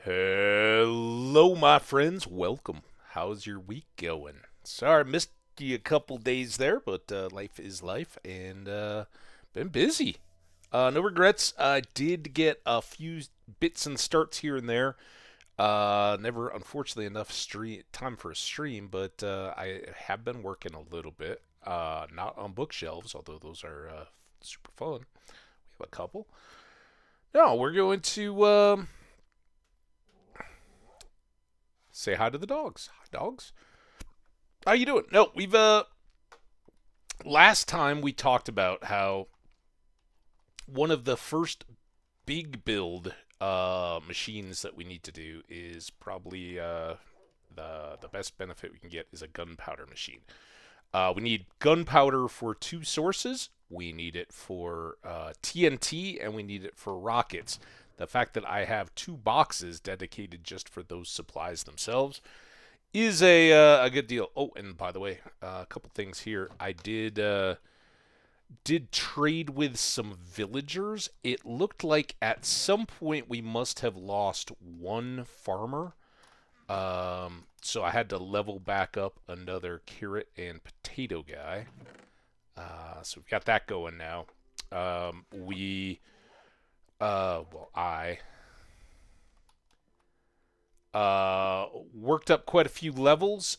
Hello, my friends. Welcome. How's your week going? Sorry, I missed you a couple days there, but life is life, and been busy. No regrets. I did get a few bits and starts here and there. Never, unfortunately, enough time for a stream, but I have been working a little bit. Not on bookshelves, although those are super fun. We have a couple. No, we're going to say hi to the dogs. Hi, dogs. How you doing? No, we've last time we talked about how one of the first big build machines that we need to do is probably the best benefit we can get is a gunpowder machine. We need gunpowder for two sources. We need it for TNT and we need it for rockets. The fact that I have two boxes dedicated just for those supplies themselves is a good deal. Oh, and by the way, a couple things here. I did trade with some villagers. It looked like at some point we must have lost one farmer. So I had to level back up another carrot and potato guy. So we've got that going now. I worked up quite a few levels,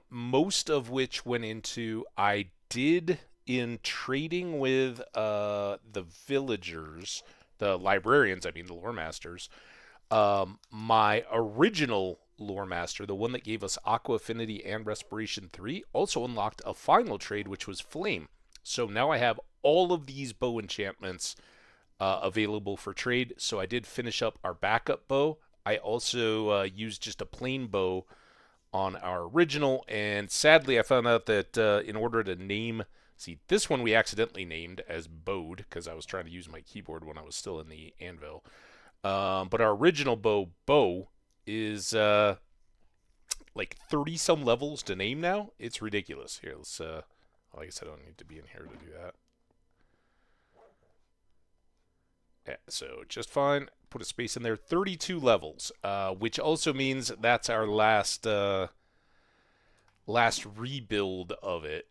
most of which went into I did in trading with the villagers, the librarians, I mean the lore masters. My original lore master, the one that gave us Aqua Affinity and Respiration 3, also unlocked a final trade, which was Flame. So now I have all of these bow enchantments available for trade. So I did finish up our backup bow. I also used just a plain bow on our original, and sadly, I found out that in order to name, see, this one we accidentally named as Bode because I was trying to use my keyboard when I was still in the anvil. But our original bow is like 30 some levels to name now. It's ridiculous. Here, let's. Like I said, I don't need to be in here to do that. Yeah, so just fine. Put a space in there. 32 levels, which also means that's our last rebuild of it.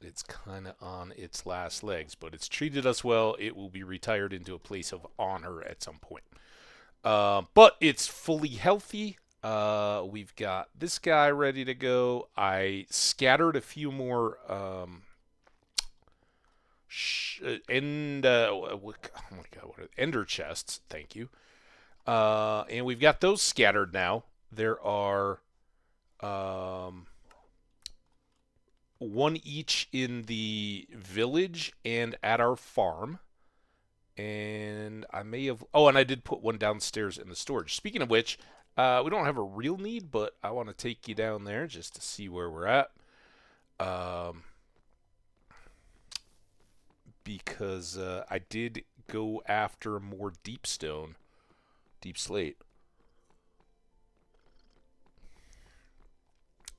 It's kind of on its last legs, but it's treated us well. It will be retired into a place of honor at some point. But it's fully healthy. We've got this guy ready to go. I scattered a few more oh my god, what are ender chests? Thank you. And we've got those scattered now. There are um, one each in the village and at our farm. And I may have. Oh, and I did put one downstairs in the storage. Speaking of which, we don't have a real need, but I want to take you down there just to see where we're at. Um, because I did go after more deep stone, deep slate.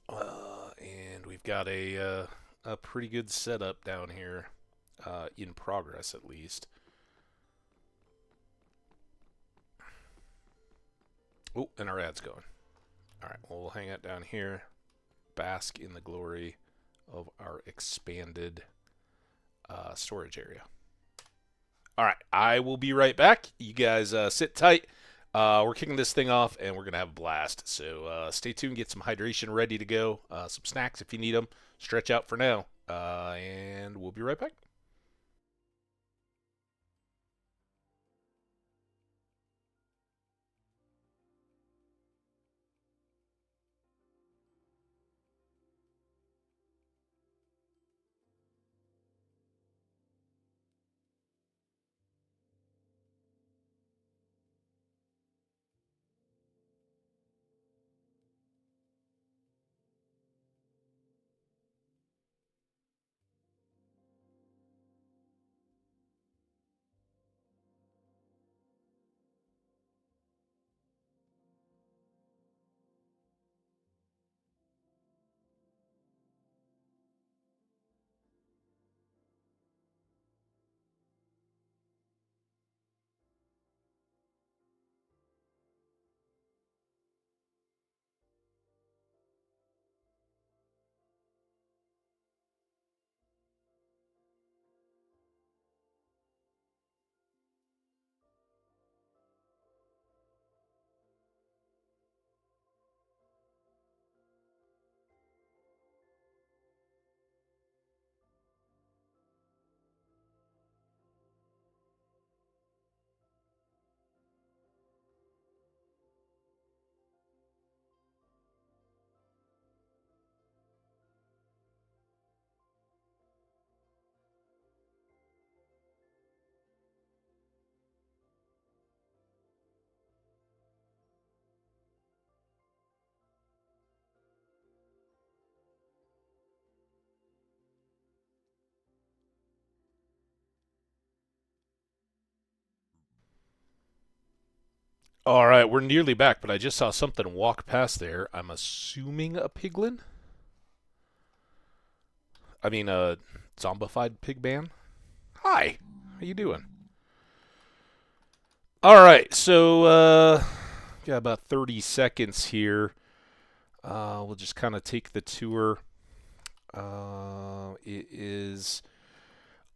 And we've got a pretty good setup down here, in progress at least. Oh, and our ad's going. All right, well, we'll hang out down here, bask in the glory of our expanded storage area. All right, I will be right back. You guys sit tight. We're kicking this thing off, and we're gonna have a blast. So stay tuned. Get some hydration ready to go. Some snacks if you need them. Stretch out for now, and we'll be right back. All right, we're nearly back, but I just saw something walk past there. I'm assuming a piglin. I mean, a zombified pig man. Hi, how you doing? All right, so got about 30 seconds here. We'll just kind of take the tour. It is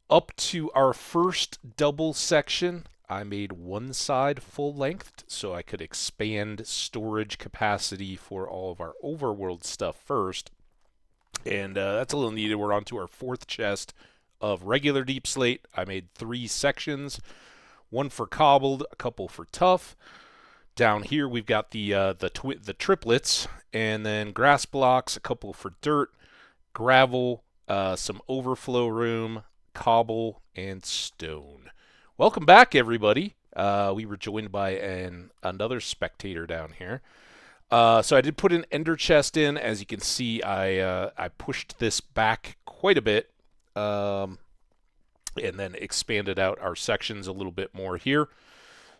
up to our first double section. I made one side full length so I could expand storage capacity for all of our overworld stuff first. And that's a little needed. We're on to our fourth chest of regular deep slate. I made three sections, one for cobbled, a couple for tough. Down here we've got the triplets, and then grass blocks, a couple for dirt, gravel, some overflow room, cobble, and stone. Welcome back, everybody. We were joined by another spectator down here. So I did put an ender chest in. As you can see, I pushed this back quite a bit, and then expanded out our sections a little bit more here.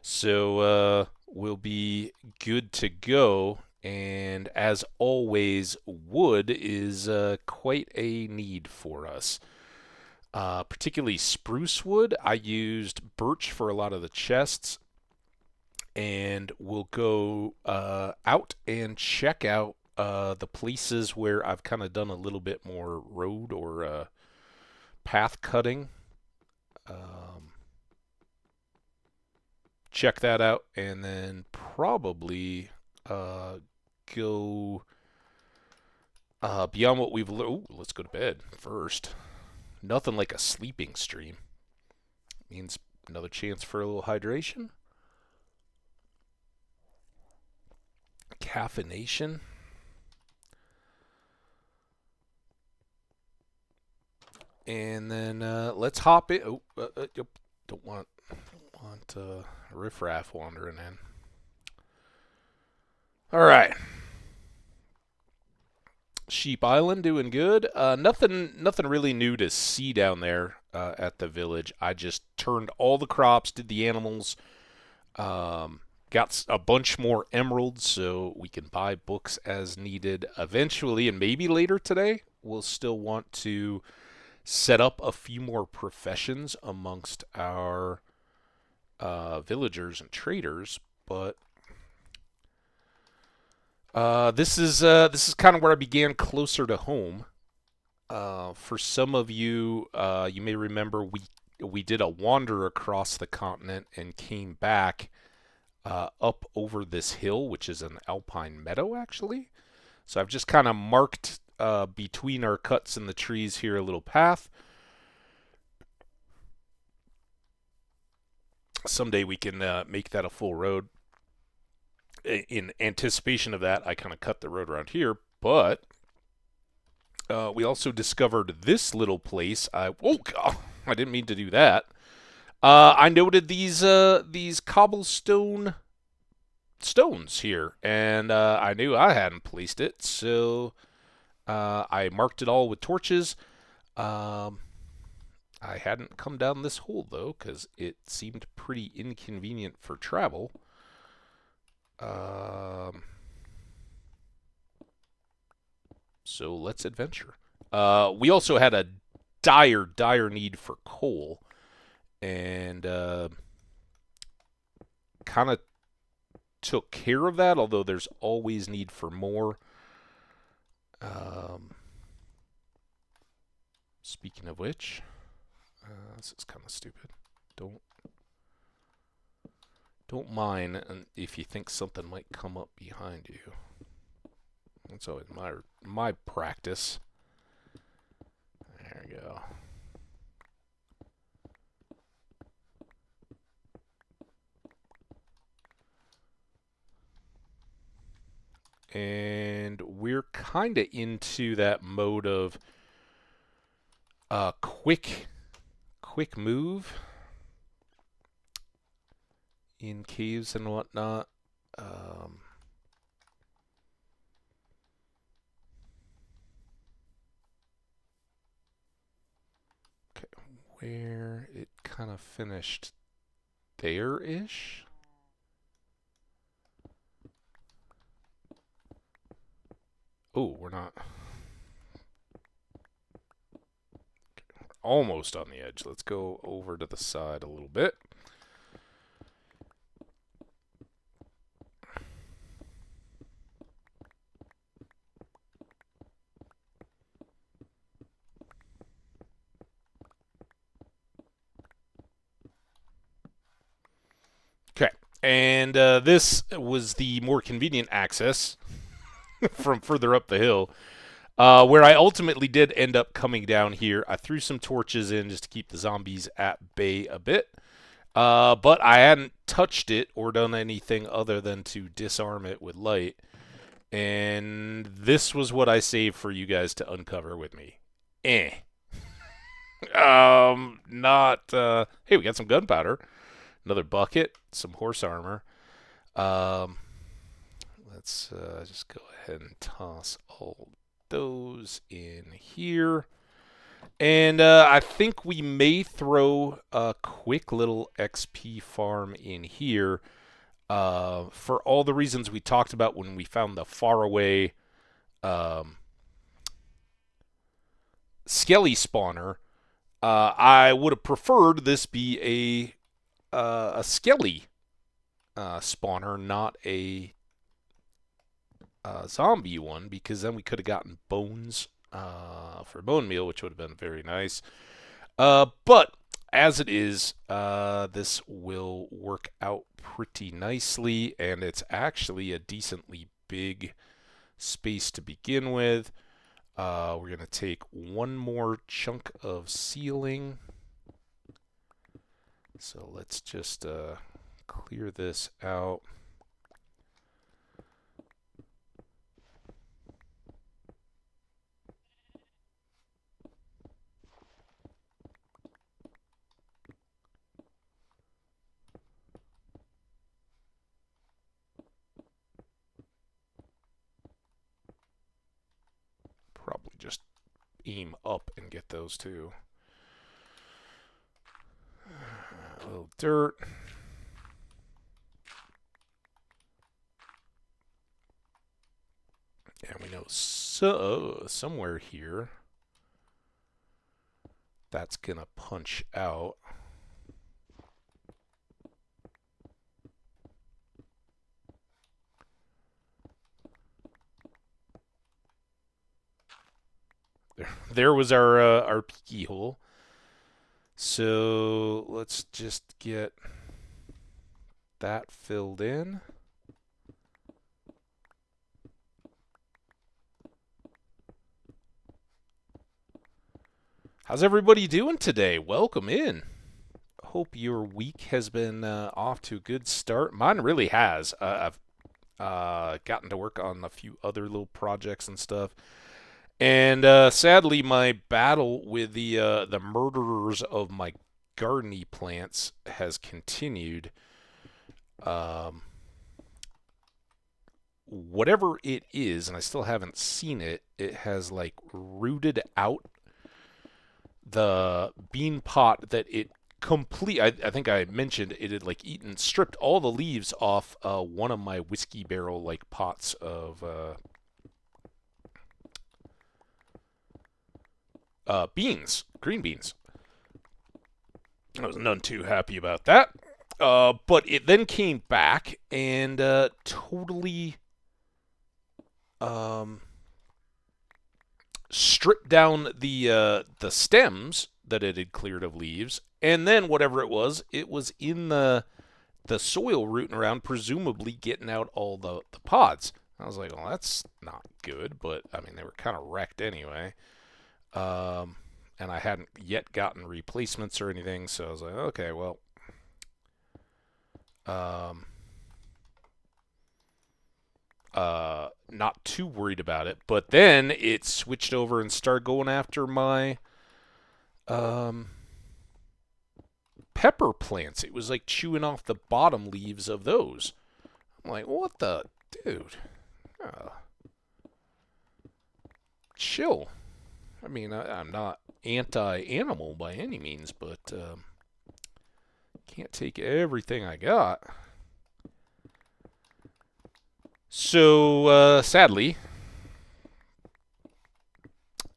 So we'll be good to go. And as always, wood is quite a need for us. Particularly spruce wood. I used birch for a lot of the chests, and we'll go out and check out the places where I've kind of done a little bit more road or path cutting. Check that out, and then probably go beyond what we've learned. Let's go to bed first. Nothing like a sleeping stream. Means another chance for a little hydration. Caffeination. And then let's hop in. Don't want riffraff wandering in. All right. Sheep Island doing good. Nothing really new to see down there at the village. I just turned all the crops, did the animals, got a bunch more emeralds so we can buy books as needed eventually, and maybe later today. We'll still want to set up a few more professions amongst our villagers and traders, but this is kind of where I began closer to home. For some of you, you may remember we did a wander across the continent and came back up over this hill, which is an alpine meadow, actually. So I've just kind of marked between our cuts in the trees here a little path. Someday we can make that a full road. In anticipation of that, I kind of cut the road around here, but we also discovered this little place. Oh God, I didn't mean to do that. I noted these cobblestone stones here, and I knew I hadn't placed it, so I marked it all with torches. Um, I hadn't come down this hole though, because it seemed pretty inconvenient for travel. So let's adventure. We also had a dire need for coal, and kind of took care of that, although there's always need for more. Um, Speaking of which, this is kind of stupid. Don't don't mind if you think something might come up behind you. That's always my practice. There we go. And we're kind of into that mode of quick move in caves and whatnot. Okay, where it kind of finished there-ish. Oh, we're not. Almost on the edge. Let's go over to the side a little bit. Okay. And this was the more convenient access from further up the hill, where I ultimately did end up coming down here. I threw some torches in just to keep the zombies at bay a bit. But I hadn't touched it or done anything other than to disarm it with light. And this was what I saved for you guys to uncover with me. Eh. Not, hey, we got some gunpowder. Another bucket, some horse armor. Um, let's just go ahead and toss all those in here. And I think we may throw a quick little XP farm in here for all the reasons we talked about when we found the faraway Skelly spawner. I would have preferred this be a Skelly spawner, not a zombie one, because then we could have gotten bones for bone meal, which would have been very nice. But as it is, this will work out pretty nicely, and it's actually a decently big space to begin with. We're going to take one more chunk of ceiling. So let's just clear this out. Probably just aim up and get those too. A little dirt. And we know somewhere here that's going to punch out. There was our peeky hole. So let's just get that filled in. How's everybody doing today? Welcome in. Hope your week has been off to a good start. Mine really has. I've gotten to work on a few other little projects and stuff. And sadly, my battle with the murderers of my gardeny plants has continued. Whatever it is, and I still haven't seen it, it has like rooted out the bean pot that it I think I mentioned it had like stripped all the leaves off one of my whiskey barrel like pots of beans, green beans. I was none too happy about that. But it then came back and totally stripped down the stems that it had cleared of leaves, and then whatever it was in the soil rooting around, presumably getting out all the pods. I was like, well, that's not good, but I mean, they were kind of wrecked anyway. And I hadn't yet gotten replacements or anything, so I was like, okay, well, not too worried about it. But then it switched over and started going after my pepper plants. It was like chewing off the bottom leaves of those. I'm like, what the dude? Chill. I mean, I'm not anti-animal by any means, but can't take everything I got. So, sadly,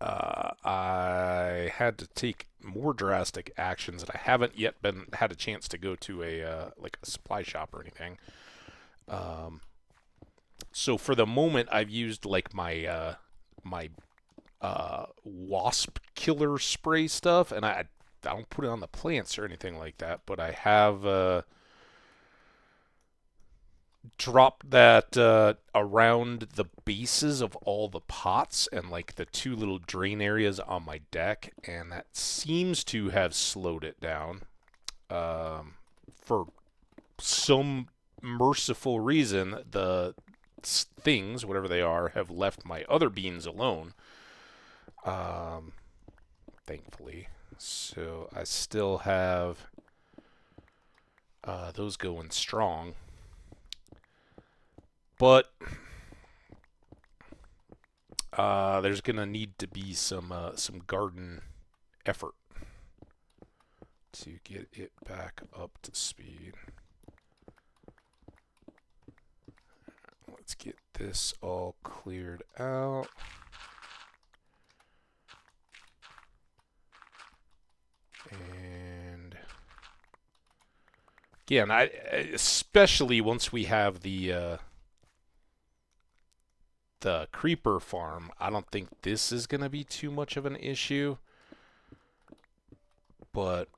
I had to take more drastic actions, and I haven't yet had a chance to go to a like a supply shop or anything. Um, so for the moment, I've used like my wasp killer spray stuff, and I don't put it on the plants or anything like that, but I have dropped that around the bases of all the pots and like the two little drain areas on my deck, and that seems to have slowed it down. For some merciful reason, the things, whatever they are, have left my other beans alone. Um, Thankfully. So I still have those going strong. But there's gonna need to be some garden effort to get it back up to speed. Let's get this all cleared out. And again, especially once we have the creeper farm, I don't think this is going to be too much of an issue. But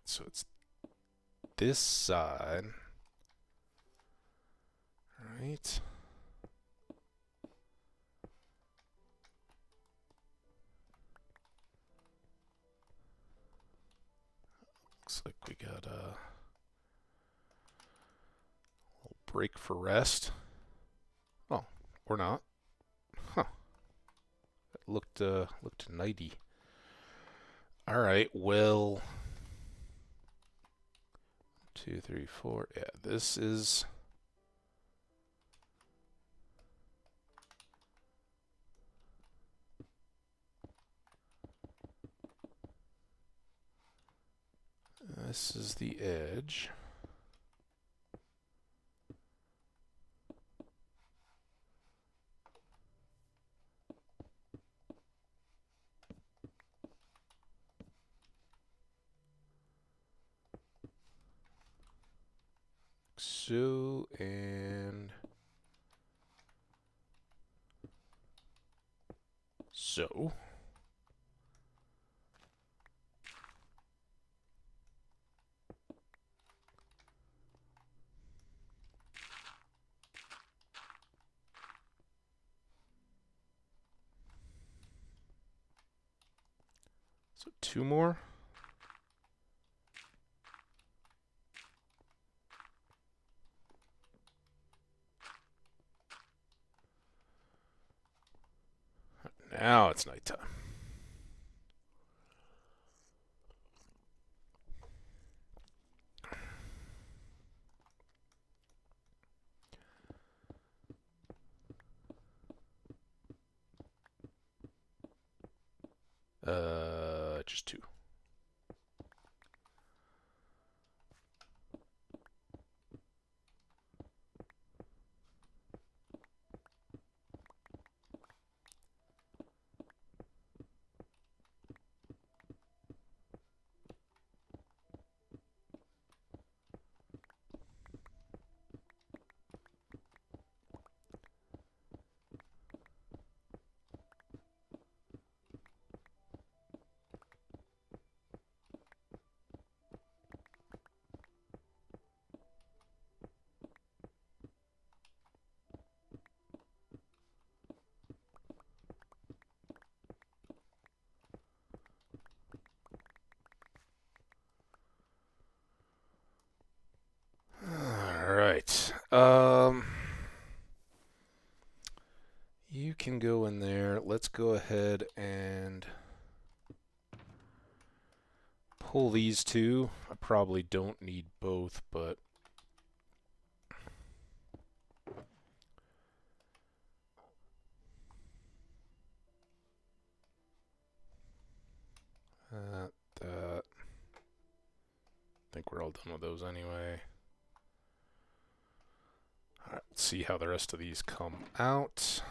so it's this side, right? Looks like we got a little break for rest. Oh, or not. Huh. It looked nighty. All right, well, 2, 3, 4. Yeah, this is. This is the edge. So, and so. So 2 more. Now it's nighttime. Just 2. All right. You can go in there. Let's go ahead and pull these 2. I probably don't need both, but that. all done with those anyway. Alright, let's see how the rest of these come out.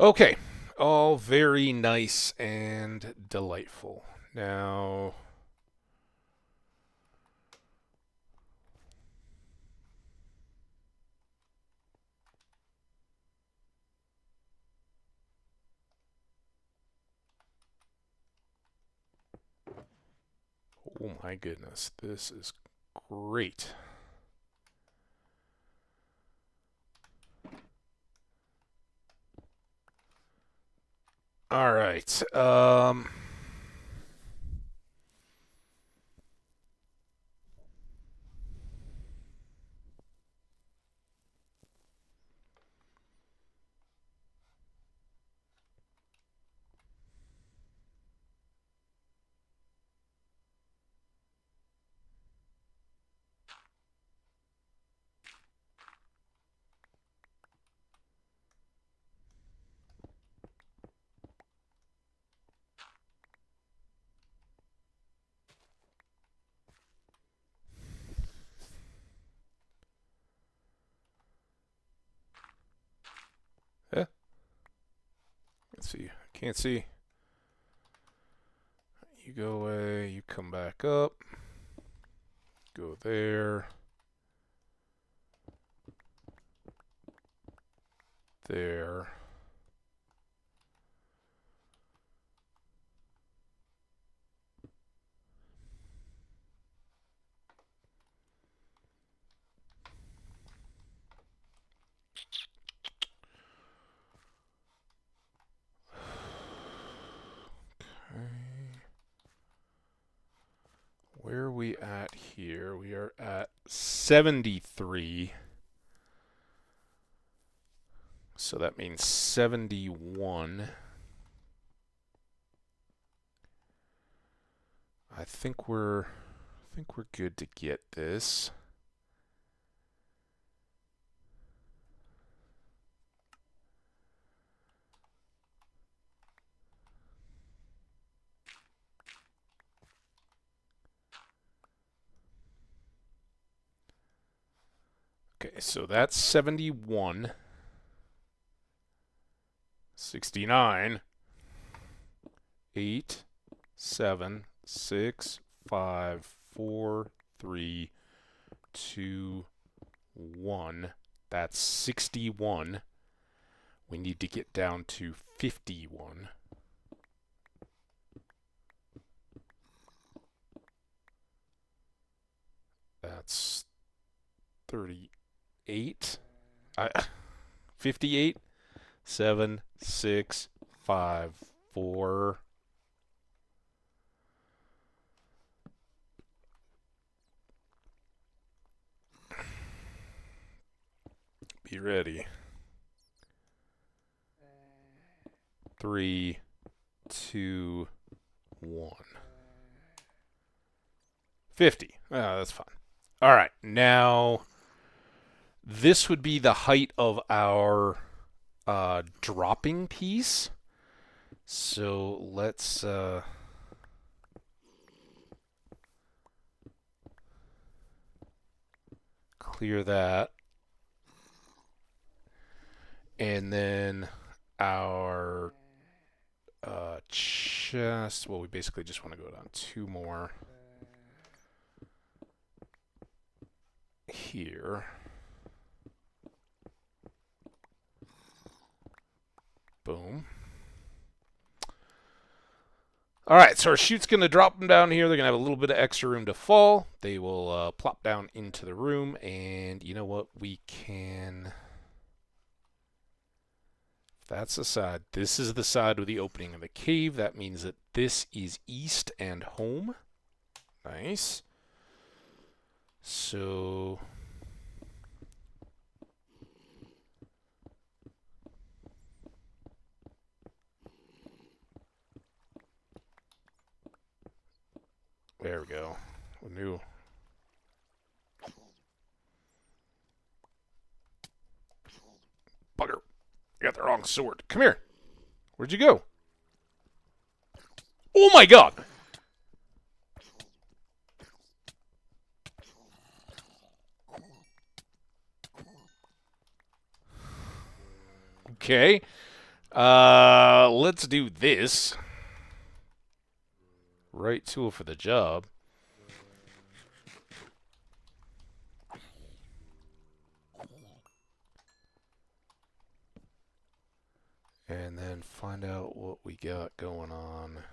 Okay, all very nice and delightful. Now, oh my goodness, this is great. All right. Yeah. Let's see. Can't see. You go away. You come back up. Go there. There. Where are we at here? We are at 73. So that means 71. I think we're good to get this. Okay, so that's 71. 69. 8, 7, 6, 5, 4, 3, 2, 1. That's 61. We need to get down to 51. That's 38. 58. 7, 6, 5, 4. Be ready. 3, 2, 1. 50. That's fine. All right. Now, this would be the height of our dropping piece. So let's clear that. And then our chest, well, we basically just want to go down 2 more here. Boom. All right, so our chute's going to drop them down here. They're going to have a little bit of extra room to fall. They will plop down into the room, and you know what? We can... That's the side. This is the side with the opening of the cave. That means that this is east and home. Nice. So There we go. We knew. Bugger. I got the wrong sword. Come here. Where'd you go? Oh my god! Okay. Let's do this. Right tool for the job. And then find out what we got going on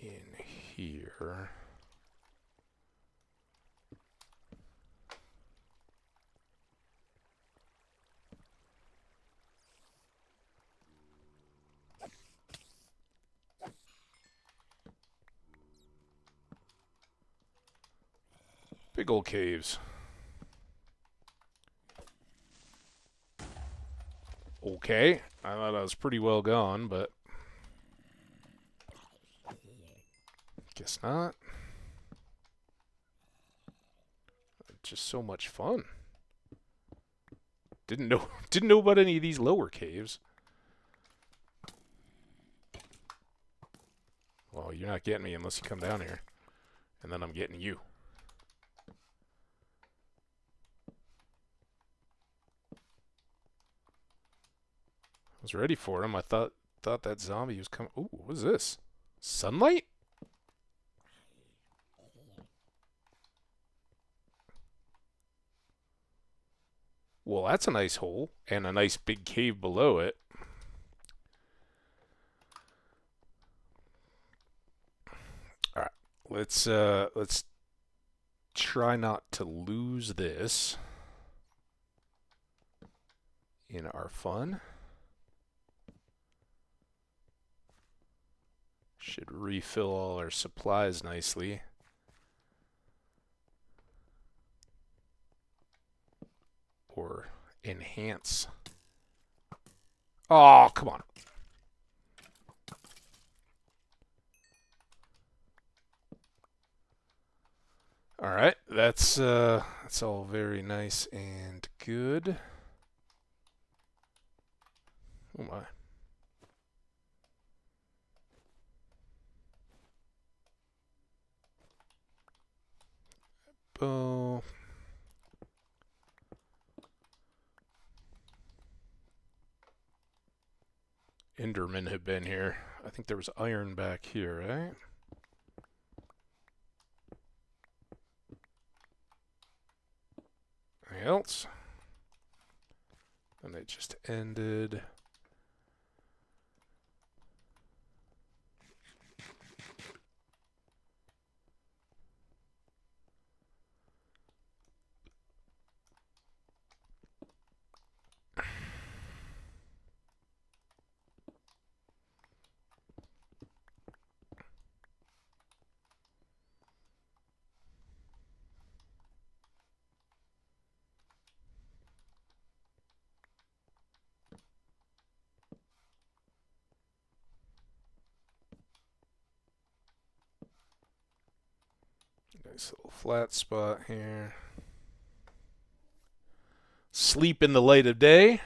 in here. Big old caves. Okay, I thought I was pretty well gone, but guess not. Just so much fun. Didn't know about any of these lower caves. Well, you're not getting me unless you come down here, and then I'm getting you. I was ready for him. I thought that zombie was coming. Ooh, what is this? Sunlight? Well, that's a nice hole and a nice big cave below it. All right, let's try not to lose this in our fun. Should refill all our supplies nicely. Or enhance. Oh, come on. All right, that's all very nice and good. Oh my. Oh. Endermen have been here. I think there was iron back here, right? Anything else? And they just ended. Nice little flat spot here. Sleep in the light of day.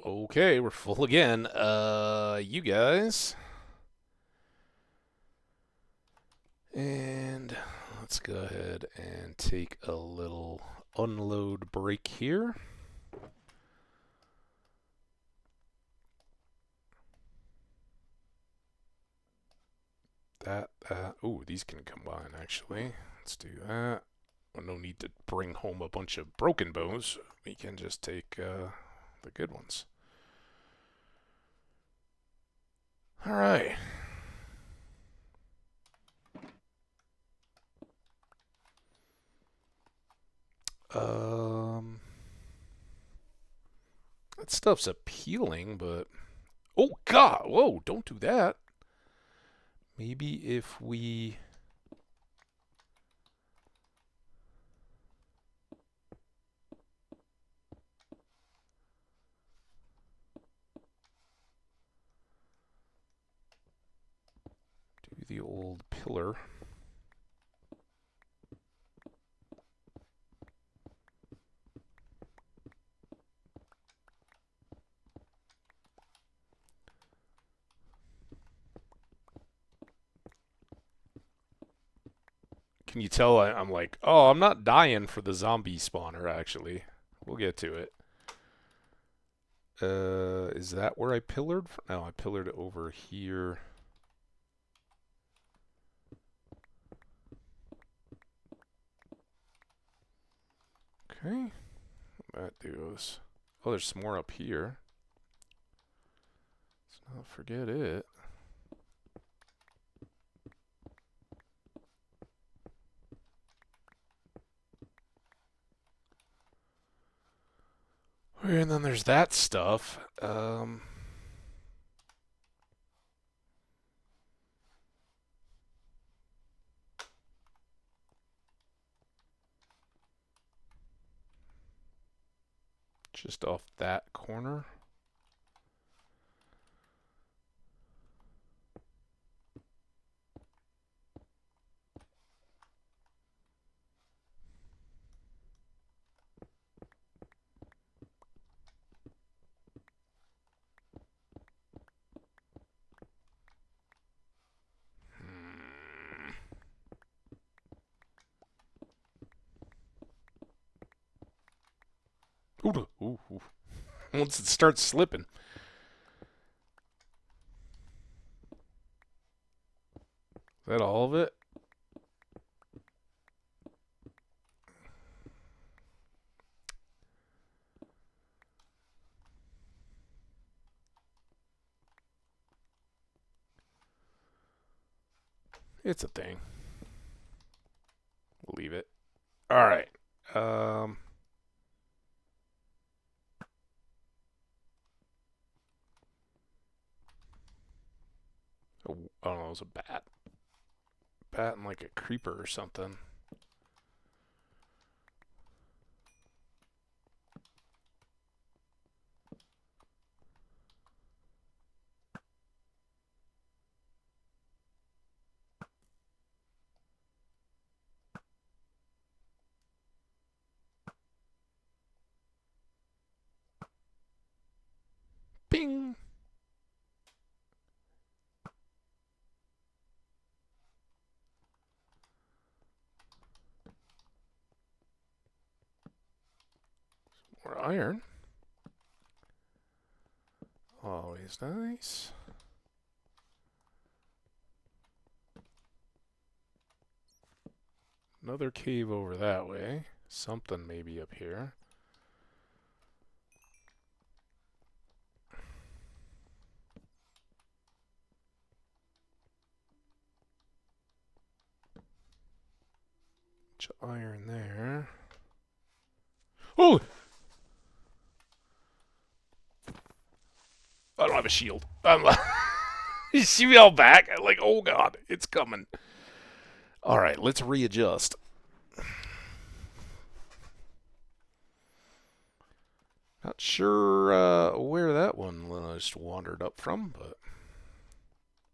Okay, we're full again. You guys. And let's go ahead and take a little unload break here. Ooh, these can combine actually. Let's do that. No need to bring home a bunch of broken bows. We can just take the good ones. All right. That stuff's appealing, but oh God! Whoa! Don't do that. Maybe if we do the old pillar. Can you tell I'm like, oh, I'm not dying for the zombie spawner, actually. We'll get to it. Is that where I pillared? No, I pillared over here. Okay. That goes. Oh, there's some more up here. Let's not forget it. And then there's that stuff. Just off that corner. Ooh, ooh, ooh. Once it starts slipping. Is that all of it? It's a thing. We'll leave it. All right. Oh, I don't know. It was a bat. Bat and like a creeper or something. Bing. More iron. Always nice. Another cave over that way. Something maybe up here. Bunch of iron there. Oh! I don't have a shield. I'm like, you see me all back? I'm like, oh God, it's coming. All right, let's readjust. Not sure where that one just wandered up from, but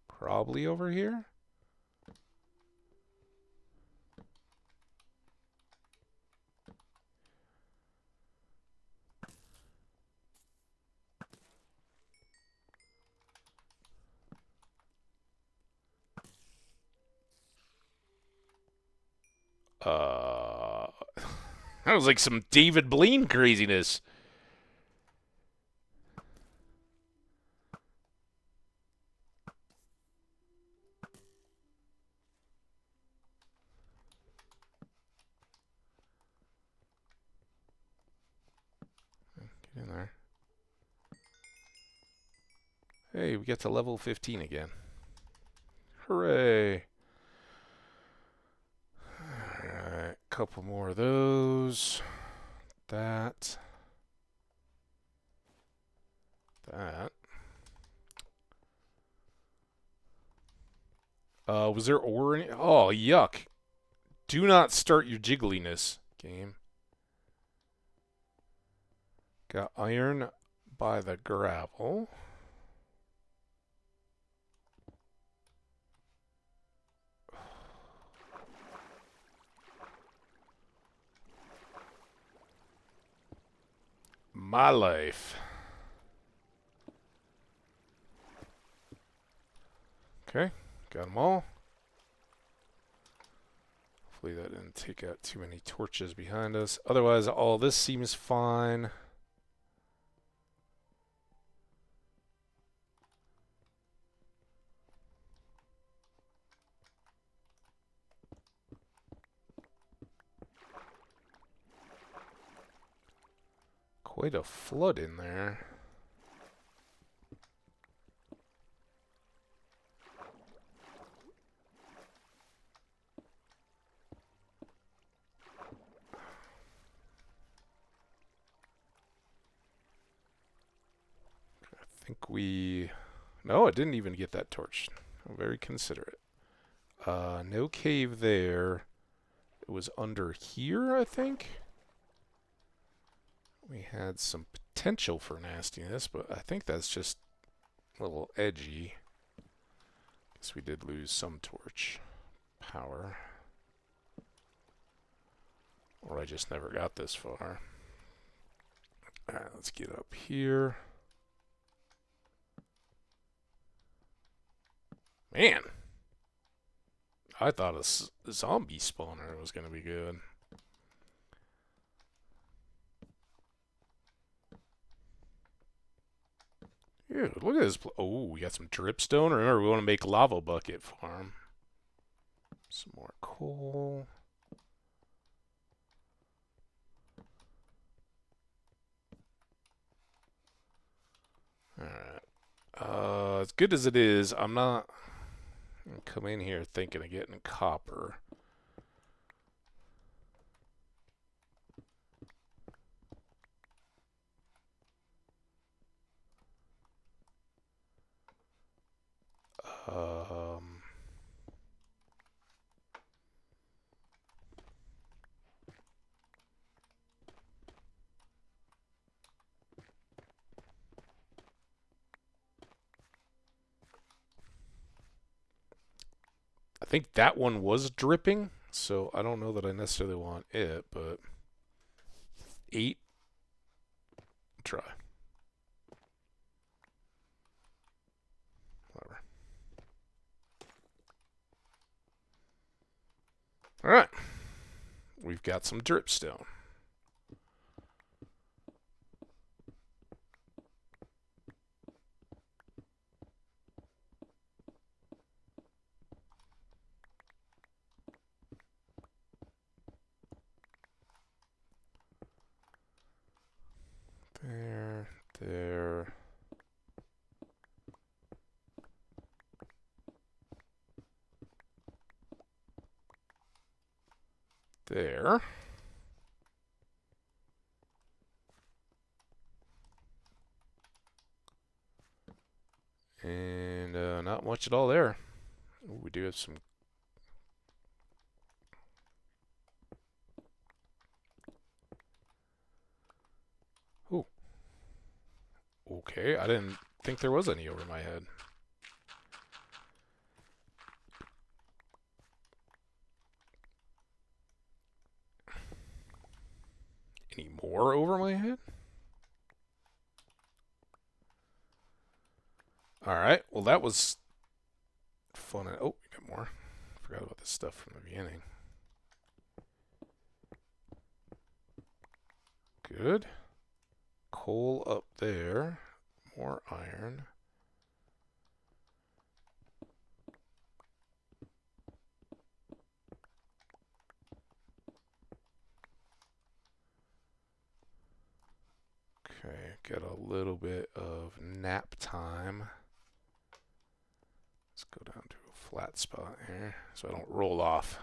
probably over here. Uh, that was like some David Blaine craziness. Hey, we get to level 15 again. Hooray! Alright, couple more of those. That. Was there ore in it? Oh, yuck. Do not start your jiggliness, game. Got iron by the gravel. My life. Okay, got them all. Hopefully that didn't take out too many torches behind us. Otherwise, all this seems fine. Quite a flood in there. I think we... No, I didn't even get that torch. I'm very considerate. No cave there. It was under here, I think. We had some potential for nastiness, but I think that's just a little edgy. Guess we did lose some torch power. Or I just never got this far. Alright, let's get up here. Man! I thought a zombie spawner was going to be good. Dude, look at this. Oh, we got some dripstone. Remember, we want to make lava bucket farm. Some more coal. Alright. As good as it is, I'm not gonna come in here thinking of getting copper. I think that one was dripping, so I don't know that I necessarily want it, but 8. Try. Whatever. Alright. We've got some dripstone. There. There. And not much at all there. Ooh, we do have some. Ooh. Okay, I didn't think there was any over my head. Any more over my head? Alright, well that was fun. Oh, we got more. Forgot about this stuff from the beginning. Good. Coal up there. More iron. Okay, got a little bit of nap time. flat spot here so I don't roll off.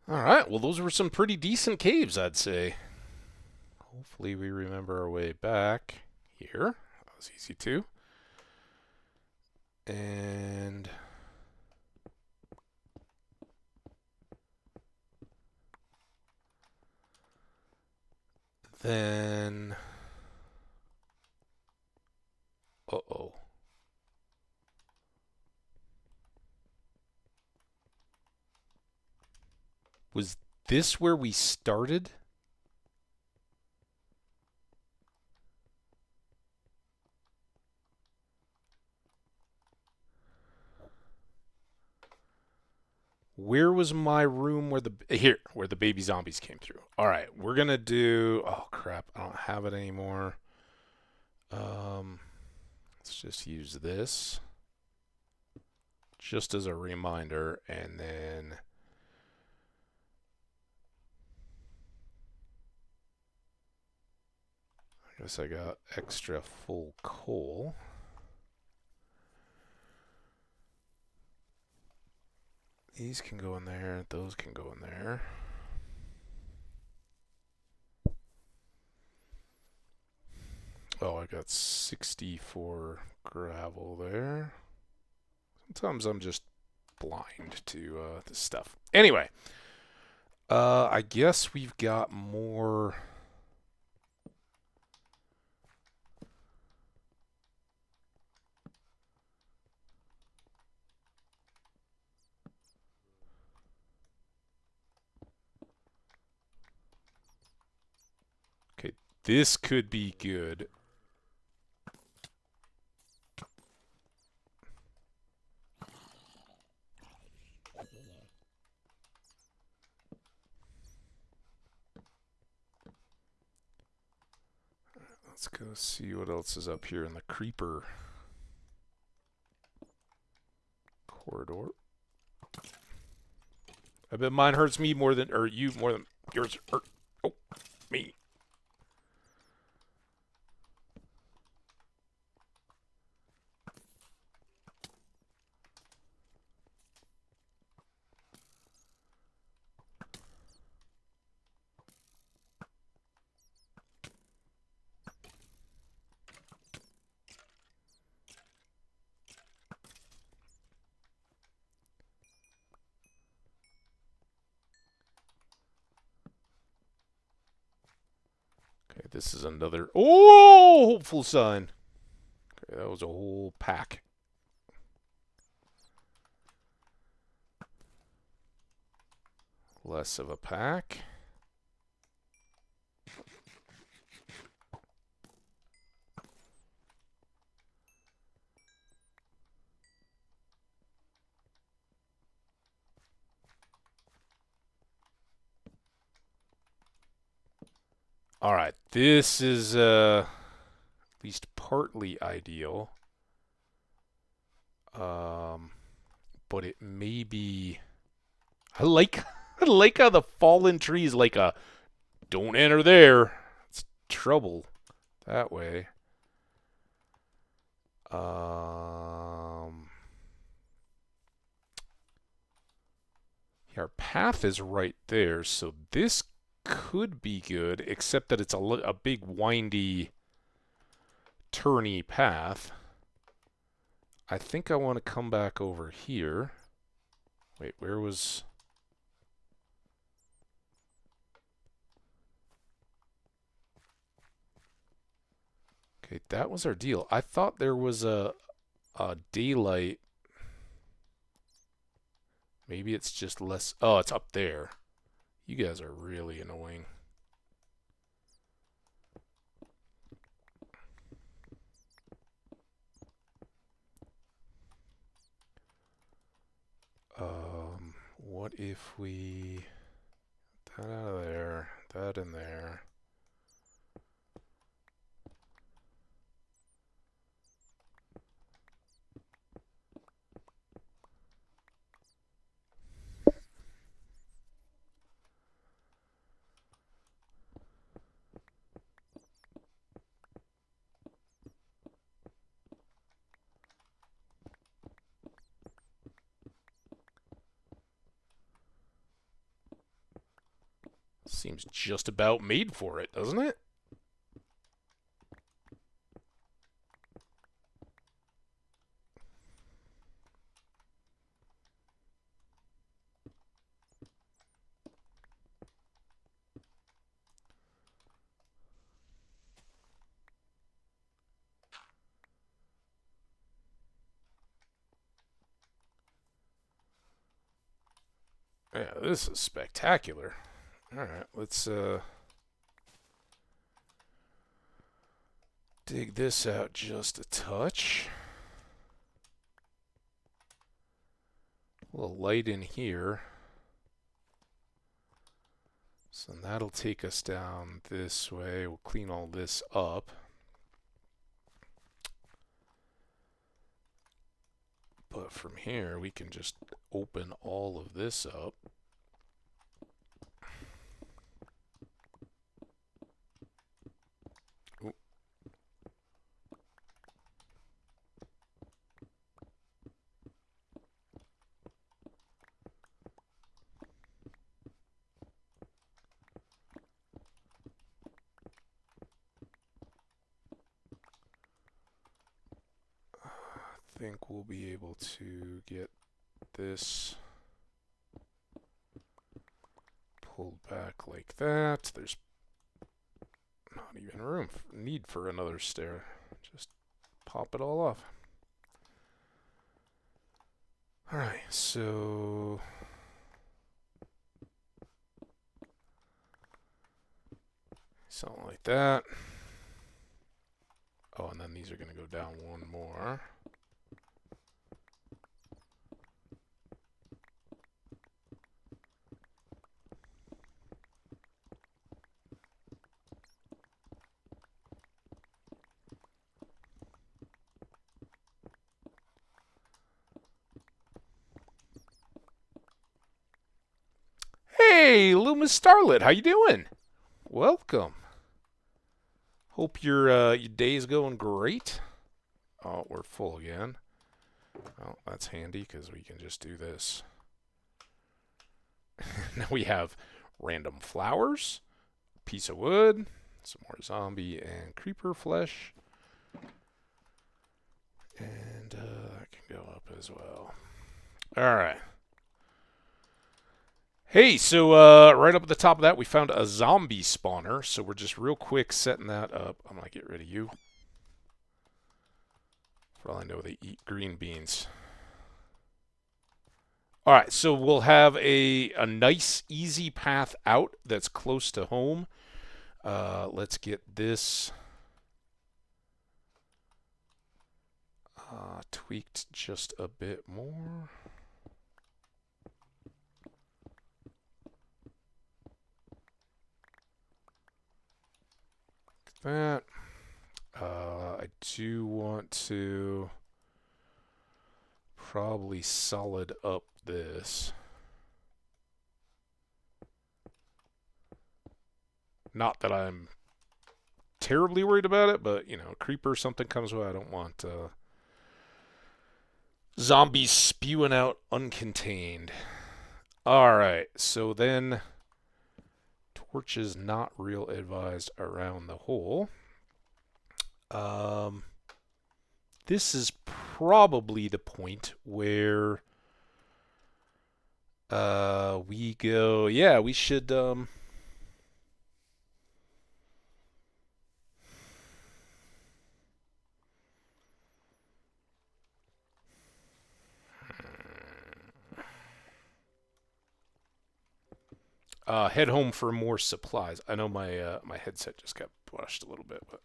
All right, well, those were some pretty decent caves, I'd say. Hopefully we remember our way back here. That was easy too. And then, uh-oh. Was this where we started? Where was my room where where the baby zombies came through? All right, we're gonna do. Oh crap, I don't have it anymore. Let's just use this just as a reminder, and then I guess I got extra full coal. These can go in there. Those can go in there. Oh, I got 64 gravel there. Sometimes I'm just blind to this stuff. Anyway, I guess we've got more. Okay, this could be good. Let's go see what else is up here in the creeper corridor. I bet mine hurts me more than, or you more than yours hurt. Oh, me. Okay, this is another. Oh, hopeful sign. Okay, that was a whole pack. Less of a pack. All right, this is at least partly ideal. But it may be. I like I like how the fallen tree is like a don't enter there. It's trouble that way. Yeah, our path is right there, so this could be good, except that it's a big windy turny path. I think I want to come back over here. Wait, where was... Okay, that was our deal. I thought there was a daylight. Maybe it's just less... Oh, it's up there. You guys are really annoying. if we that out of there, that in there. Seems just about made for it, doesn't it? Yeah, this is spectacular. Alright, let's dig this out just a touch. A little light in here. So that'll take us down this way. We'll clean all this up. But from here, we can just open all of this up. Ooh. I think we'll be able to get this pulled back like that. There's not even room need for another stair. Just pop it all off. Alright, so something like that. Oh, and then these are going to go down one more. Hey, Loomis Starlet, how you doing? Welcome. Hope your day's going great. Oh, we're full again. Oh, that's handy because we can just do this. Now we have random flowers, piece of wood, some more zombie and creeper flesh. And that can go up as well. Alright. Hey, so right up at the top of that, we found a zombie spawner. So we're just real quick setting that up. I'm going to get rid of you. For all I know, they eat green beans. Alright, so we'll have a nice, easy path out that's close to home. Let's get this tweaked just a bit more. That. I do want to probably solid up this. Not that I'm terribly worried about it, but, you know, creeper or something comes with. I don't want zombies spewing out uncontained. Alright, so then torches not real advised around the hole. This is probably the point where we go, yeah, we should head home for more supplies. I know my my headset just got brushed a little bit, but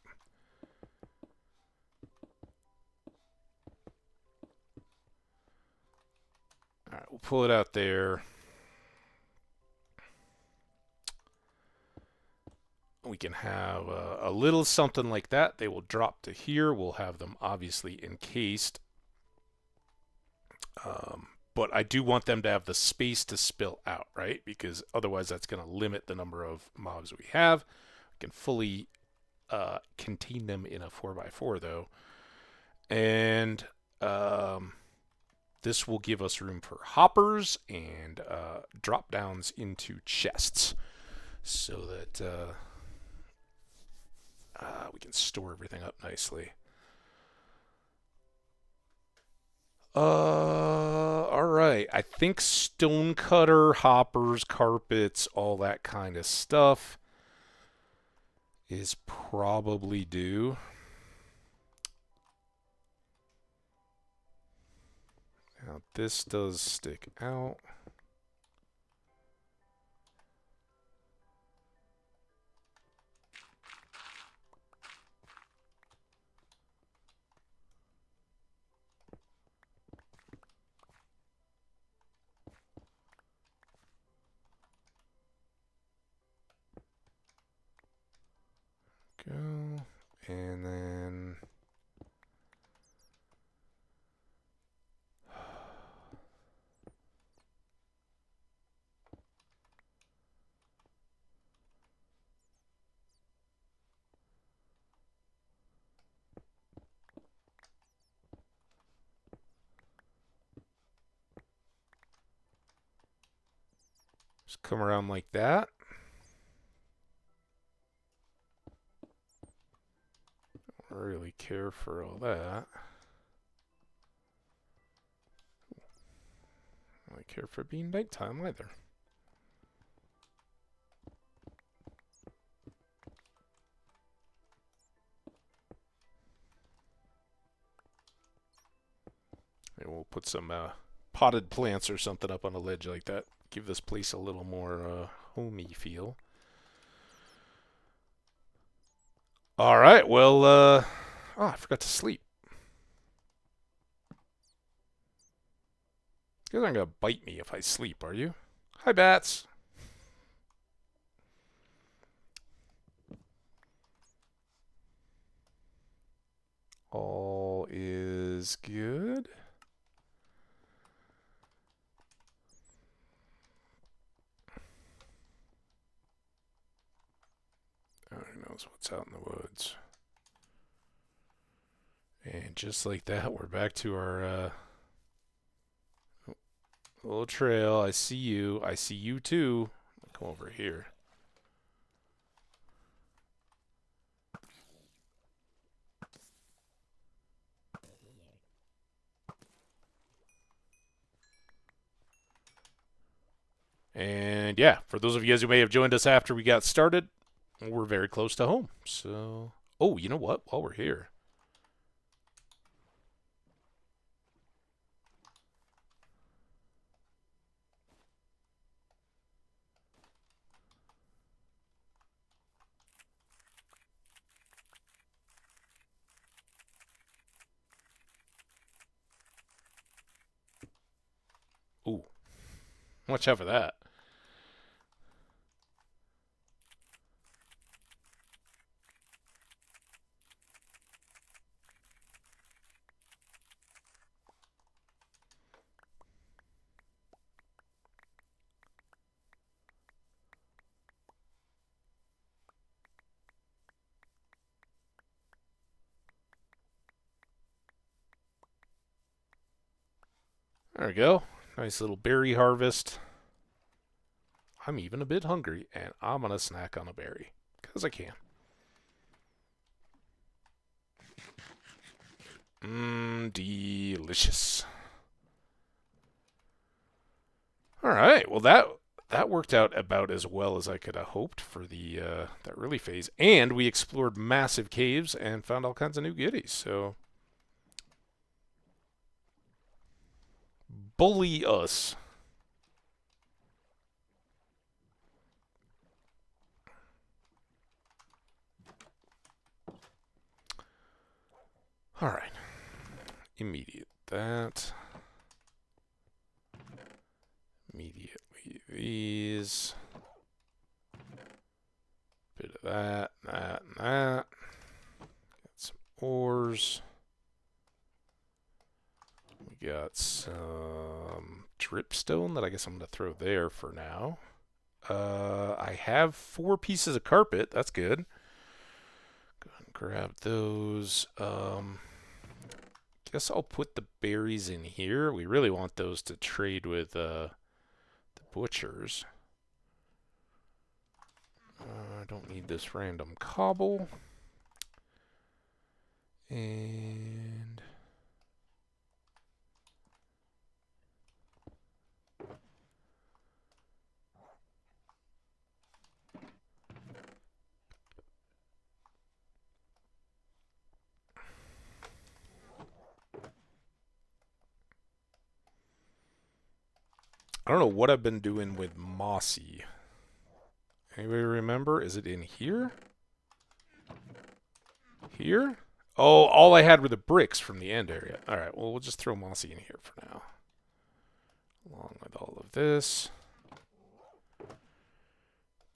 all right, we'll pull it out there. can have a little something like that. They will drop to here. We'll have them obviously encased. But I do want them to have the space to spill out, right? Because otherwise that's going to limit the number of mobs we have. We can fully contain them in a 4x4 though. And this will give us room for hoppers and drop downs into chests so that we can store everything up nicely. All right. I think stonecutter, hoppers, carpets, all that kind of stuff is probably due. Now this does stick out. Go. And then just come around like that. Don't really care for all that. Don't really care for it being nighttime either. And we'll put some potted plants or something up on a ledge like that. Give this place a little more homey feel. All right, well, oh, I forgot to sleep. You guys aren't going to bite me if I sleep, are you? Hi, bats. All is good. Who knows what's out in the woods. And just like that, we're back to our little trail. I see you. I see you too. Come over here. And yeah, for those of you guys who may have joined us after we got started, we're very close to home. So, oh, you know what? While we're here. Ooh, watch out for that. There we go. Nice little berry harvest. I'm even a bit hungry, and I'm going to snack on a berry. Because I can. Delicious. All right. Well, that worked out about as well as I could have hoped for the that early phase. And we explored massive caves and found all kinds of new goodies. So, bully us. All right. Immediate that. Immediately these. Bit of that, that, and that. Got some ores. We got some dripstone that I guess I'm going to throw there for now. I have 4 pieces of carpet. That's good. Go ahead and grab those. Guess I'll put the berries in here. We really want those to trade with the butchers. I don't need this random cobble. And I don't know what I've been doing with mossy. Anybody remember? Is it in here? Here? Oh, all I had were the bricks from the end area. Alright, well, we'll just throw mossy in here for now. Along with all of this.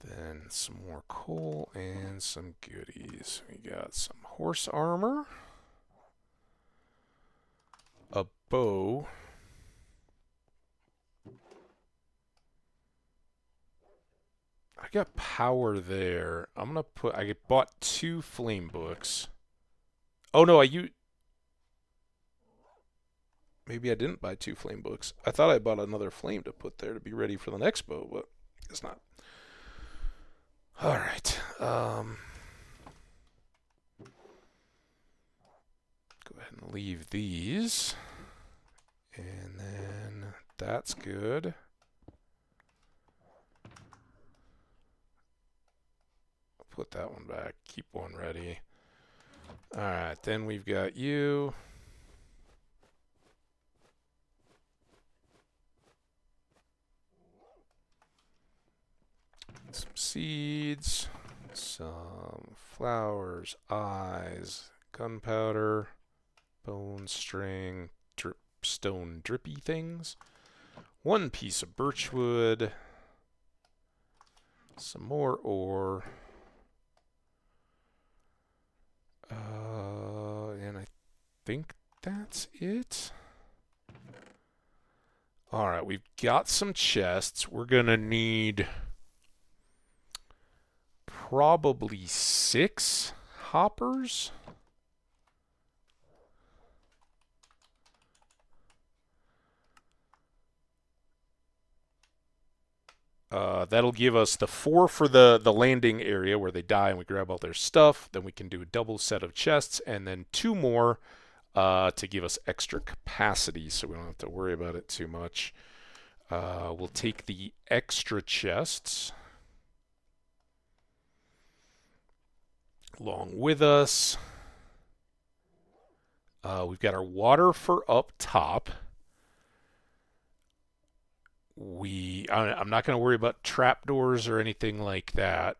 Then some more coal and some goodies. We got some horse armor. A bow. I got power there. I'm gonna put. I bought 2 flame books. Oh no, maybe I didn't buy 2 flame books. I thought I bought another flame to put there to be ready for the next bow, but it's not. All right. Go ahead and leave these, and then that's good. Put that one back. Keep one ready. Alright, then we've got you. Some seeds. Some flowers. Eyes. Gunpowder. Bone string. Stone drippy things. 1 piece of birchwood. Some more ore. And I think that's it. Alright, we've got some chests. We're gonna need probably 6 hoppers. That'll give us the 4 for the landing area where they die and we grab all their stuff. Then we can do a double set of chests, and then 2 more to give us extra capacity so we don't have to worry about it too much. We'll take the extra chests along with us. We've got our water for up top. I'm not going to worry about trapdoors or anything like that.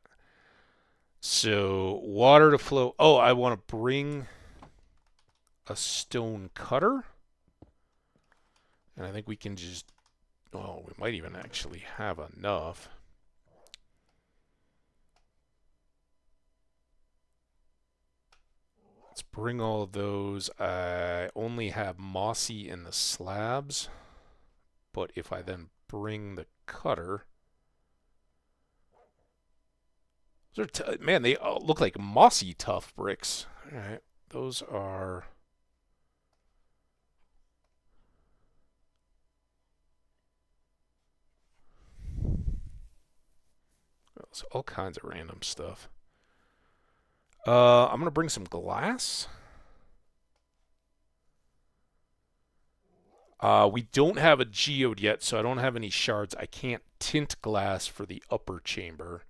So water to flow. Oh, I want to bring a stone cutter. And I think we can just, oh, we might even actually have enough. Let's bring all of those. I only have mossy in the slabs. But if I then bring the cutter, man, they look like mossy tough bricks. All right, those are. There's all kinds of random stuff. I'm gonna bring some glass. We don't have a geode yet, so I don't have any shards. I can't tint glass for the upper chamber.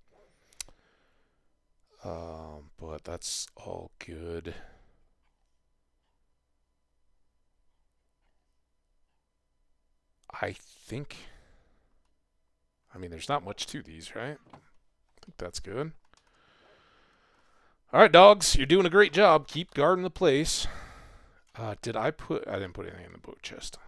But that's all good. I think... I mean, there's not much to these, right? I think that's good. Alright, dogs. You're doing a great job. Keep guarding the place. I didn't put anything in the boat chest.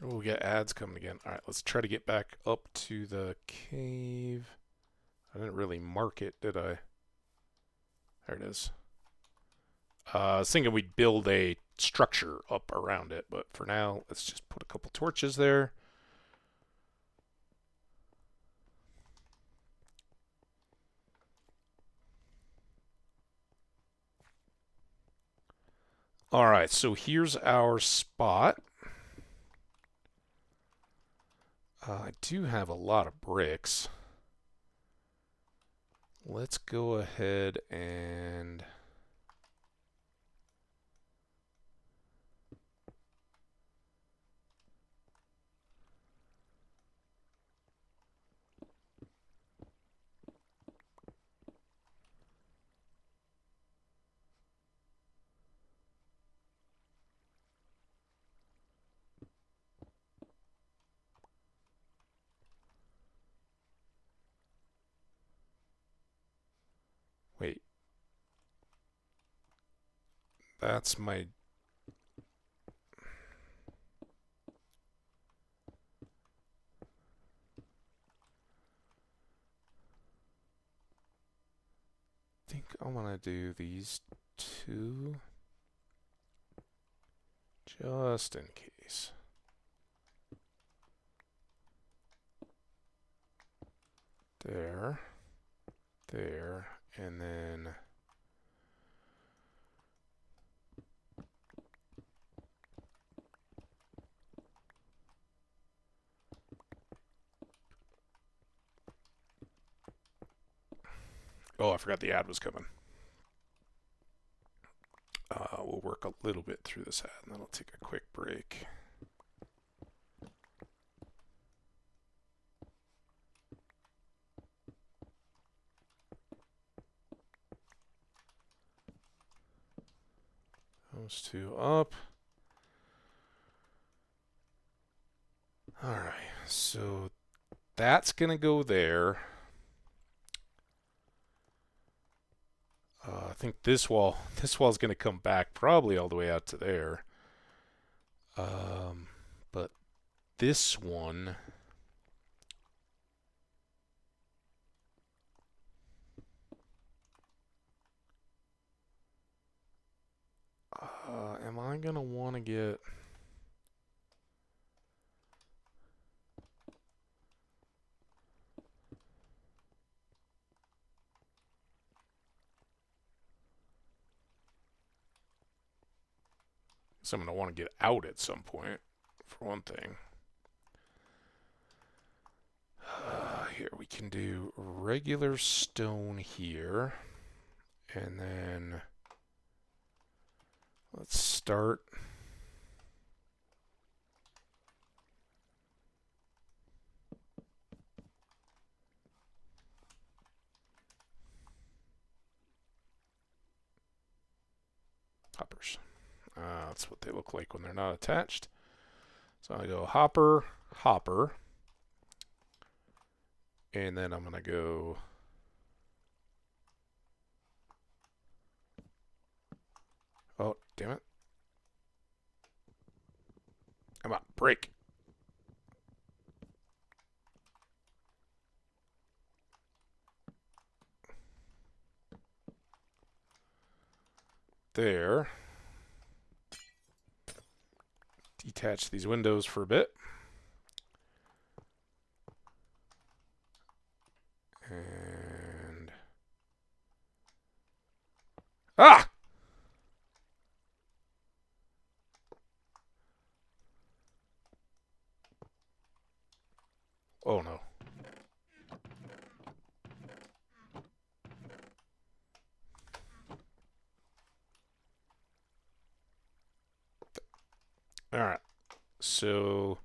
Oh, we got ads coming again. All right, let's try to get back up to the cave. I didn't really mark it, did I? There it is. I was thinking we'd build a structure up around it, but for now, let's just put a couple torches there. All right, so here's our spot. I do have a lot of bricks. Let's go ahead and... Wait. That's my... I think I want to do these two just in case. There, there, and then oh, I forgot the ad was coming. We'll work a little bit through this ad, and then I'll take a quick break. Those two up. All right, so that's gonna go there. I think this wall's gonna come back probably all the way out to there. But this one, am I gonna want to get? So I'm gonna want to get out at some point, for one thing. Here we can do regular stone here, and then let's start. Hoppers. That's what they look like when they're not attached. So I go hopper, hopper, and then I'm gonna go. Oh, damn it. Come on, break. There. Detach these windows for a bit. And... Ah! Oh no. Alright. So...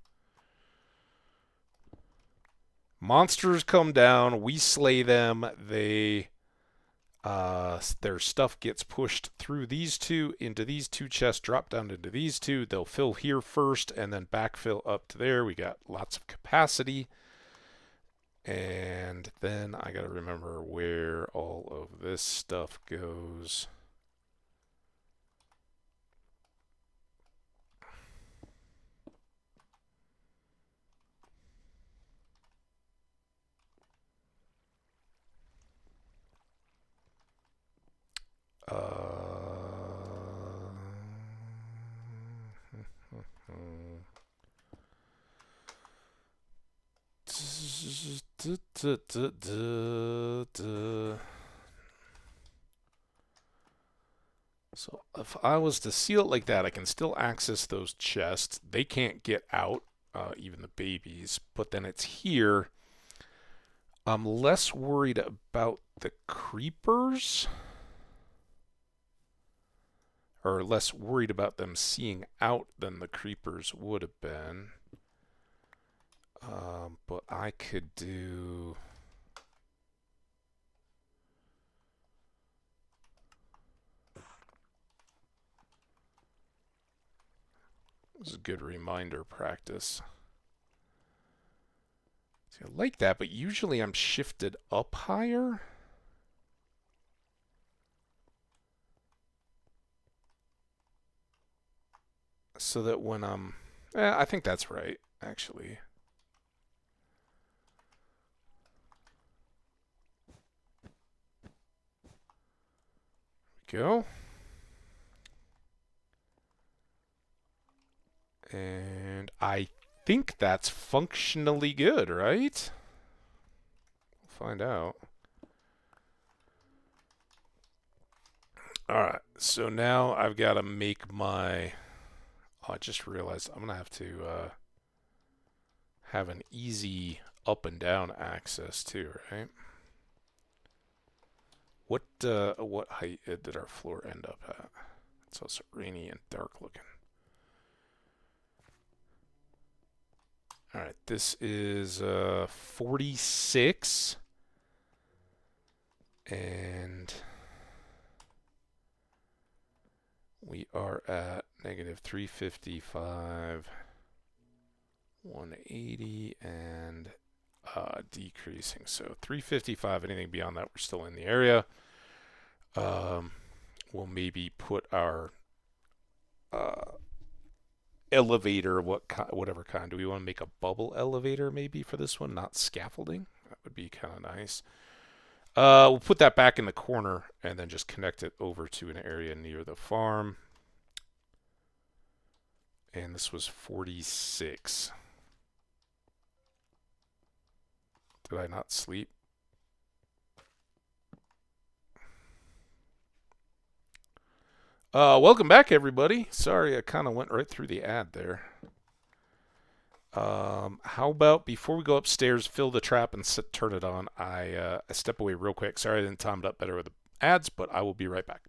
monsters come down, we slay them, they... their stuff gets pushed through these two, into these two chests, drop down into these two. They'll fill here first and then backfill up to there. We got lots of capacity. And then I gotta remember where all of this stuff goes. So if I was to seal it like that, I can still access those chests. They can't get out, even the babies. But then it's here. I'm less worried about the creepers, or less worried about them seeing out than the creepers would have been. But I could do... This is a good reminder practice. See, I like that, but usually I'm shifted up higher. So that when I'm... I think that's right, actually. Go. And I think that's functionally good, right? We'll find out. Alright, so now I've got to make my... Oh, I just realized I'm going to have to have an easy up and down access too, right? What height did our floor end up at? It's also rainy and dark looking. Alright, this is 46. And we are at negative 355, 180, and decreasing. So 355, anything beyond that, we're still in the area. We'll maybe put our elevator, whatever kind. Do we want to make a bubble elevator maybe for this one, not scaffolding? That would be kind of nice. We'll put that back in the corner and then just connect it over to an area near the farm. And this was 46. Did I not sleep? Welcome back, everybody. Sorry, I kind of went right through the ad there. How about before we go upstairs, fill the trap and turn it on? I step away real quick. Sorry I didn't time it up better with the ads, but I will be right back.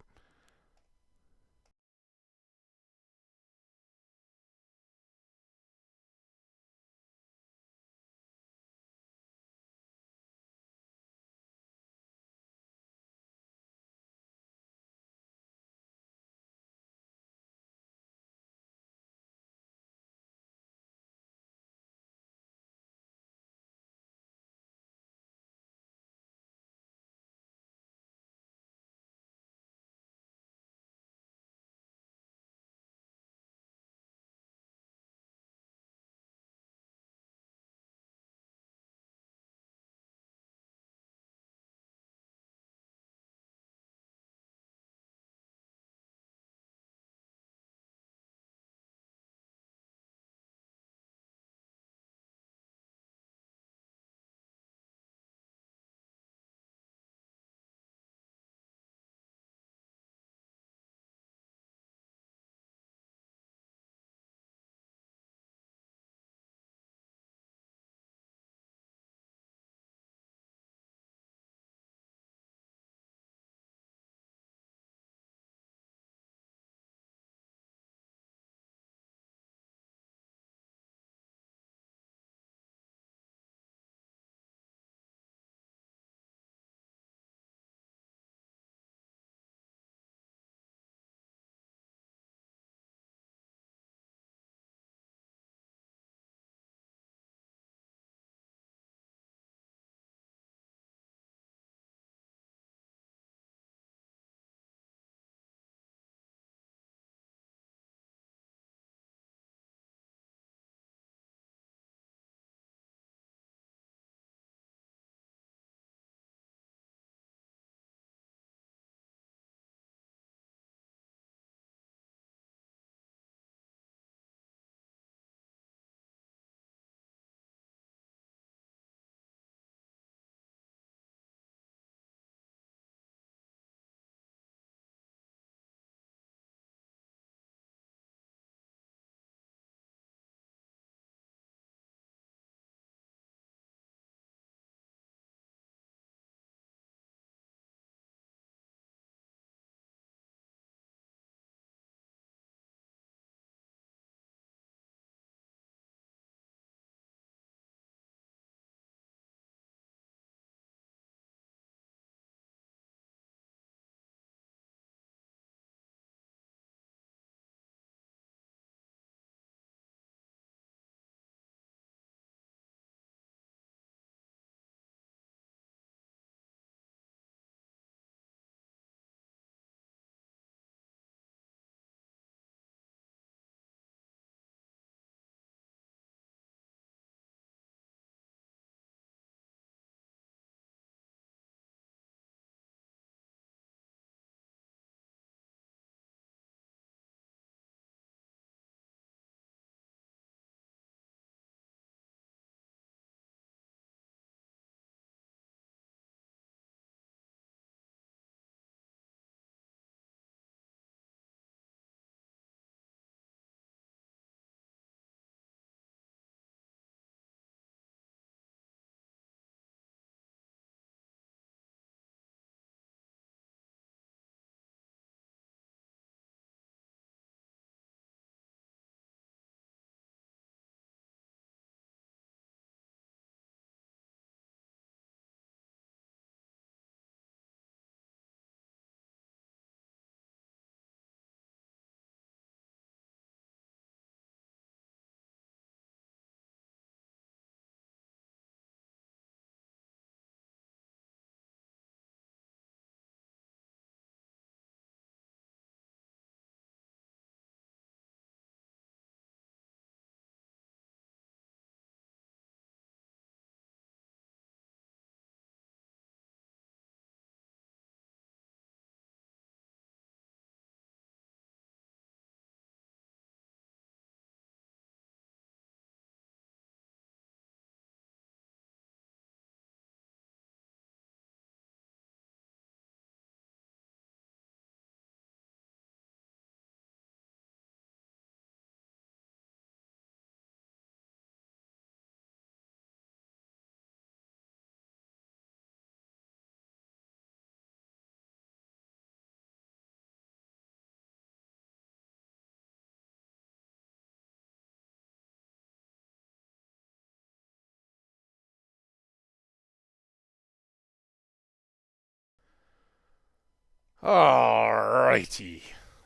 Alrighty,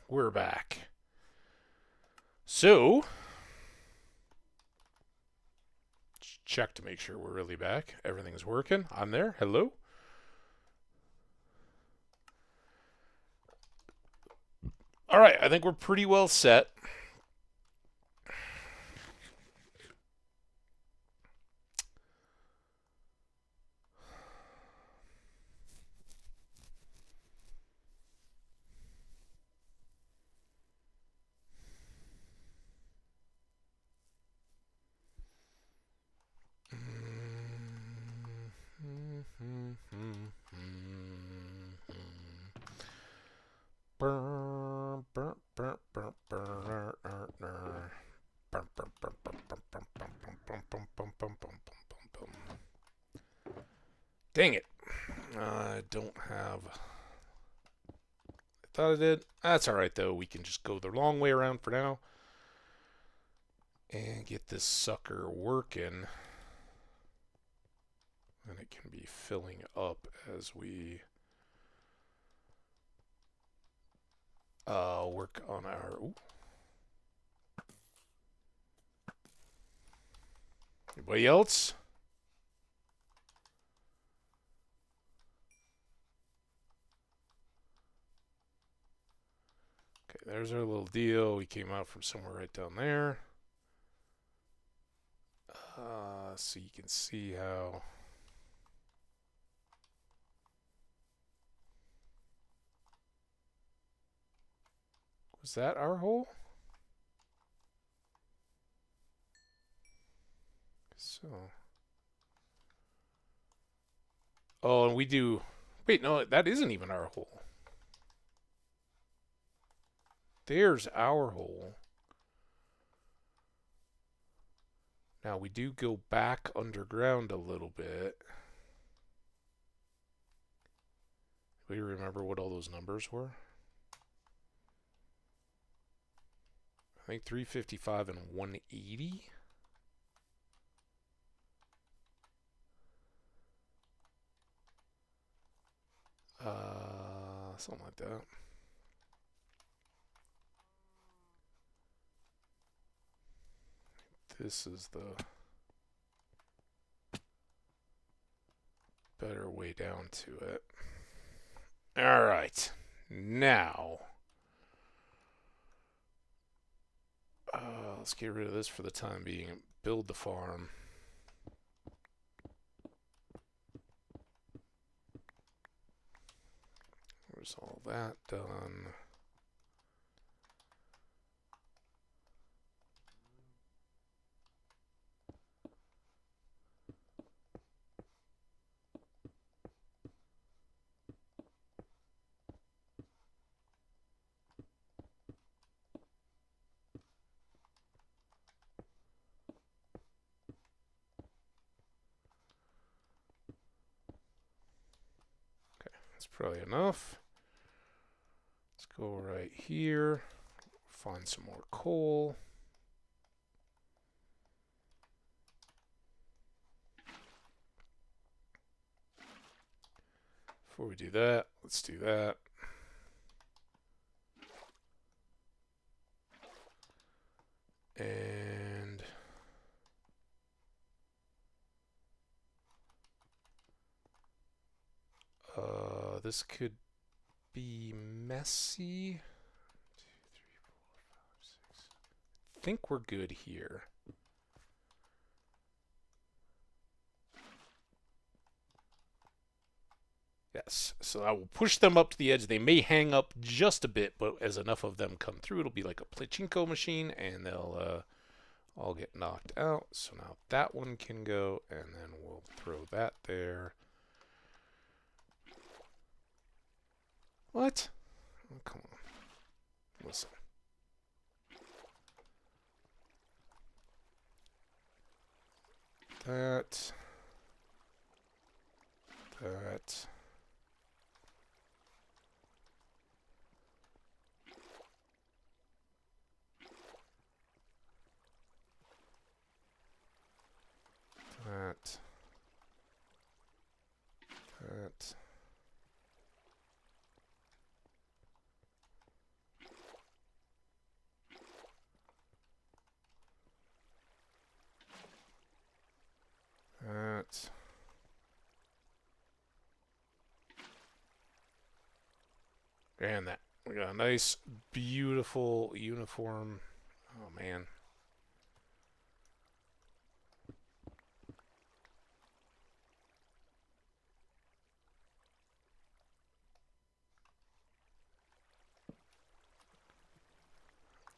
we're back. So, check to make sure we're really back. Everything's working. I'm there. Hello. All right, I think we're pretty well set. Dang it. I don't have... I thought I did. That's alright, though. We can just go the long way around for now. And get this sucker working. And it can be filling up as we work on our... Ooh. Anybody else? Okay, there's our little deal. We came out from somewhere right down there. So you can see how... Was that our hole? So... Oh, and we do... Wait, no, that isn't even our hole. There's our hole. Now, we do go back underground a little bit. Do you remember what all those numbers were? I think 355 and 180. Something like that. This is the better way down to it. All right. Now, let's get rid of this for the time being. Build the farm. There's all that done. That's probably enough. Let's go right here. Find some more coal. Before we do that, let's do that. And this could be messy. 2, 3, 4, 5, 6. I think we're good here. Yes, so I will push them up to the edge. They may hang up just a bit, but as enough of them come through, it'll be like a pachinko machine, and they'll all get knocked out. So now that one can go, and then we'll throw that there. What? Oh, come on. Listen. That. That. That. That. And that. We got a nice, beautiful uniform. Oh, man.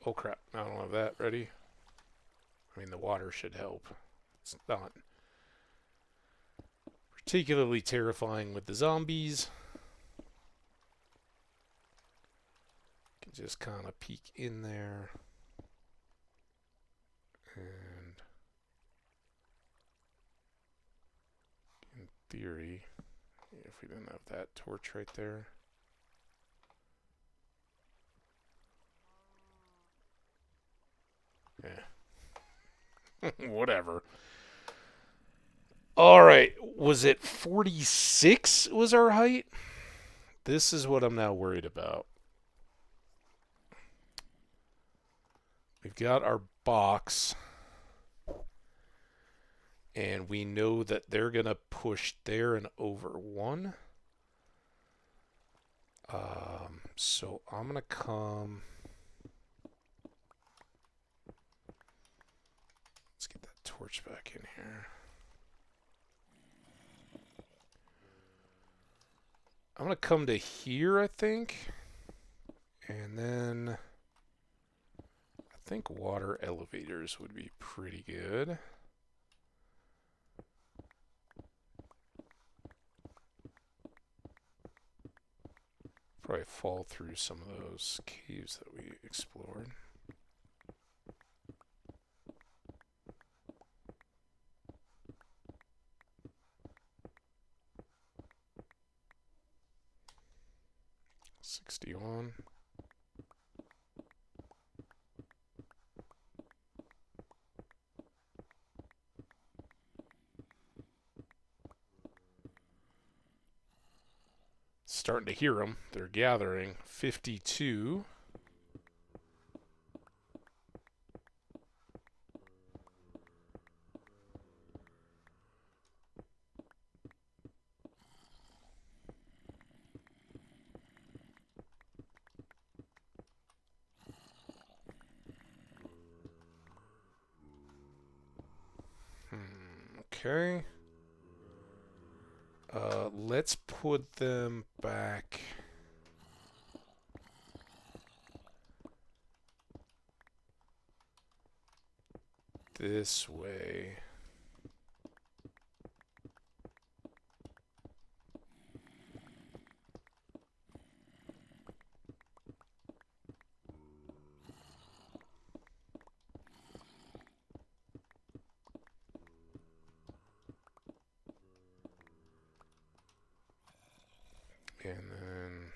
Oh, crap. I don't have that ready. I mean, the water should help. It's not particularly terrifying with the zombies. Can just kind of peek in there. And in theory, if we didn't have that torch right there. Yeah. Whatever. All right. Was it 46 was our height? This is what I'm now worried about. We've got our box. And we know that they're going to push there and over one. So I'm going to come. Let's get that torch back in here. I'm going to come to here, I think. And then I think water elevators would be pretty good. Probably fall through some of those caves that we explored. $61. Starting to hear them. They're gathering. 52. Okay. Let's put them back. This way. And then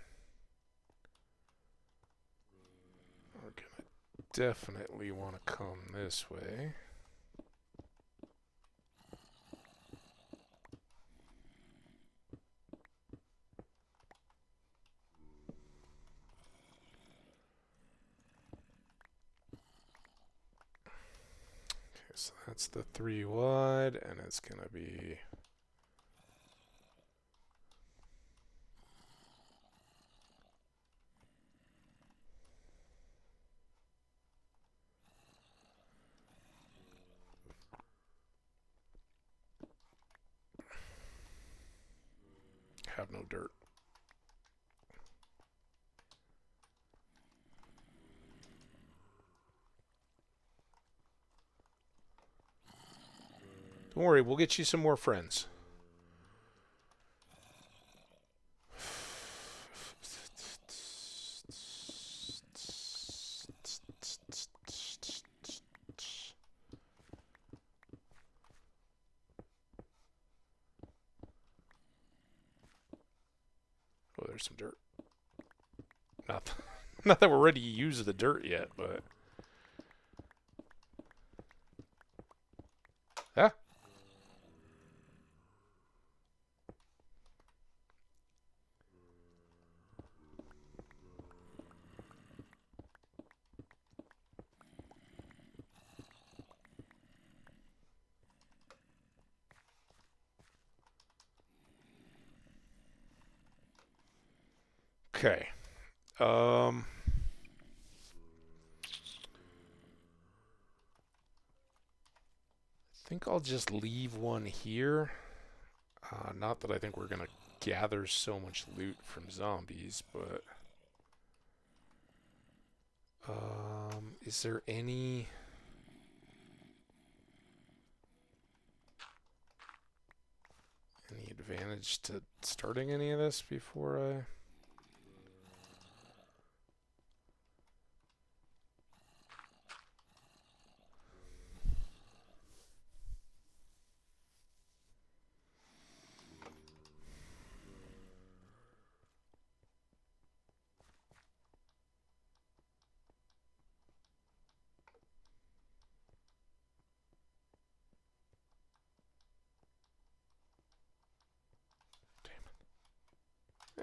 we're gonna definitely want to come this way. Okay, so that's the 3 wide, and it's gonna be have no dirt. Don't worry, we'll get you some more friends. Oh, there's some dirt. Not that we're ready to use the dirt yet, but yeah. Okay. I think I'll just leave one here. Not that I think we're gonna gather so much loot from zombies, but is there any advantage to starting any of this before I?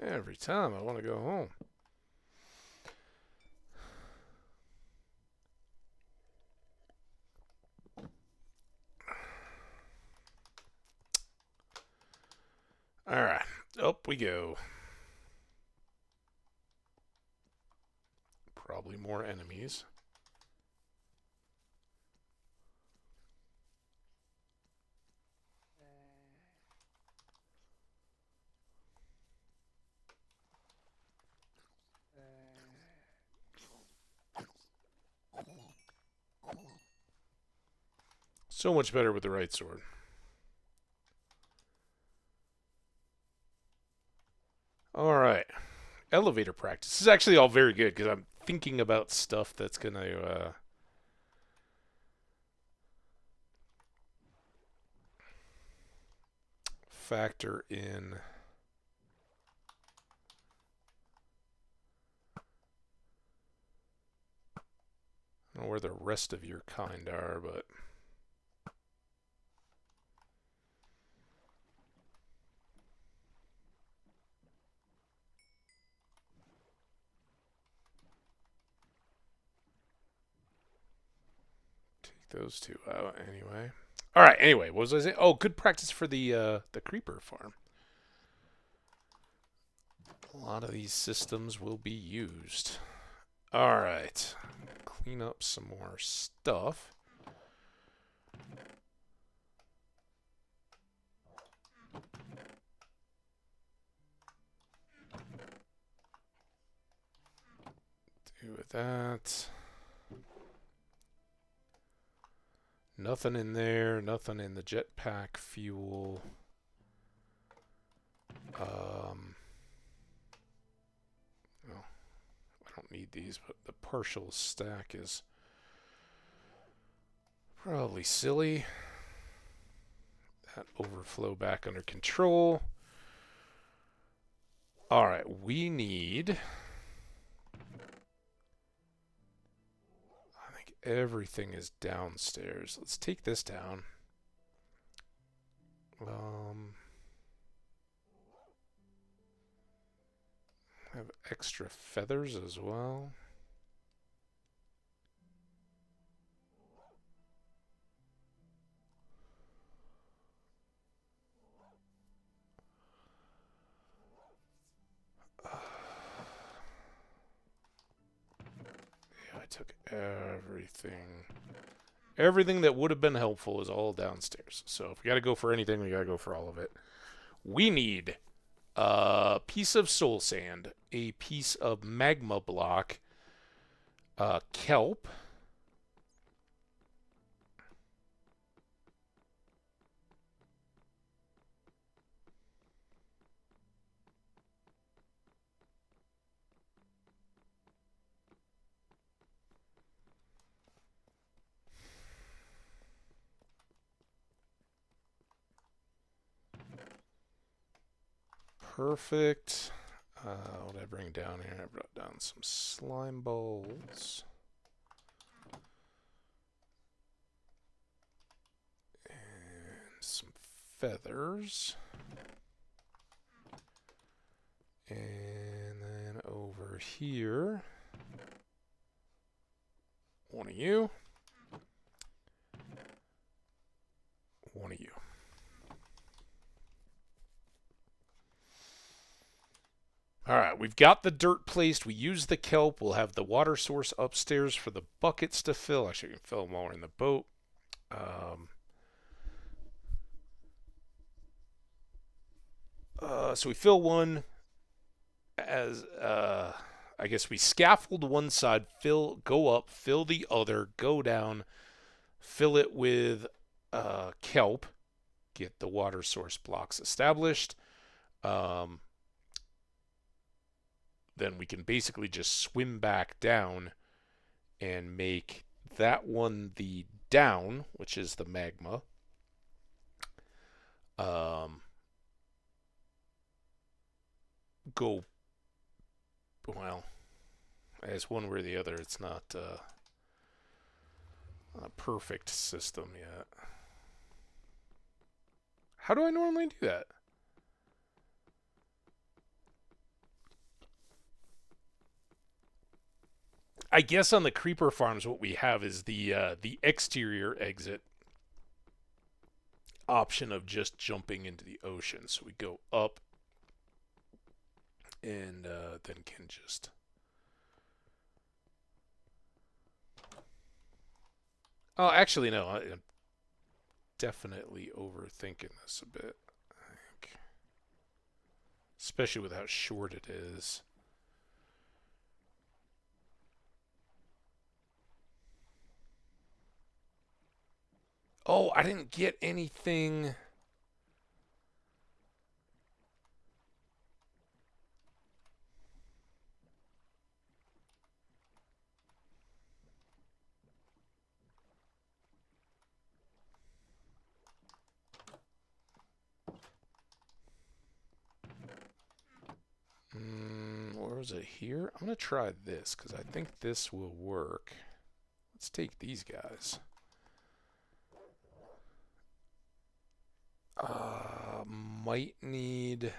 Every time I want to go home. Alright, up we go. Probably more enemies. So much better with the right sword. Alright. Elevator practice. This is actually all very good because I'm thinking about stuff that's going to factor in. I don't know where the rest of your kind are, but take those two out anyway. All right. Anyway, what was I saying? Oh, good practice for the creeper farm. A lot of these systems will be used. All right. Clean up some more stuff. Do with that. Nothing in there. Nothing in the jetpack fuel. Well, I don't need these, but the partial stack is probably silly. That overflow back under control. All right, we need. I think everything is downstairs. Let's take this down. Have extra feathers as well. Yeah, I took everything. Everything that would have been helpful is all downstairs. So if we got to go for anything, we got to go for all of it. We need a piece of soul sand, a piece of magma block, kelp, perfect. What did I bring down here? I brought down some slime balls. And some feathers. And then over here, one of you. One of you. All right, we've got the dirt placed. We use the kelp. We'll have the water source upstairs for the buckets to fill. Actually, we can fill them while we're in the boat. Um, so we fill one as I guess we scaffold one side, go up, fill the other, go down, fill it with kelp, get the water source blocks established. Um, then we can basically just swim back down and make that one the down, which is the magma. Um, go, well, as one way or the other, it's not a perfect system yet. How do I normally do that? I guess on the creeper farms, what we have is the exterior exit option of just jumping into the ocean. So we go up and then can just. Oh, actually, no. I'm definitely overthinking this a bit. I think, especially with how short it is. Oh, I didn't get anything. Where was it here? I'm going to try this because I think this will work. Let's take these guys. Might need.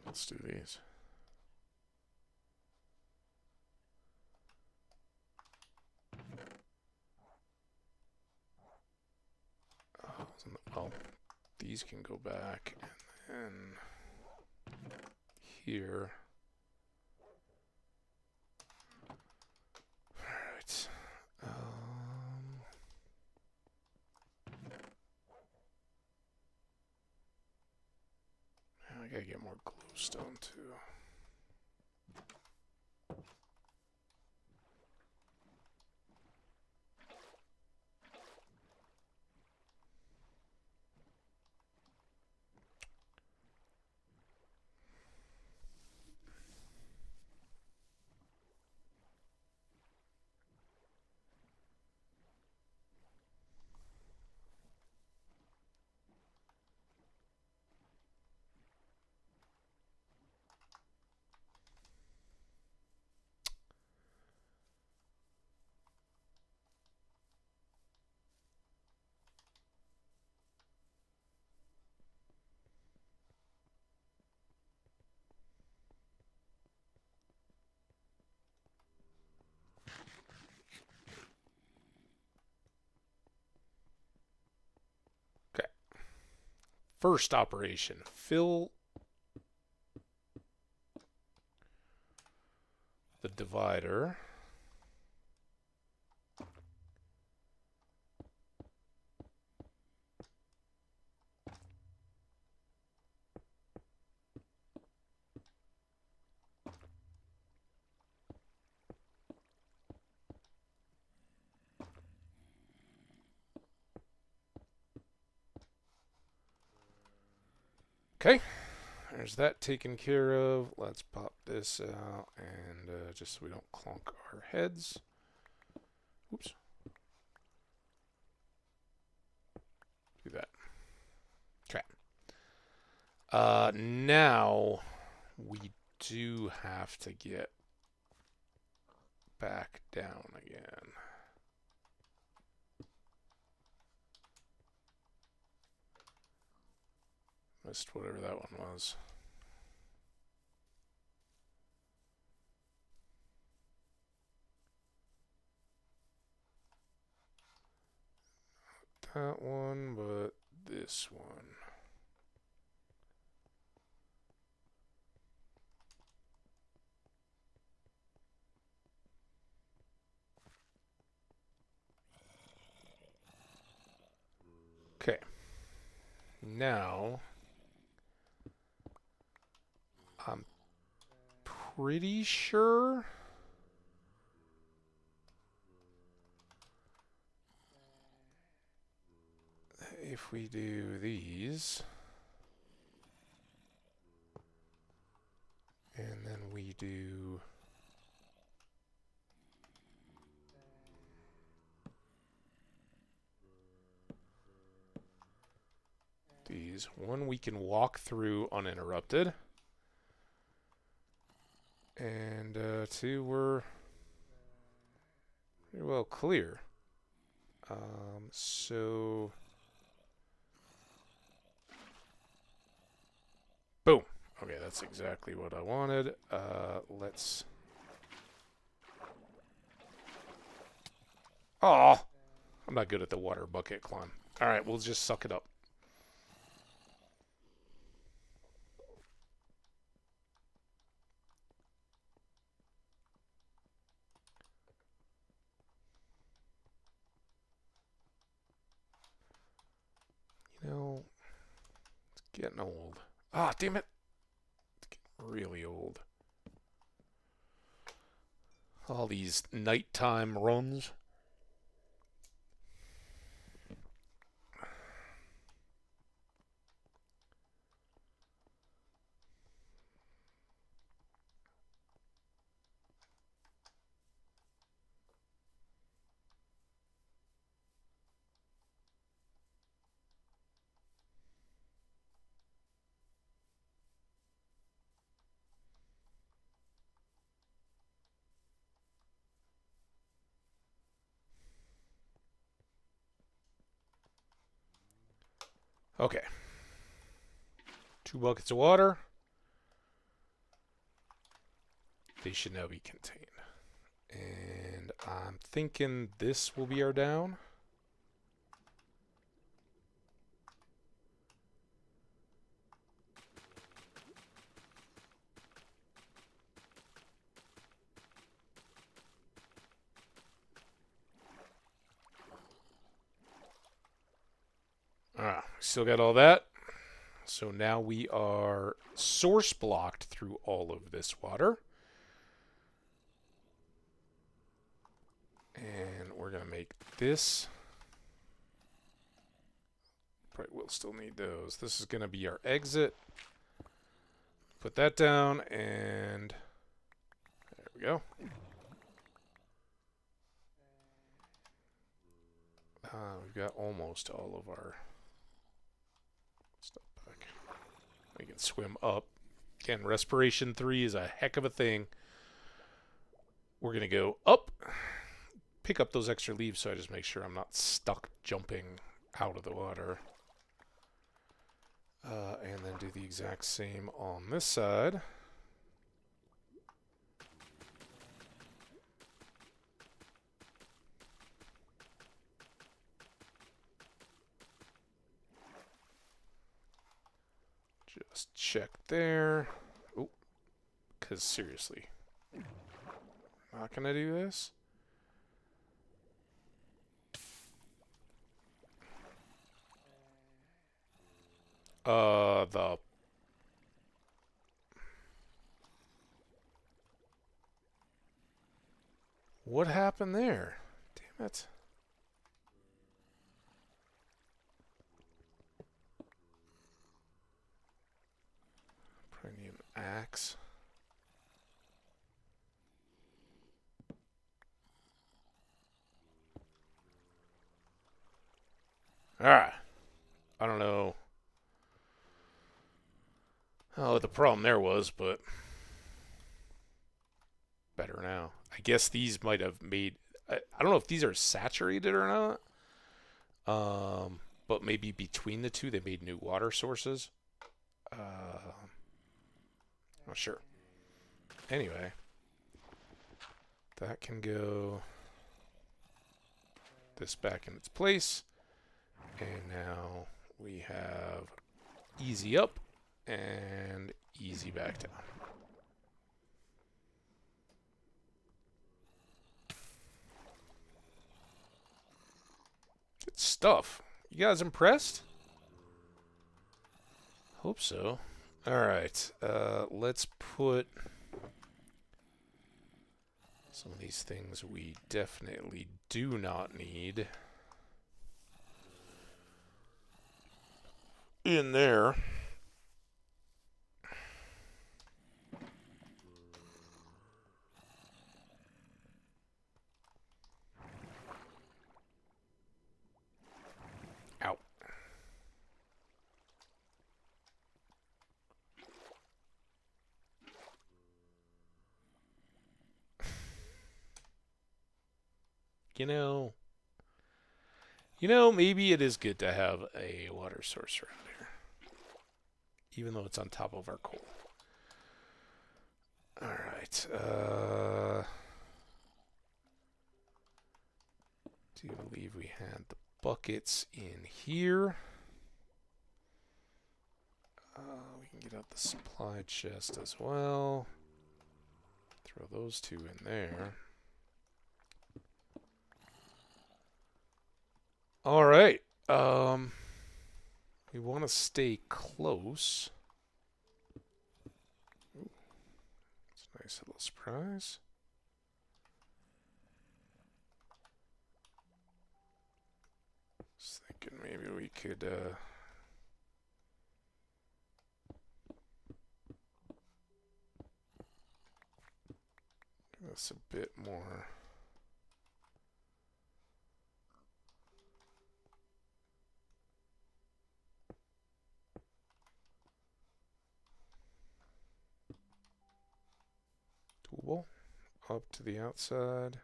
Let's do these. Well, these can go back, and then here. All right. I gotta get more glowstone too. Okay. First operation: fill the divider. Okay, there's that taken care of. Let's pop this out and just so we don't clunk our heads. Oops. Now we do have to get back down again. Missed whatever that one was. That one, but this one. Okay. Now, I'm pretty sure if we do these, and then we do these, one we can walk through uninterrupted, and two we're pretty well clear. So boom. Okay, that's exactly what I wanted. Let's. Oh, I'm not good at the water bucket climb. All right, we'll just suck it up. You know, it's getting old. Ah, damn it. It's getting really old. All these nighttime runs. Okay. 2 buckets of water. They should now be contained. And I'm thinking this will be our down. Still got all that. So now we are source blocked through all of this water. And we're going to make this. Probably will still need those. This is going to be our exit. Put that down, and there we go. We've got almost all of our stuff back. We can swim up. Again, respiration 3 is a heck of a thing. We're going to go up, pick up those extra leaves so I just make sure I'm not stuck jumping out of the water. And then do the exact same on this side. Just check there. Oh, because seriously, not going to do this? The... What happened there? Damn it. Probably need an axe. Alright. I don't know Oh, the problem there was, but better now. I guess these might have made. I don't know if these are saturated or not. But maybe between the two, they made new water sources. Not sure. Anyway, that can go this back in its place. And now we have easy up and easy back down. Good stuff. You guys impressed? Hope so. Alright, let's put some of these things we definitely do not need in there. Out. You know, maybe it is good to have a water source around here, even though it's on top of our coal. All right. Do believe we had the buckets in here. We can get out the supply chest as well. Throw those two in there. All right. We want to stay close. Ooh, it's a nice little surprise. Just thinking maybe we could give us a bit more. Tool up to the outside.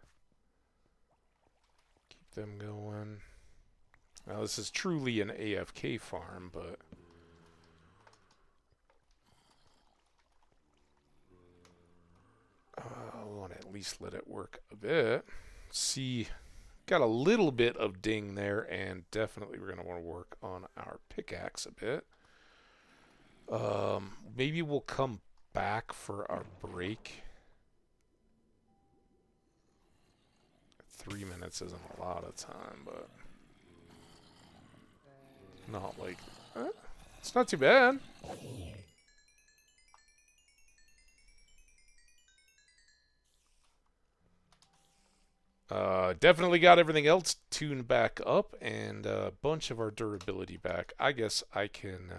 Keep them going. Now this is truly an AFK farm, but I want to at least let it work a bit. See, got a little bit of ding there, and definitely we're going to want to work on our pickaxe a bit. Maybe we'll come back for our break. 3 minutes isn't a lot of time, but not like it's not too bad. Definitely got everything else tuned back up and a bunch of our durability back. I guess I can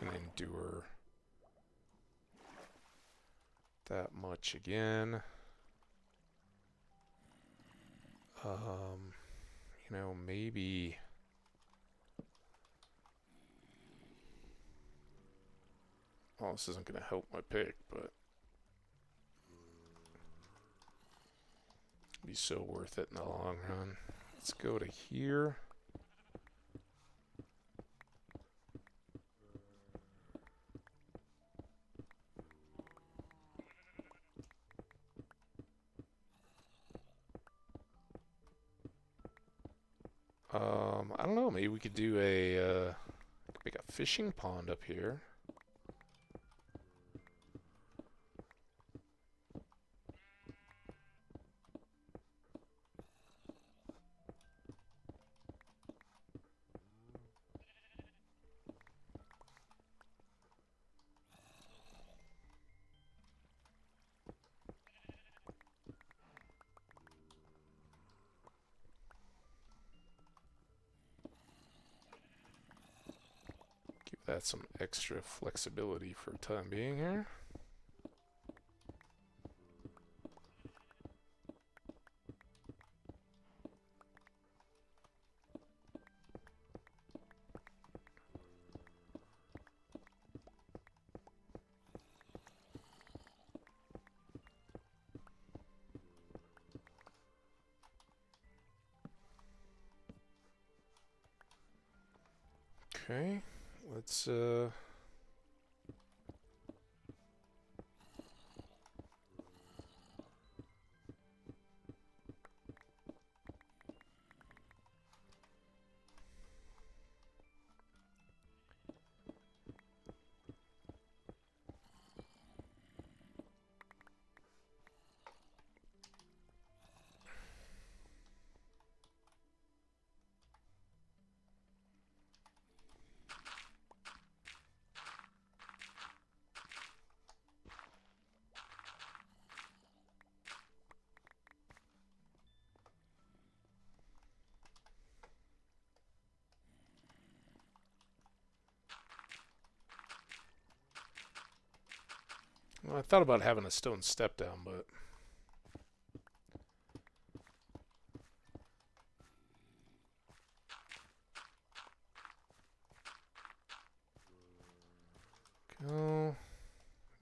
endure that much again. You know, maybe well, this isn't going to help my pick, but be so worth it in the long run. Let's go to here. I don't know. Maybe we could do a make a fishing pond up here. That's some extra flexibility for time being here. Okay, let's well, I thought about having a stone step down, but go.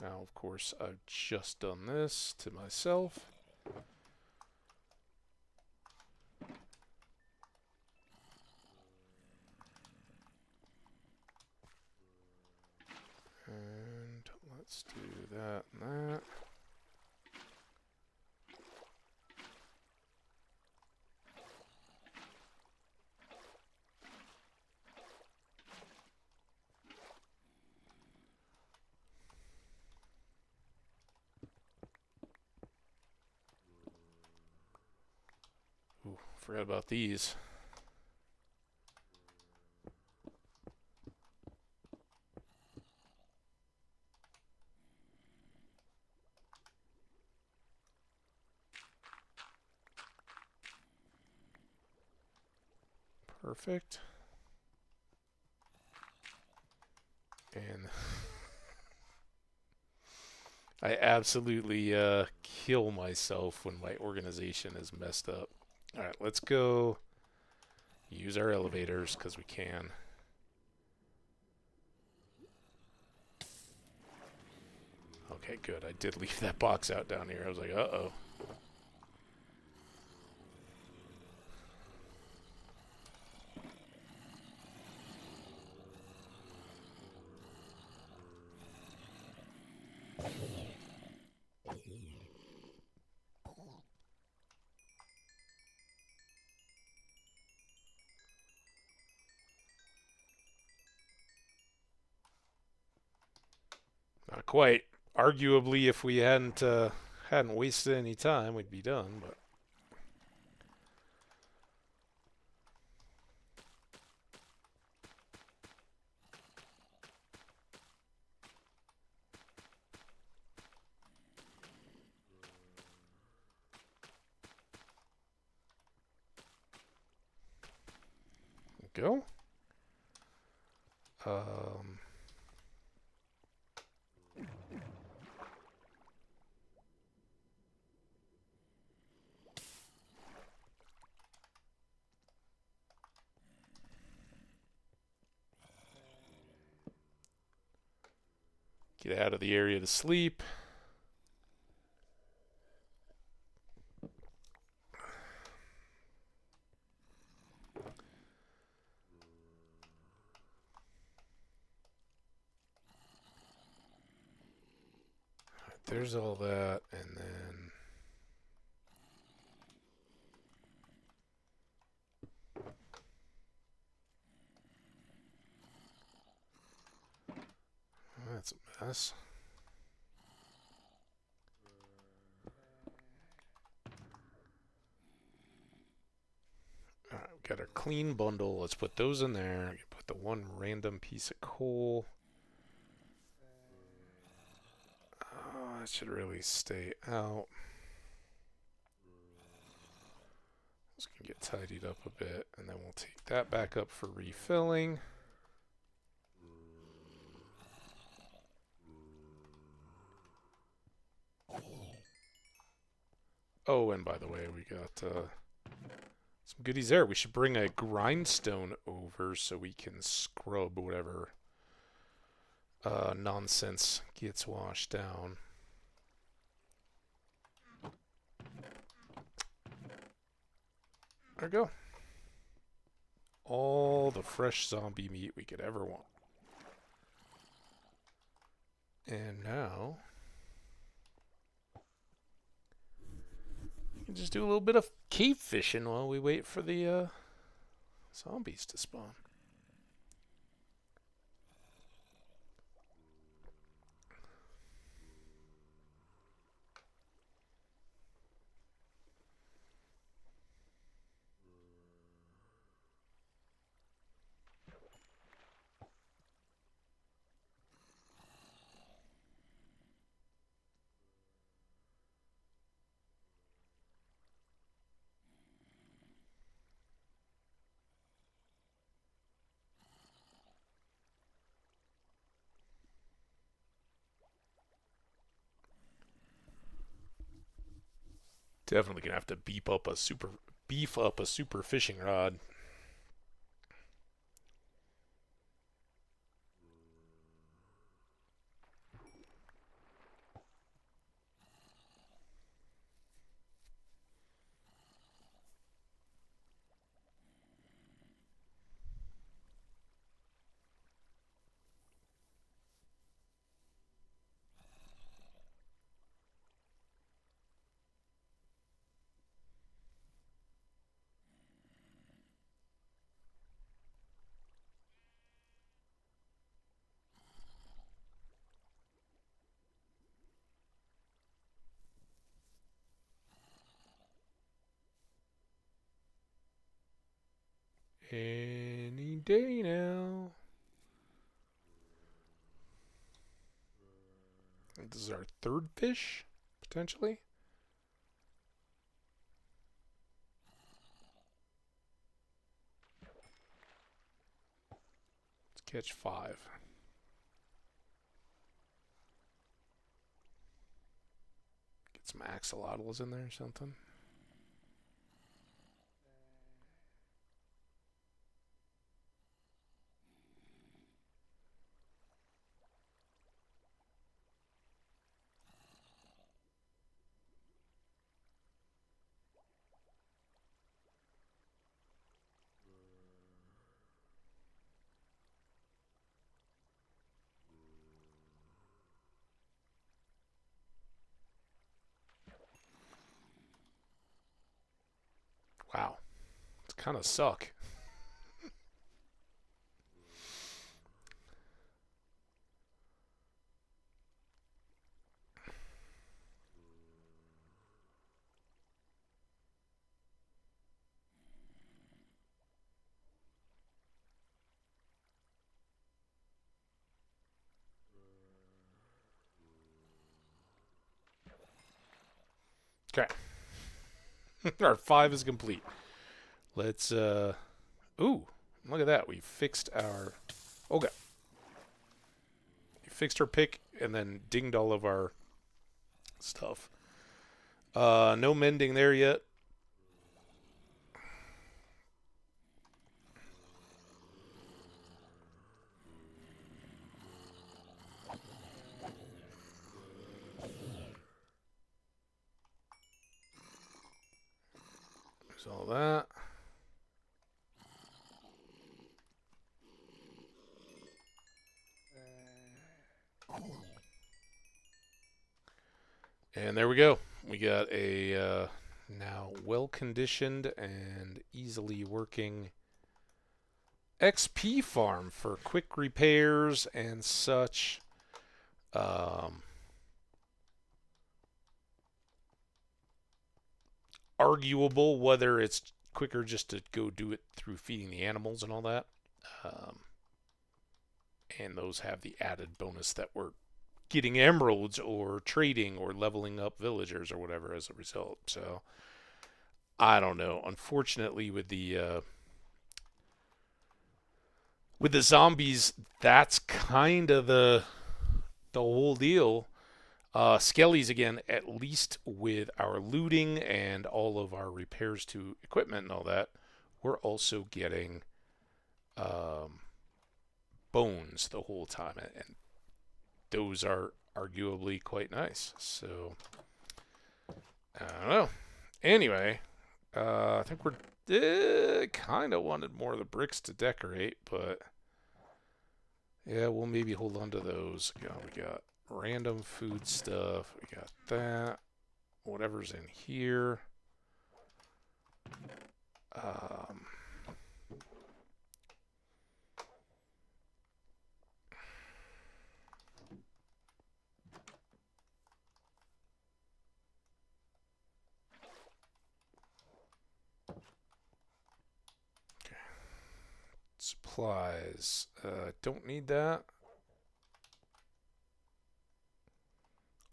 Now, of course, I've just done this to myself. And let's do that and that. Ooh, forgot about these. Perfect. And I absolutely kill myself when my organization is messed up. Alright, let's go use our elevators because we can. Okay, good. I did leave that box out down here. I was like, uh-oh. Not quite. Arguably, if we hadn't wasted any time, we'd be done. But go. Um, get out of the area to sleep. There's all that, and then that's a mess. Alright, we got our clean bundle. Let's put those in there. Put the one random piece of coal. Oh, that should really stay out. This can get tidied up a bit, and then we'll take that back up for refilling. Oh, and by the way, we got some goodies there. We should bring a grindstone over so we can scrub whatever nonsense gets washed down. There we go. all the fresh zombie meat we could ever want. And now we can just do a little bit of cave fishing while we wait for the zombies to spawn. Definitely gonna have to beef up a super fishing rod. Any day now. This is our third fish, potentially. Let's catch 5. Get some axolotls in there or something. Wow. It's kind of suck. Okay. Our 5 is complete. Let's, ooh, look at that. We fixed our, okay. We fixed our pick and then dinged all of our stuff. No mending there yet. There's all that. And there we go. We got a now well-conditioned and easily working XP farm for quick repairs and such. Arguable whether it's quicker just to go do it through feeding the animals and all that. And those have the added bonus that we're getting emeralds or trading or leveling up villagers or whatever as a result. So I don't know. Unfortunately, with the zombies, that's kind of the whole deal. Skellies again, at least with our looting and all of our repairs to equipment and all that, we're also getting bones the whole time, and those are arguably quite nice. So I don't know. Anyway, I think we're Kind of wanted more of the bricks to decorate, but yeah, we'll maybe hold on to those. We got random food stuff. We got that. Whatever's in here. Um, Supplies. Don't need that.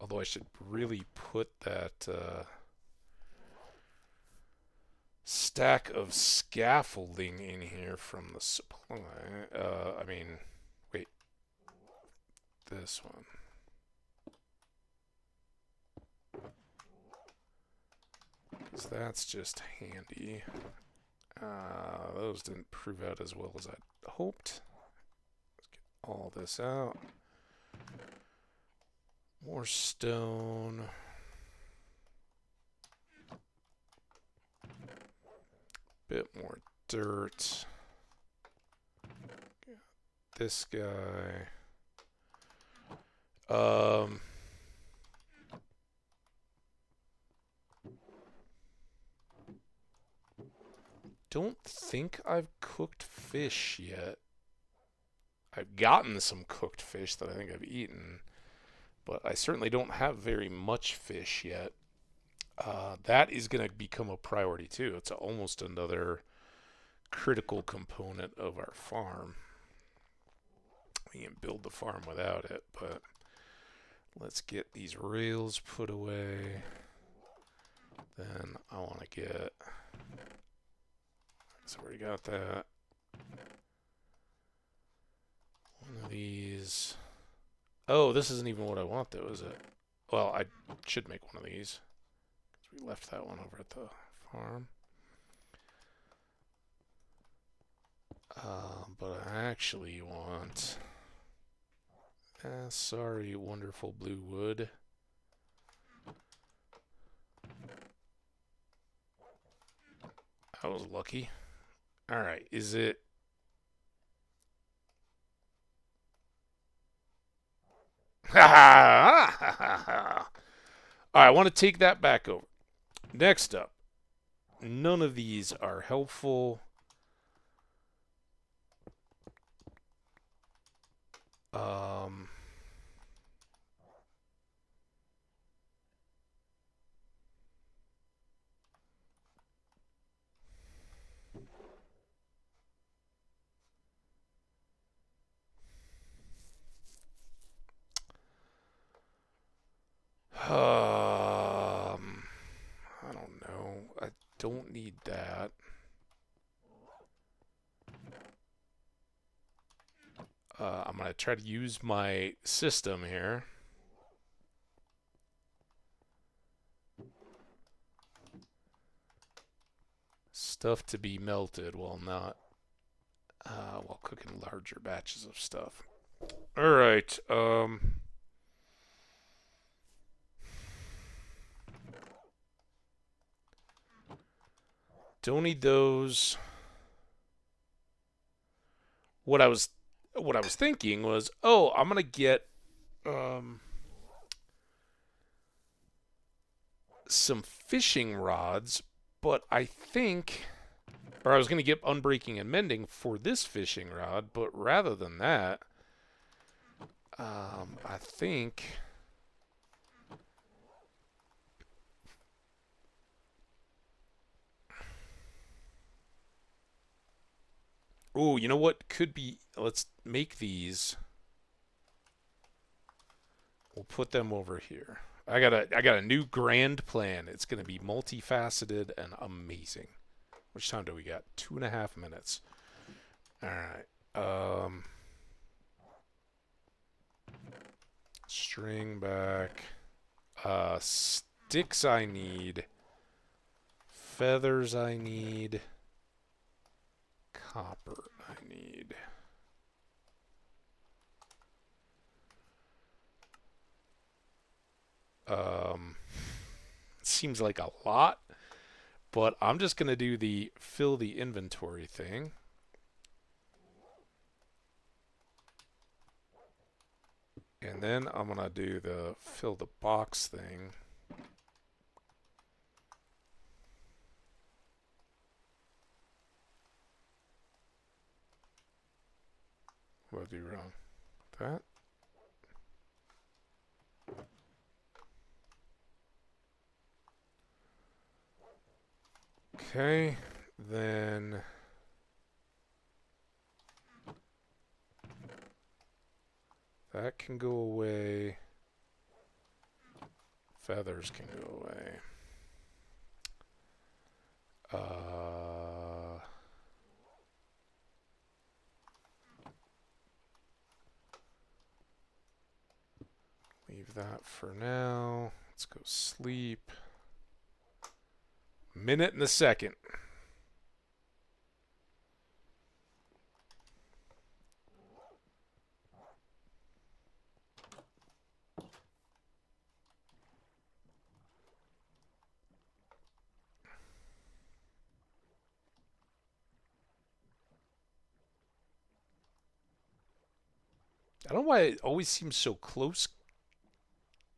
Although I should really put that stack of scaffolding in here from the supply. I mean, wait. This one. Because that's just handy. Those didn't prove out as well as I'd hoped. Let's get all this out. More stone. Bit more dirt. This guy. Don't think I've cooked fish yet. I've gotten some cooked fish that I think I've eaten, but I certainly don't have very much fish yet. That is going to become a priority too. It's almost another critical component of our farm. We can build the farm without it, but let's get these rails put away. Then I want to get... So we already got that. One of these. Oh, this isn't even what I want though, is it? Well, I should make one of these. We left that one over at the farm. But I actually want... sorry, wonderful blue wood. I was lucky. Alright, is it... Alright, I want to take that back over. Next up, none of these are helpful. I don't know. I don't need that. I'm going to try to use my system here. Stuff to be melted while not, while cooking larger batches of stuff. All right. Don't need those. What I was thinking was, oh, I'm gonna get some fishing rods, but I think, or I was gonna get unbreaking and mending for this fishing rod, but rather than that, I think. Oh, you know what could be? Let's make these. We'll put them over here. I got a new grand plan. It's gonna be multifaceted and amazing. Which time do we got? 2.5 minutes. All right. String back. Sticks I need. Feathers I need. Copper I need. Seems like a lot, But I'm just going to do the fill the inventory thing. And then I'm going to do the fill the box thing. What did I do wrong? That. Okay, then that can go away. Feathers can go away. Leave that for now. Let's go sleep. Minute and a second. I don't know why it always seems so close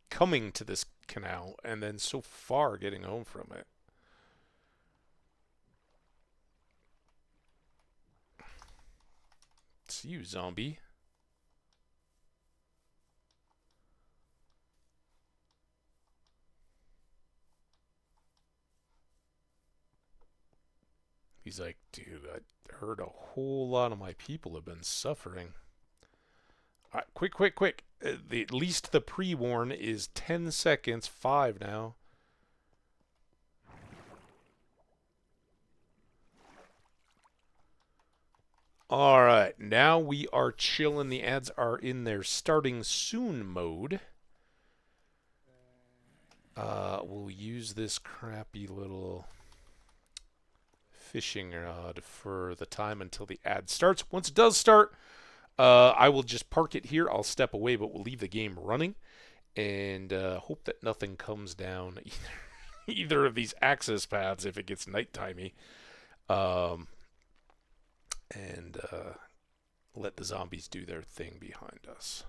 coming to this canal and then so far getting home from it. It's you, zombie. He's like, dude, I heard a whole lot of my people have been suffering. All right, quick, quick, quick. At least the pre-warn is 10 seconds, 5 now. All right, now we are chilling. The ads are in their starting soon mode. We'll use this crappy little fishing rod for the time until the ad starts. Once it does start, I will just park it here. I'll step away, but we'll leave the game running and hope that nothing comes down either of these access paths if it gets nighttimey. Um, and let the zombies do their thing behind us.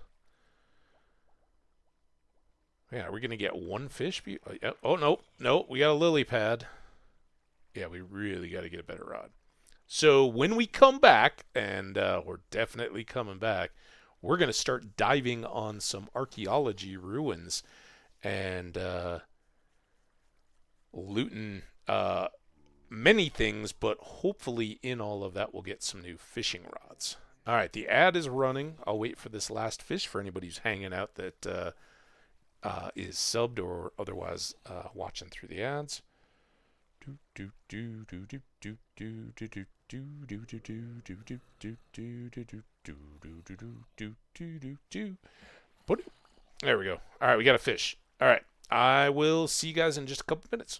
Yeah, are we going to get one fish? Oh, no. No, we got a lily pad. Yeah, we really got to get a better rod. So when we come back, and we're definitely coming back, we're going to start diving on some archaeology ruins and looting many things, but hopefully in all of that we'll get some new fishing rods. All right, the ad is running. I'll wait for this last fish for anybody who's hanging out that is subbed or otherwise watching through the ads. There we go. All right, we got a fish. All right, I will see you guys in just a couple minutes.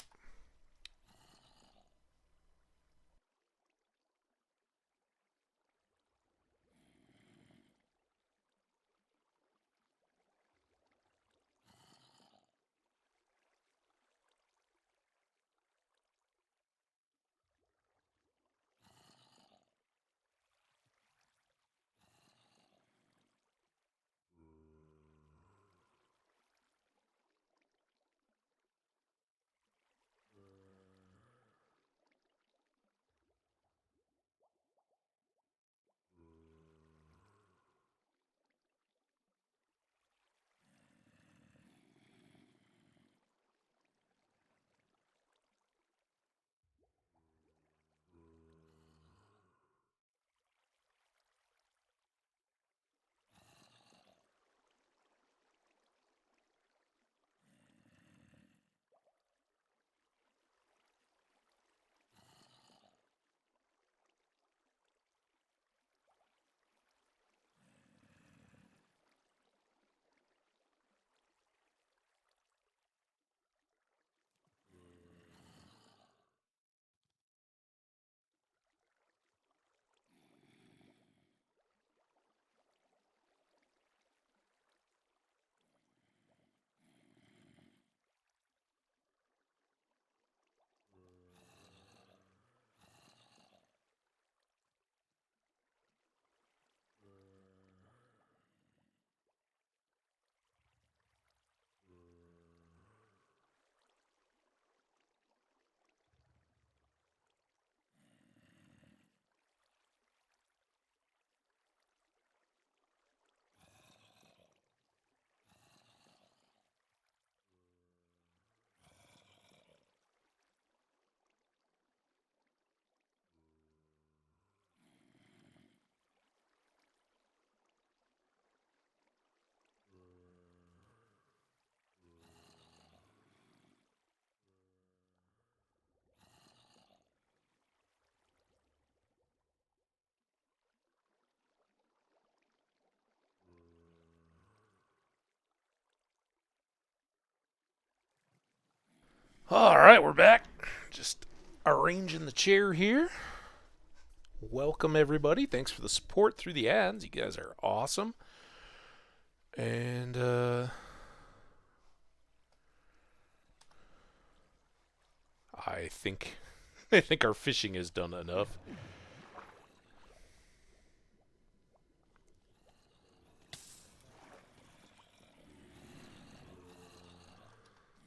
All right, we're back. Just arranging the chair here. Welcome, everybody. Thanks for the support through the ads. You guys are awesome. And, I think I think our fishing is done enough.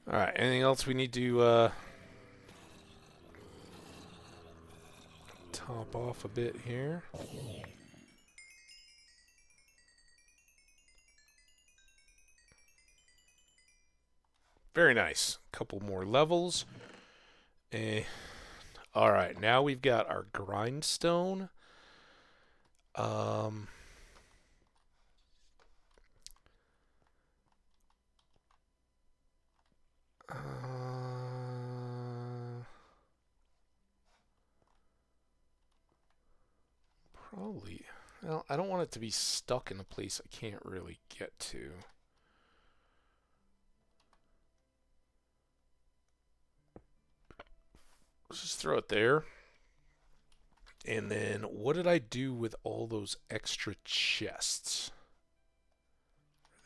All right, anything else we need to top off a bit here? Very nice. Couple more levels. Eh. All right, now we've got our grindstone. Um, uh, probably. Well, I don't want it to be stuck in a place I can't really get to. Let's just throw it there. And then what did I do with all those extra chests?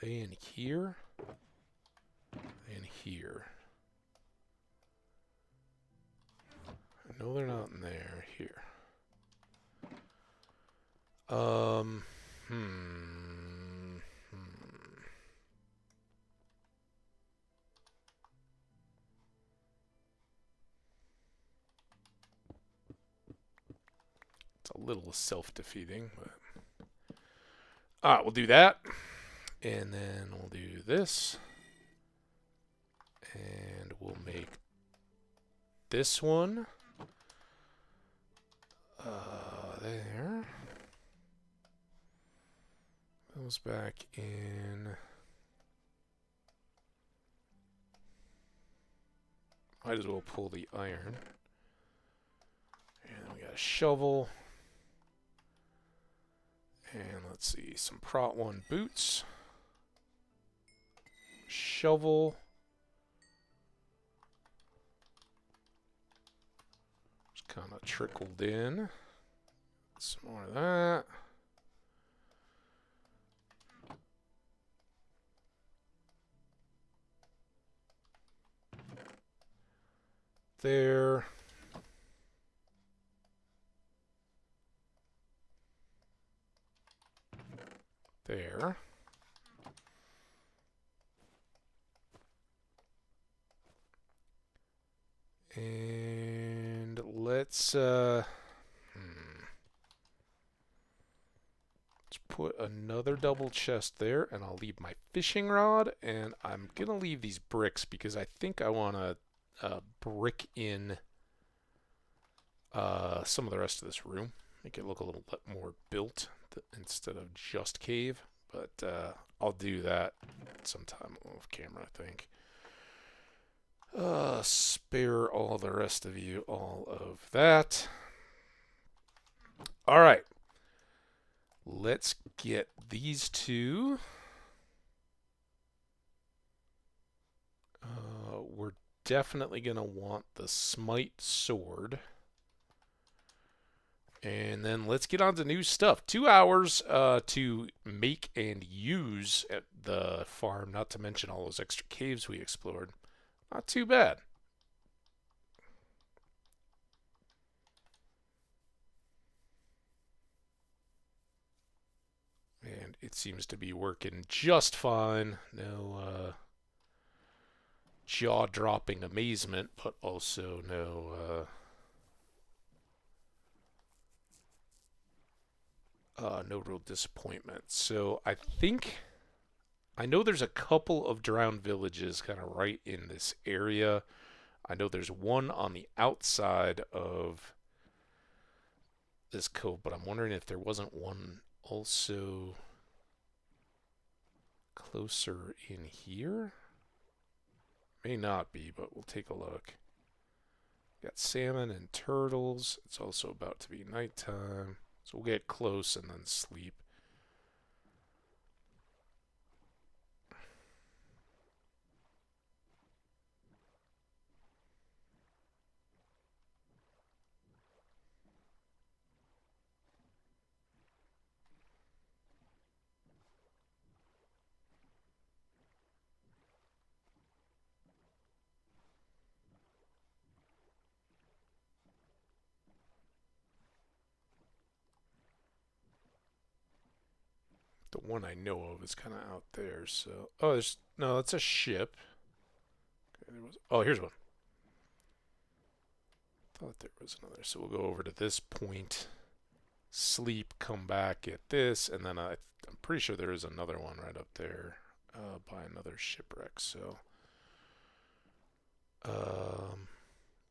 Are they in here? In here. No, they're not in there. Here. Um, hmm. It's a little self-defeating, but... Alright, we'll do that. And then we'll do this. And we'll make this one. There. Goes back in. Might as well pull the iron. And then we got a shovel. And let's see, some Prot 1 boots. Shovel. Just kind of trickled in. Some more of that. There. There. And let's put another double chest there, and I'll leave my fishing rod, and I'm gonna leave these bricks because I think I want to brick in some of the rest of this room, make it look a little bit more built instead of just cave. But I'll do that sometime off camera, I think. Spare all the rest of you all of that. All right. Let's get these two. We're definitely going to want the smite sword. And then let's get on to new stuff. 2 hours to make and use at the farm, not to mention all those extra caves we explored. Not too bad. And it seems to be working just fine. No jaw-dropping amazement, but also no no real disappointment. So I know there's a couple of drowned villages kind of right in this area. I know there's one on the outside of this cove, but I'm wondering if there wasn't one also closer in here. May not be, but we'll take a look. Got salmon and turtles. It's also about to be nighttime, so we'll get close and then sleep. The one I know of is kind of out there, so... Oh, there's... No, that's a ship. Okay, there was... Oh, here's one. Thought there was another. So we'll go over to this point, sleep, come back, get this, and then I'm pretty sure there is another one right up there by another shipwreck, so...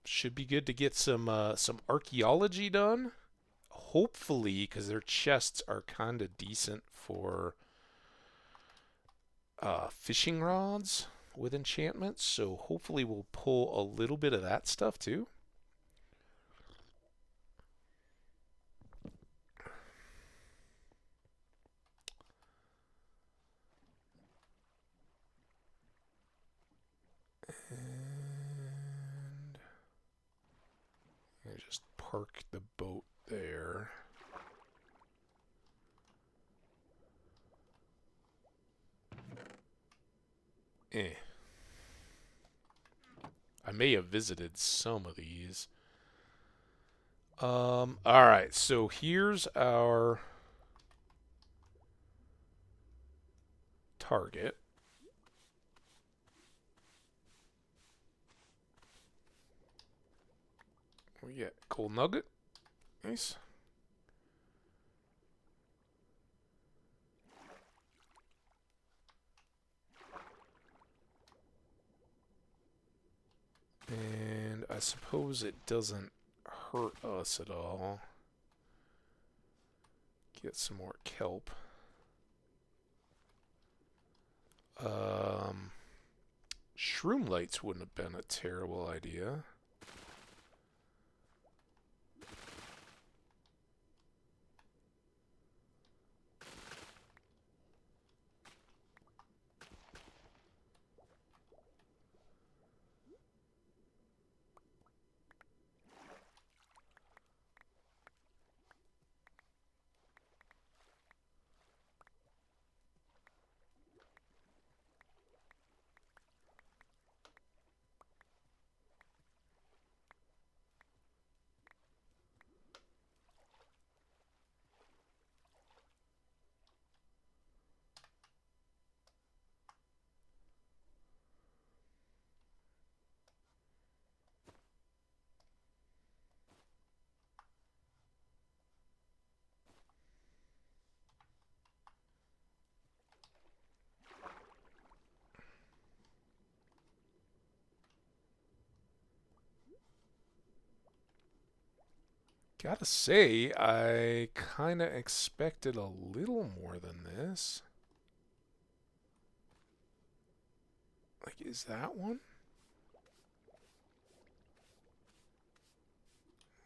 should be good to get some archaeology done. Hopefully, because their chests are kind of decent for fishing rods with enchantments. So hopefully we'll pull a little bit of that stuff too. And just park the boat there. I may have visited some of these. Alright, so here's our target. We get coal nugget. Nice. And I suppose it doesn't hurt us at all. Get some more kelp. Shroom lights wouldn't have been a terrible idea. Gotta say, I kind of expected a little more than this. Like, is that one?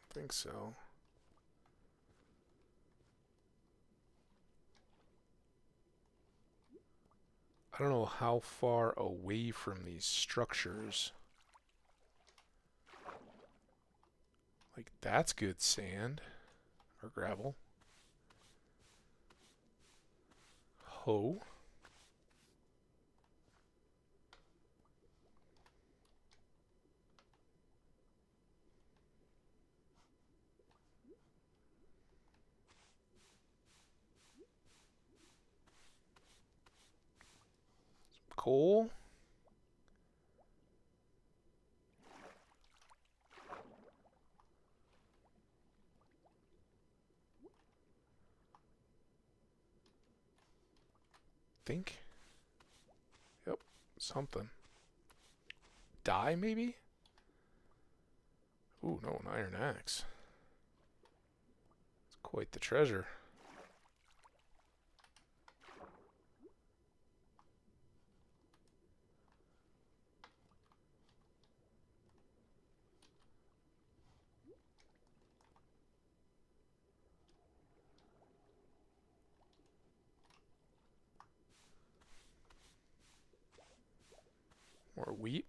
I think so. I don't know how far away from these structures. Like, that's good sand. Or gravel. Ho. Coal. Think. Yep. Something. Dye, maybe? Ooh, no, an iron axe. It's quite the treasure. More wheat.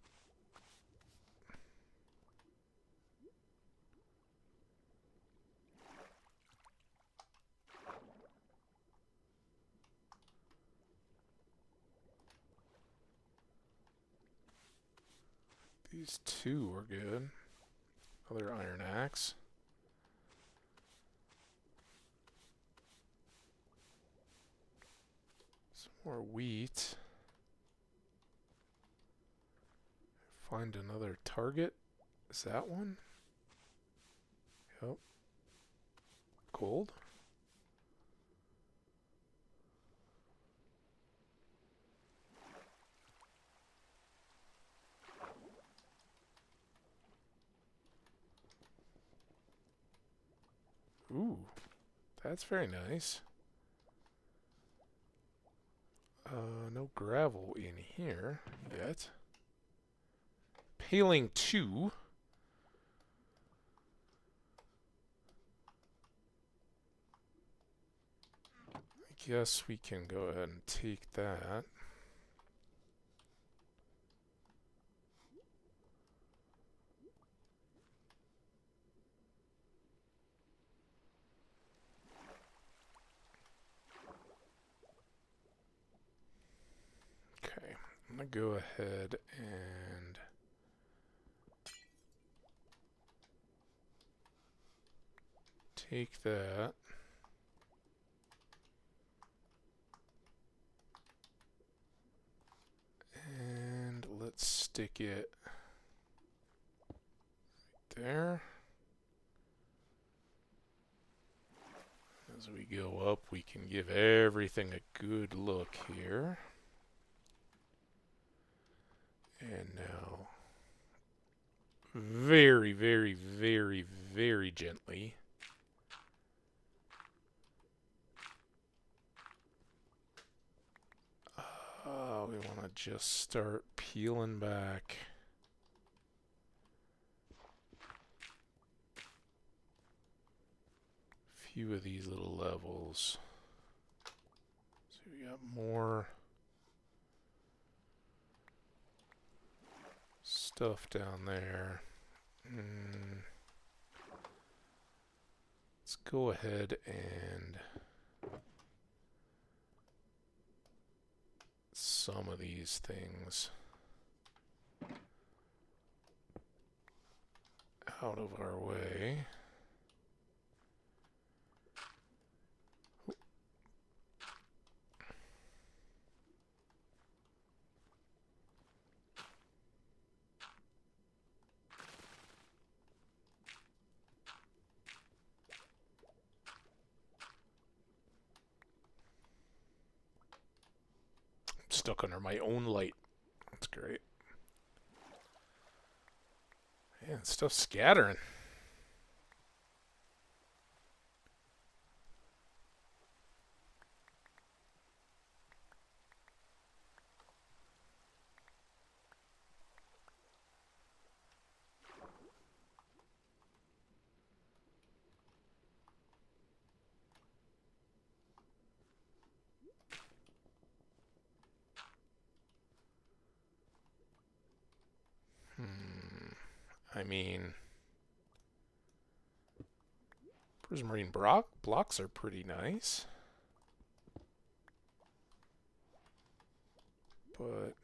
These two are good. Another iron axe. More wheat. Find another target. Is that one? Yep. Gold. Ooh, that's very nice. No gravel in here yet. Paling 2. I guess we can go ahead and take that. Okay, I'm going to go ahead and take that. And let's stick it there. As we go up, we can give everything a good look here. And now, very, very, very, very gently, we want to just start peeling back a few of these little levels. So we got more stuff down there. Let's go ahead and some of these things out of our way. Stuck under my own light. That's great. Man, stuff's scattering. I mean, prismarine blocks are pretty nice. But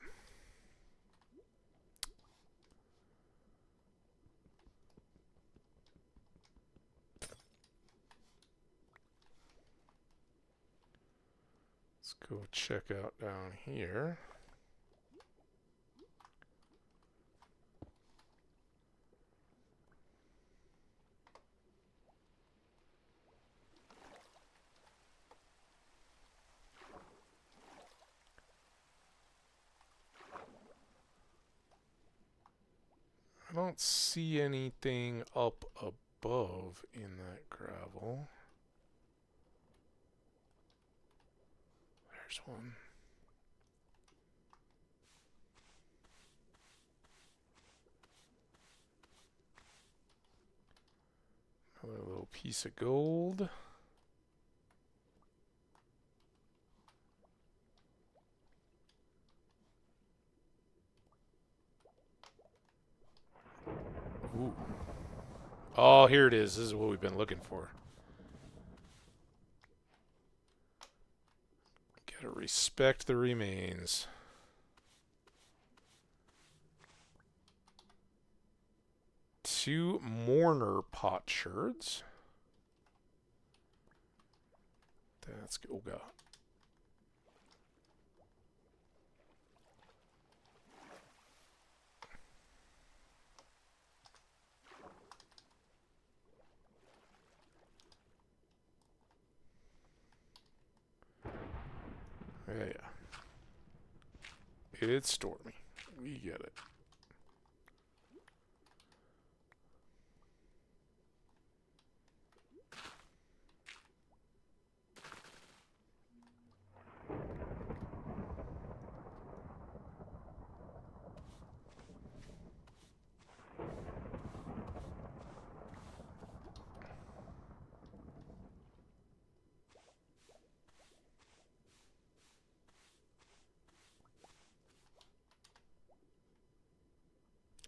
let's go check out down here. I don't see anything up above in that gravel. There's one. Another little piece of gold. Ooh. Oh, here it is. This is what we've been looking for. Gotta respect the remains. Two mourner potsherds. That's oh god. Yeah, yeah. It's stormy. We get it.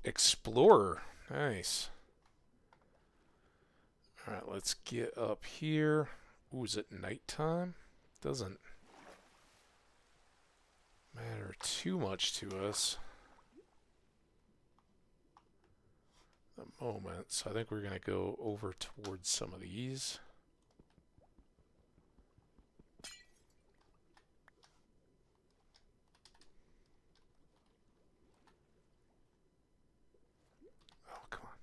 Explorer. Nice. Alright, let's get up here. Ooh, is it nighttime? Doesn't matter too much to us at the moment. So I think we're going to go over towards some of these. Oh, come on.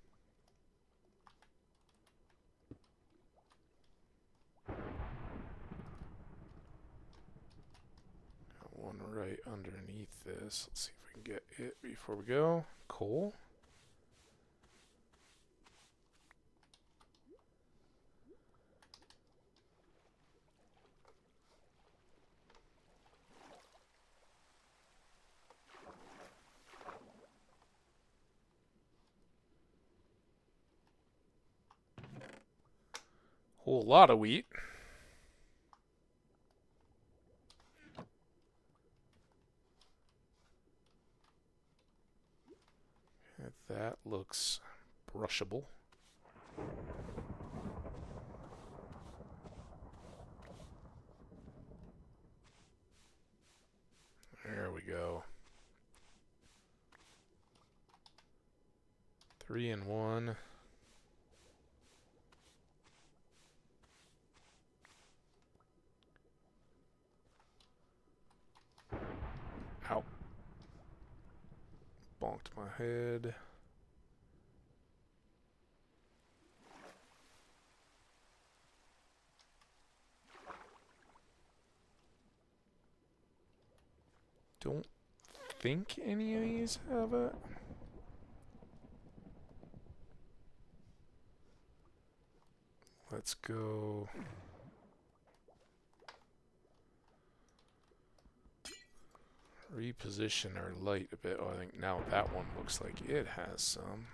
Got one right underneath this. Let's see if we can get it before we go. Coal. Whole lot of wheat. That looks brushable. There we go. 3 and 1. Ow. Bonked my head. Don't think any of these have it. Let's go. Reposition our light a bit. Oh, I think now that one looks like it has some.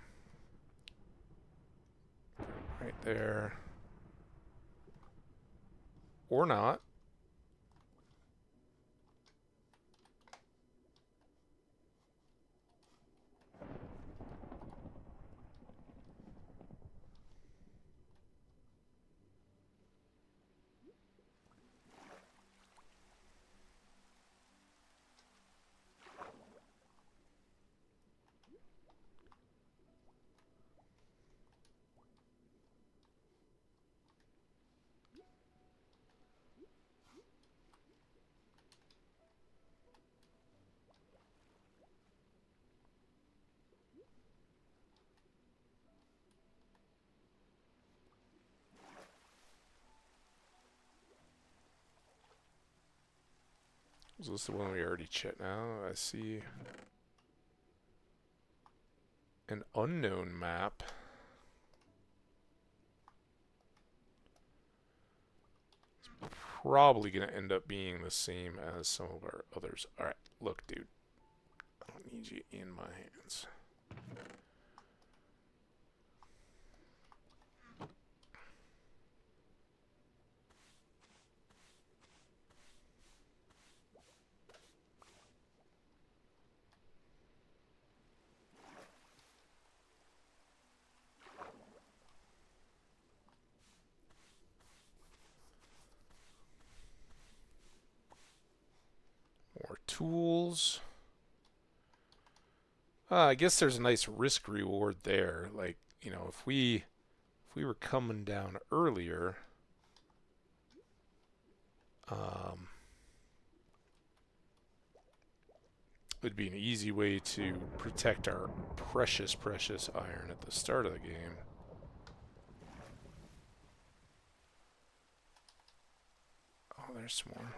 Right there. Or not. Is this the one we already checked now? I see an unknown map. It's probably going to end up being the same as some of our others. Alright, look, dude. I don't need you in my hands. More tools. I guess there's a nice risk reward there. Like, you know, if we were coming down earlier, it'd be an easy way to protect our precious, precious iron at the start of the game. Oh, there's some more.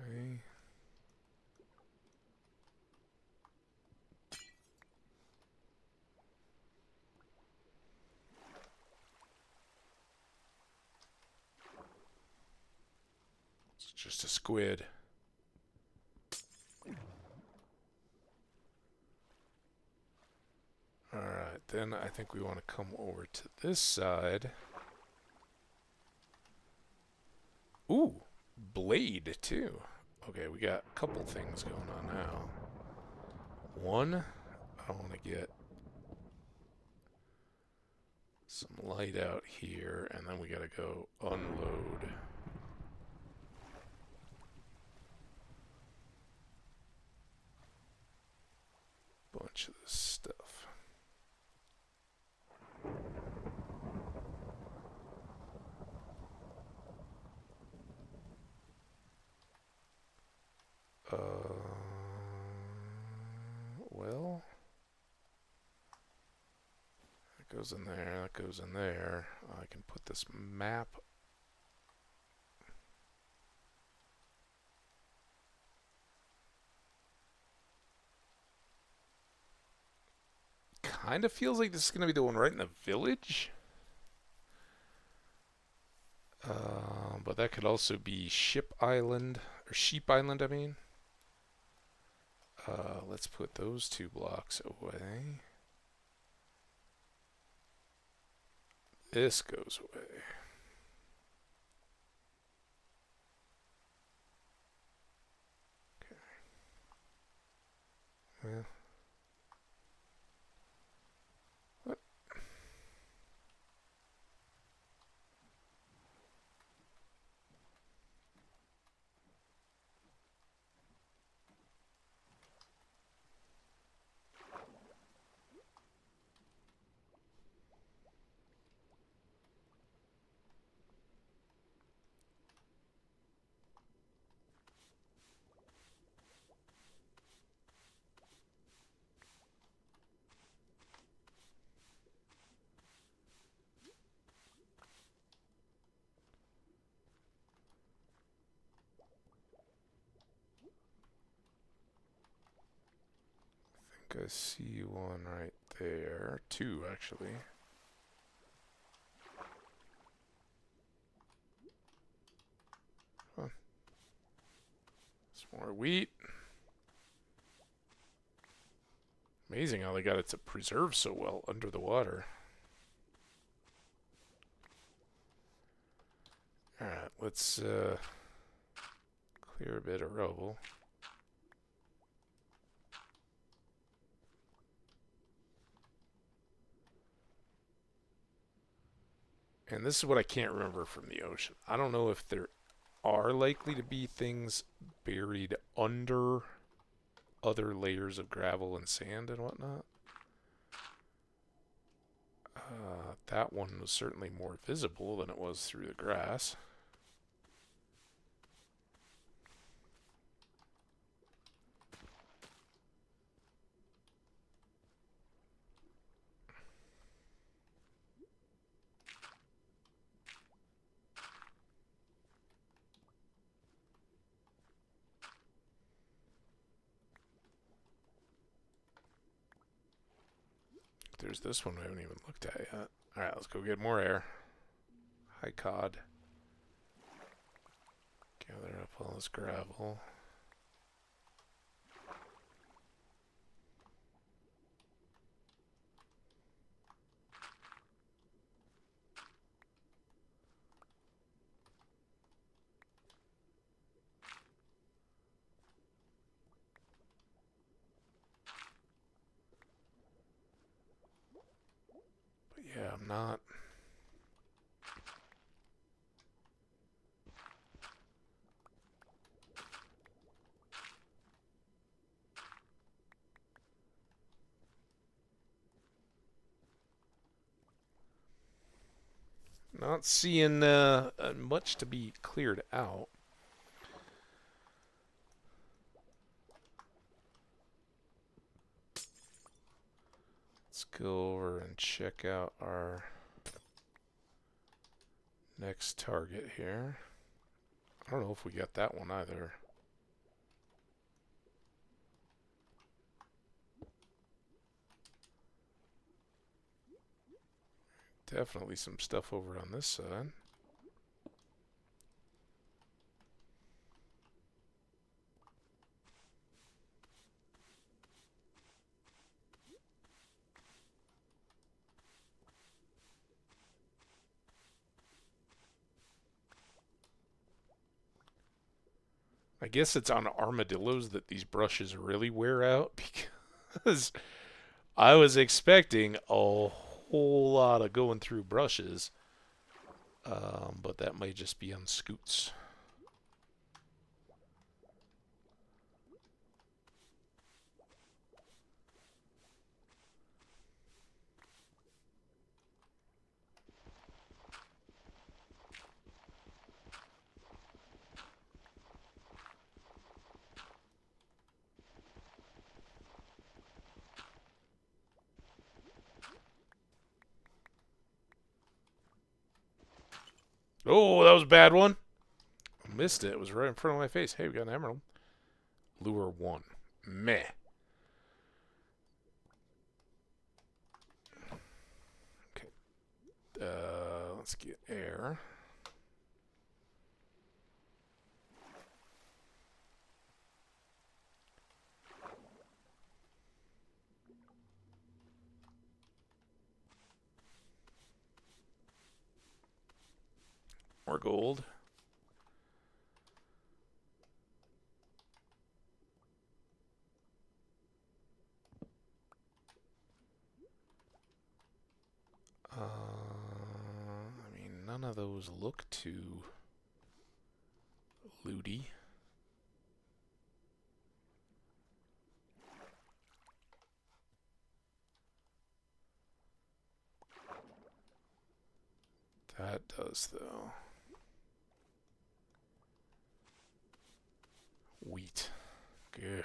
Okay. It's just a squid. Alright, then I think we want to come over to this side. Ooh, blade too. Okay, we got a couple things going on now. One, I want to get some light out here, and then we got to go unload. Bunch of this stuff. Well, that goes in there, that goes in there. I can put this map. Kind of feels like this is going to be the one right in the village. But that could also be Ship Island, or Sheep Island, I mean. Let's put those 2 blocks away. This goes away. Okay. Well. What? I see one right there. 2, actually. Huh. Some more wheat. Amazing how they got it to preserve so well under the water. Alright, let's clear a bit of rubble. And this is what I can't remember from the ocean. I don't know if there are likely to be things buried under other layers of gravel and sand and whatnot. That one was certainly more visible than it was through the grass. There's this one we haven't even looked at yet. Alright, let's go get more air. High cod. Gather up all this gravel. But yeah, I'm not seeing much to be cleared out. Let's go over and check out our next target here. I don't know if we got that one either. Definitely some stuff over on this side. I guess it's on armadillos that these brushes really wear out because I was expecting a whole lot of going through brushes, but that might just be on scoots. Oh, that was a bad one. Missed it. It was right in front of my face. Hey, we got an emerald. Lure 1. Meh. Okay. Let's get air. Or gold. I mean, none of those look too looty. That does, though. Wheat. Gugh.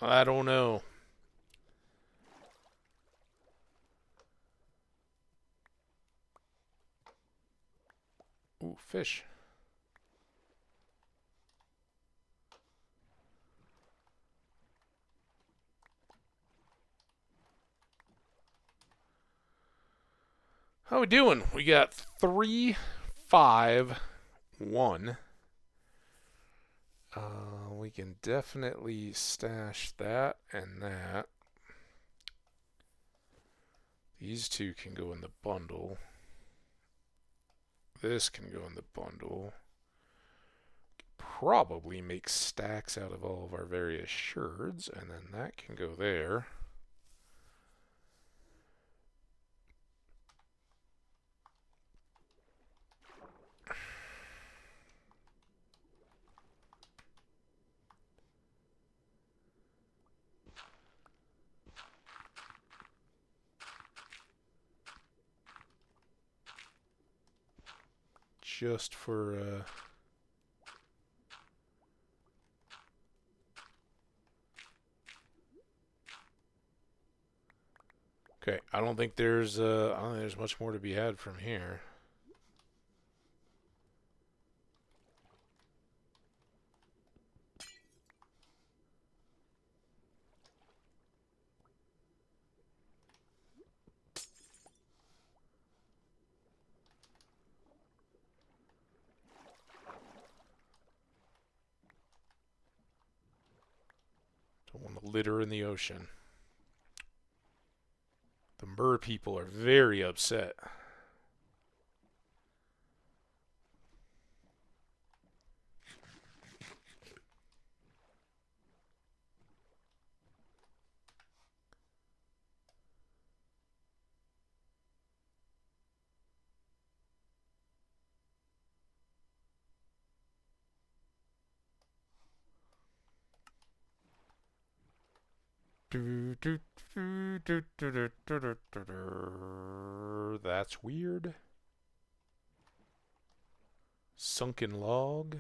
I don't know. Ooh, fish. How we doing? We got 3, 5, 1. We can definitely stash that and that. These two can go in the bundle. This can go in the bundle. Probably make stacks out of all of our various sherds, and then that can go there. Just for okay, I don't think there's much more to be had from here. Don't want to litter in the ocean. The mer people are very upset. That's weird. Sunken log.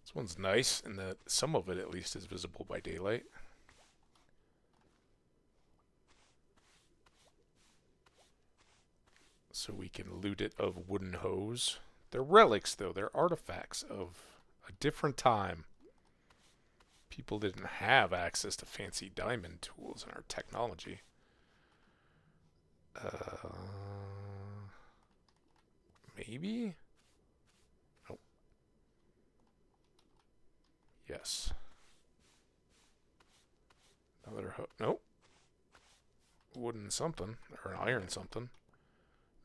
This one's nice in that some of it at least is visible by daylight. So we can loot it of wooden hose. They're relics though, they're artifacts of a different time. People didn't have access to fancy diamond tools in our technology. Maybe? Nope. Yes. Another nope. Wooden something. Or an iron something.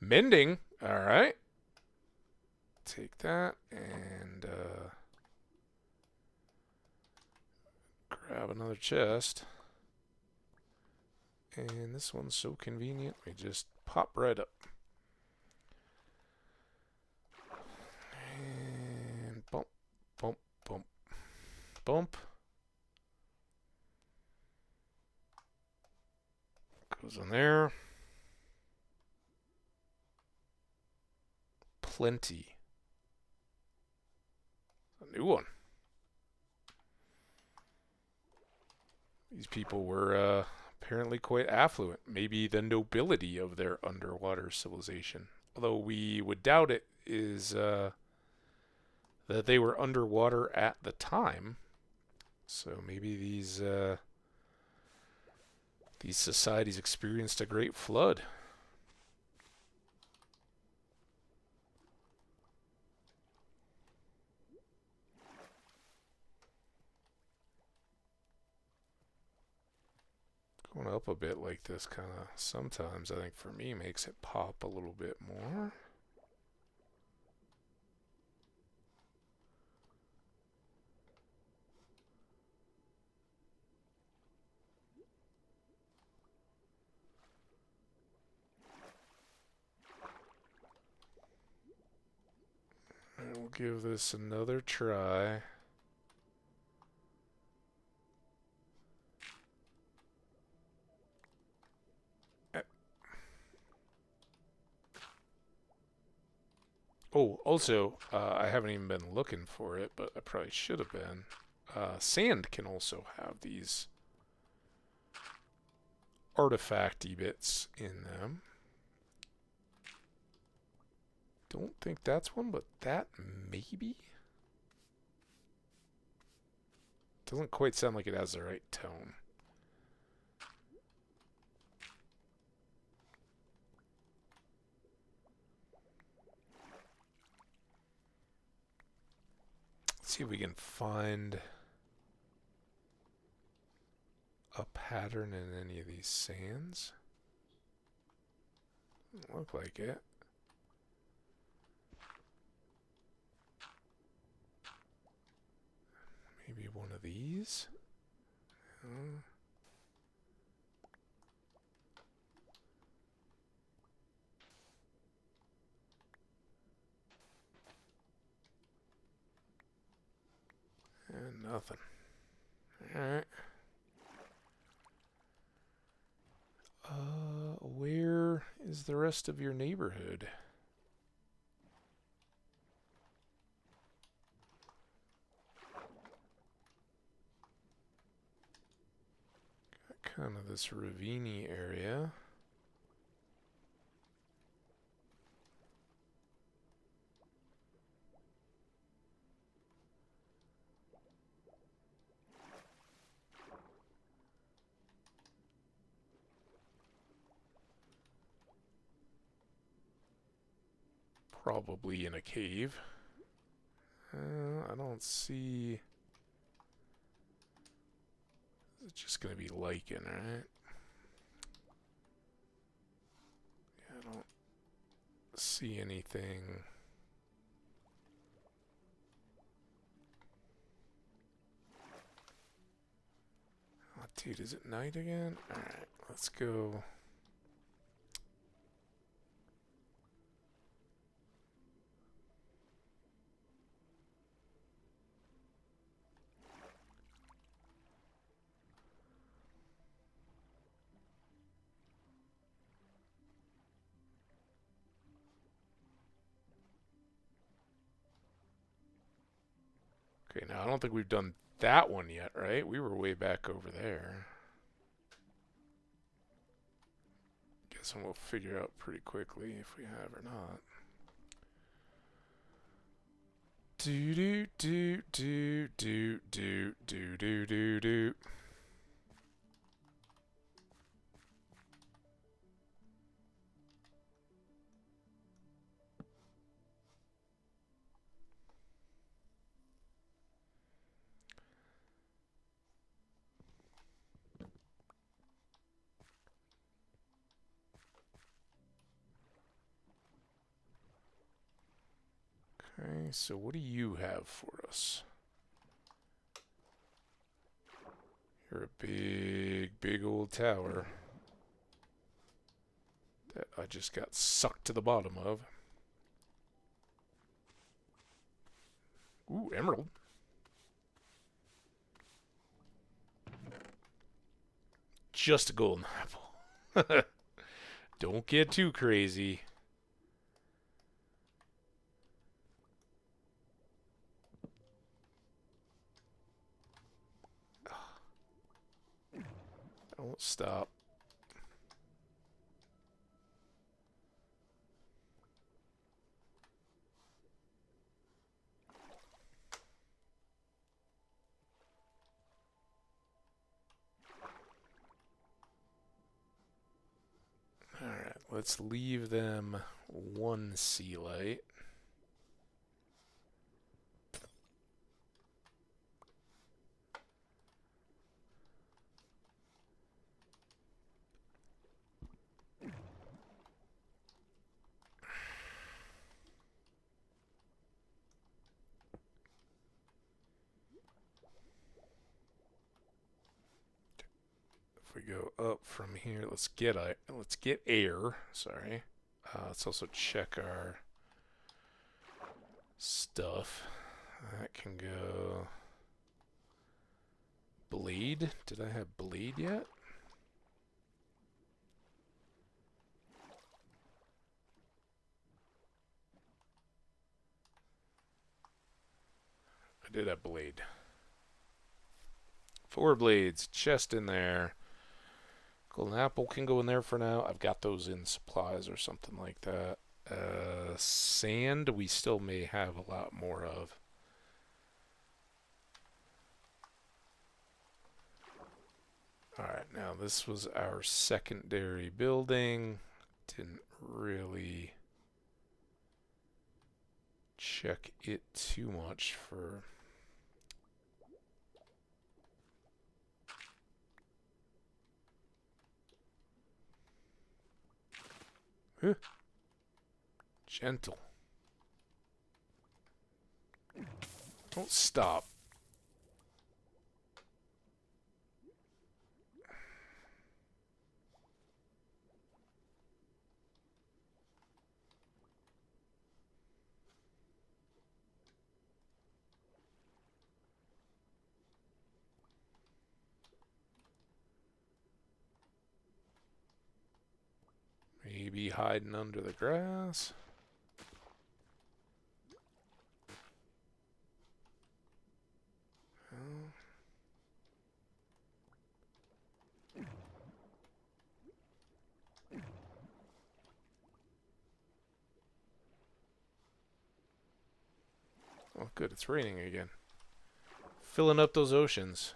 Mending. Alright. Take that and grab another chest. And this one's so convenient. We just pop right up. And bump, bump, bump, bump. Goes in there. Plenty. A new one. These people were apparently quite affluent. Maybe the nobility of their underwater civilization. Although we would doubt it is that they were underwater at the time. So maybe these societies experienced a great flood. Going up a bit like this kind of sometimes, I think for me, makes it pop a little bit more. And we'll give this another try. Oh, also, I haven't even been looking for it, but I probably should have been. Sand can also have these artifacty bits in them. Don't think that's one, but that maybe? Doesn't quite sound like it has the right tone. Let's see if we can find a pattern in any of these sands. Doesn't look like it. Maybe one of these? And nothing. Alright. Where is the rest of your neighborhood? Got kind of this ravine area. probably in a cave. I don't see... It's just going to be lichen, right? Yeah, I don't see anything. Oh, dude, is it night again? Alright, let's go. Okay, now I don't think we've done that one yet, right? We were way back over there. Guess we'll figure out pretty quickly if we have or not. Do do do do do do do do do do. Okay, so what do you have for us? You're a big, big old tower that I just got sucked to the bottom of. Ooh, emerald. Just a golden apple. Don't get too crazy. Don't stop. Alright, let's leave them one sea light. If we go up from here, let's get air. Sorry. Let's also check our stuff. That can go. Blade? Did I have blade yet? I did have blade. 4 blades, chest in there. Golden apple can go in there for now. I've got those in supplies or something like that. Sand we still may have a lot more of. Alright, now this was our secondary building. Didn't really check it too much for... Huh. Gentle. Don't stop. Maybe hiding under the grass. Oh, good, it's raining again. Filling up those oceans.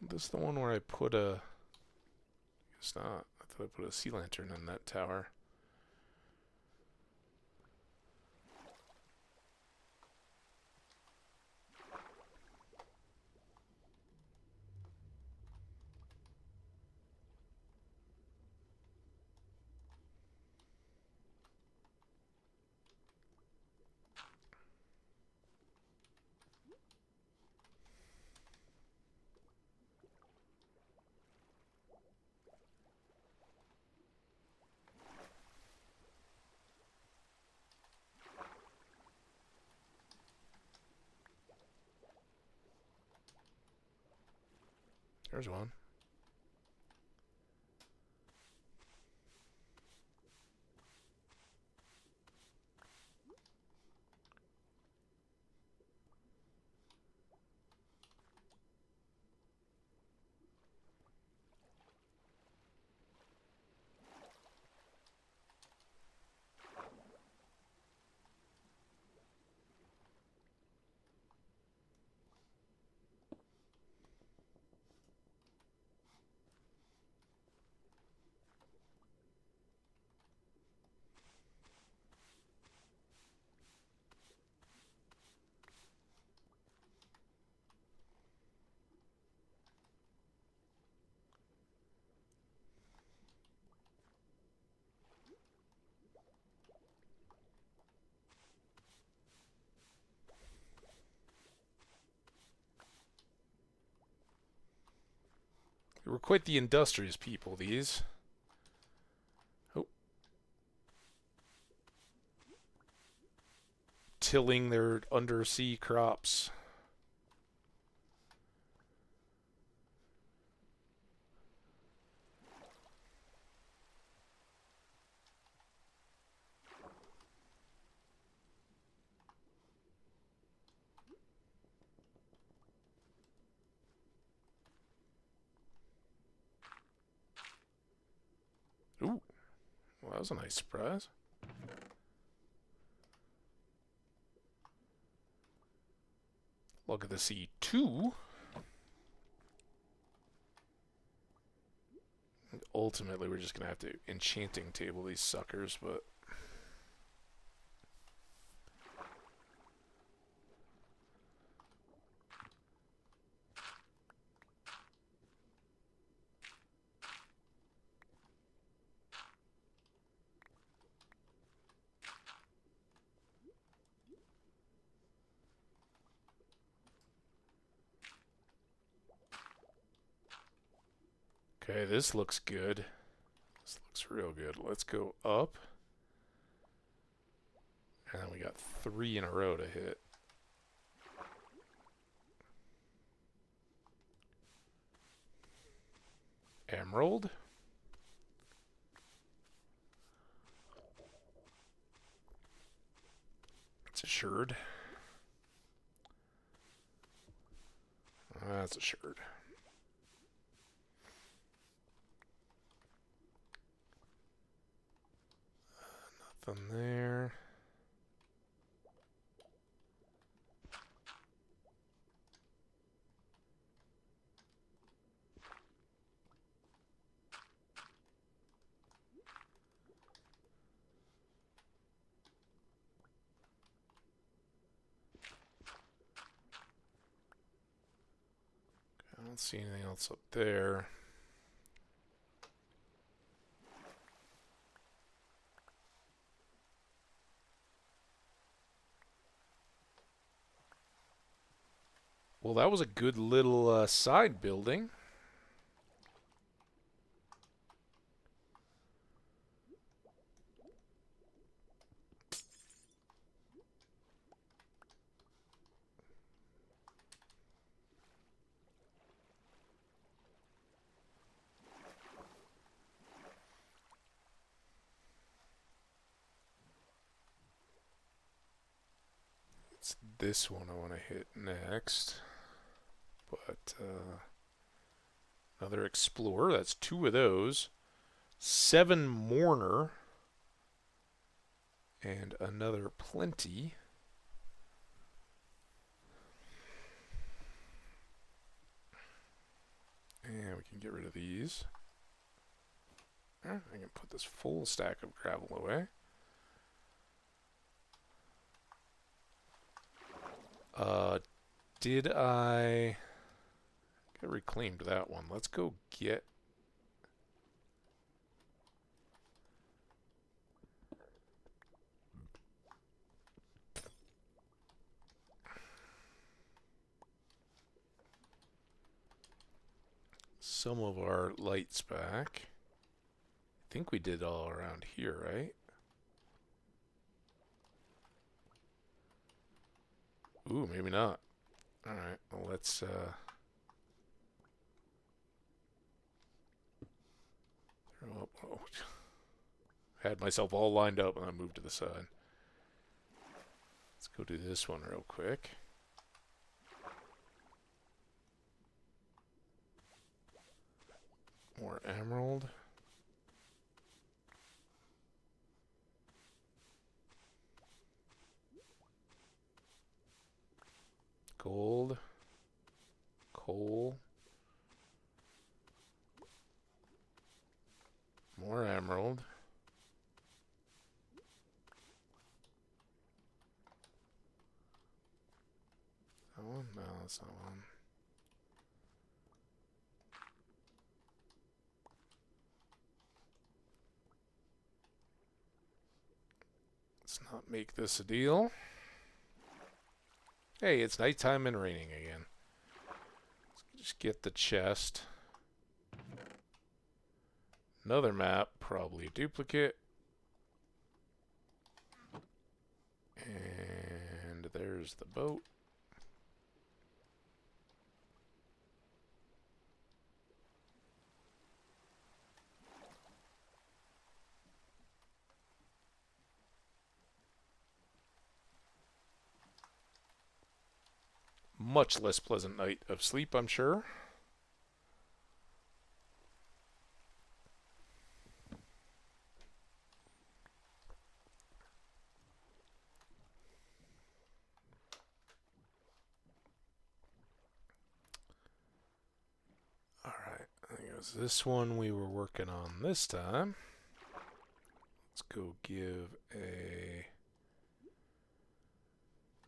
This is the one where I put a... It's not. I thought I put a sea lantern in that tower. There's one. They were quite the industrious people, these. Oh. Tilling their undersea crops. Ooh. Well, that was a nice surprise. Look at the C2. And ultimately, we're just going to have to enchanting table these suckers, but... Okay, this looks good. This looks real good. Let's go up. And then we got 3 in a row to hit. Emerald. It's assured. That's assured. Nothing there. I don't see anything else up there. Well, that was a good little side building. It's this one I want to hit next. But another Explorer. That's 2 of those. 7 Mourner. And another Plenty. And we can get rid of these. I can put this full stack of gravel away. Did I reclaimed that one? Let's go get some of our lights back. I think we did all around here, right? Ooh, maybe not. Alright, well let's oh, had myself all lined up and I moved to the side. Let's go do this one real quick. More emerald. Gold. Coal. More emerald. That one? No, that's not one. Let's not make this a deal. Hey, it's nighttime and raining again. Let's just get the chest. Another map, probably a duplicate. And there's the boat. Much less pleasant night of sleep, I'm sure. Alright, I think it was this one we were working on this time. Let's go give a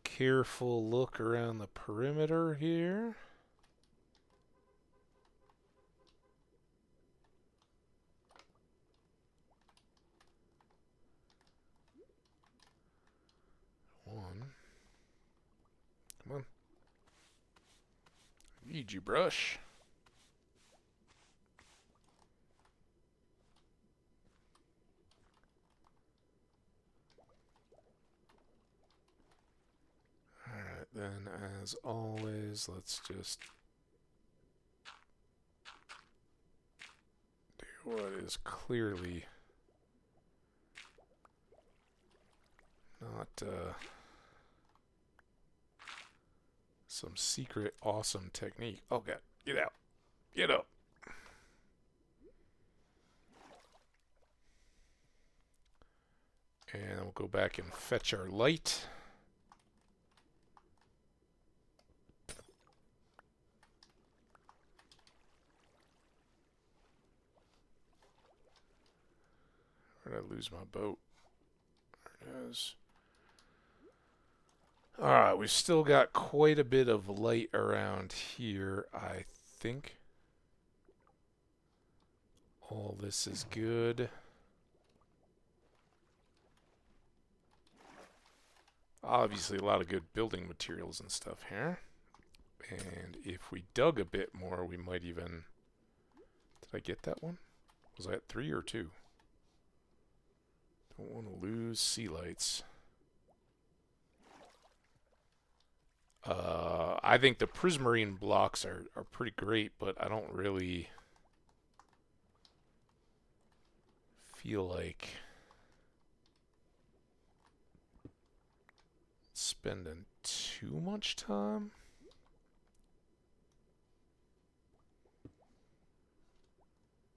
careful look around the perimeter here. One. Come on. Need you, brush. Alright, then as always, let's just do what is clearly not some secret awesome technique. Oh god, get out. Get up. And we'll go back and fetch our light. Where did I lose my boat? There it is. Alright, we've still got quite a bit of light around here, I think. All this is good. Obviously a lot of good building materials and stuff here. And if we dug a bit more, we might even... Did I get that one? Was that 3 or 2? Don't want to lose sea lights. I think the prismarine blocks are pretty great, but I don't really feel like spending too much time.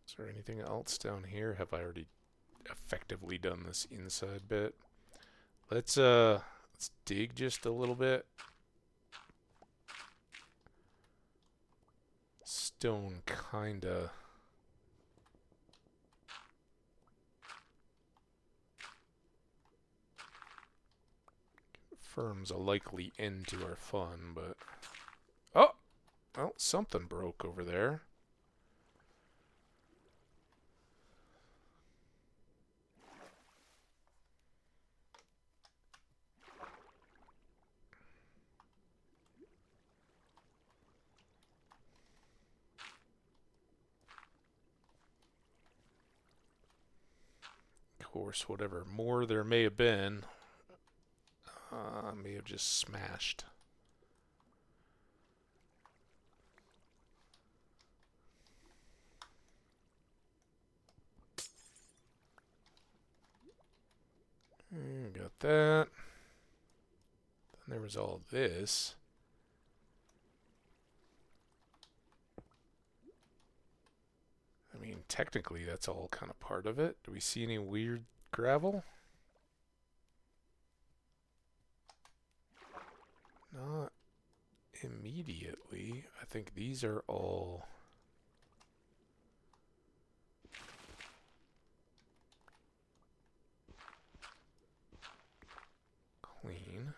Is there anything else down here? Have I already effectively done this inside bit? Let's dig just a little bit. stone kinda confirms a likely end to our fun, but... Oh! Well, something broke over there. Of course, whatever more there may have been, may have just smashed. Got that. Then there was all this. I mean, technically that's all kind of part of it. Do we see any weird gravel? Not immediately. I think these are all... clean.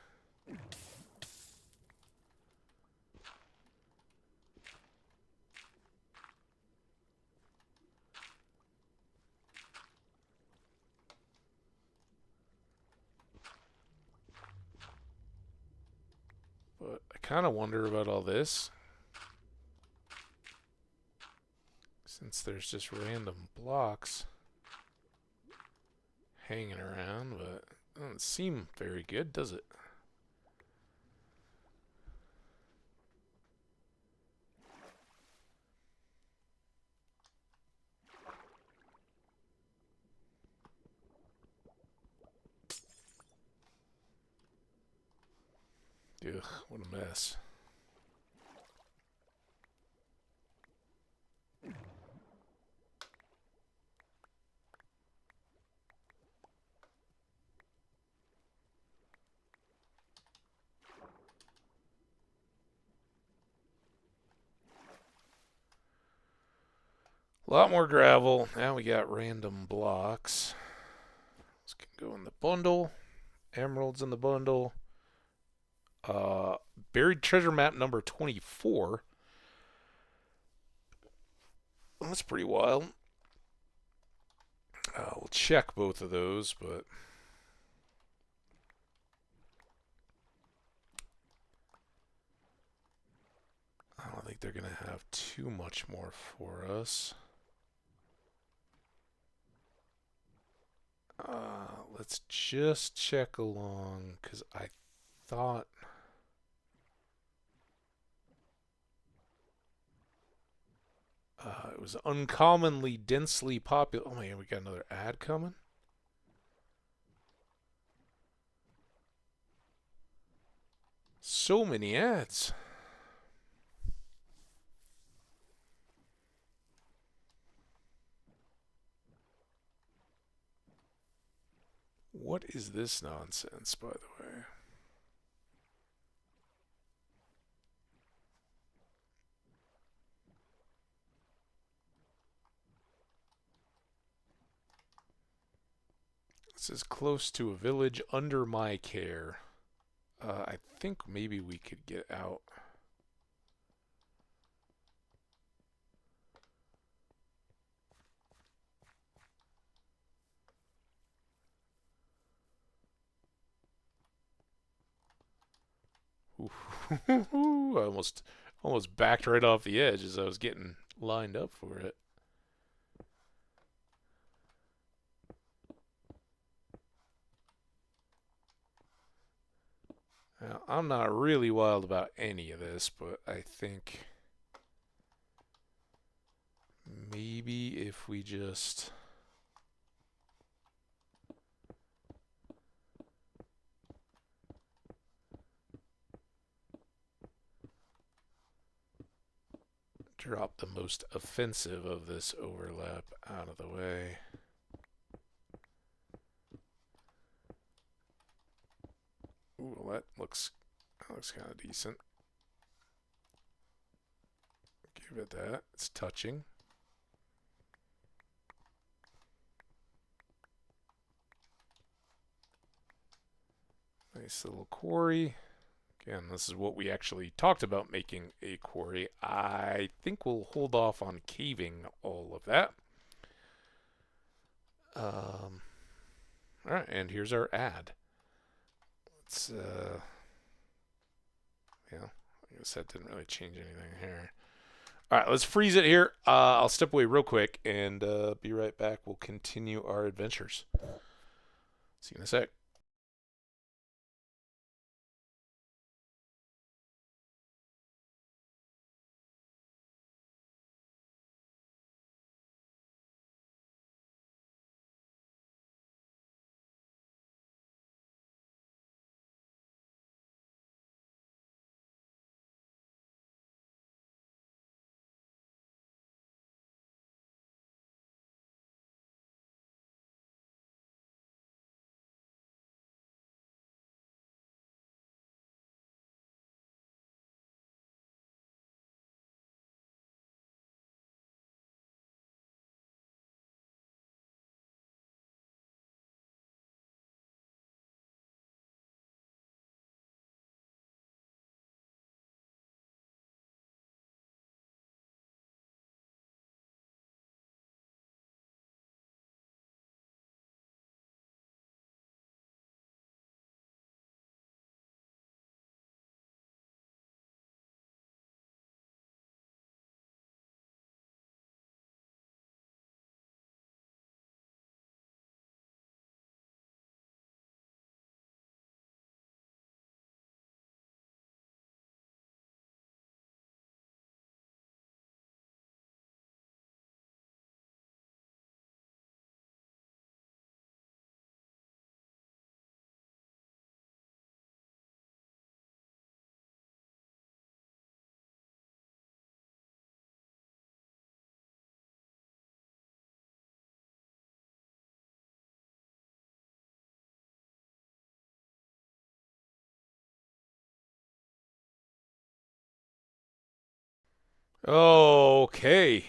But I kind of wonder about all this. Since there's just random blocks hanging around, but it doesn't seem very good, does it? Ugh, what a mess. A lot more gravel. Now we got random blocks. This can go in the bundle. Emeralds in the bundle. Buried treasure map number 24. That's pretty wild. We'll check both of those, but I don't think they're going to have too much more for us. Let's just check along, because I thought... it was uncommonly densely popular. Oh my god, we got another ad coming? So many ads. What is this nonsense, by the way? This is close to a village under my care. I think maybe we could get out. I almost backed right off the edge as I was getting lined up for it. Now, I'm not really wild about any of this, but I think maybe if we just... drop the most offensive of this overlap out of the way. Ooh, well, that looks kind of decent. give it that. It's touching. Nice little quarry. Again, this is what we actually talked about making a quarry. I think we'll hold off on caving all of that. All right, and here's our ad. Let's, yeah, I guess that didn't really change anything here. All right, let's freeze it here. I'll step away real quick and be right back. We'll continue our adventures. See you in a sec. Okay,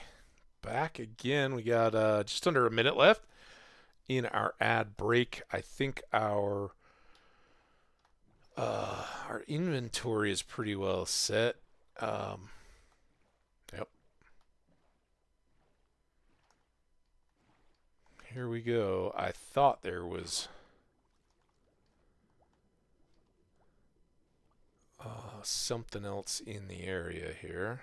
back again. We got just under a minute left in our ad break. I think our inventory is pretty well set. Yep. Here we go. I thought there was something else in the area here.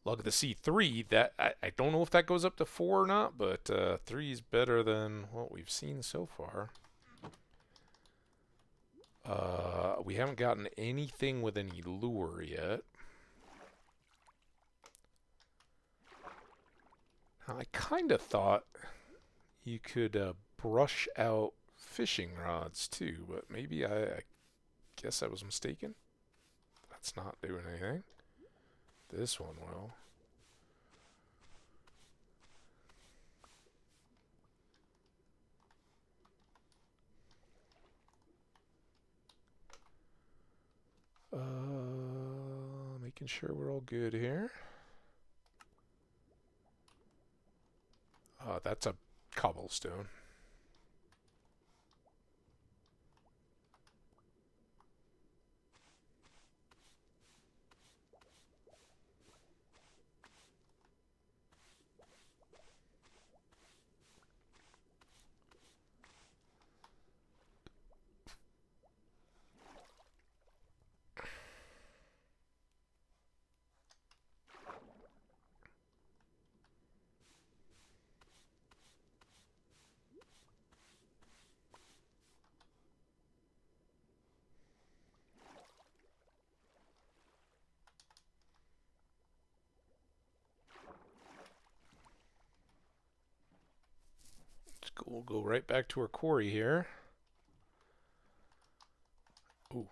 Look at the C3. That I don't know if that goes up to 4 or not, but 3 is better than what we've seen so far. We haven't gotten anything with any lure yet. Now, I kind of thought you could brush out fishing rods too, but maybe I guess I was mistaken. That's not doing anything. This one will. Making sure we're all good here. That's a cobblestone. We'll go right back to our quarry here. Ooh.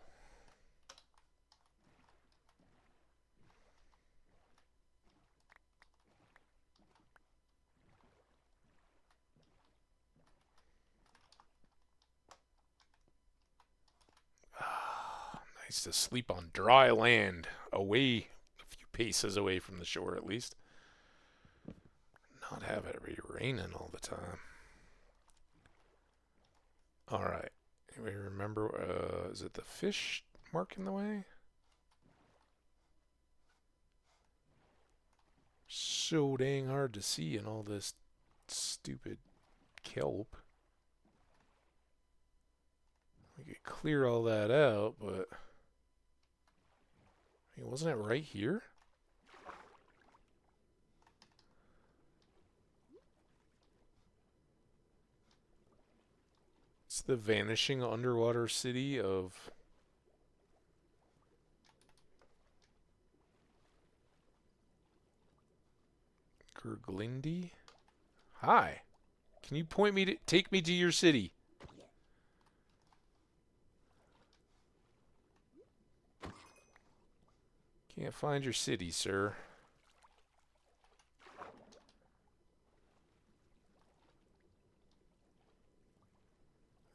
Nice to sleep on dry land, away, a few paces away from the shore at least. Not have it be raining all the time. Alright. Anybody remember, is it the fish marking the way? So dang hard to see in all this stupid kelp. We could clear all that out, but... I mean, wasn't it right here? It's the vanishing underwater city of... Gerglindi? Hi. Can you take me to your city? Can't find your city, sir.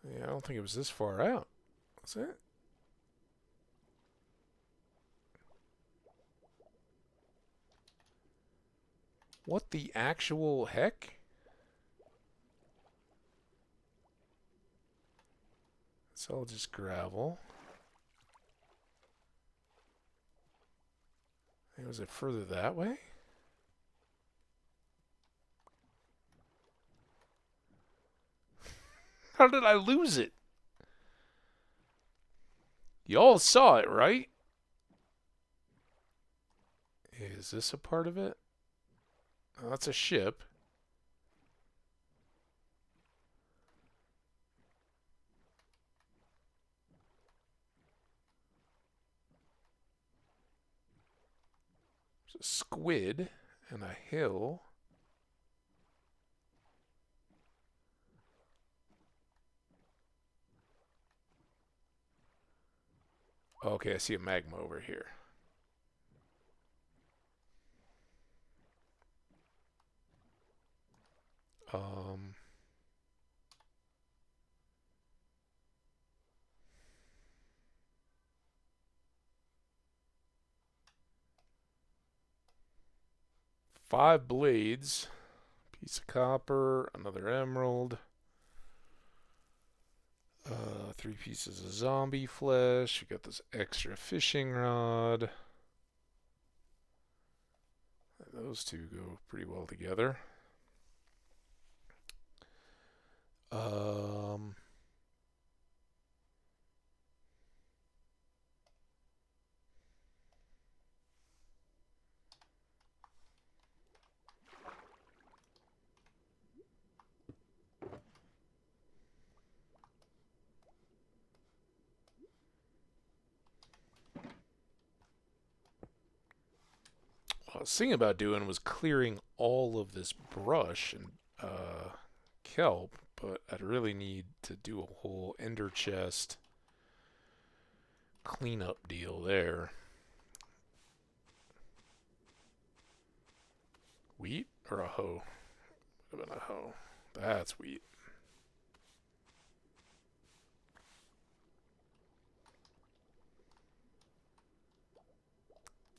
Yeah, I don't think it was this far out. Was it? What the actual heck? It's all just gravel. Hey, was it further that way? How did I lose it? Y'all saw it, right? Is this a part of it? Oh, that's a ship. There's a squid and a hill. Okay, I see a magma over here. Um... 5 blades, piece of copper, another emerald, 3 pieces of zombie flesh. We got this extra fishing rod. Those two go pretty well together. What I was thinking about doing was clearing all of this brush and kelp, but I'd really need to do a whole ender chest cleanup deal there. Wheat or a hoe? Would have been a hoe. That's wheat.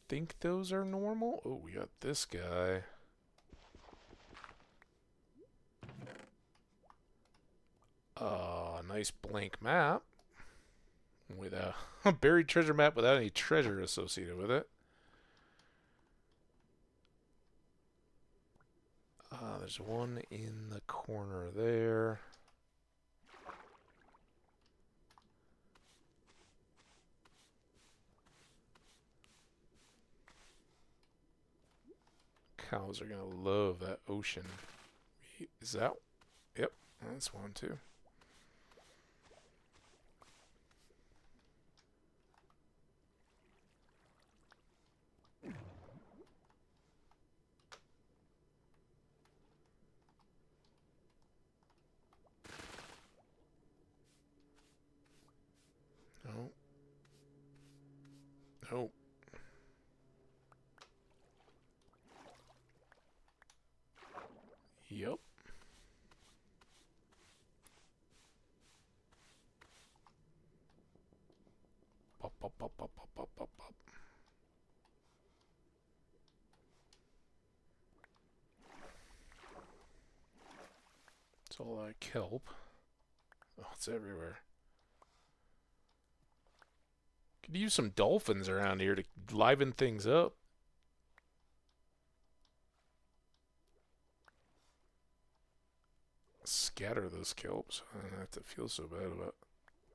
Think those are normal? Oh, we got this guy. Nice blank map. With a buried treasure map without any treasure associated with it. There's one in the corner there. Cows are gonna love that ocean. Is that? Yep, that's one too. No. No. Yep. Pop, pop, pop. It's all that kelp. Oh, it's everywhere. Could use some dolphins around here to liven things up. Scatter those kelps. I don't have to feel so bad about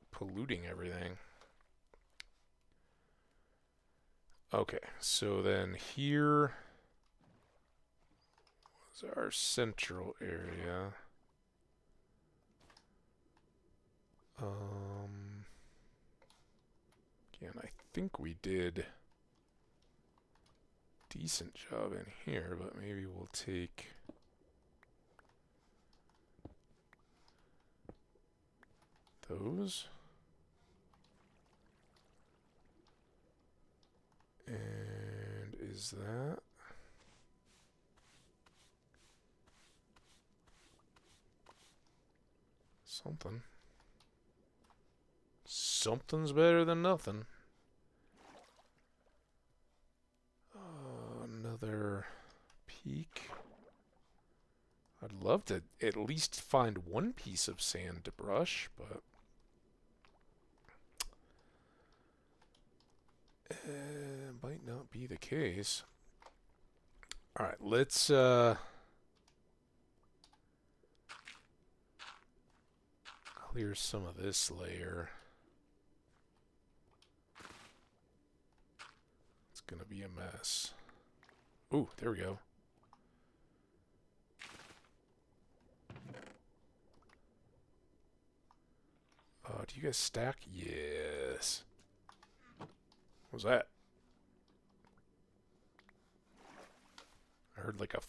polluting everything. Okay, so then here was our central area. Again, I think we did a decent job in here, but maybe we'll take those. And is that? Something. Something's better than nothing. Another peak. I'd love to at least find one piece of sand to brush, but might not be the case. Alright, let's clear some of this layer. It's gonna be a mess. Ooh, there we go. Do you guys stack? Yes. What was that? I heard like a...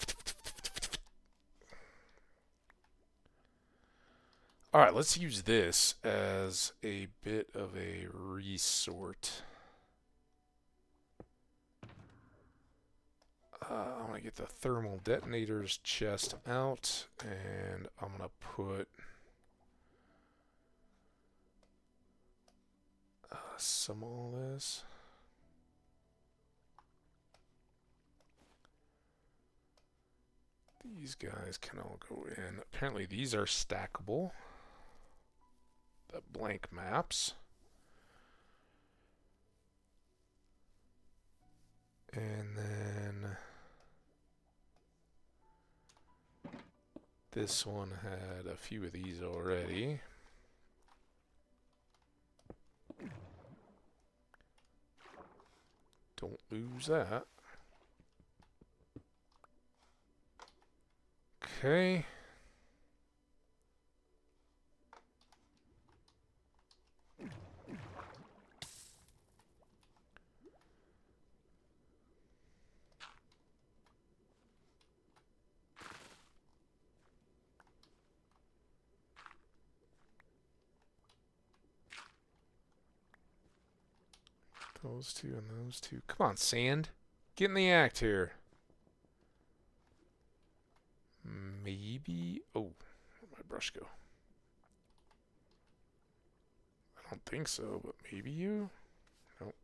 Alright, let's use this as a bit of a resort. I'm going to get the thermal detonators chest out, and I'm going to put some of all this. These guys can all go in. Apparently these are stackable. The blank maps. And then this one had a few of these already. Don't lose that. Okay. Those two and those two. Come on, sand. Get in the act here. Maybe... Oh, where'd my brush go? I don't think so, but maybe you? Nope.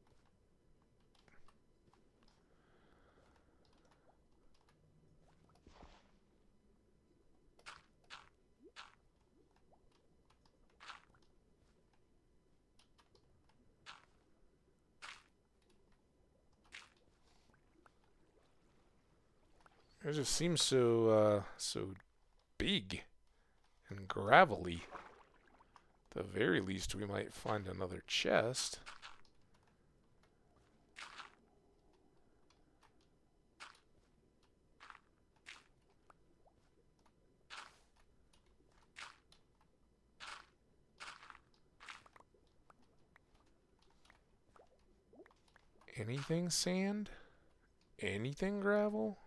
It just seems so, so big and gravelly. At the very least, we might find another chest. Anything sand? Anything gravel?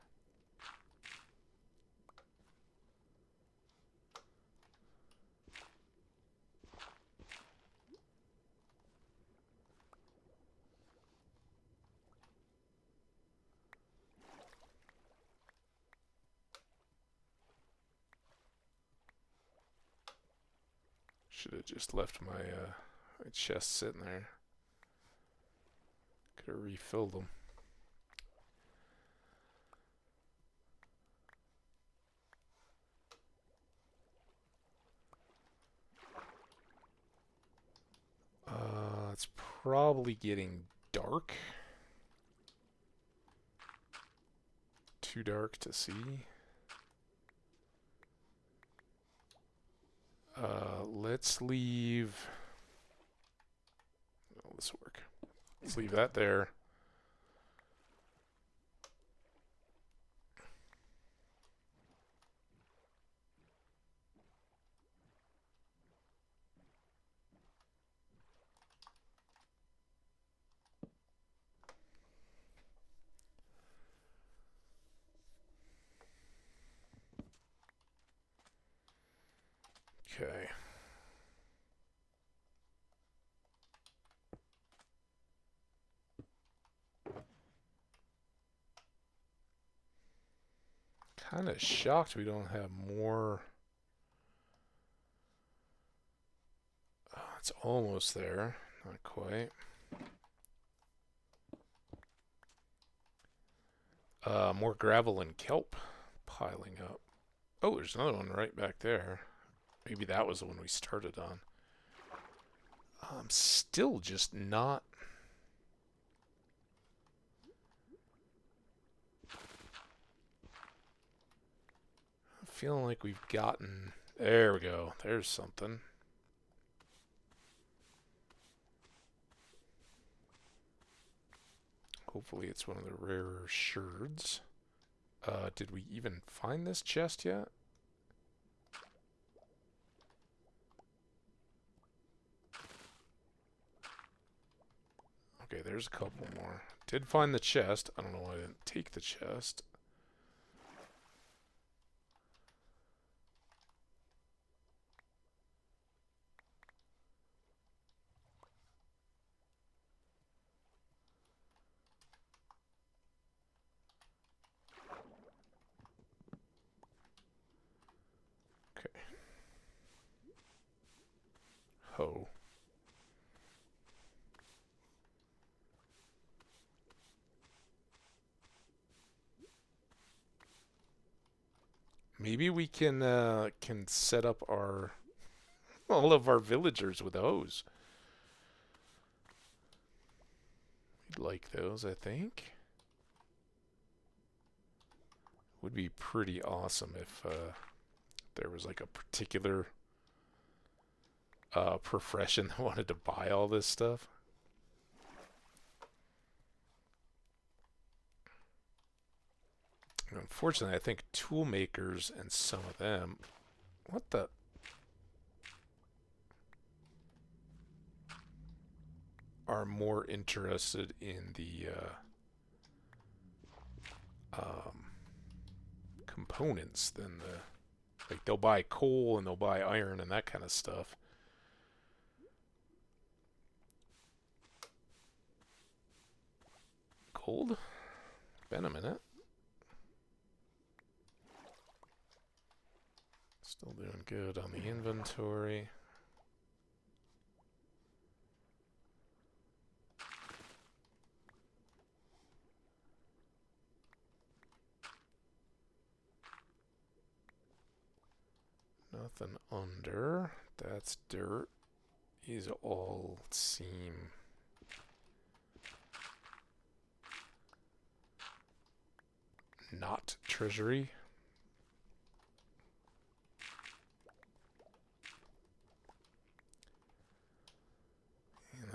Should have just left my, my chest sitting there. Could have refilled them. probably getting dark. Too dark to see. Let's leave... Will this work? Let's leave that there. Okay. Kind of shocked we don't have more. Oh, it's almost there. Not quite. More gravel and kelp piling up. Oh, there's another one right back there. Maybe that was the one we started on. I'm still just not... I'm feeling like we've gotten... There we go. There's something. Hopefully it's one of the rarer sherds. Did we even find this chest yet? Okay, there's a couple more. Did find the chest. I don't know why I didn't take the chest. Okay. Ho. Maybe we can set up our all of our villagers with hose. We'd like those, I think. Would be pretty awesome if there was like a particular profession that wanted to buy all this stuff. Unfortunately, I think tool makers and some of them... What the... are more interested in the components than the... Like, they'll buy coal and they'll buy iron and that kind of stuff. Gold? Been a minute. Still doing good on the inventory. Nothing under. That's dirt. These all seem... not treasury.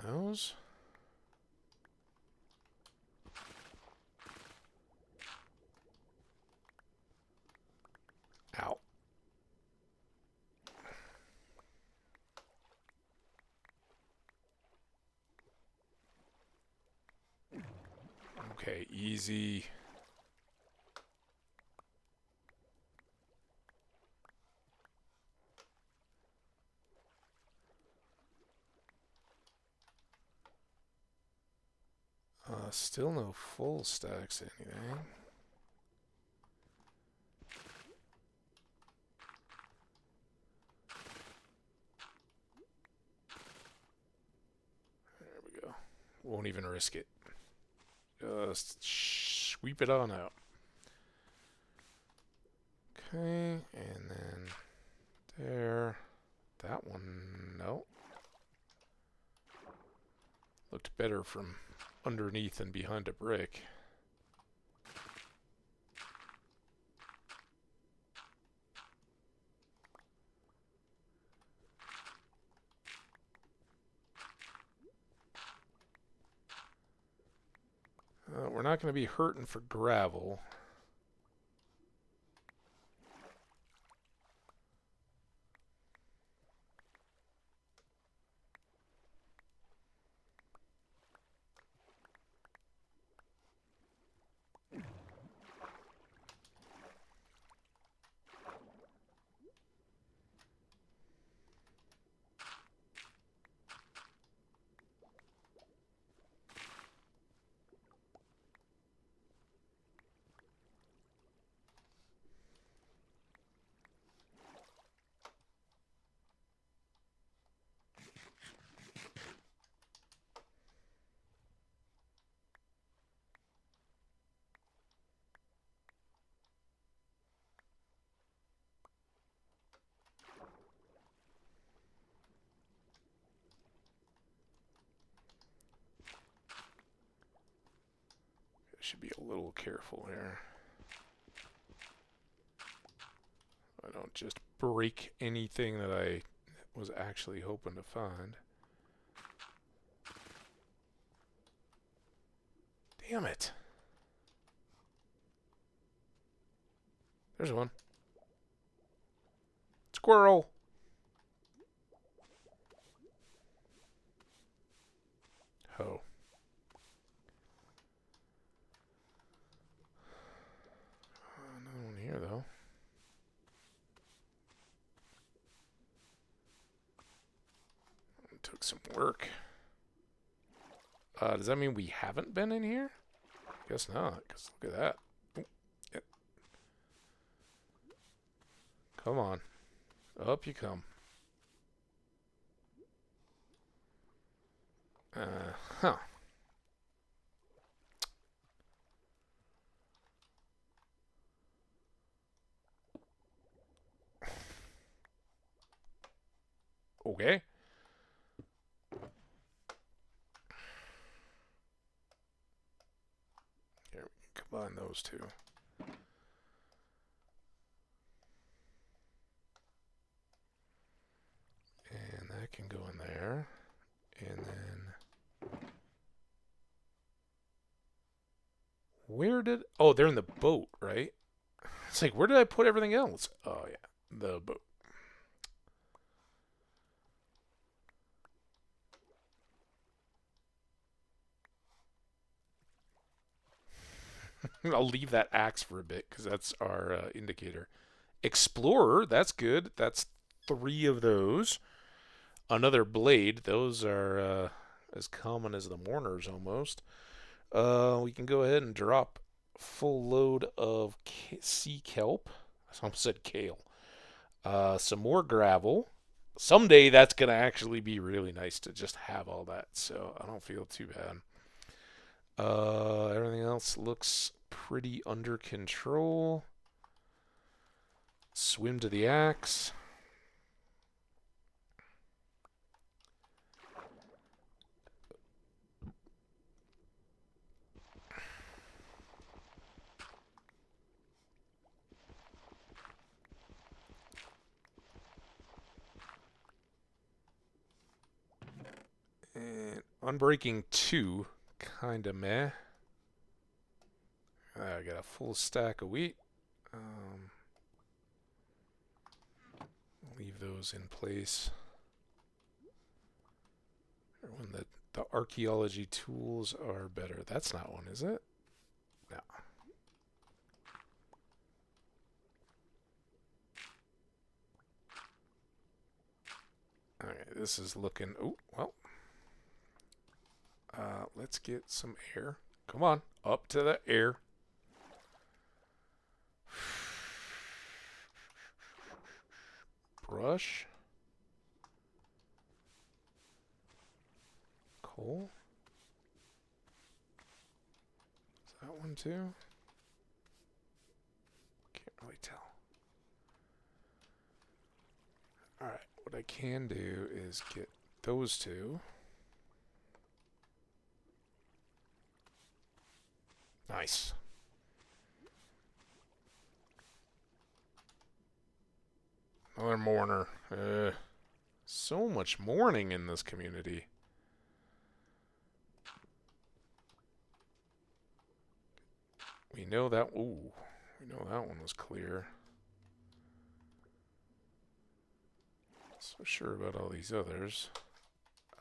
Those. Ow. Okay, easy. Still no full stacks anything. There we go. Won't even risk it. Just sweep it on out. Okay, and then there. That one, no. Looked better from underneath and behind a brick. We're not going to be hurting for gravel. Should be a little careful here. I don't just break anything that I was actually hoping to find. Damn it. There's one. Squirrel. Oh. No one here, though. It took some work. Does that mean we haven't been in here? Guess not, because look at that. Ooh, yep. Come on. Up you come. Huh. Okay. Here, we can combine those two. And that can go in there. And then... Where did... Oh, they're in the boat, right? It's like, where did I put everything else? Oh, yeah. The boat. I'll leave that axe for a bit because that's our indicator. Explorer, that's good. That's 3 of those. Another blade. Those are as common as the mourners almost. We can go ahead and drop full load of sea kelp. I almost said kale. Some more gravel. Someday that's going to actually be really nice to just have all that, so I don't feel too bad. Everything else looks pretty under control. Swim to the axe. And unbreaking 2, kinda meh. I got a full stack of wheat. Leave those in place. When the archaeology tools are better. That's not one, is it? No. Alright, this is looking... Oh, well. Let's get some air. Come on, up to the air. Brush. Coal. Is that one too? Can't really tell. Alright, what I can do is get those two. Nice. Another mourner. So much mourning in this community. We know that. Ooh, we know that one was clear. So sure about all these others.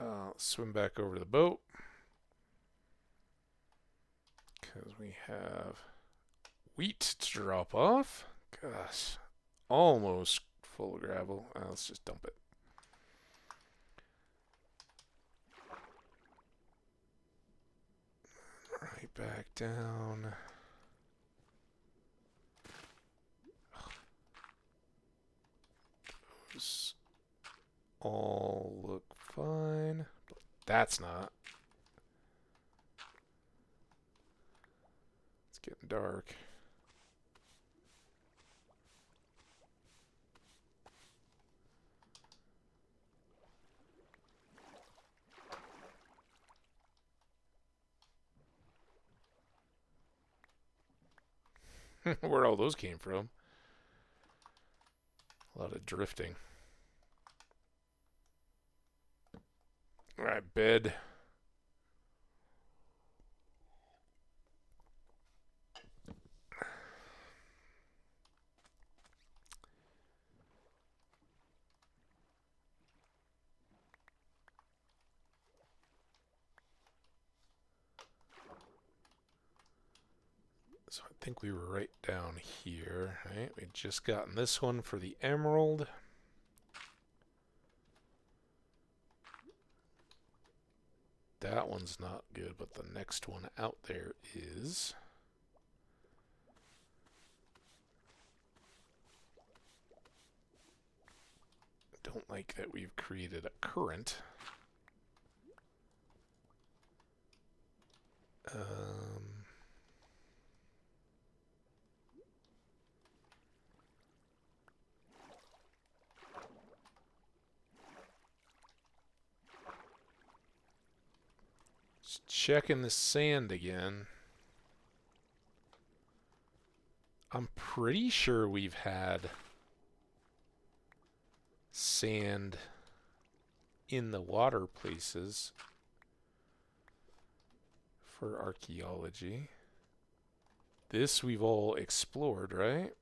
Let's swim back over to the boat. Because we have wheat to drop off. Gosh, almost full of gravel. Let's just dump it. Right back down. Those all look fine. But that's not. It's getting dark. Where all those came from. A lot of drifting. Alright, bed. So I think we were right down here, right? We'd just gotten this one for the emerald. That one's not good, but the next one out there is. Don't like that we've created a current. Just checking the sand again. I'm pretty sure we've had sand in the water places for archaeology. This we've all explored, right?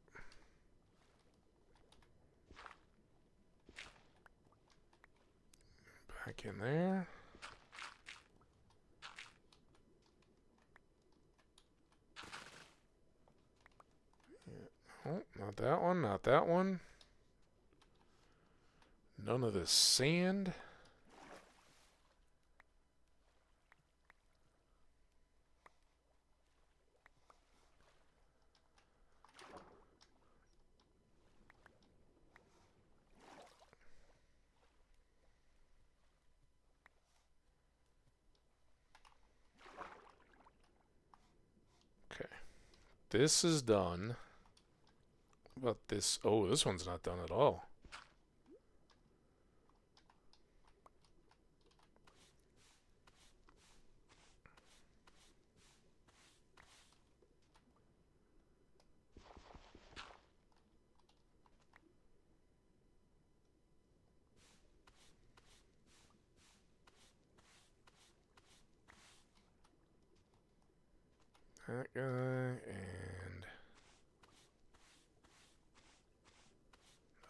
Back in there. Oh, not that one, not that one. None of this sand. Okay. This is done. What about this? Oh, this one's not done at all. That guy and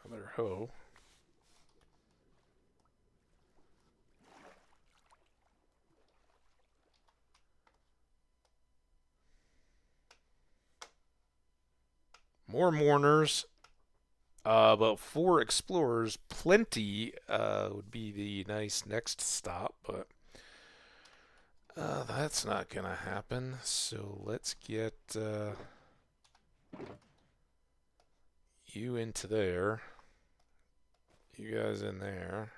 another hoe. More mourners. About 4 explorers. Plenty would be the nice next stop, but that's not gonna happen. So let's get you into there. You guys in there.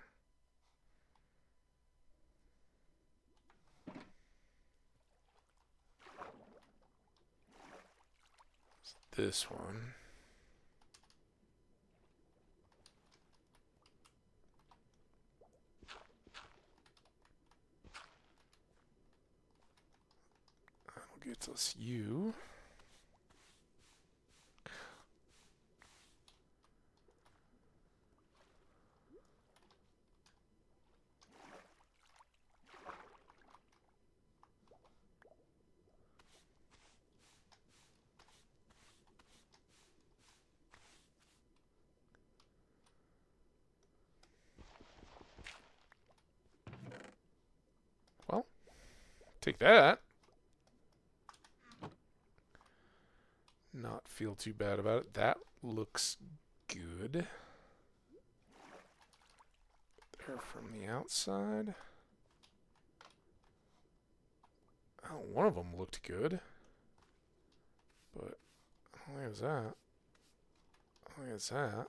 This one. That'll get us you. Well, take that. Not feel too bad about it. That looks good. There from the outside. Oh, one of them looked good. But, look at that. Look at that.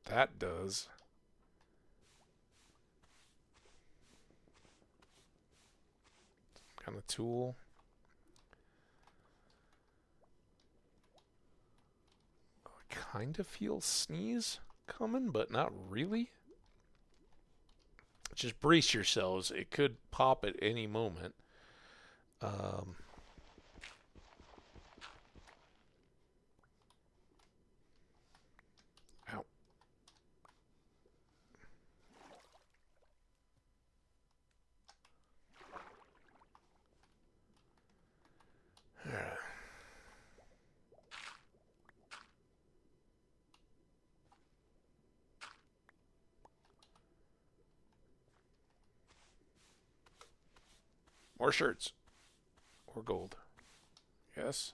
That does. Some kind of tool. I kind of feel sneeze coming, but not really. Just brace yourselves. It could pop at any moment. Ow. More shirts. Or gold. Yes.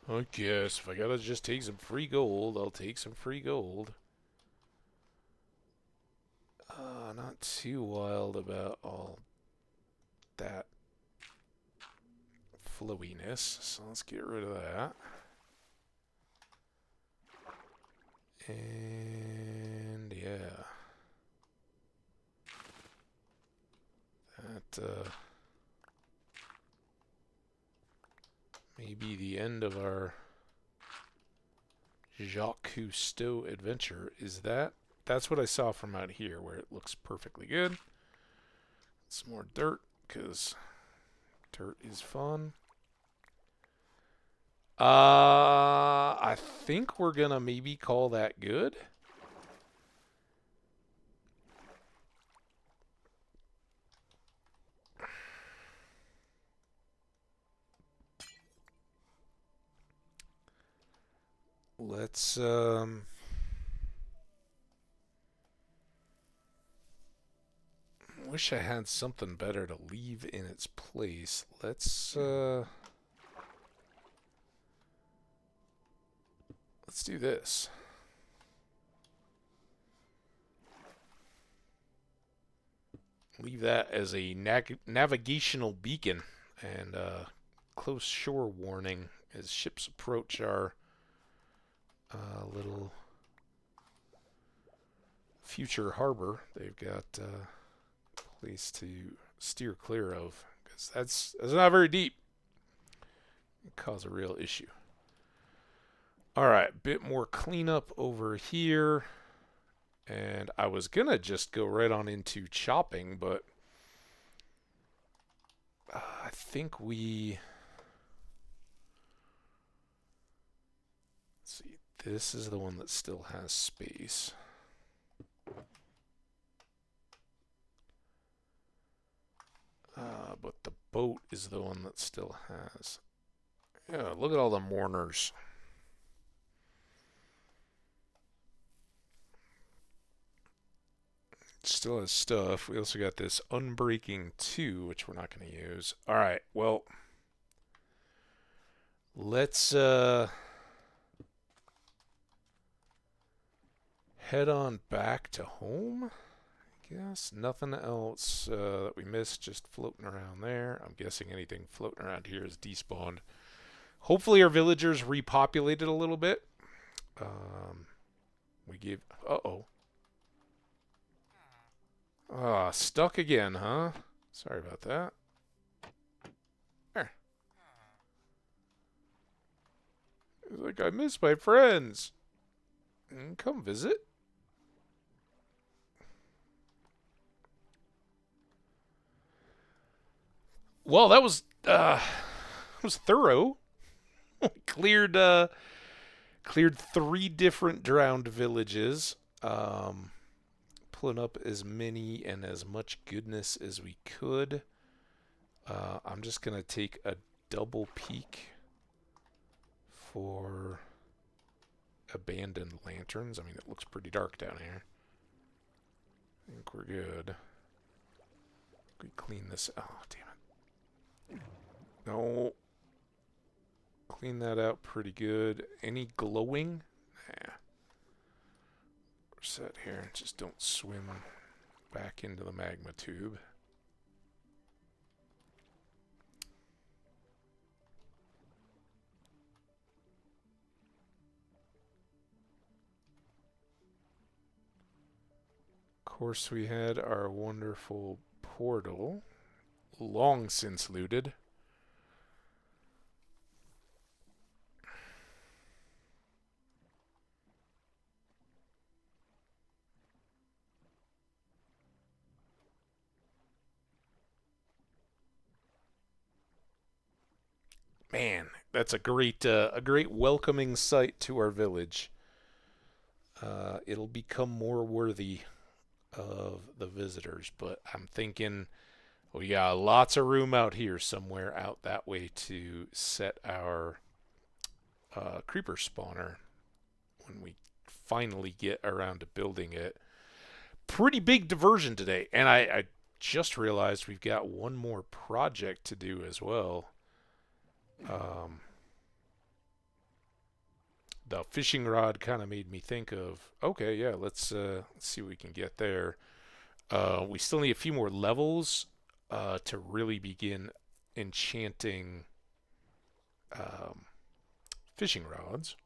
I guess if I gotta just take some free gold, I'll take some free gold. Not too wild about all that flowiness, so let's get rid of that. And yeah. That may be the end of our Jacques Cousteau adventure. Is that? That's what I saw from out here, where it looks perfectly good. Some more dirt, because dirt is fun. I think we're gonna maybe call that good. Let's wish I had something better to leave in its place. Let's do this. Leave that as a navigational beacon and close shore warning as ships approach our little future harbor. They've got a place to steer clear of, because that's not very deep. It can cause a real issue. Alright, bit more cleanup over here. And I was gonna just go right on into chopping, but I think we... Let's see, this is the one that still has space. But the boat is the one that still has... Yeah, look at all the mourners. Still has stuff. We also got this Unbreaking 2, which we're not going to use. Alright, well... Let's head on back to home. I guess nothing else that we missed just floating around there. I'm guessing anything floating around here is despawned. Hopefully our villagers repopulated a little bit. We gave... Uh-oh. Ah, stuck again, huh? Sorry about that. There. It's like, I miss my friends. Come visit. Well, that was thorough. cleared cleared 3 different drowned villages. Um, Pulling up as many and as much goodness as we could. I'm just gonna take a double peek for abandoned lanterns. I mean, it looks pretty dark down here. I think we're good. We clean this. Oh, damn it. No. Clean that out pretty good. Any glowing? Nah. We're set here. Just don't swim back into the magma tube. Of course, we had our wonderful portal, long since looted. Man, that's a great welcoming sight to our village. It'll become more worthy of the visitors, but I'm thinking we got lots of room out here somewhere out that way to set our creeper spawner when we finally get around to building it. Pretty big diversion today, and I just realized we've got one more project to do as well. Um, the fishing rod kind of made me think of, okay, yeah, let's see what we can get there. We still need a few more levels to really begin enchanting um, fishing rods.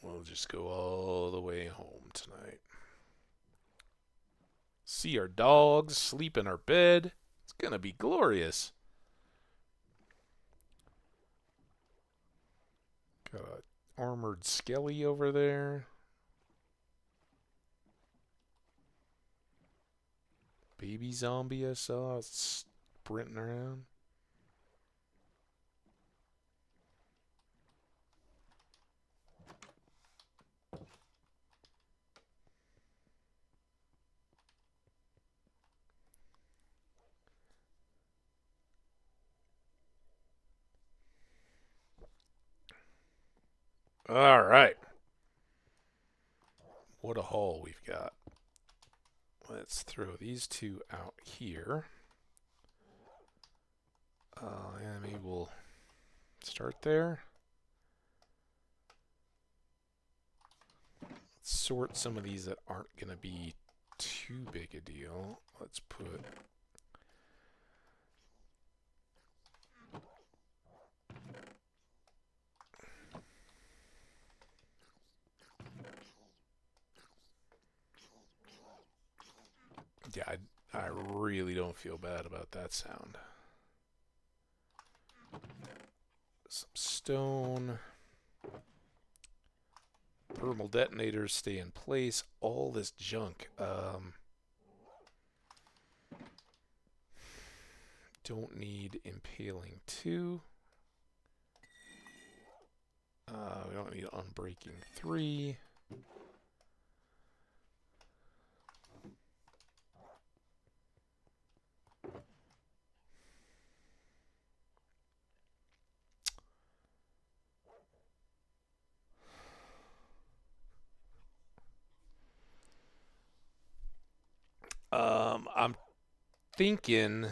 We'll just go all the way home tonight. See our dogs, sleep in our bed. It's gonna be glorious. Got a armored skelly over there. Baby zombie I saw sprinting around. All right. What a haul we've got. Let's throw these two out here. And maybe we'll start there. Let's sort some of these that aren't going to be too big a deal. Let's put yeah, I really don't feel bad about that sound. Some stone. Thermal detonators stay in place. All this junk. Don't need impaling 2. We don't need unbreaking 3. I'm thinking,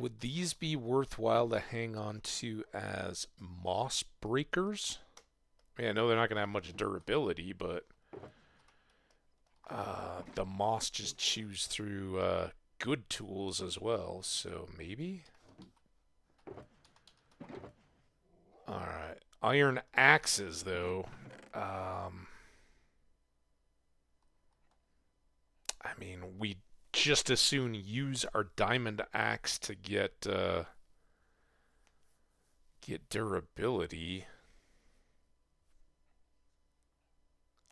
would these be worthwhile to hang on to as moss breakers? I mean, I know they're not going to have much durability, but the moss just chews through good tools as well, so maybe? Alright. Iron axes, though. I mean, we just as soon use our diamond axe to Get durability.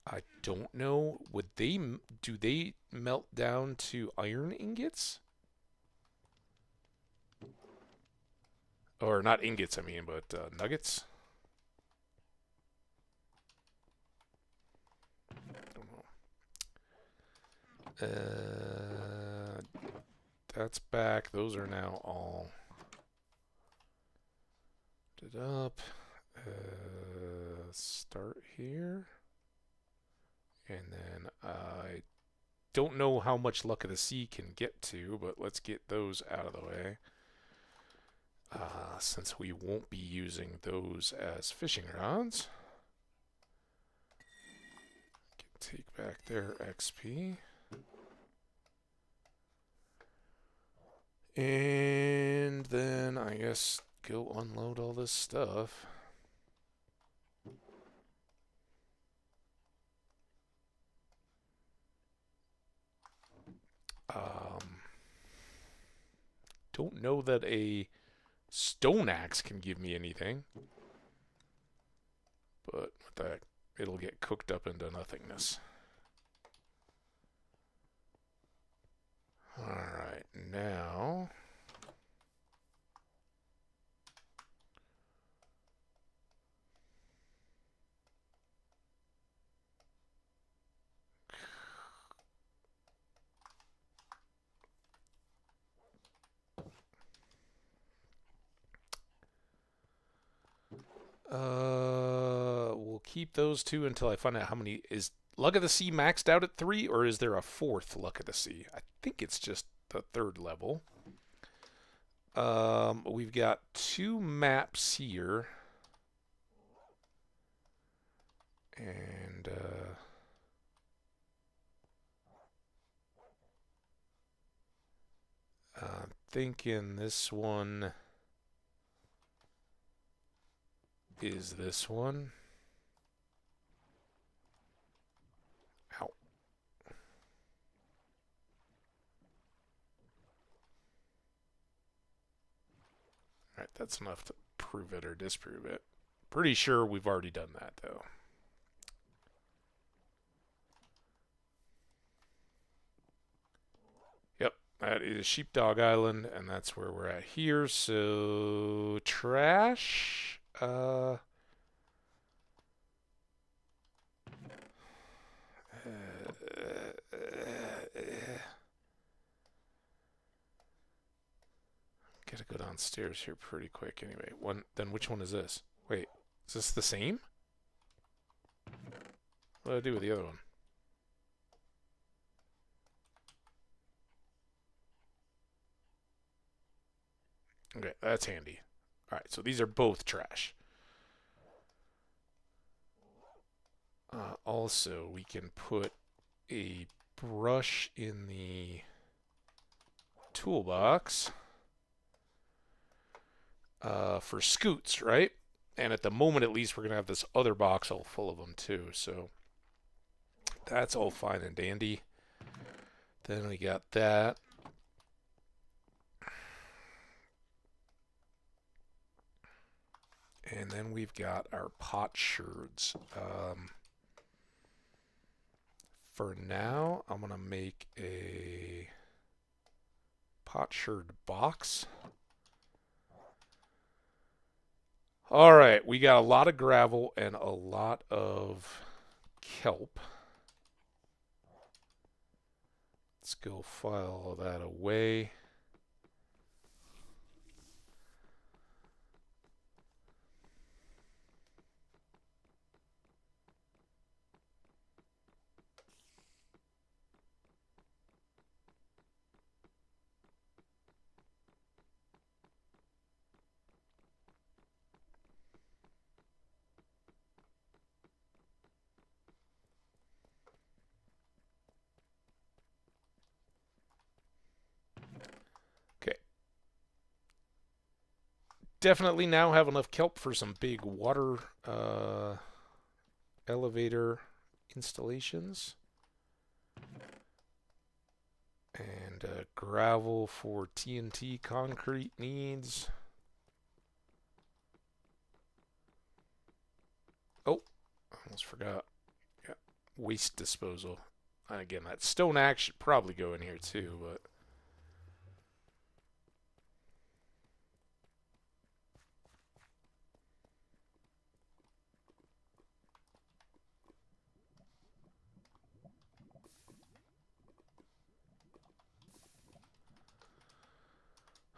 I don't know. Do they melt down to iron ingots? Or not ingots, I mean, but nuggets? Don't know. That's back. Those are now all it up. Start here. And then I don't know how much Luck of the Sea can get to, but let's get those out of the way. Since we won't be using those as fishing rods. Take back their XP. And then I guess go unload all this stuff. Don't know that a stone axe can give me anything. But with that, it'll get cooked up into nothingness. Alright, now... we'll keep those two until I find out how many... Is Luck of the Sea maxed out at 3, or is there a 4th Luck of the Sea? I think it's just the 3rd level. We've got 2 maps here. And, I'm thinking this one is this one. Ow. Alright, that's enough to prove it or disprove it. Pretty sure we've already done that, though. Yep, that is Sheepdog Island, and that's where we're at here. So, trash. Gotta go downstairs here pretty quick anyway. Then which one is this? Wait, is this the same? What do I do with the other one? Okay, that's handy. Alright, so these are both trash. Also, we can put a brush in the toolbox for scoots, right? And at the moment, at least, we're going to have this other box all full of them, too. So that's all fine and dandy. Then we got that. And then we've got our potsherds. For now, I'm going to make a potsherd box. All right, we got a lot of gravel and a lot of kelp. Let's go file all that away. Definitely now have enough kelp for some big water elevator installations. And gravel for TNT concrete needs. Almost forgot. Yeah. Waste disposal. And again, that stone axe should probably go in here too, but...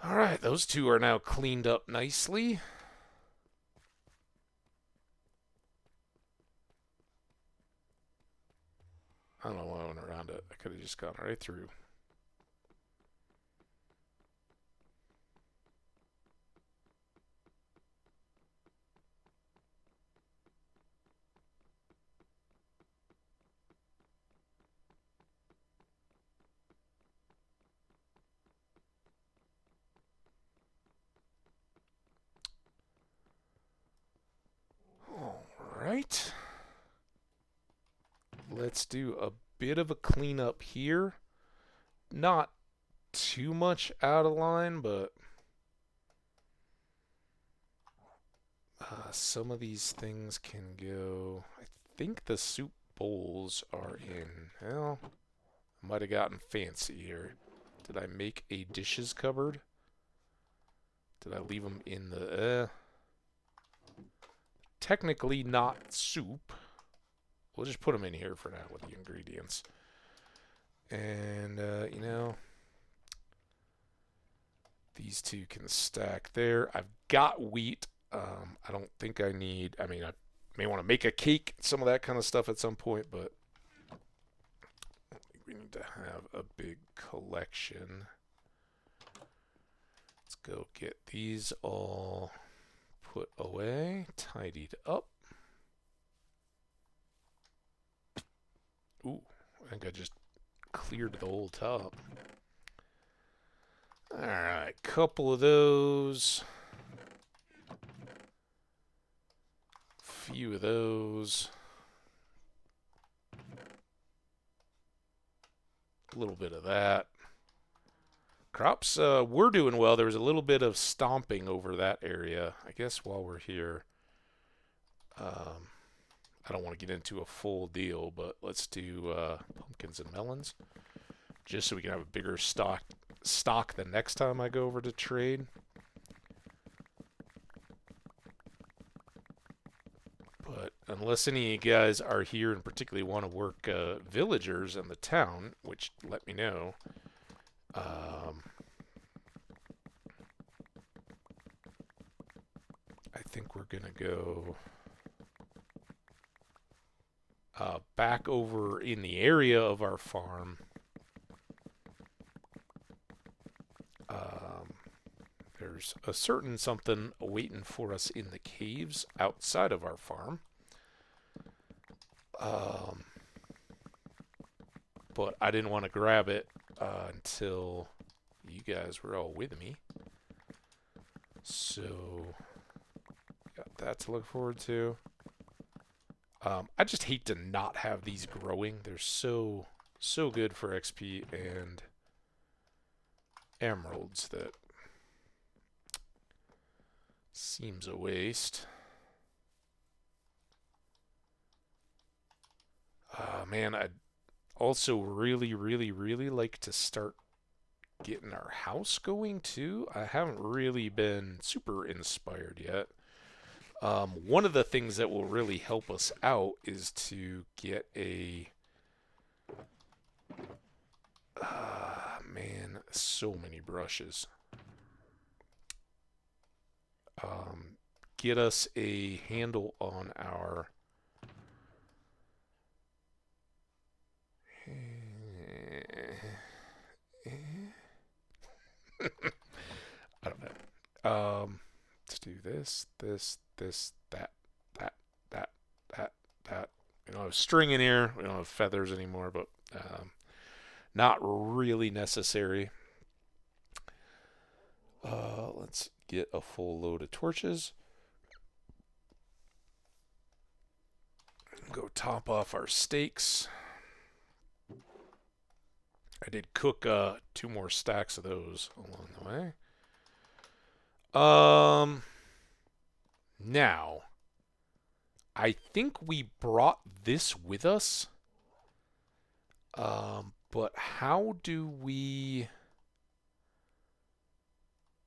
Alright, those two are now cleaned up nicely. I don't know why I went around it. I could have just gone right through. Alright. Let's do a bit of a cleanup here. Not too much out of line, but some of these things can go. I think the soup bowls are in. Well, I might have gotten fancy here. Did I make a dishes cupboard? Did I leave them in the... Technically not soup. We'll just put them in here for now with the ingredients. And, you know, these two can stack there. I've got wheat. I don't think I need... I mean, I may want to make a cake, some of that kind of stuff at some point, but I think we need to have a big collection. Let's go get these all put away, tidied up. Ooh, I think I just cleared the whole top. Alright, couple of those. Few of those. A little bit of that. Crops were doing well. There was a little bit of stomping over that area. I guess while we're here, I don't want to get into a full deal, but let's do pumpkins and melons, just so we can have a bigger stock the next time I go over to trade. But unless any of you guys are here and particularly want to work villagers in the town, which let me know. I think we're gonna go back over in the area of our farm. There's a certain something waiting for us in the caves outside of our farm. But I didn't want to grab it until you guys were all with me. So, got that to look forward to. I just hate to not have these growing. They're so good for XP and emeralds that seems a waste. Man, I'd also really like to start getting our house going too. I haven't really been super inspired yet. One of the things that will really help us out is to get a... man, so many brushes. Get us a handle on our... I don't know. Let's do this, that. We don't have string in here. We don't have feathers anymore, but not really necessary. Let's get a full load of torches. Go top off our steaks. I did cook 2 more stacks of those along the way. Now, I think we brought this with us. But how do we...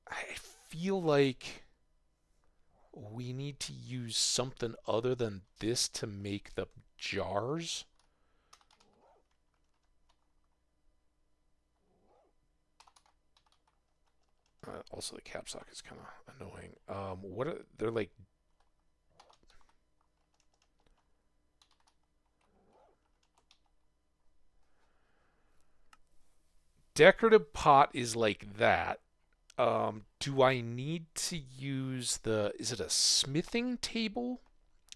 I feel like we need to use something other than this to make the jars. Also, the capstock is kind of annoying. What are they're like? Decorative pot is like that. Do I need to use the? Is it a smithing table?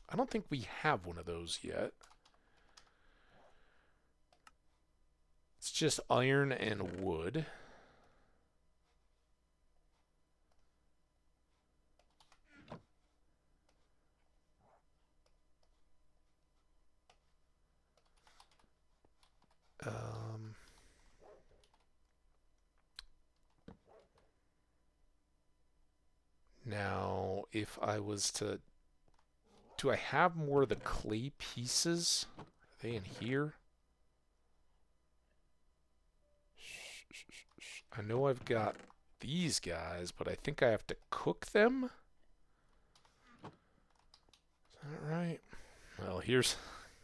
I don't think we have one of those yet. It's just iron and wood. Um, Now, if I was to... Do I have more of the clay pieces? Are they in here? I know I've got these guys, but I think I have to cook them? Is that right? Well, here's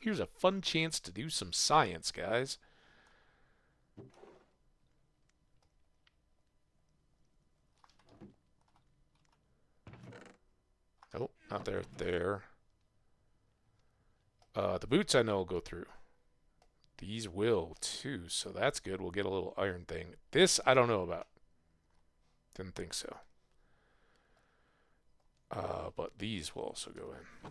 a fun chance to do some science, guys. Oh, not there. There. The boots I know will go through. These will too, so that's good. We'll get a little iron thing. This I don't know about. Didn't think so. But these will also go in.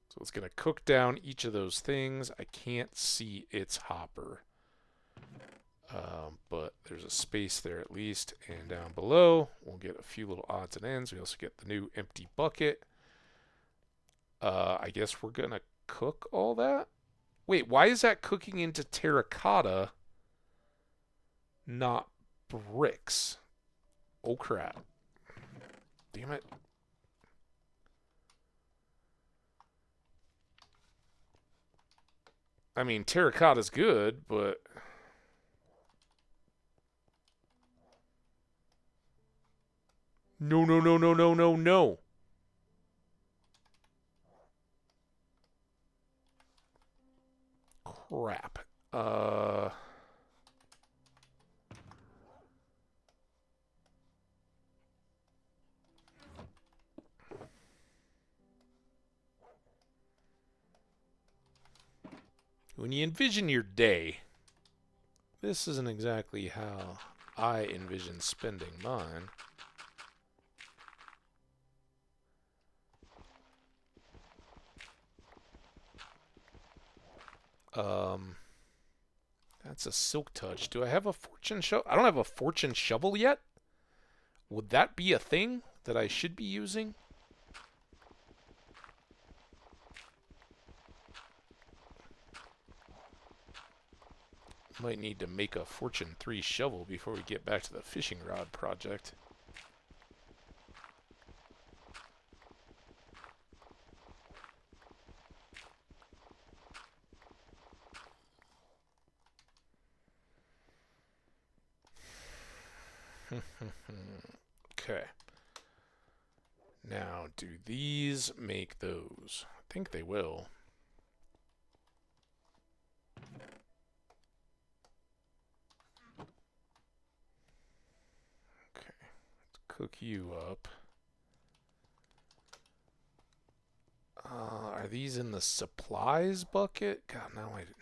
So it's going to cook down each of those things. I can't see its hopper. But there's a space there at least. And down below, we'll get a few little odds and ends. We also get the new empty bucket. I guess we're going to cook all that. Wait, why is that cooking into terracotta, not bricks? Oh, crap. Damn it. I mean, terracotta's good, but... No, no, no, no, no, no, no. Crap. When you envision your day, this isn't exactly how I envision spending mine. That's a silk touch. Do I have a fortune shovel? I don't have a fortune shovel yet. Would that be a thing that I should be using? Might need to make a fortune 3 shovel before we get back to the fishing rod project. Okay. Now, do these make those? I think they will. Okay. Let's cook you up. Are these in the supplies bucket? God, no, I didn't.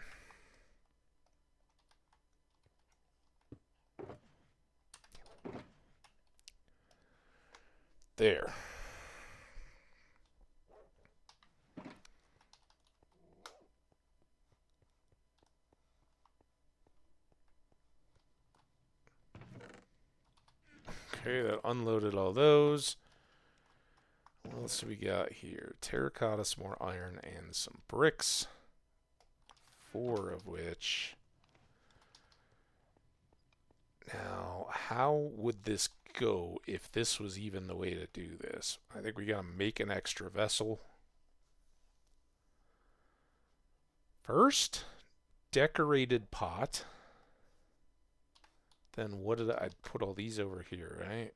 There. Okay, that unloaded all those. What else do we got here? Terracotta, some more iron, and some bricks. 4 of which... Now, how would this go if this was even the way to do this. I think we gotta make an extra vessel. First, decorated pot. Then what did I put all these over here, right?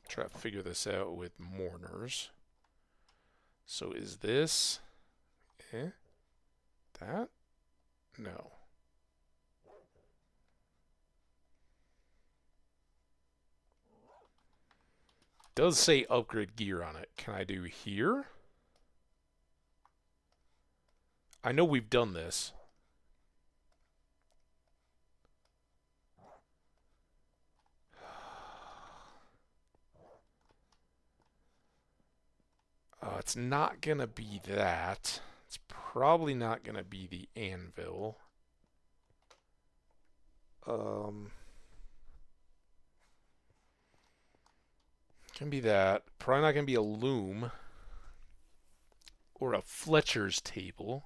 Try to figure this out with mourners. So is this that? No. Does say upgrade gear on it. Can I do here? I know we've done this. It's not going to be that. It's probably not going to be the anvil. Can be that. Probably not going to be a loom. Or a Fletcher's table.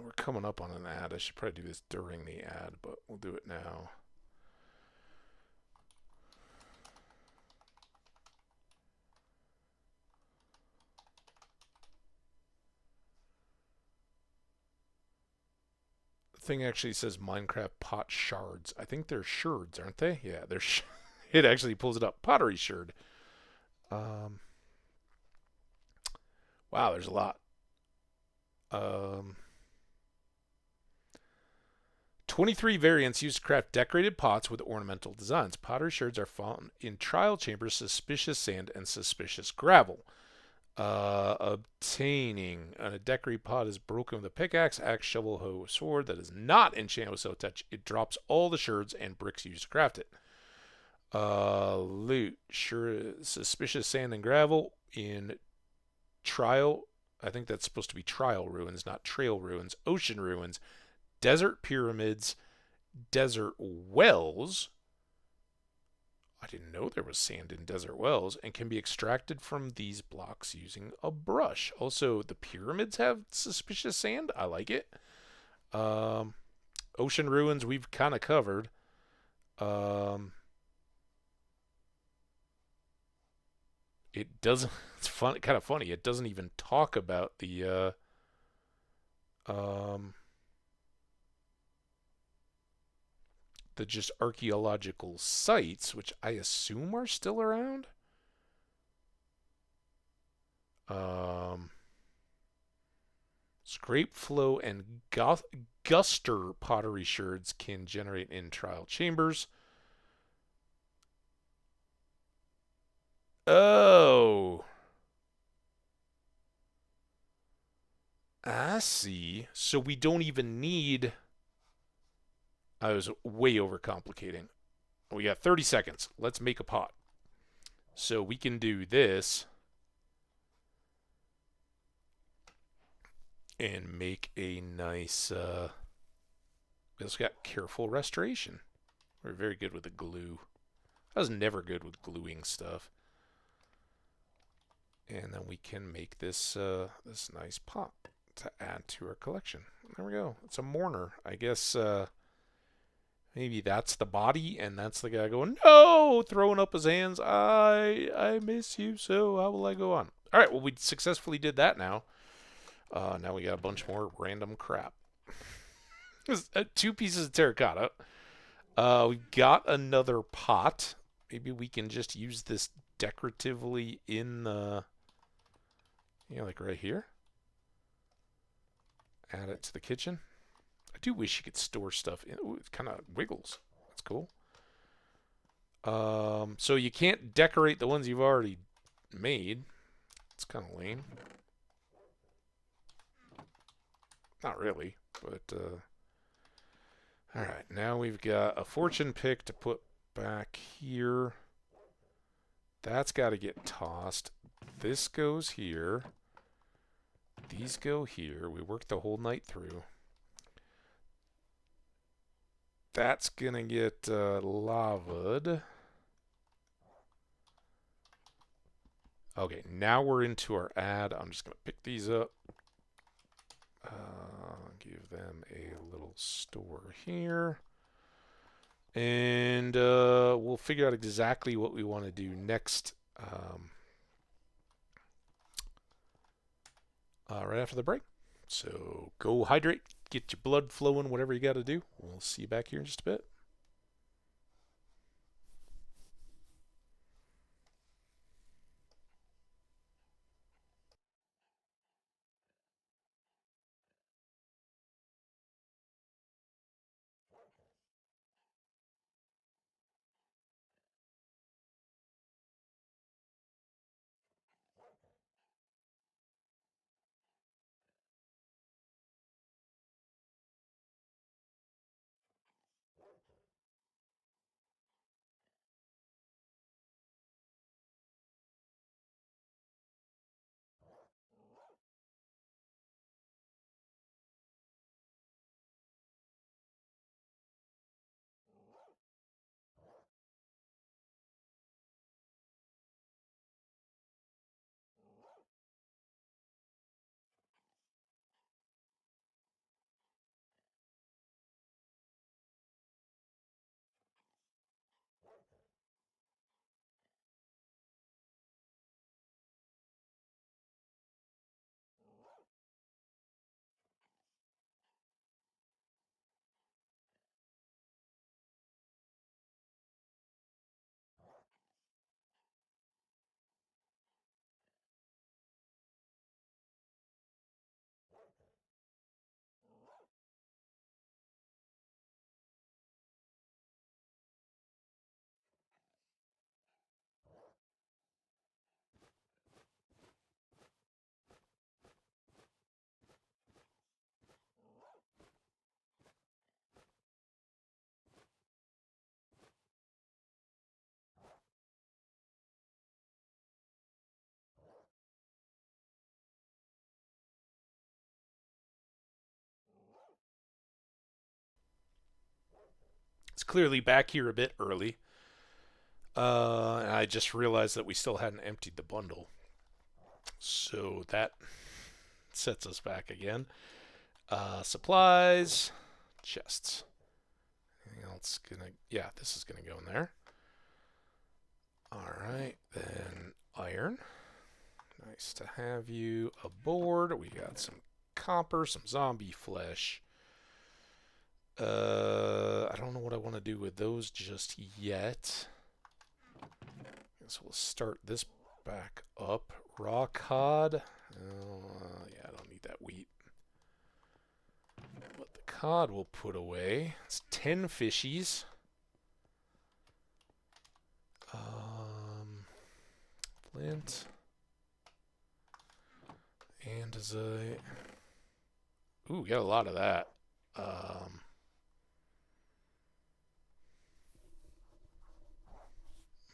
We're coming up on an ad. I should probably do this during the ad, but we'll do it now. The thing actually says Minecraft pot shards. I think they're shards, aren't they? Yeah, they're. It actually pulls it up. Pottery shard. Wow, there's a lot. 23 variants used to craft decorated pots with ornamental designs. Pottery shards are found in trial chambers, suspicious sand, and suspicious gravel. Obtaining a decorated pot is broken with a pickaxe, axe, shovel, hoe, sword that is not enchanted with Silk Touch. It drops all the shards and bricks used to craft it. Loot. Suspicious sand and gravel in trial. I think that's supposed to be trial ruins, not trail ruins. Ocean ruins. Desert pyramids, desert wells. I didn't know there was sand in desert wells, and can be extracted from these blocks using a brush. Also, the pyramids have suspicious sand. I like it. Ocean ruins we've kind of covered. It doesn't. It's fun. Kind of funny. It doesn't even talk about the just archaeological sites, which I assume are still around. Scrape flow and guster pottery shards can generate in trial chambers. Oh. I see. So we don't even need... I was way overcomplicating. We got 30 seconds. Let's make a pot. So we can do this and make a nice... we also got careful restoration. We're very good with the glue. I was never good with gluing stuff. And then we can make this this nice pot to add to our collection. There we go. It's a mourner. I guess maybe that's the body, and that's the guy going, no, throwing up his hands. I miss you, so how will I go on? All right, well, we successfully did that now. Now we got a bunch more random crap. 2 pieces of terracotta. We've got another pot. Maybe we can just use this decoratively in the... like right here. Add it to the kitchen. I do wish you could store stuff in. Ooh, it kind of wiggles. That's cool. So you can't decorate the ones you've already made. It's kind of lame. Not really, but all right. Now we've got a fortune pick to put back here. That's got to get tossed. This goes here. These go here. We worked the whole night through. That's going to get lavaed. Okay, now we're into our ad. I'm just going to pick these up. Give them a little store here. And we'll figure out exactly what we want to do next right after the break. So go hydrate, get your blood flowing, whatever you got to do. We'll see you back here in just a bit. It's clearly back here a bit early. And I just realized that we still hadn't emptied the bundle. So that sets us back again. Supplies, chests. Anything else gonna? Yeah, this is gonna go in there. All right, then iron. Nice to have you aboard. We got some copper, some zombie flesh. I don't know what I want to do with those just yet. So we'll start this back up. Raw cod. Yeah, I don't need that wheat. But the cod we'll put away. It's 10 fishies. Flint. Andesite. Ooh, we got a lot of that.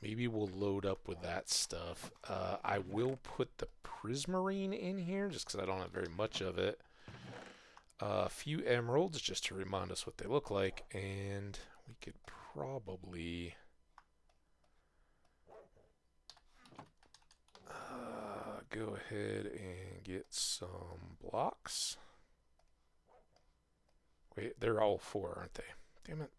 Maybe we'll load up with that stuff. I will put the prismarine in here just because I don't have very much of it. A few emeralds just to remind us what they look like. And we could probably go ahead and get some blocks. Wait, they're all 4, aren't they? Damn it.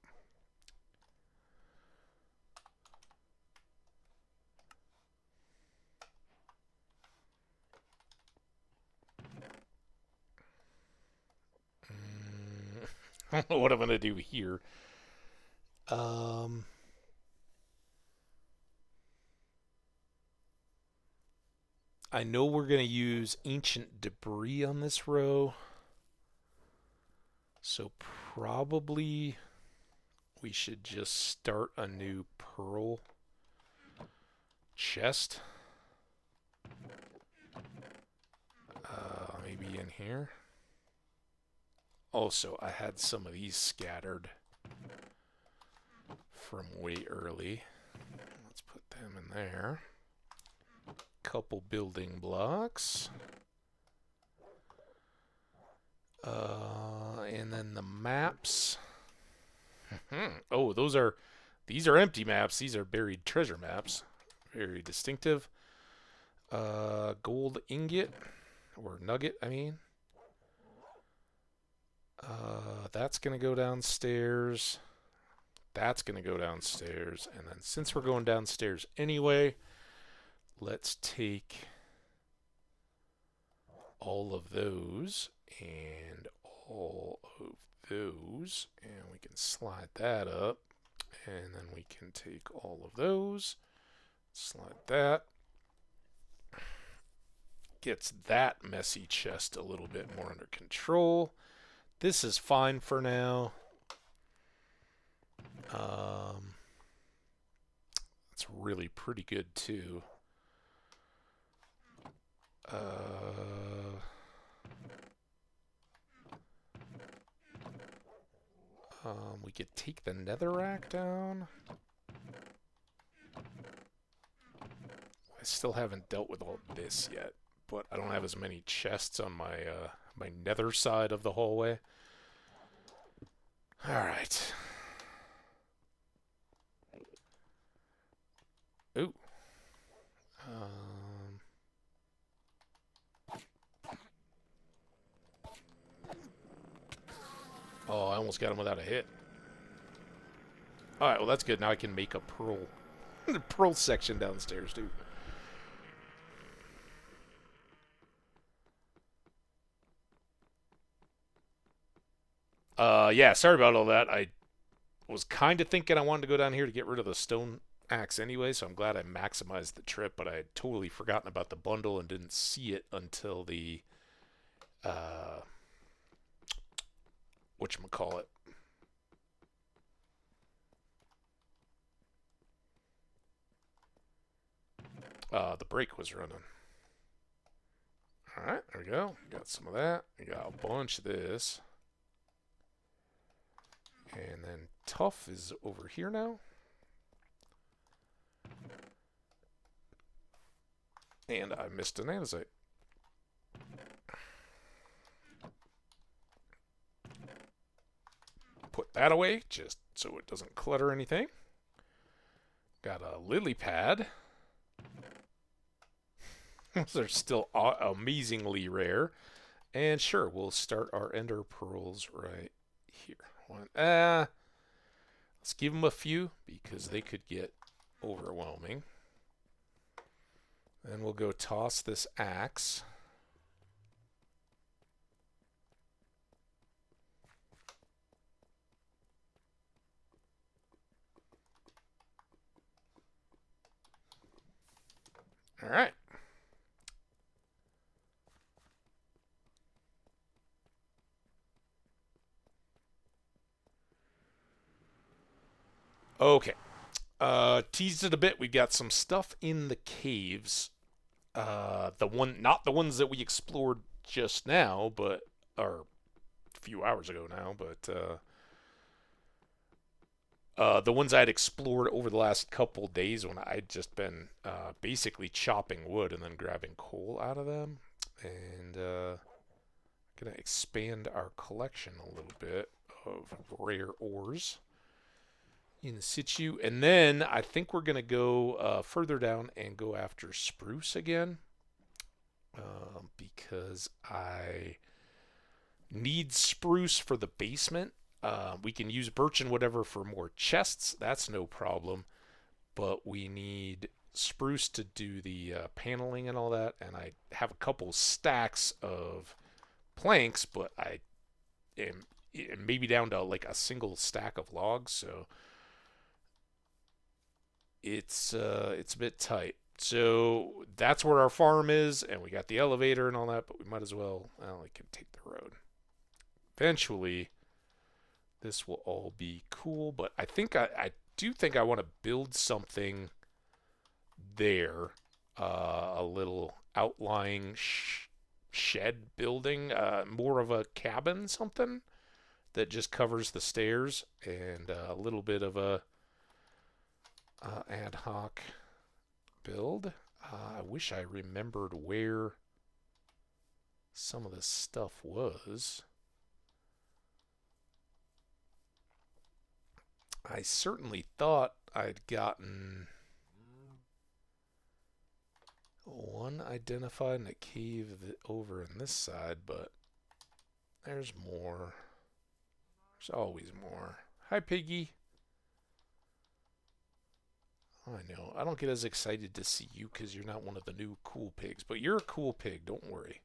I don't know what I'm going to do here. I know we're going to use ancient debris on this row. So probably we should just start a new pearl chest. Maybe in here. Also, I had some of these scattered from way early. Let's put them in there. Couple building blocks. And then the maps. Oh, these are empty maps. These are buried treasure maps. Very distinctive. Gold ingot, or nugget, I mean. That's going to go downstairs. That's going to go downstairs. And then since we're going downstairs anyway, let's take all of those and all of those, and we can slide that up, and then we can take all of those, slide that. Gets that messy chest a little bit more under control. This is fine for now. It's really pretty good too. We could take the netherrack down. I still haven't dealt with all this yet, but I don't have as many chests on my my nether side of the hallway. All right. Ooh. Oh, I almost got him without a hit. All right, well that's good. Now I can make a pearl, the pearl section downstairs too. Yeah, sorry about all that. I was kind of thinking I wanted to go down here to get rid of the stone axe anyway, so I'm glad I maximized the trip, but I had totally forgotten about the bundle and didn't see it until the whatchamacallit. The brake was running. Alright, there we go. Got some of that. We got a bunch of this. And then tough is over here now. And I missed an andesite. Put that away just so it doesn't clutter anything. Got a lily pad. Those are still amazingly rare. And sure, we'll start our ender pearls right here. Let's give them a few because they could get overwhelming. Then we'll go toss this axe. All right. Okay. Teased it a bit. We've got some stuff in the caves. Not the ones that we explored just now, but or a few hours ago now, but the ones I'd explored over the last couple days when I'd just been basically chopping wood and then grabbing coal out of them, and gonna expand our collection a little bit of rare ores in situ, and then I think we're gonna go further down and go after spruce again, because I need spruce for the basement. We can use birch and whatever for more chests, that's no problem, but we need spruce to do the paneling and all that, and I have a couple stacks of planks, but I am maybe down to like a single stack of logs, so it's a bit tight. So that's where our farm is, and we got the elevator and all that, but we might as well, we can take the road. Eventually, this will all be cool, but I think I do think I want to build something there, a little outlying shed building, more of a cabin, something that just covers the stairs, and a little bit of a ad hoc build. I wish I remembered where some of this stuff was. I certainly thought I'd gotten one unidentified in a cave over in this side, but there's more. There's always more. Hi, Piggy. I know. I don't get as excited to see you because you're not one of the new cool pigs, but you're a cool pig. Don't worry.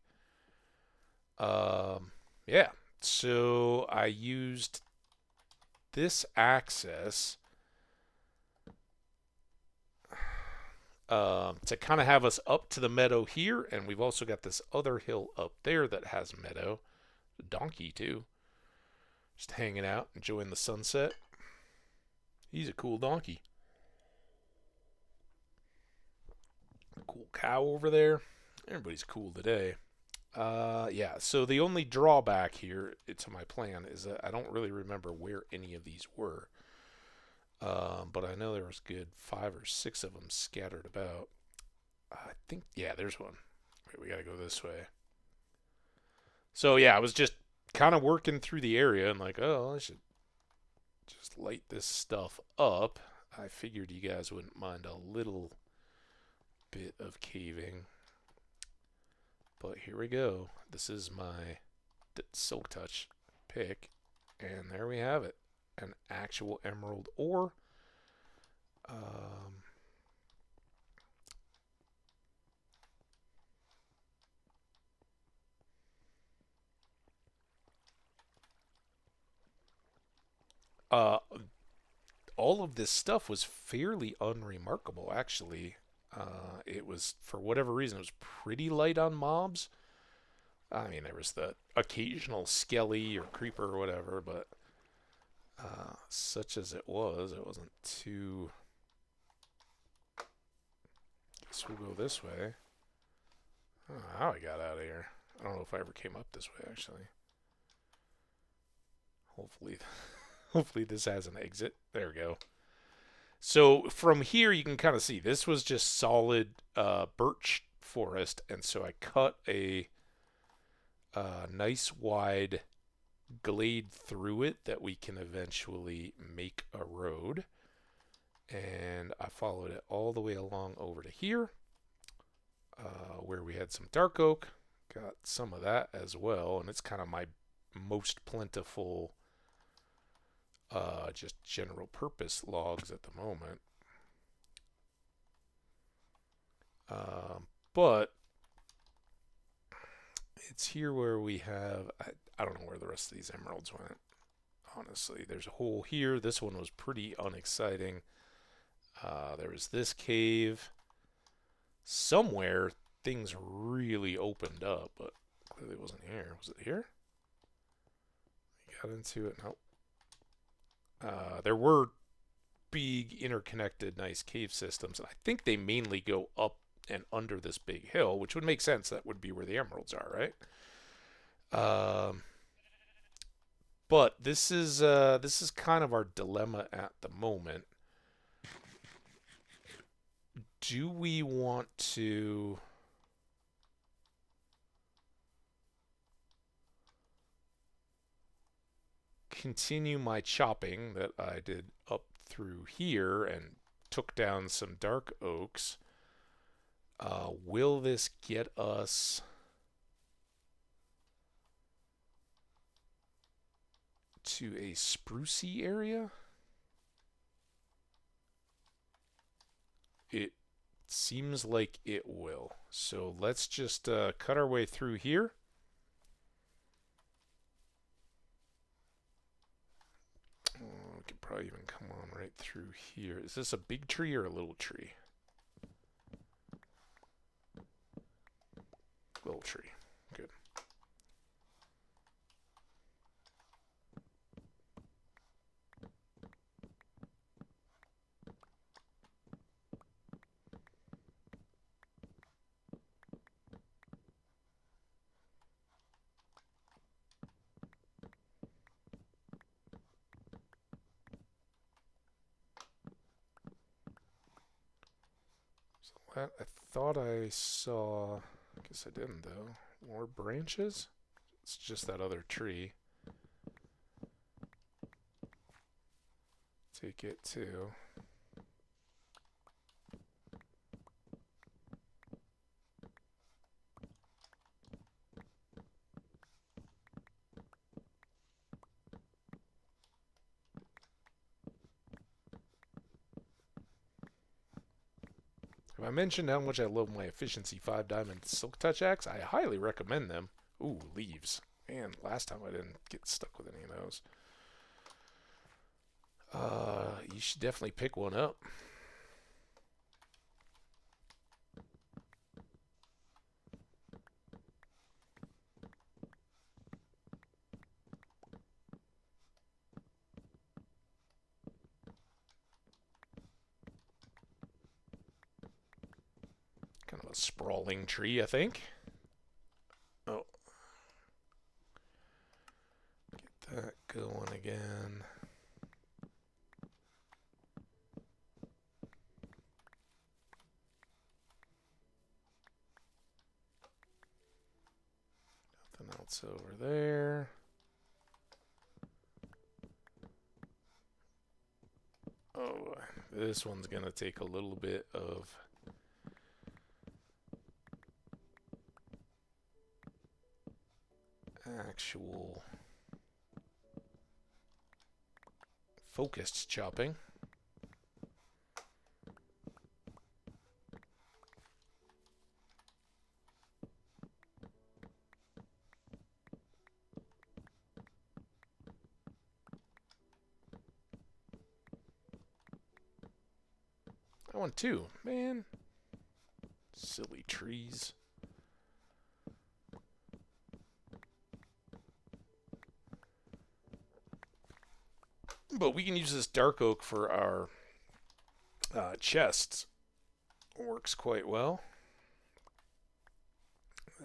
Yeah. So I used this access to kind of have us up to the meadow here, and we've also got this other hill up there that has meadow. A donkey too. Just hanging out, enjoying the sunset. He's a cool donkey. Cool cow over there. Everybody's cool today. Yeah, so the only drawback here to my plan is that I don't really remember where any of these were. But I know there was good 5 or 6 of them scattered about. I think, yeah, there's one. Wait, we gotta go this way. So yeah, I was just kind of working through the area and like, oh, I should just light this stuff up. I figured you guys wouldn't mind a little bit of caving. But here we go. This is my Silk Touch pick. And there we have it. An actual emerald ore. Uh, all of this stuff was fairly unremarkable, actually. It was, for whatever reason, it was pretty light on mobs. I mean, there was the occasional skelly or creeper or whatever, but such as it wasn't too... Guess we'll go this way. I don't know how I got out of here. I don't know if I ever came up this way, actually. Hopefully this has an exit. There we go. So from here, you can kind of see this was just solid birch forest, and so I cut a nice wide glade through it that we can eventually make a road. And I followed it all the way along over to here, where we had some dark oak. Got some of that as well, and it's kind of my most plentiful just general purpose logs at the moment. But it's here where we have, I don't know where the rest of these emeralds went, honestly. There's a hole here. This one was pretty unexciting. There was this cave. Somewhere things really opened up, but clearly it wasn't here. Was it here? We got into it. Nope. There were big interconnected nice cave systems, and I think they mainly go up and under this big hill, which would make sense. That would be where the emeralds are, right? But this is kind of our dilemma at the moment. Do we want to continue my chopping that I did up through here and took down some dark oaks? Will this get us to a sprucey area? It seems like it will. So let's just cut our way through here. We could probably even come on right through here. Is this a big tree or a little tree? Little tree. Good. I thought I saw, I guess I didn't though, more branches? It's just that other tree. Take it too. Have I mentioned how much I love my Efficiency 5 Diamond Silk Touch Axe? I highly recommend them. Ooh, leaves. Man, last time I didn't get stuck with any of those. You should definitely pick one up. Kind of a sprawling tree, I think. Oh. Get that going again. Nothing else over there. Oh, this one's going to take a little bit of actual focused chopping. That one too, man. Silly trees. But we can use this dark oak for our chests. Works quite well.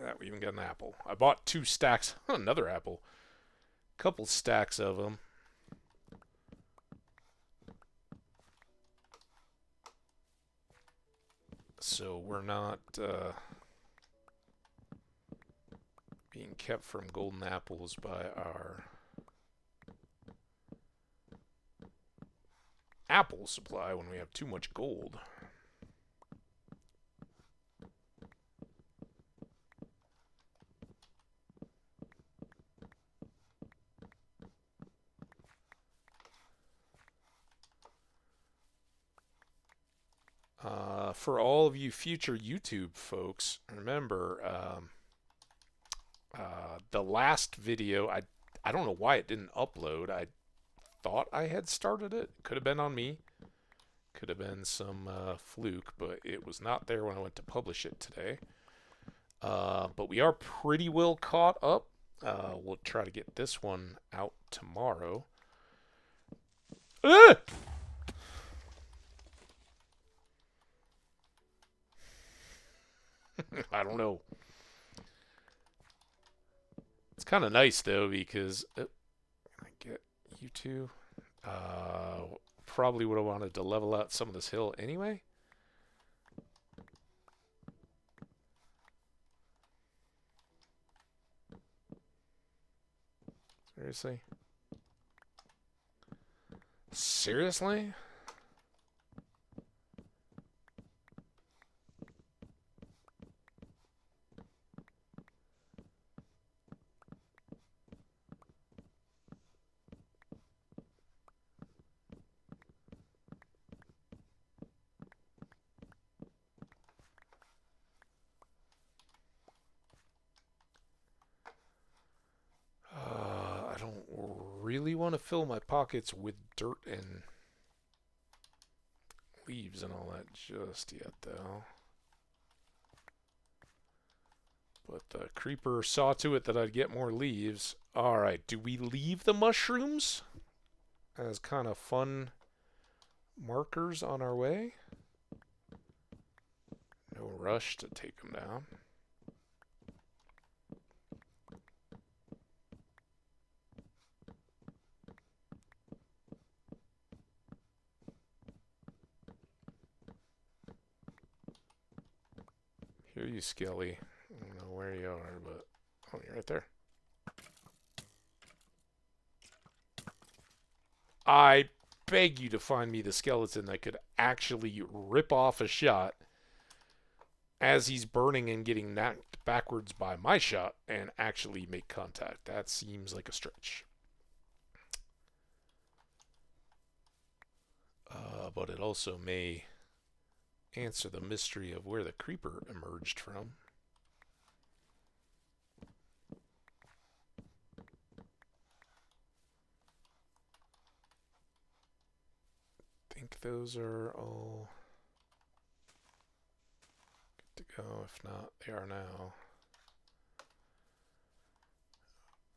That we even got an apple. I bought 2 stacks. Another apple. Couple stacks of them. So we're not being kept from golden apples by our apple supply when we have too much gold. For all of you future YouTube folks, remember the last video, I don't know why it didn't upload. I thought I had started it. Could have been on me. Could have been some fluke, but it was not there when I went to publish it today. But we are pretty well caught up. We'll try to get this one out tomorrow. Ah! I don't know. It's kind of nice though because can I get you two? Probably would have wanted to level out some of this hill anyway. Seriously? Seriously? I don't really want to fill my pockets with dirt and leaves and all that just yet, though. But the creeper saw to it that I'd get more leaves. Alright, do we leave the mushrooms as kind of fun markers on our way? No rush to take them down. Hear you, Skelly. I don't know where you are, but oh, you're right there. I beg you to find me the skeleton that could actually rip off a shot as he's burning and getting knocked backwards by my shot and actually make contact. That seems like a stretch. But it also may answer the mystery of where the creeper emerged from. I think those are all good to go. If not, they are now.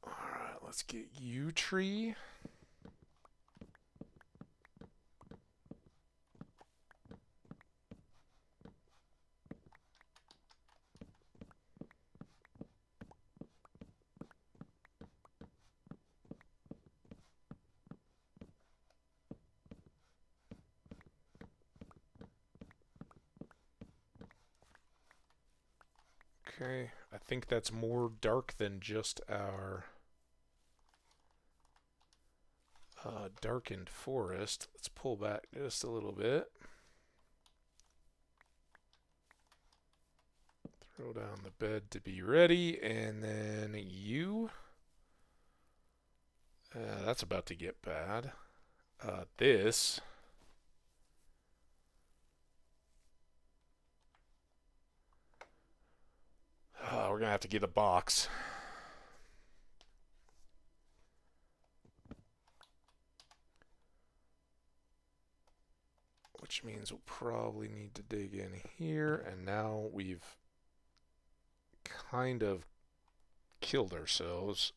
Alright, let's get you, tree. Okay, I think that's more dark than just our darkened forest. Let's pull back just a little bit. Throw down the bed to be ready, and then you. That's about to get bad. This. We're gonna have to get a box. Which means we'll probably need to dig in here, and now we've kind of killed ourselves.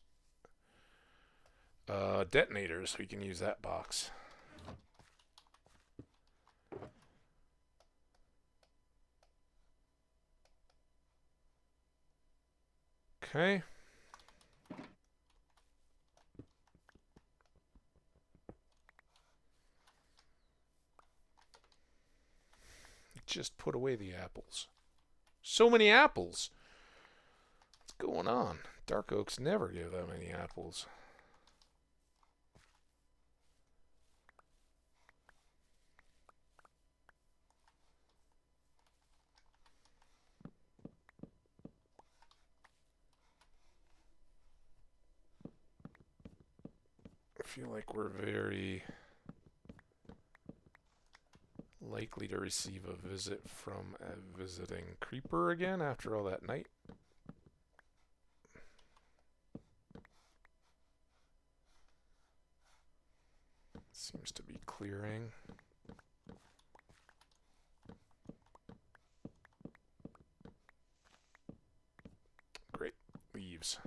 Detonators, we can use that box. Okay. Just put away the apples. So many apples. What's going on? Dark oaks never give that many apples. I feel like we're very likely to receive a visit from a visiting creeper again after all that night. Seems to be clearing. Great. Leaves.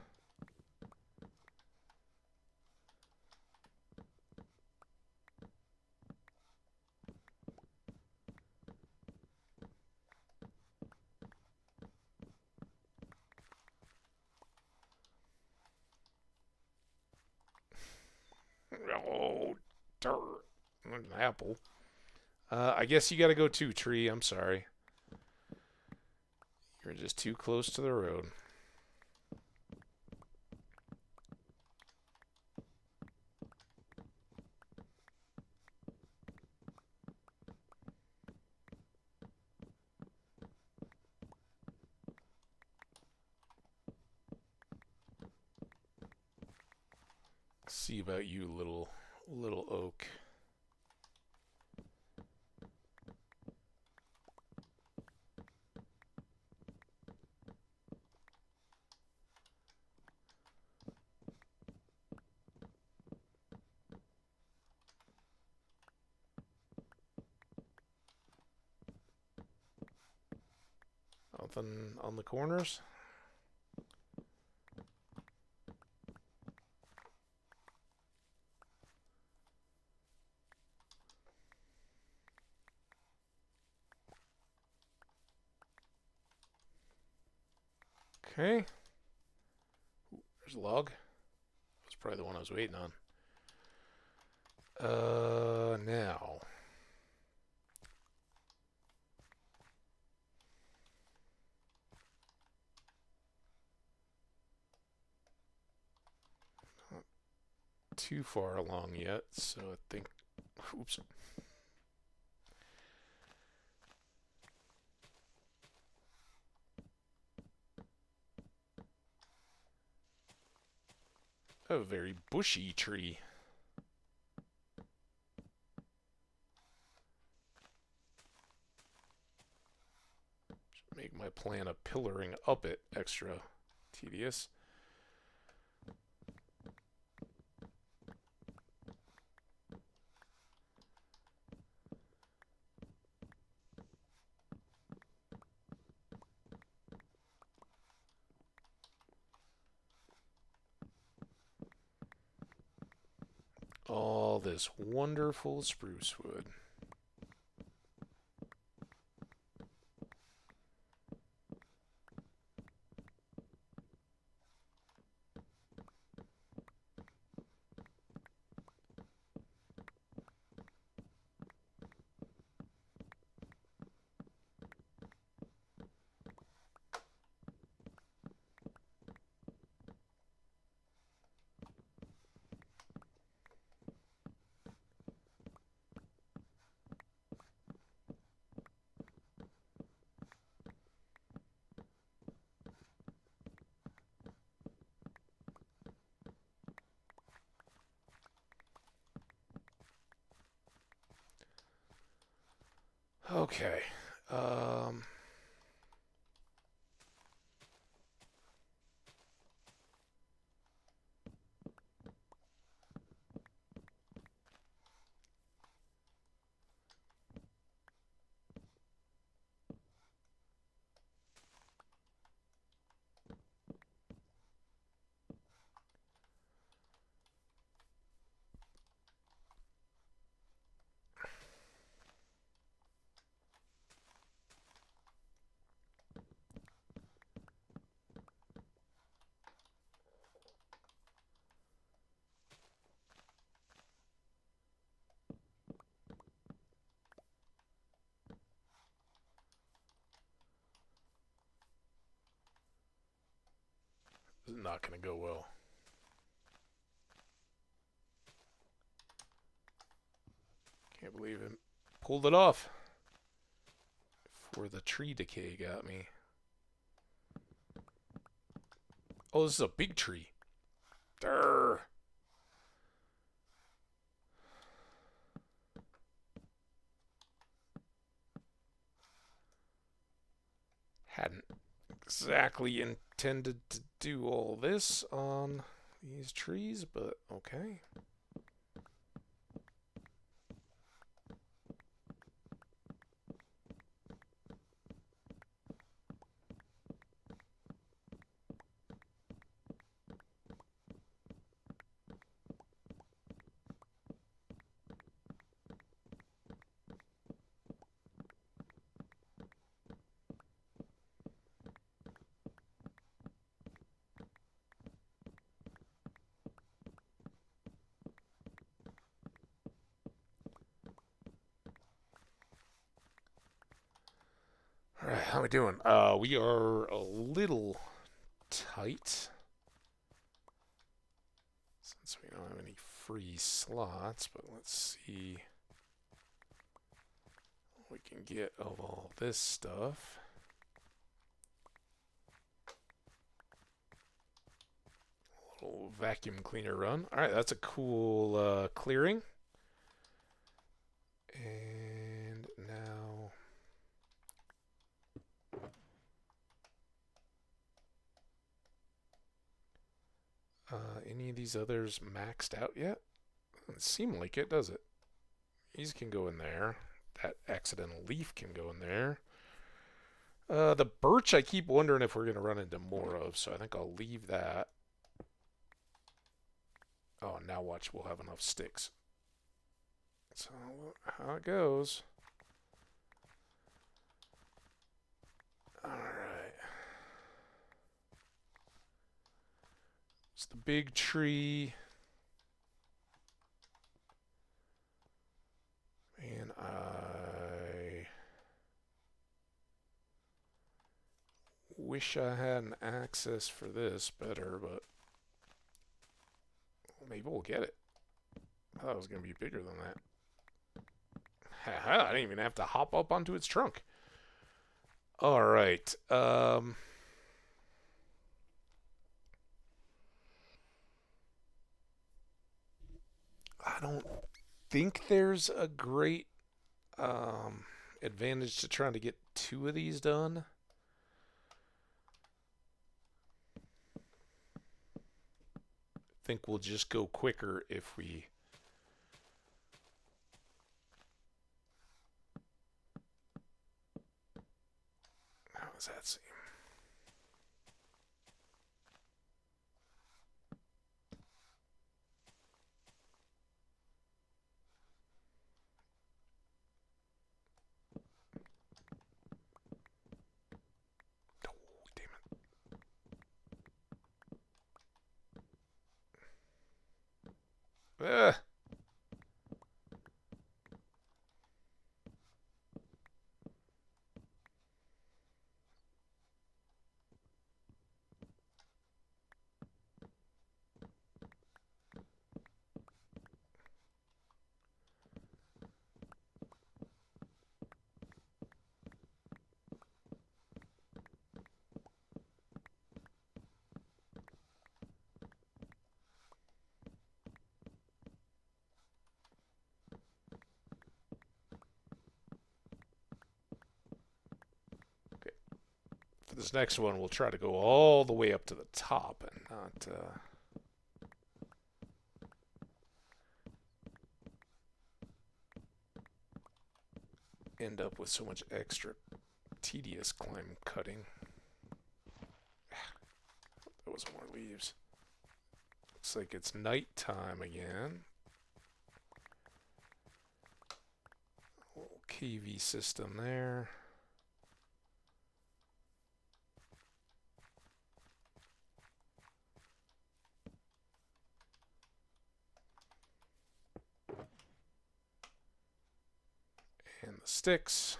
Oh, dirt. An apple. I guess you gotta go too, tree. I'm sorry. You're just too close to the road. See about you, little oak. Nothing on the corners. Okay. Ooh, there's a log. That's probably the one I was waiting on. Now. Not too far along yet, so I think. Oops. A very bushy tree. make my plan of pillaring up it extra tedious. All this wonderful spruce wood. Okay. Um, this is not going to go well. Can't believe it. Pulled it off. Before the tree decay got me. Oh, this is a big tree. Durr. Hadn't exactly intended to do all this on these trees, but okay. All right, how we doing? We are a little tight since we don't have any free slots, but let's see what we can get of all this stuff. A little vacuum cleaner run. All right, that's a cool clearing. And now any of these others maxed out yet? Doesn't seem like it, does it? These can go in there. That accidental leaf can go in there. The birch, I keep wondering if we're going to run into more of, so I think I'll leave that. Oh, now watch, we'll have enough sticks. So, how it goes. Alright. It's the big tree. And I wish I had an access for this better, but maybe we'll get it. I thought it was going to be bigger than that. I didn't even have to hop up onto its trunk. All right. I don't think there's a great advantage to trying to get two of these done. think we'll just go quicker if we... How does that seem? Oh, damn it. Ugh. For this next one, we'll try to go all the way up to the top and not end up with so much extra tedious climb cutting. There was more leaves. Looks like it's nighttime again. A little KV system there. And the sticks.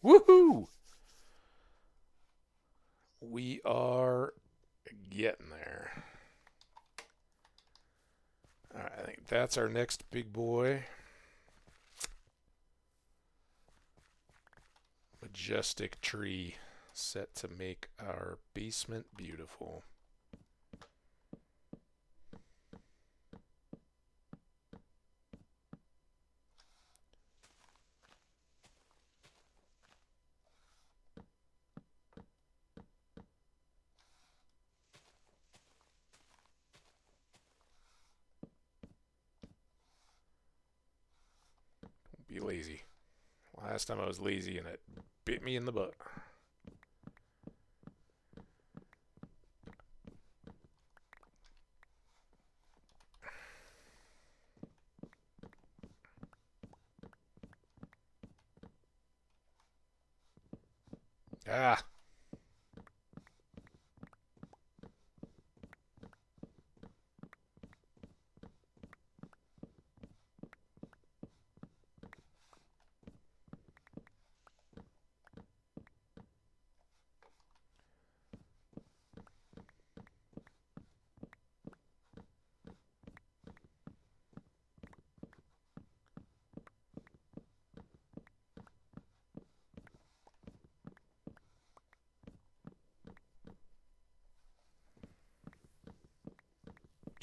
Woohoo! We are getting there. Alright, I think that's our next big boy. Majestic tree set to make our basement beautiful. Be lazy. Last time I was lazy and it bit me in the butt. Ah.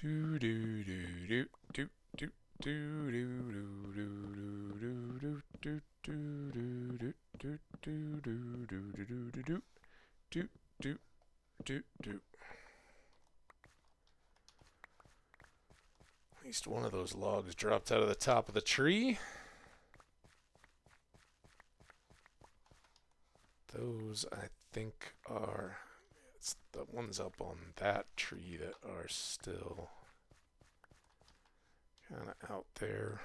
Do do do do do do do do do do do do do do do do. At least one of those logs dropped out of the top of the tree. Those, I think, are... It's the ones up on that tree that are still kind of out there.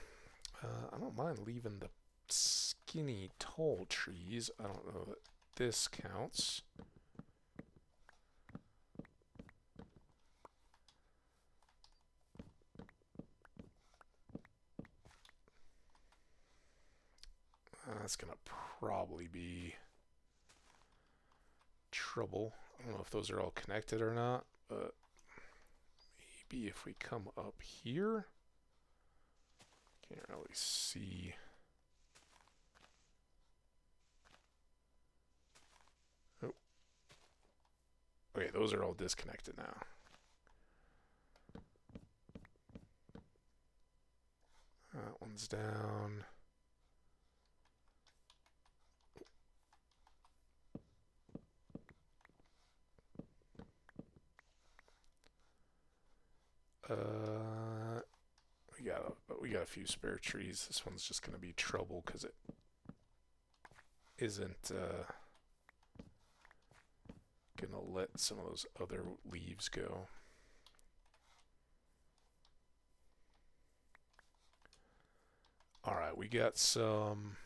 I don't mind leaving the skinny, tall trees. I don't know that this counts. That's going to probably be trouble. I don't know if those are all connected or not, but maybe if we come up here, can't really see. Oh. Okay, those are all disconnected now. That one's down. got a few spare trees. This one's just gonna be trouble because it isn't gonna let some of those other leaves go. All right, we got some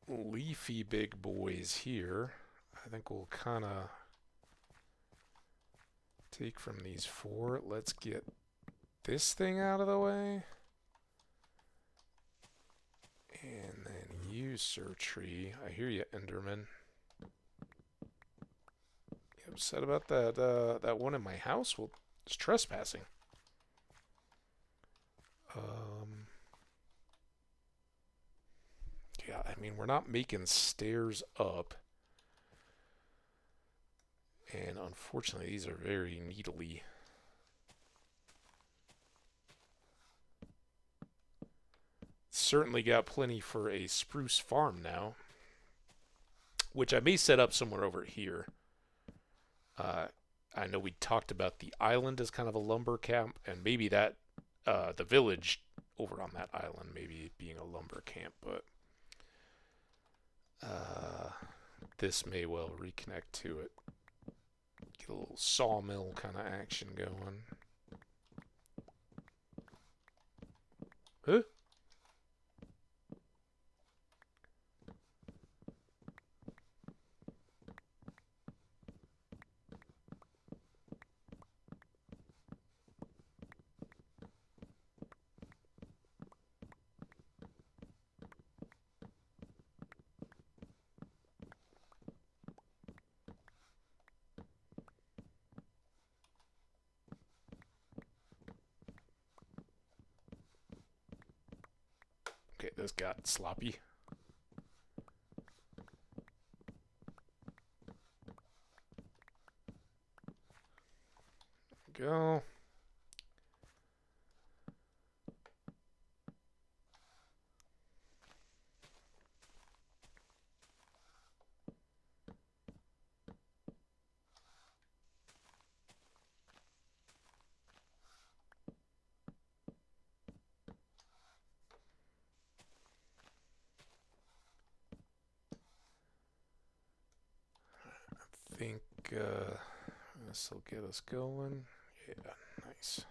leafy big boys here. I think we'll kind of take from these 4. Let's get this thing out of the way. And then you, Sir Tree. I hear you, Enderman. You upset about that one in my house? Well, it's trespassing. Yeah, I mean, we're not making stairs up. And unfortunately, these are very needly. Certainly got plenty for a spruce farm now, which I may set up somewhere over here. I know we talked about the island as kind of a lumber camp, and maybe that the village over on that island maybe being a lumber camp, but this may well reconnect to it. Get a little sawmill kind of action going. Huh? Okay, this got sloppy. Go. I think this will get us going. Yeah, nice.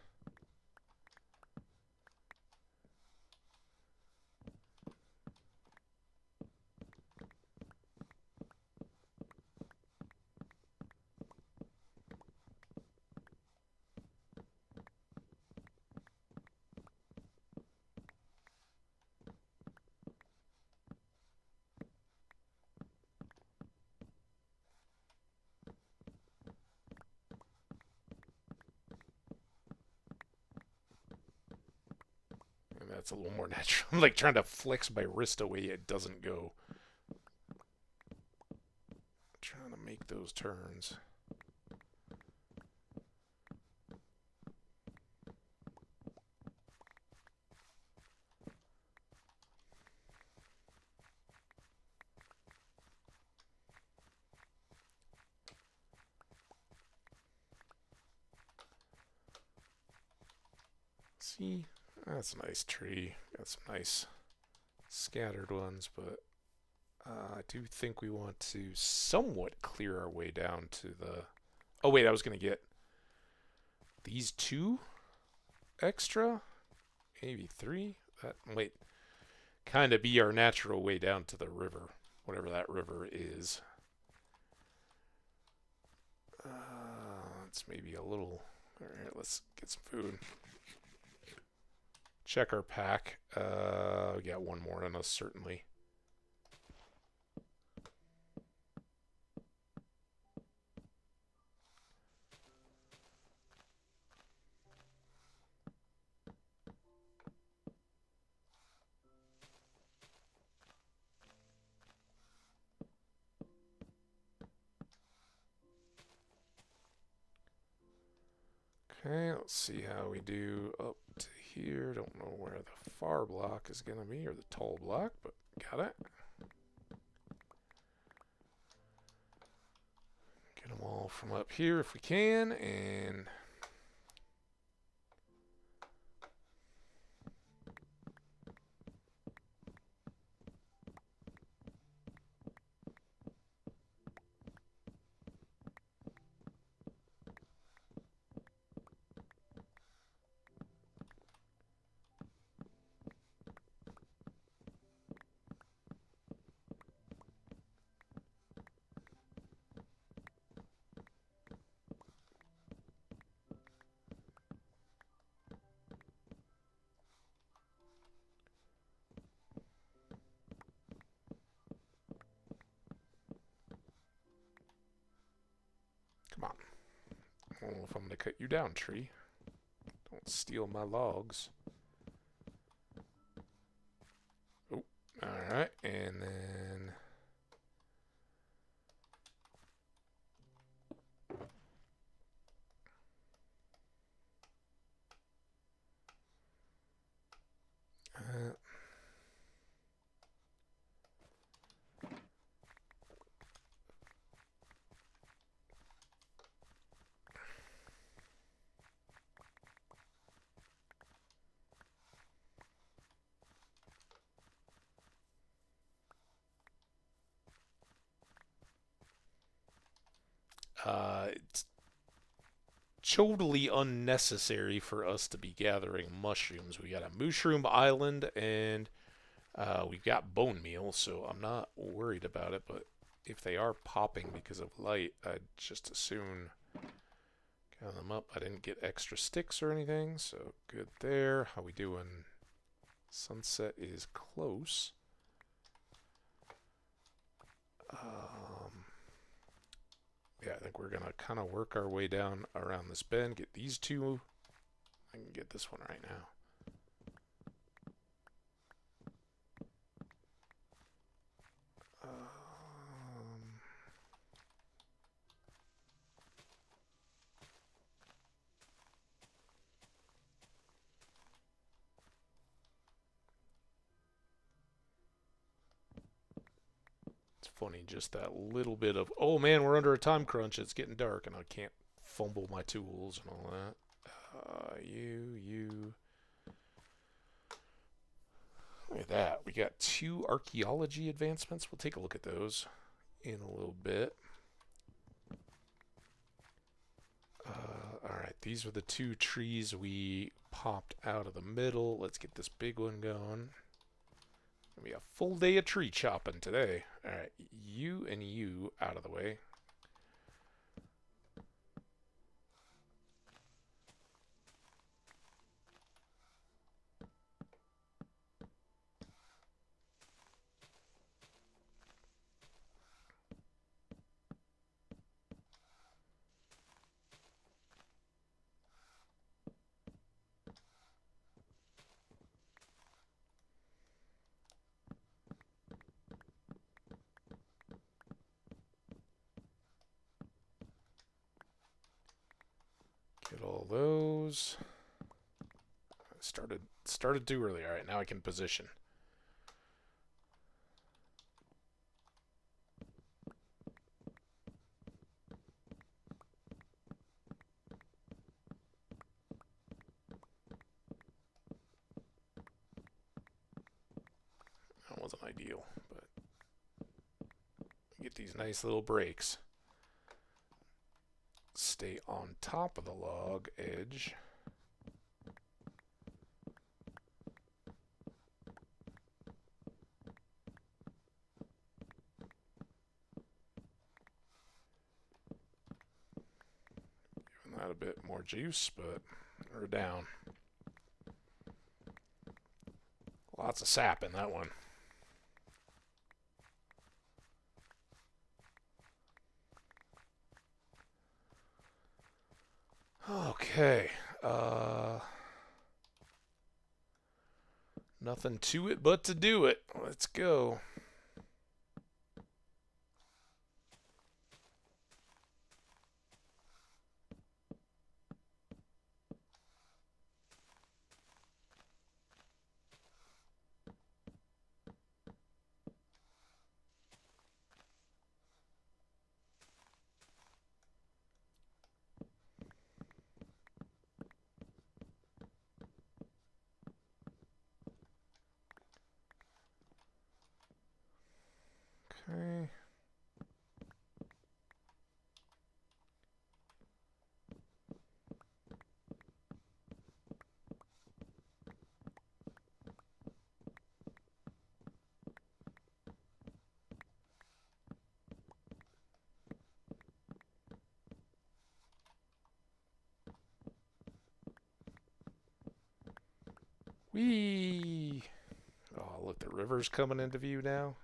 That's a little more natural. I'm like trying to flex my wrist away, it doesn't go. Trying to make those turns. See? That's a nice tree. Got some nice scattered ones, but I do think we want to somewhat clear our way down to the... Oh, wait, I was going to get these 2 extra? Maybe 3? Wait. Kind of be our natural way down to the river, whatever that river is. It's maybe a little... Alright, let's get some food. Check our pack. We got 1 more on us, certainly. Okay, let's see how we do up to here. Don't know where the far block is going to be, or the tall block, but got it. Get them all from up here if we can, and don't know if I'm going to cut you down, tree. Don't steal my logs. Oh, alright, and then... it's totally unnecessary for us to be gathering mushrooms. We got a mushroom island and we've got bone meal, so I'm not worried about it, but if they are popping because of light, I'd just as soon gather them up. I didn't get extra sticks or anything, so good there. How we doing? Sunset is close. Yeah, I think we're going to kind of work our way down around this bend. Get these two. I can get this one right now. It's funny, just that little bit of, oh man, we're under a time crunch. It's getting dark and I can't fumble my tools and all that. You. Look at that. We got 2 archaeology advancements. We'll take a look at those in a little bit. Alright, these were the 2 trees we popped out of the middle. Let's get this big one going. Gonna be a full day of tree chopping today. Alright, you and you out of the way. Get all those. Started too early. Alright, now I can position. That wasn't ideal, but get these nice little breaks. Stay on top of the log edge. Giving that a bit more juice, but we're down. Lots of sap in that one. Okay. Nothing to it but to do it. Let's go. Okay. Whee! Oh, look, the river's coming into view now.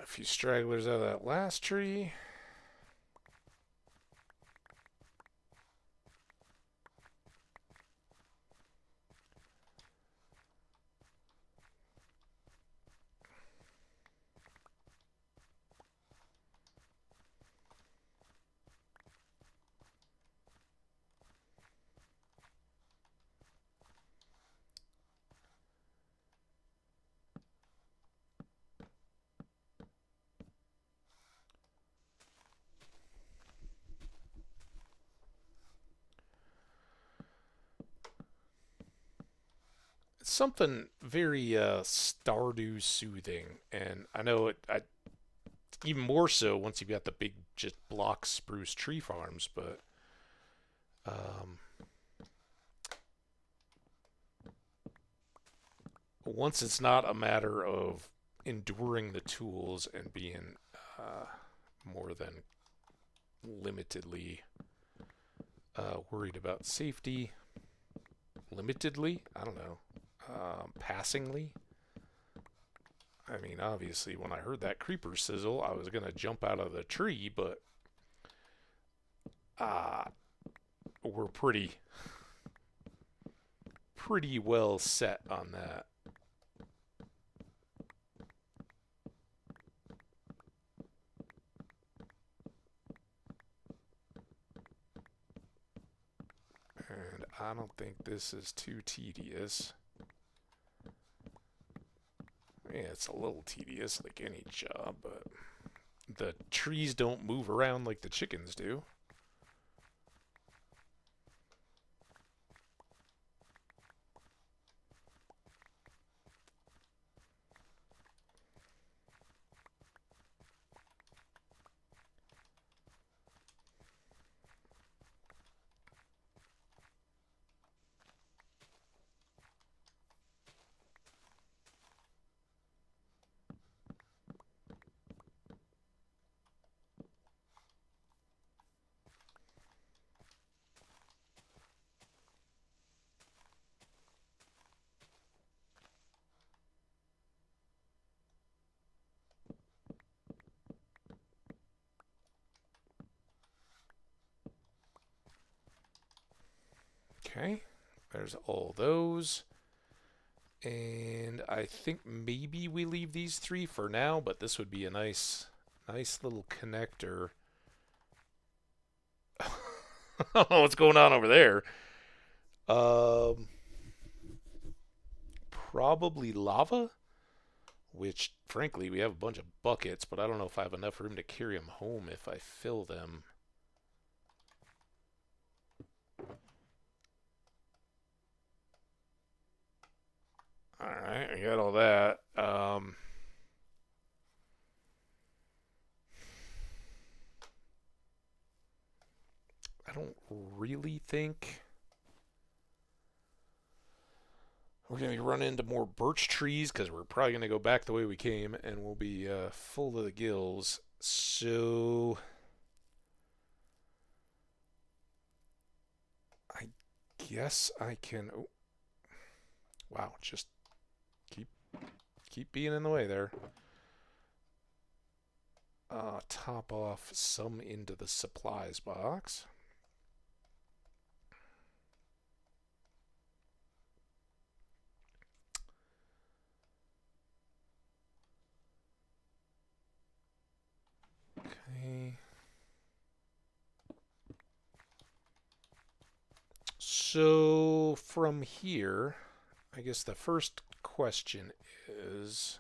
few stragglers out of that last tree. Something very Stardew soothing, and I know even more so once you've got the big just block spruce tree farms, but um, once it's not a matter of enduring the tools and being uh, more than limitedly worried about safety, limitedly, I don't know, passingly. I mean, obviously, when I heard that creeper sizzle, I was gonna jump out of the tree, but uh, we're pretty well set on that. And I don't think this is too tedious. Yeah, it's a little tedious, like any job, but the trees don't move around like the chickens do. Okay, there's all those. And I think maybe we leave these three for now, but this would be a nice little connector. What's going on over there? Um, Probably lava, which frankly we have a bunch of buckets, but I don't know if I have enough room to carry them home if I fill them. All right, I got all that. I don't really think we're going to run into more birch trees because we're probably going to go back the way we came and we'll be full to the gills. So I guess I can. Oh, wow, just keep keep being in the way there. Top off some into the supplies box. Okay. So from here, I guess the first question is,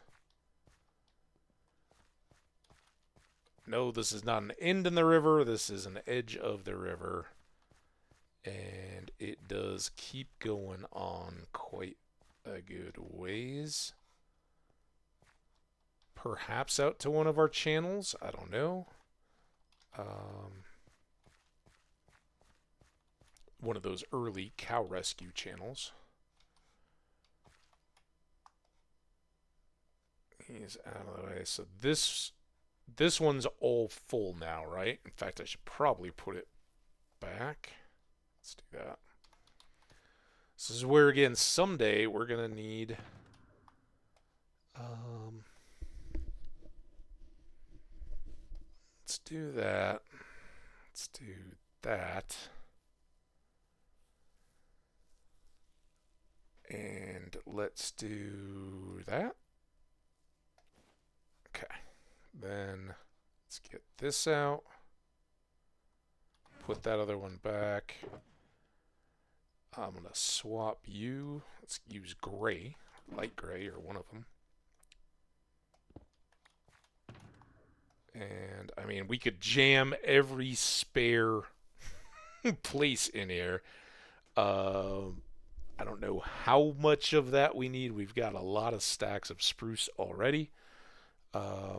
no, this is not an end in the river. This is an edge of the river. And it does keep going on quite a good ways. Perhaps out to one of our channels. I don't know. One of those early cow rescue channels. He's out of the way. So this one's all full now, right? In fact, I should probably put it back. Let's do that. This is where, again, someday we're going to need let's do that. Let's do that. And let's do that. Okay. Then let's get this out. Put that other one back. I'm going to swap you. Let's use gray, light gray, or one of them. And, I mean, we could jam every spare place in here. I don't know how much of that we need. We've got a lot of stacks of spruce already. I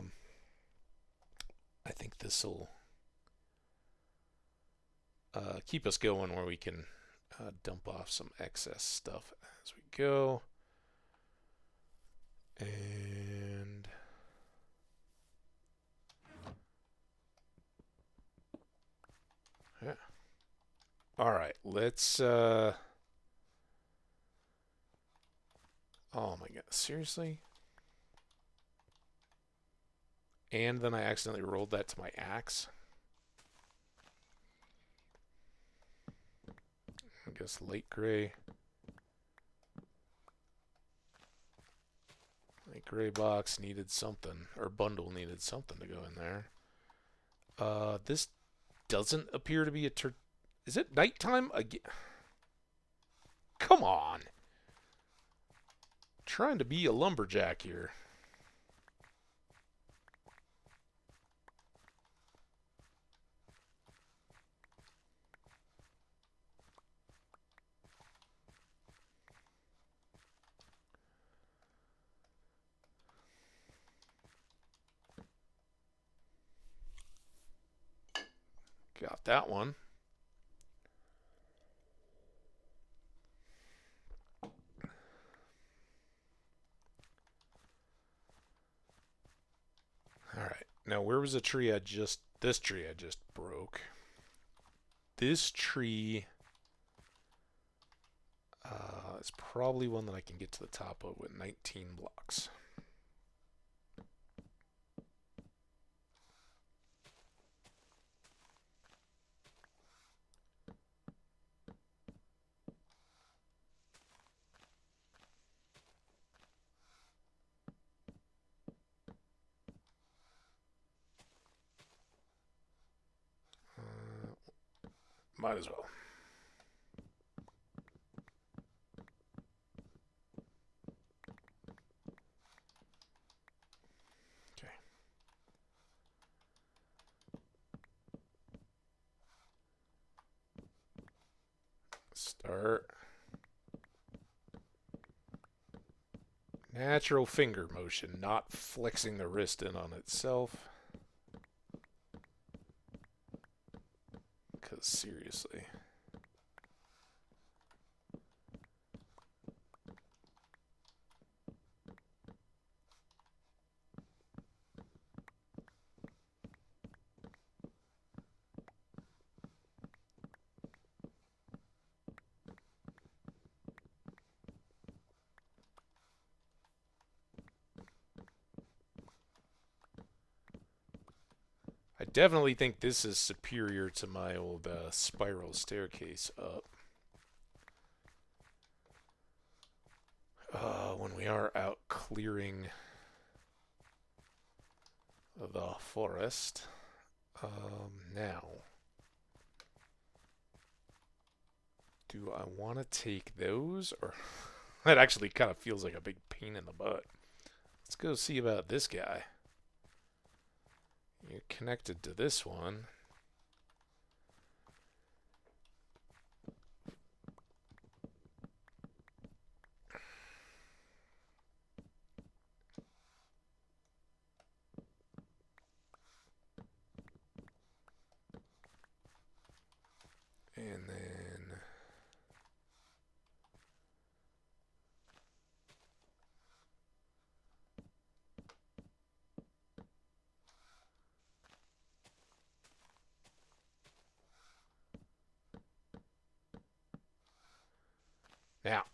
think this will keep us going where we can dump off some excess stuff as we go. And yeah. All right, let's oh my god, seriously? And then I accidentally rolled that to my axe. I guess light gray. Light gray box needed something, or bundle needed something to go in there. This doesn't appear to be a is it nighttime again? Come on. Trying to be a lumberjack here. Got that one. Alright, now where was the tree this tree I just broke? This tree is probably one that I can get to the top of with 19 blocks. Might as well. Okay. Start. Natural finger motion, not flexing the wrist in on itself. Because seriously. I definitely think this is superior to my old spiral staircase up. When we are out clearing the forest. Now, do I want to take those? Or that actually kind of feels like a big pain in the butt. Let's go see about this guy. You're connected to this one. And then now,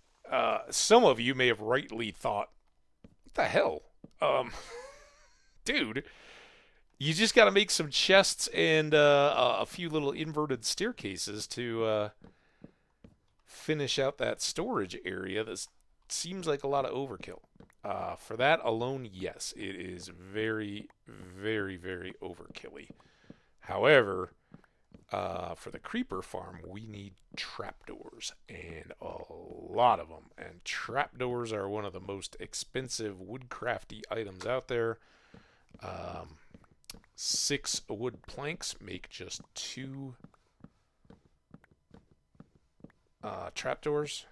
some of you may have rightly thought, what the hell? Dude, You just got to make some chests and a few little inverted staircases to finish out that storage area. That seems like a lot of overkill. For that alone, yes, it is very, very, very overkilly. However, for the creeper farm, we need trapdoors and a lot of them. And trapdoors are one of the most expensive woodcrafty items out there. Um, 6 wood planks make just 2 trapdoors.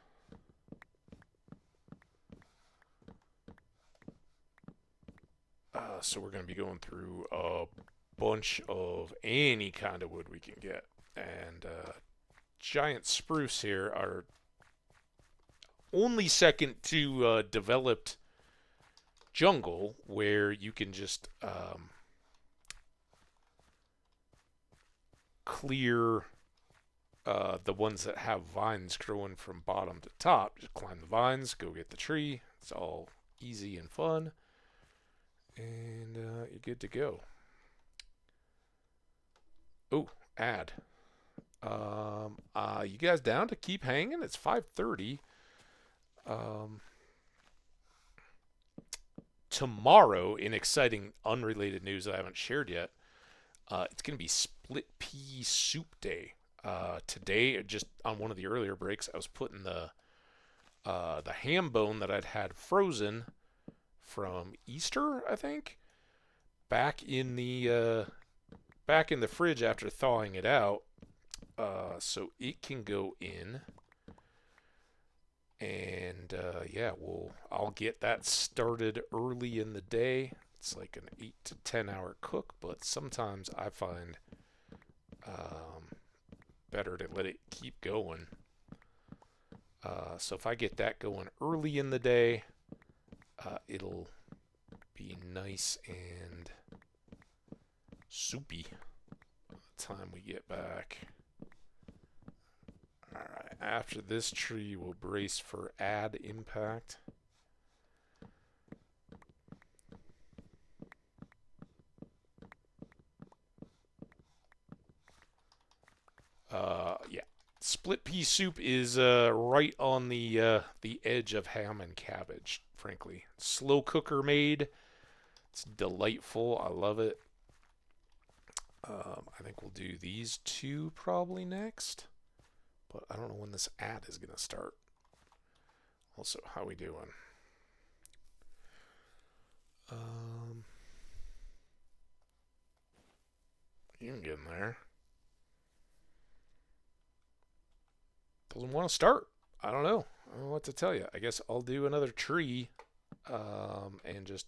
So we're going to be going through a bunch of any kind of wood we can get. And giant spruce here are only second to developed jungle, where you can just clear the ones that have vines growing from bottom to top. Just climb the vines, go get the tree. It's all easy and fun. And you're good to go. Oh, ad. You guys down to keep hanging? It's 5:30. Um, Tomorrow, in exciting unrelated news that I haven't shared yet, it's going to be split pea soup day. Today, just on one of the earlier breaks, I was putting the ham bone that I'd had frozen from Easter, I think, back in the fridge after thawing it out, so it can go in. And yeah, I'll get that started early in the day. It's like an 8 to 10 hour cook, but sometimes I find better to let it keep going. So if I get that going early in the day, it'll be nice and soupy by the time we get back. Alright, after this tree, we'll brace for add impact. Yeah. Split pea soup is right on the edge of ham and cabbage, frankly. Slow cooker made. It's delightful. I love it. I think we'll do these two probably next. But I don't know when this ad is going to start. Also, how we doing? You can get in there. Doesn't want to start. I don't know. I don't know what to tell you. I guess I'll do another tree and just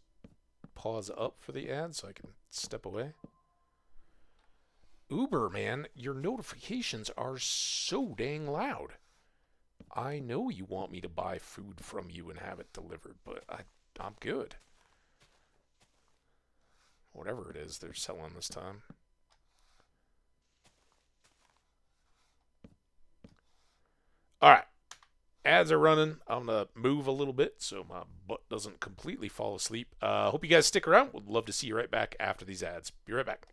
pause up for the ad so I can step away. Uber, man, your notifications are so dang loud. I know you want me to buy food from you and have it delivered, but I'm good. Whatever it is they're selling this time. All right. Ads are running. I'm going to move a little bit so my butt doesn't completely fall asleep. Hope you guys stick around. Would love to see you right back after these ads. Be right back.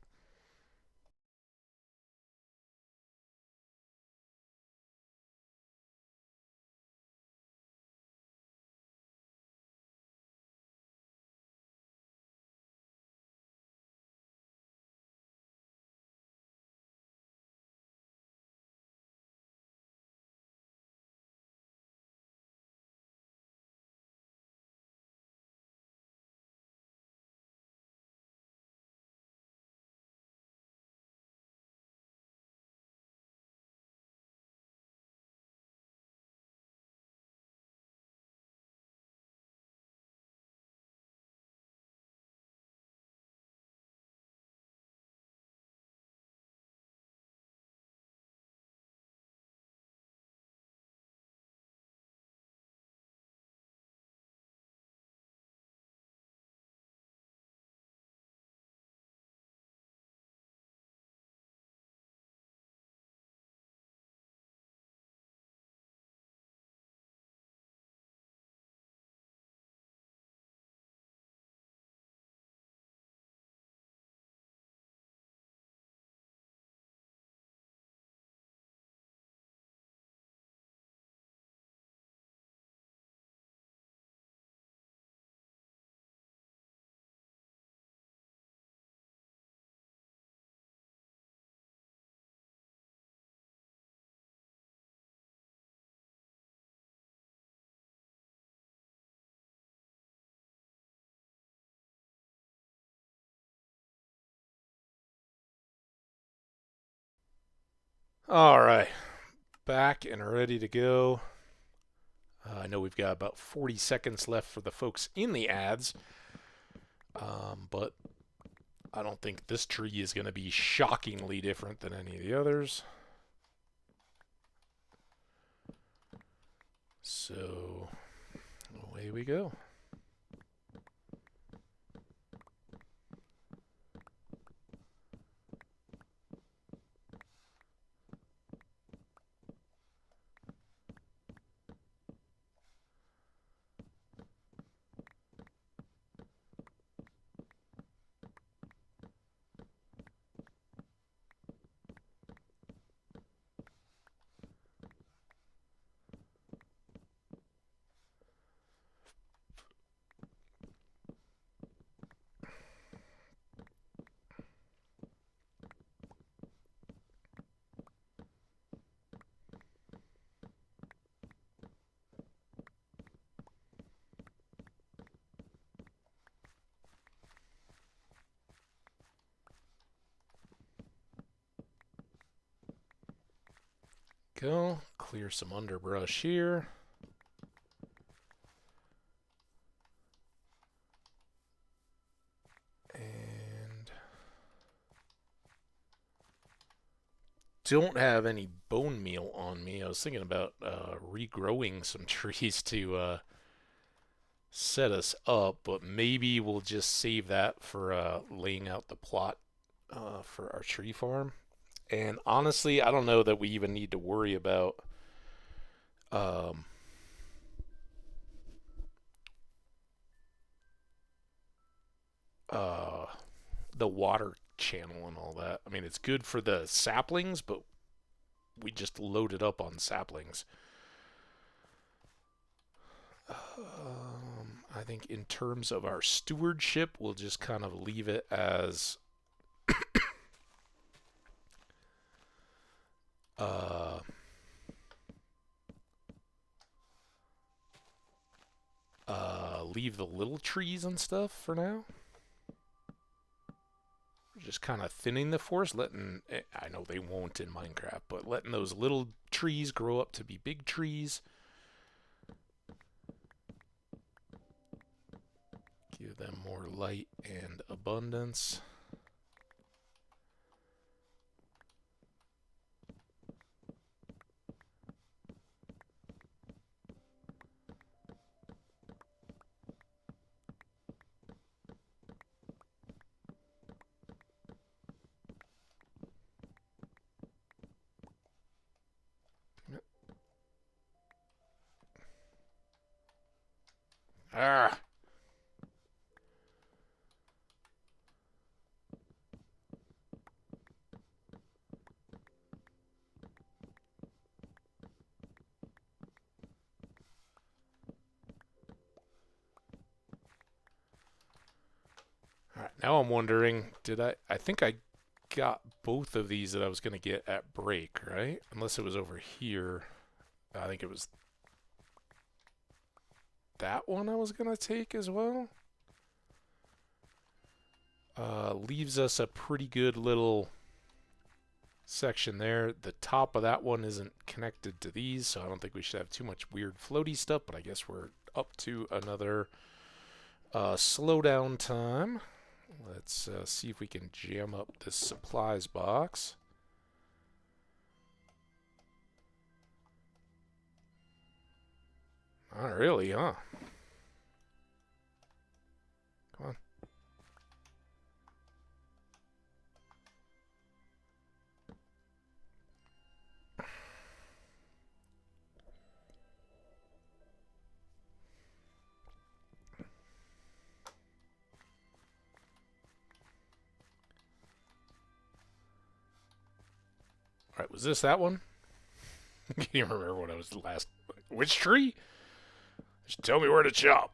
All right, back and ready to go. I know we've got about 40 seconds left for the folks in the ads, but I don't think this tree is going to be shockingly different than any of the others. So, away we go. Go, clear some underbrush here. And don't have any bone meal on me. I was thinking about regrowing some trees to set us up, but maybe we'll just save that for laying out the plot for our tree farm. And honestly, I don't know that we even need to worry about um, uh, the water channel and all that. I mean, it's good for the saplings, but we just loaded up on saplings. I think in terms of our stewardship, we'll just kind of leave it as uh, leave the little trees and stuff for now. We're just kind of thinning the forest, I know they won't in Minecraft, but letting those little trees grow up to be big trees. Give them more light and abundance. Ah! Alright, now I'm wondering, I think I got both of these that I was going to get at break, right? Unless it was over here. I think it was that one I was going to take as well. Leaves us a pretty good little section there. The top of that one isn't connected to these, so I don't think we should have too much weird floaty stuff, but I guess we're up to another slowdown time. Let's see if we can jam up this supplies box. Not really, huh? Come on. Alright, was this that one? I can't even remember what I was last. Which tree? Just tell me where to chop.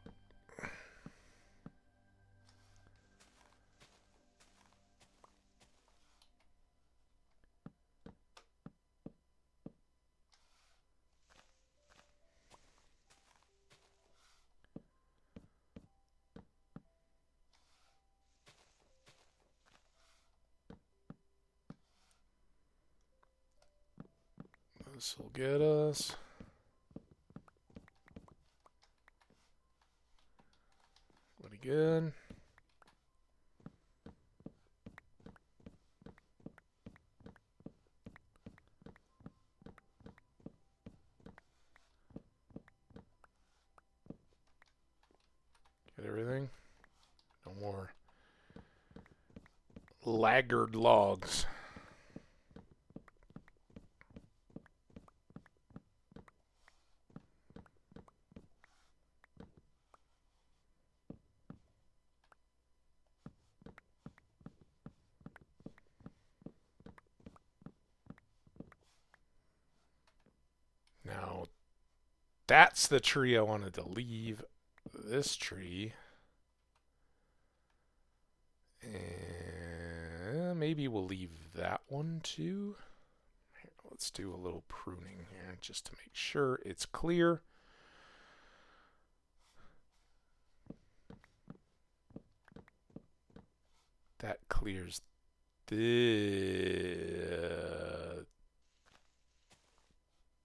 This will get us. Pretty good. Get everything. No more laggard logs. Now, that's the tree I wanted to leave. This tree. And maybe we'll leave that one too. Here, let's do a little pruning here just to make sure it's clear. That clears the...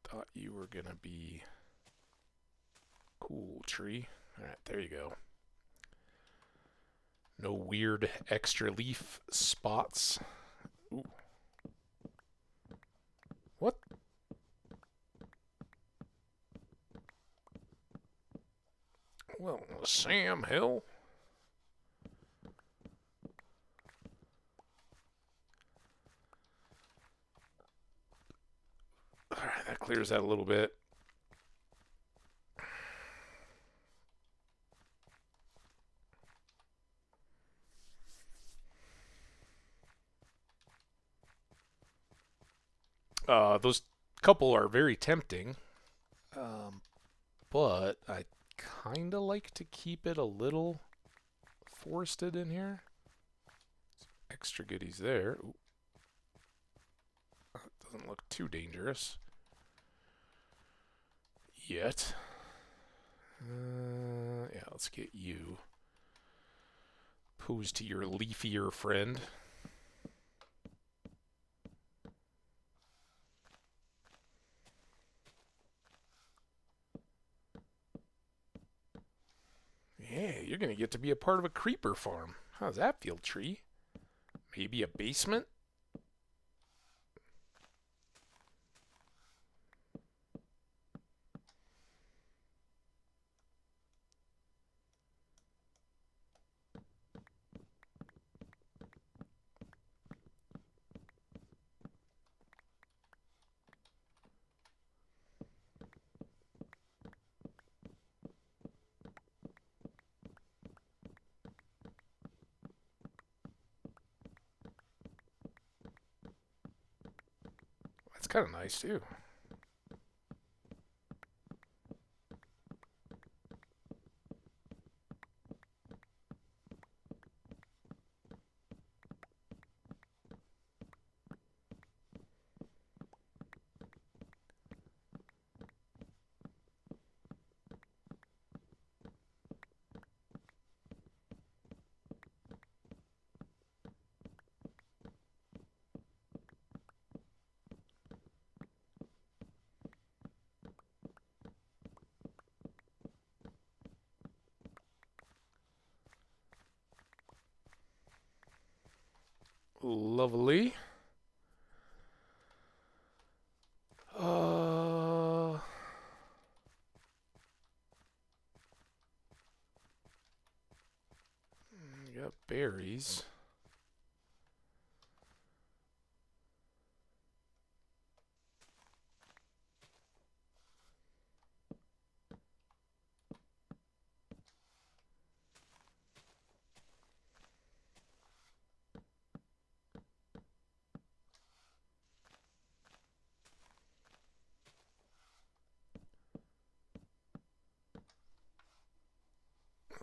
Thought you were gonna be cool, tree. Alright, there you go. No weird extra leaf spots. Ooh. What? Well, Sam Hill. Alright, that clears that a little bit. Those couple are very tempting, but I kind of like to keep it a little forested in here. Extra goodies there. Ooh. Doesn't look too dangerous yet. Yeah, let's get you. Pose to your leafier friend. Yeah, you're going to get to be a part of a creeper farm. How does that feel, tree? Maybe a basement? That's kind of nice, too. Lovely. You got berries.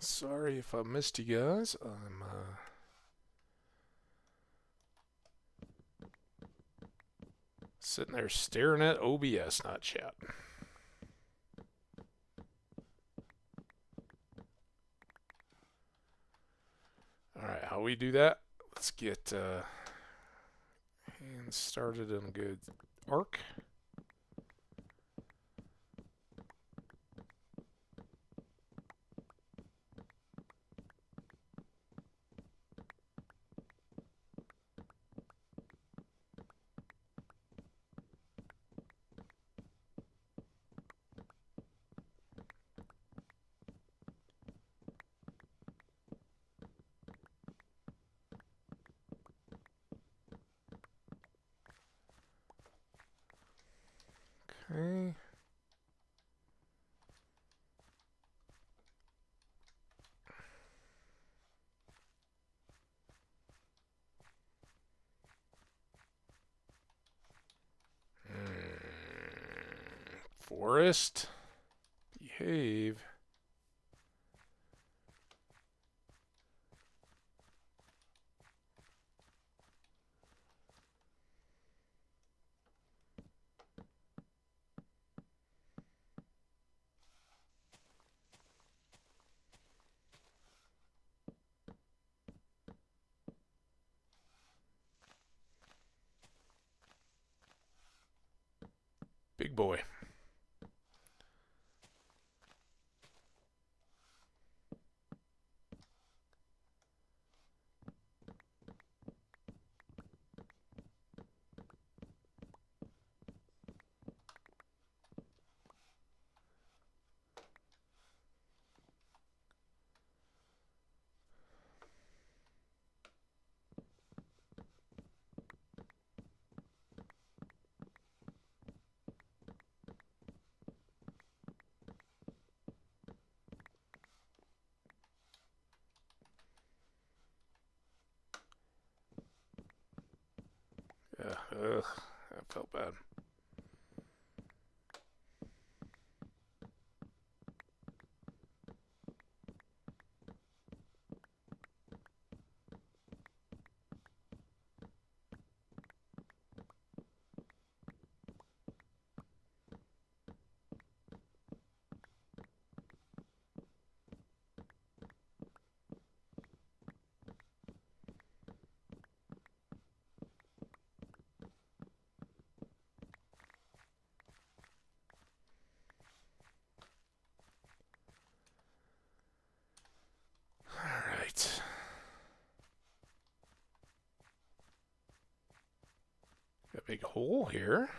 Sorry if I missed you guys. I'm sitting there staring at OBS, not chat. Alright, how we do that? Let's get hands started in a good arc. Okay. Forest. Behave. Big boy. Ugh, that felt bad. All right. Got a big hole here.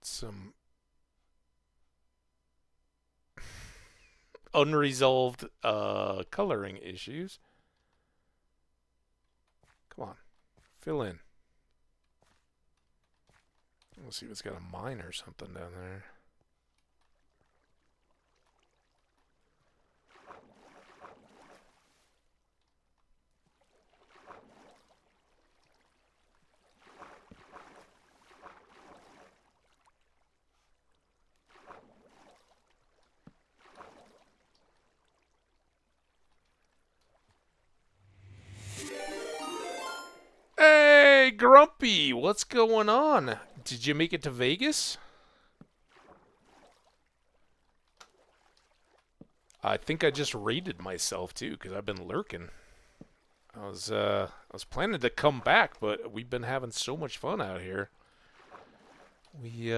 Some unresolved coloring issues. Come on. Fill in. Let's see if it's got a mine or something down there. Hey, Grumpy, what's going on? Did you make it to Vegas? I think I just raided myself too, because I've been lurking. I was planning to come back, but we've been having so much fun out here. We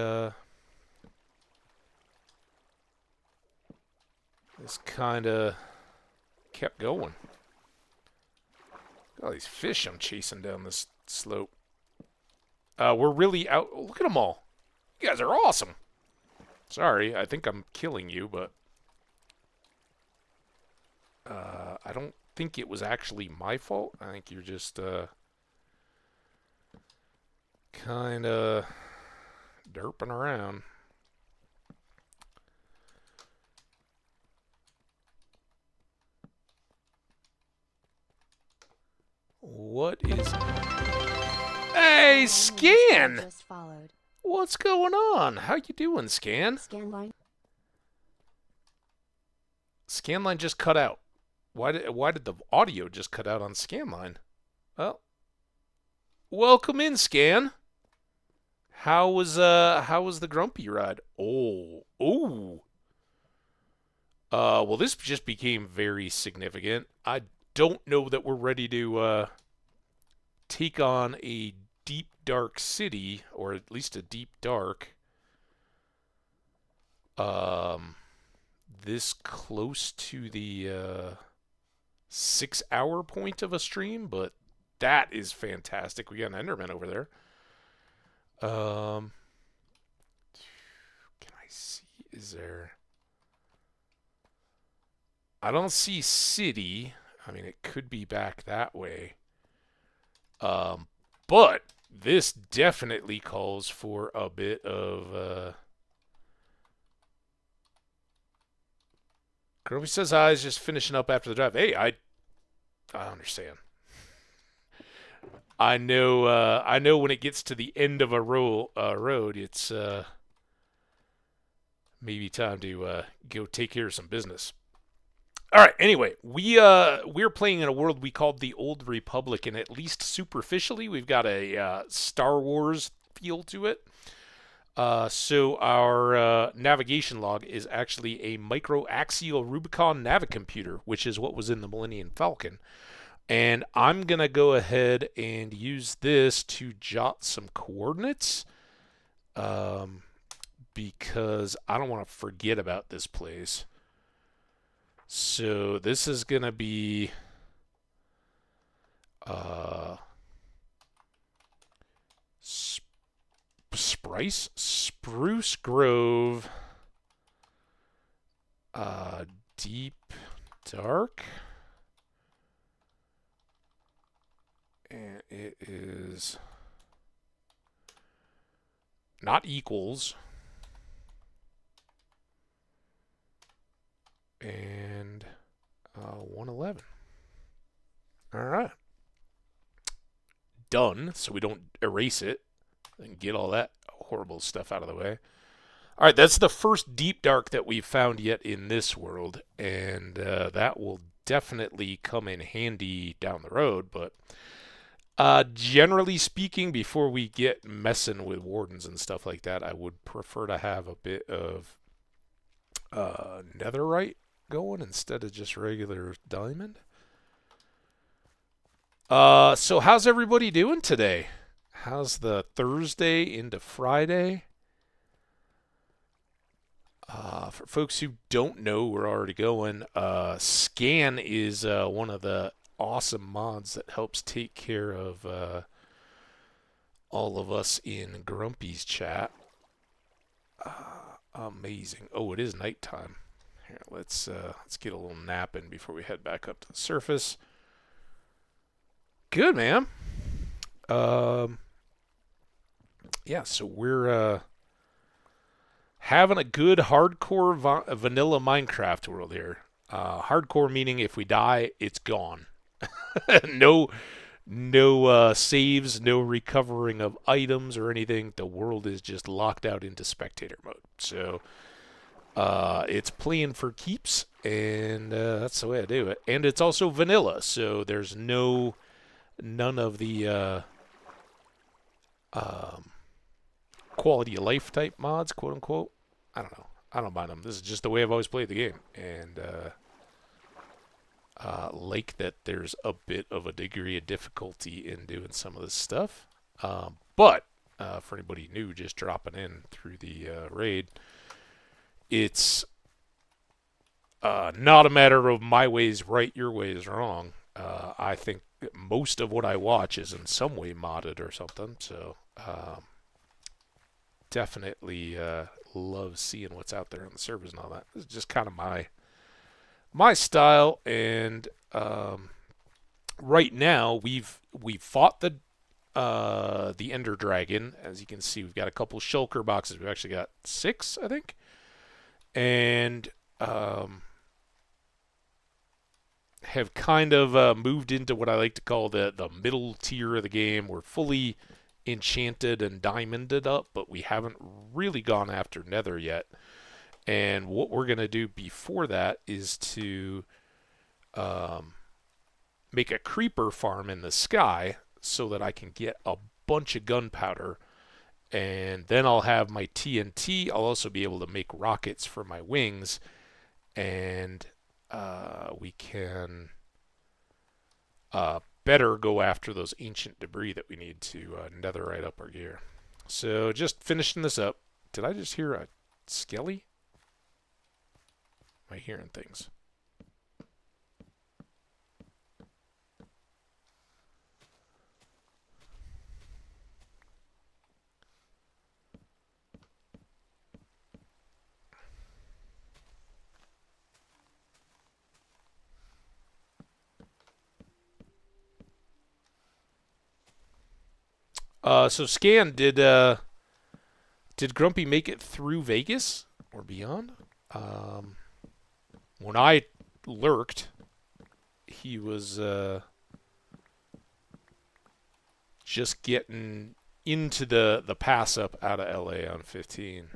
just kind of kept going. All these fish I'm chasing down this slope. We're really out. Look at them all. You guys are awesome. Sorry, I think I'm killing you, but I don't think it was actually my fault. I think you're just kind of derping around. What is... Hey, Scan! What's going on? How you doing, Scan? Scanline just cut out. Why did the audio just cut out on Scanline? Well, welcome in, Scan. How was the Grumpy ride? Oh. Well, this just became very significant. I don't know that we're ready to take on a deep dark city, or at least a deep dark. This close to the 6-hour point of a stream, but that is fantastic. We got an Enderman over there. Can I see? Is there? I don't see city. I mean, it could be back that way. But this definitely calls for a bit of. Kirby says I was just finishing up after the drive. Hey, I understand. I know. I know when it gets to the end of a road, it's maybe time to go take care of some business. All right. Anyway, we're playing in a world we called the Old Republic, and at least superficially, we've got a Star Wars feel to it. So our navigation log is actually a microaxial Rubicon navicomputer, which is what was in the Millennium Falcon. And I'm going to go ahead and use this to jot some coordinates um, because I don't want to forget about this place. So this is going to be uh, Spruce Grove, Deep Dark. And it is not equals. And 111. All right. Done, so we don't erase it and get all that horrible stuff out of the way. All right, that's the first deep dark that we've found yet in this world, and that will definitely come in handy down the road, but generally speaking, before we get messing with wardens and stuff like that, I would prefer to have a bit of netherite going instead of just regular diamond. So how's everybody doing today? How's the Thursday into Friday? For folks who don't know, we're already going. Scan is one of the awesome mods that helps take care of all of us in Grumpy's chat. Amazing. Oh, it is nighttime. Here, let's get a little nap in before we head back up to the surface. Good, man. Yeah, so we're having a good hardcore vanilla Minecraft world here. Hardcore meaning if we die, it's gone. no saves, no recovering of items or anything. The world is just locked out into spectator mode. So it's playing for keeps, and that's the way I do it. And it's also vanilla, so there's none of the quality of life type mods, quote unquote. I don't know. I don't mind them. This is just the way I've always played the game, and like that there's a bit of a degree of difficulty in doing some of this stuff. But for anybody new just dropping in through the raid, it's not a matter of my ways right, your ways wrong. I think most of what I watch is in some way modded or something, so definitely love seeing what's out there on the servers and all that. This is just kind of my style, and right now we've fought the Ender Dragon. As you can see, we've got a couple shulker boxes. We've actually got 6, I think, and have kind of moved into what I like to call the middle tier of the game. We're fully enchanted and diamonded up, but we haven't really gone after nether yet. And what we're going to do before that is to make a creeper farm in the sky so that I can get a bunch of gunpowder. And then I'll have my TNT. I'll also be able to make rockets for my wings. And we can better go after those ancient debris that we need to netherite up our gear. So just finishing this up. Did I just hear a skelly? Am I hearing things? So Scan, did Grumpy make it through Vegas or beyond? Um, when I lurked, he was just getting into the pass up out of LA on 15.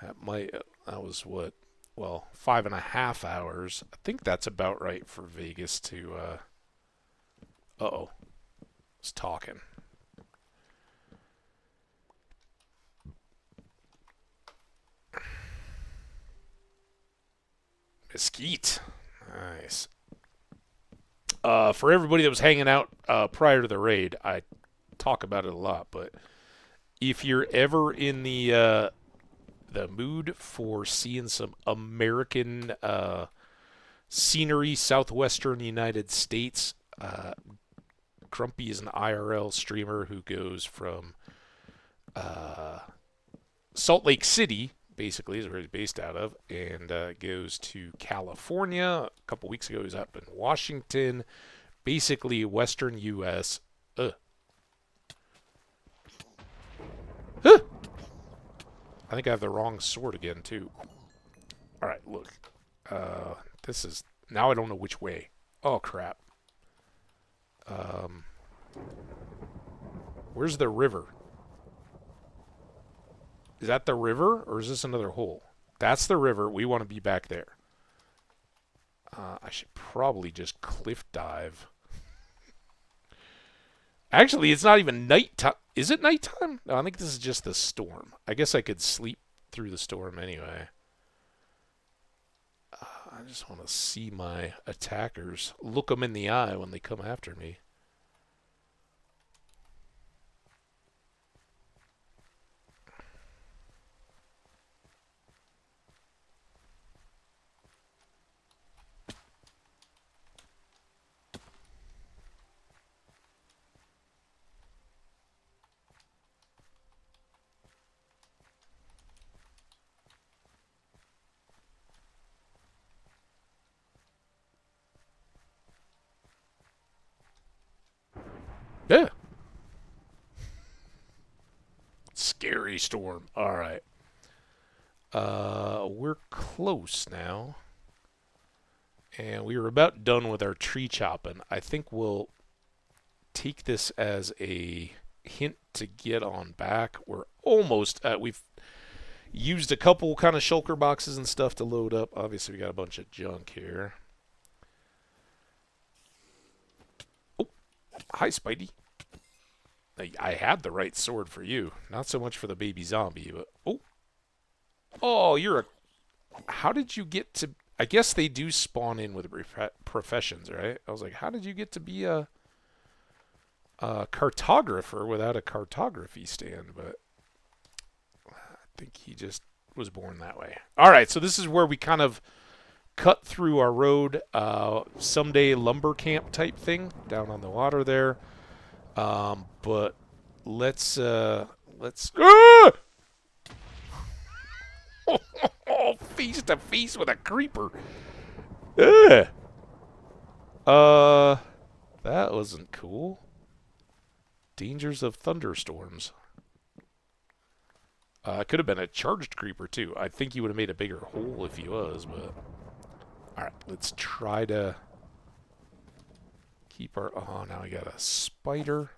That was what? Well, 5.5 hours. I think that's about right for Vegas to. Uh-oh, it's talking. Mesquite. Nice. For everybody that was hanging out prior to the raid, I talk about it a lot, but if you're ever in the mood for seeing some American scenery, southwestern United States, Grumpy is an IRL streamer who goes from uh, Salt Lake City, basically, is where he's based out of, and goes to California. A couple weeks ago, he was up in Washington, basically Western U.S. Ugh. Huh! I think I have the wrong sword again, too. Alright, look. This is... Now I don't know which way. Oh, crap. Um, where's the river? Is that the river, or is this another hole? That's the river. We want to be back there. I should probably just cliff dive. Actually, it's not even nighttime. Is it nighttime? No, I think this is just the storm. I guess I could sleep through the storm anyway. I just want to see my attackers. Look them in the eye when they come after me. Yeah. Scary storm. All right. We're close now. And we were about done with our tree chopping. I think we'll take this as a hint to get on back. We're almost we've used a couple kind of shulker boxes and stuff to load up. Obviously, we got a bunch of junk here. Oh, hi, Spidey. I had the right sword for you. Not so much for the baby zombie, but... Oh, you're a... How did you get to... I guess they do spawn in with professions, right? I was like, how did you get to be a cartographer without a cartography stand? But I think he just was born that way. All right, so this is where we kind of cut through our road. Someday lumber camp type thing down on the water there. But let's ah! Face to face with a creeper. Ugh. That wasn't cool. Dangers of thunderstorms. It could have been a charged creeper too. I think he would have made a bigger hole if he was, but all right, let's try to keep our... Oh, now we got a spider.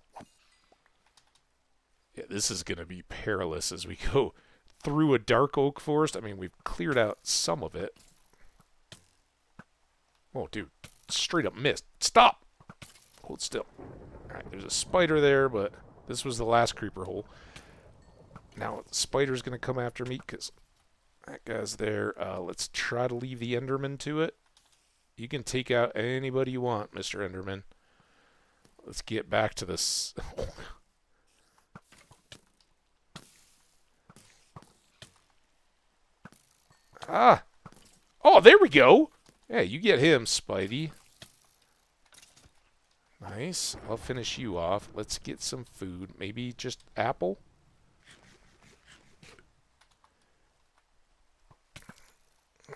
Yeah, this is going to be perilous as we go through a dark oak forest. I mean, we've cleared out some of it. Oh, dude. Straight up missed. Stop! Hold still. Alright, there's a spider there, but this was the last creeper hole. Now, the spider's going to come after me because that guy's there. Let's try to leave the Enderman to it. You can take out anybody you want, Mr. Enderman. Let's get back to this... Ah! Oh, there we go! Yeah, you get him, Spidey. Nice. I'll finish you off. Let's get some food. Maybe just apple?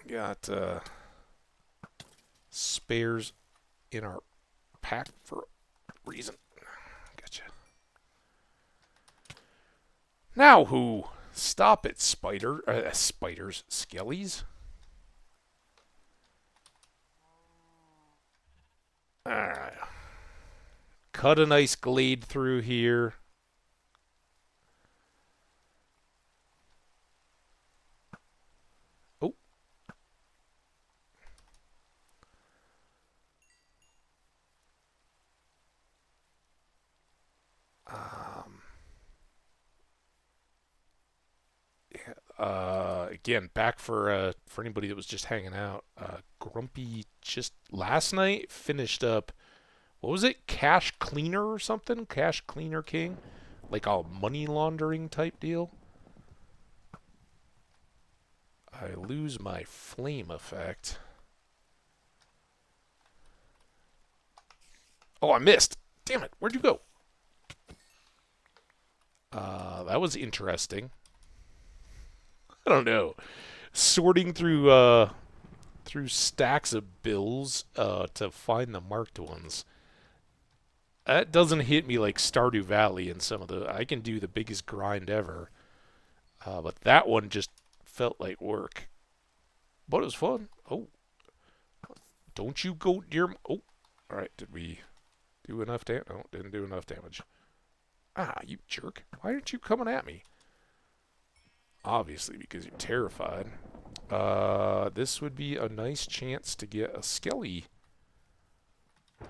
Got spares in our packed for a reason. Gotcha. Now who? Stop it, spiders. Skellies? Alright. Cut a nice glade through here. Oh. Again, back for anybody that was just hanging out. Grumpy just last night finished up. What was it? Cash Cleaner or something? Cash Cleaner King? Like a money laundering type deal? I lose my flame effect. Oh, I missed. Damn it. Where'd you go? That was interesting. I don't know. Sorting through stacks of bills to find the marked ones. That doesn't hit me like Stardew Valley and some of the. I can do the biggest grind ever, but that one just felt like work. But it was fun. Oh, don't you go near. Oh, all right. Did we do enough damage? No, didn't do enough damage. Ah, you jerk! Why aren't you coming at me? Obviously, because you're terrified. This would be a nice chance to get a skelly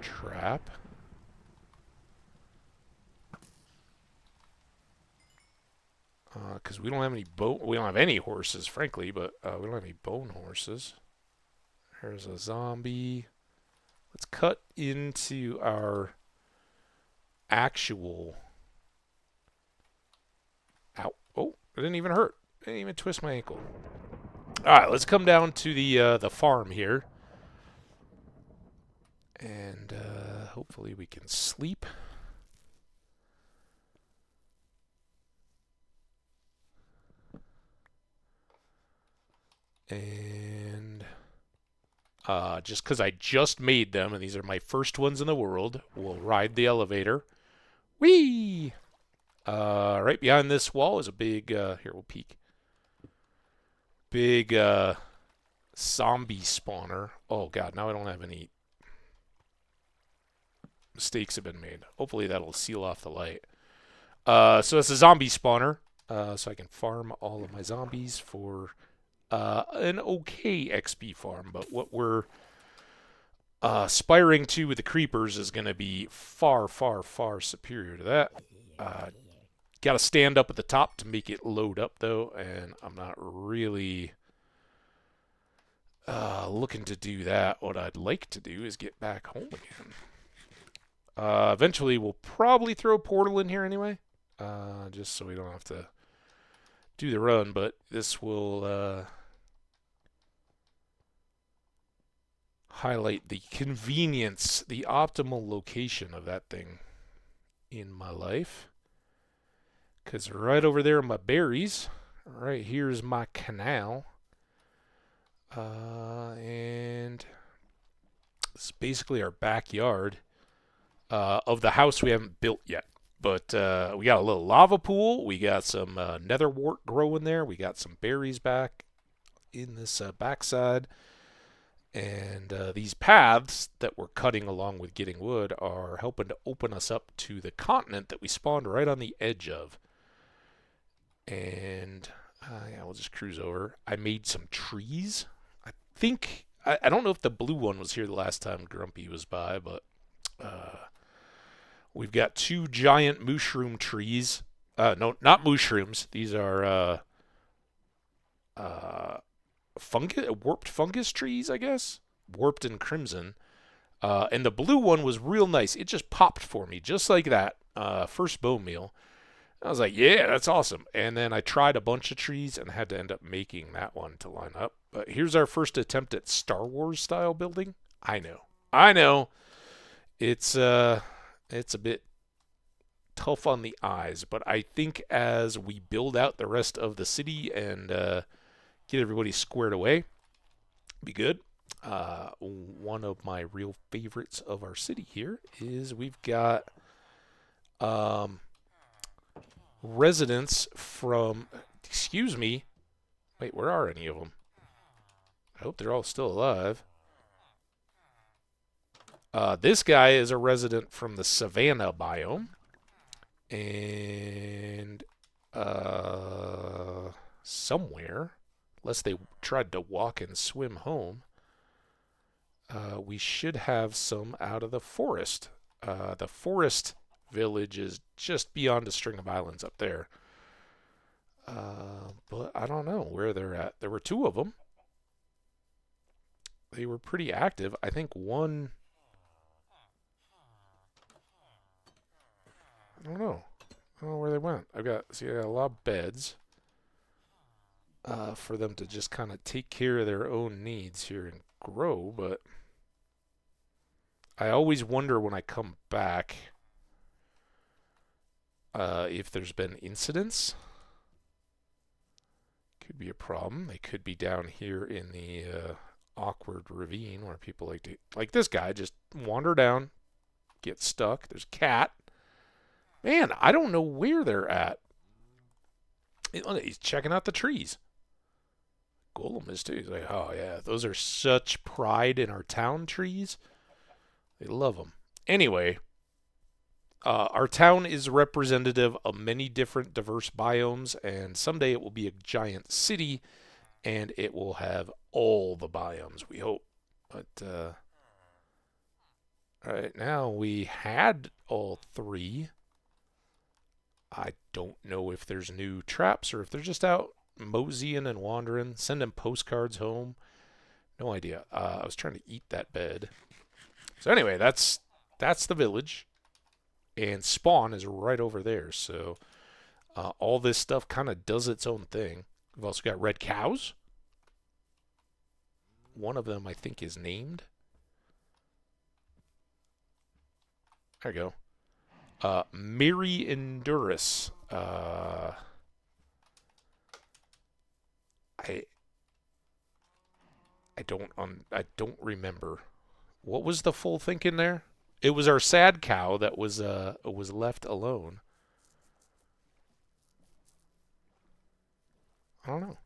trap. Because we don't have any we don't have any horses, frankly, but we don't have any bone horses. There's a zombie. Let's cut into our actual. Ow! Oh, it didn't even hurt. It didn't even twist my ankle. All right, let's come down to the farm here, and hopefully we can sleep. And just because I just made them, and these are my first ones in the world, we'll ride the elevator. Whee! Right behind this wall is a big, here, we'll peek. Big zombie spawner. Oh, God, now I don't have any mistakes have been made. Hopefully that'll seal off the light. So it's a zombie spawner, so I can farm all of my zombies for an okay XP farm, but what we're aspiring to with the creepers is going to be far, far, far superior to that. Got to stand up at the top to make it load up, though, and I'm not really looking to do that. What I'd like to do is get back home again. Eventually, we'll probably throw a portal in here anyway, just so we don't have to do the run, but this will highlight the convenience, the optimal location of that thing in my life. Because right over there are my berries. Right here's my canal. And this is basically our backyard of the house we haven't built yet. But we got a little lava pool. We got some nether wart growing there. We got some berries back in this backside. And these paths that we're cutting along with getting wood are helping to open us up to the continent that we spawned right on the edge of. And yeah, we'll just cruise over. I made some trees. I think, I don't know if the blue one was here the last time Grumpy was by, but we've got 2 giant mushroom trees. No, not mushrooms. These are warped fungus trees, I guess. Warped and crimson. And the blue one was real nice. It just popped for me, just like that. First bone meal. I was like, yeah, that's awesome. And then I tried a bunch of trees and had to end up making that one to line up. But here's our first attempt at Star Wars style building. I know. It's a bit tough on the eyes, but I think as we build out the rest of the city and get everybody squared away, be good. One of my real favorites of our city here is we've got um, residents from, excuse me, wait, where are any of them? I hope they're all still alive. This guy is a resident from the Savannah biome. And somewhere, unless they tried to walk and swim home, we should have some out of the forest. The forest village is just beyond a string of islands up there. But I don't know where they're at. There were two of them. They were pretty active. I think one. I don't know. I don't know where they went. I got a lot of beds for them to just kind of take care of their own needs here and grow. But I always wonder when I come back if there's been incidents. Could be a problem. They could be down here in the awkward ravine where people like this guy just wander down, get stuck. There's a cat. Man, I don't know where they're at. He's checking out the trees. Golem is too. He's like, oh yeah, those are such pride in our town trees. They love them. Anyway, our town is representative of many different diverse biomes, and someday it will be a giant city, and it will have all the biomes, we hope. But right now we had all three. I don't know if there's new traps or if they're just out moseying and wandering, sending postcards home. No idea. I was trying to eat that bed. So anyway, that's the village, and spawn is right over there. So all this stuff kind of does its own thing. We've also got red cows. One of them I think is named. There you go. Mary Endurus. I don't remember. What was the full thinking there? It was our sad cow that was left alone. I don't know.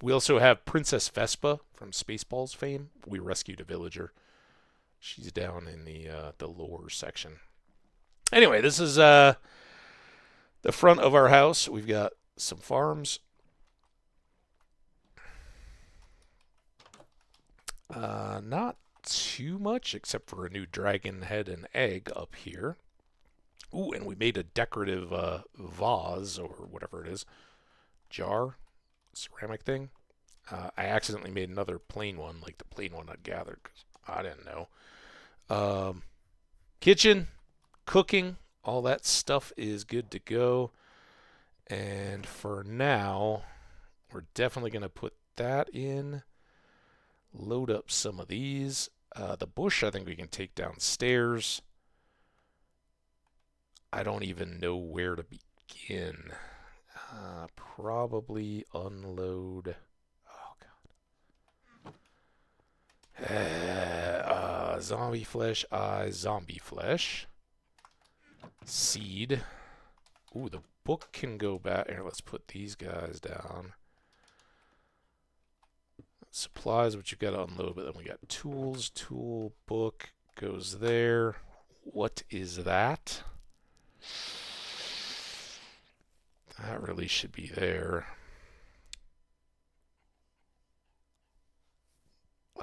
We also have Princess Vespa from Spaceballs fame. We rescued a villager. She's down in the lower section. Anyway, this is the front of our house. We've got some farms. Not too much, except for a new dragon head and egg up here. Ooh, and we made a decorative vase, or whatever it is. Jar? Ceramic thing. I accidentally made another plain one, like the plain one I'd gathered, because I didn't know. Kitchen, cooking, all that stuff is good to go. And for now, we're definitely going to put that in. Load up some of these. The bush I think we can take downstairs. I don't even know where to begin. Probably unload. Oh god. Zombie flesh, zombie flesh. Seed. Ooh, the book can go back. Here, let's put these guys down. Supplies, which you've got to unload, but then we got tools. Tool, book goes there. What is that? That really should be there.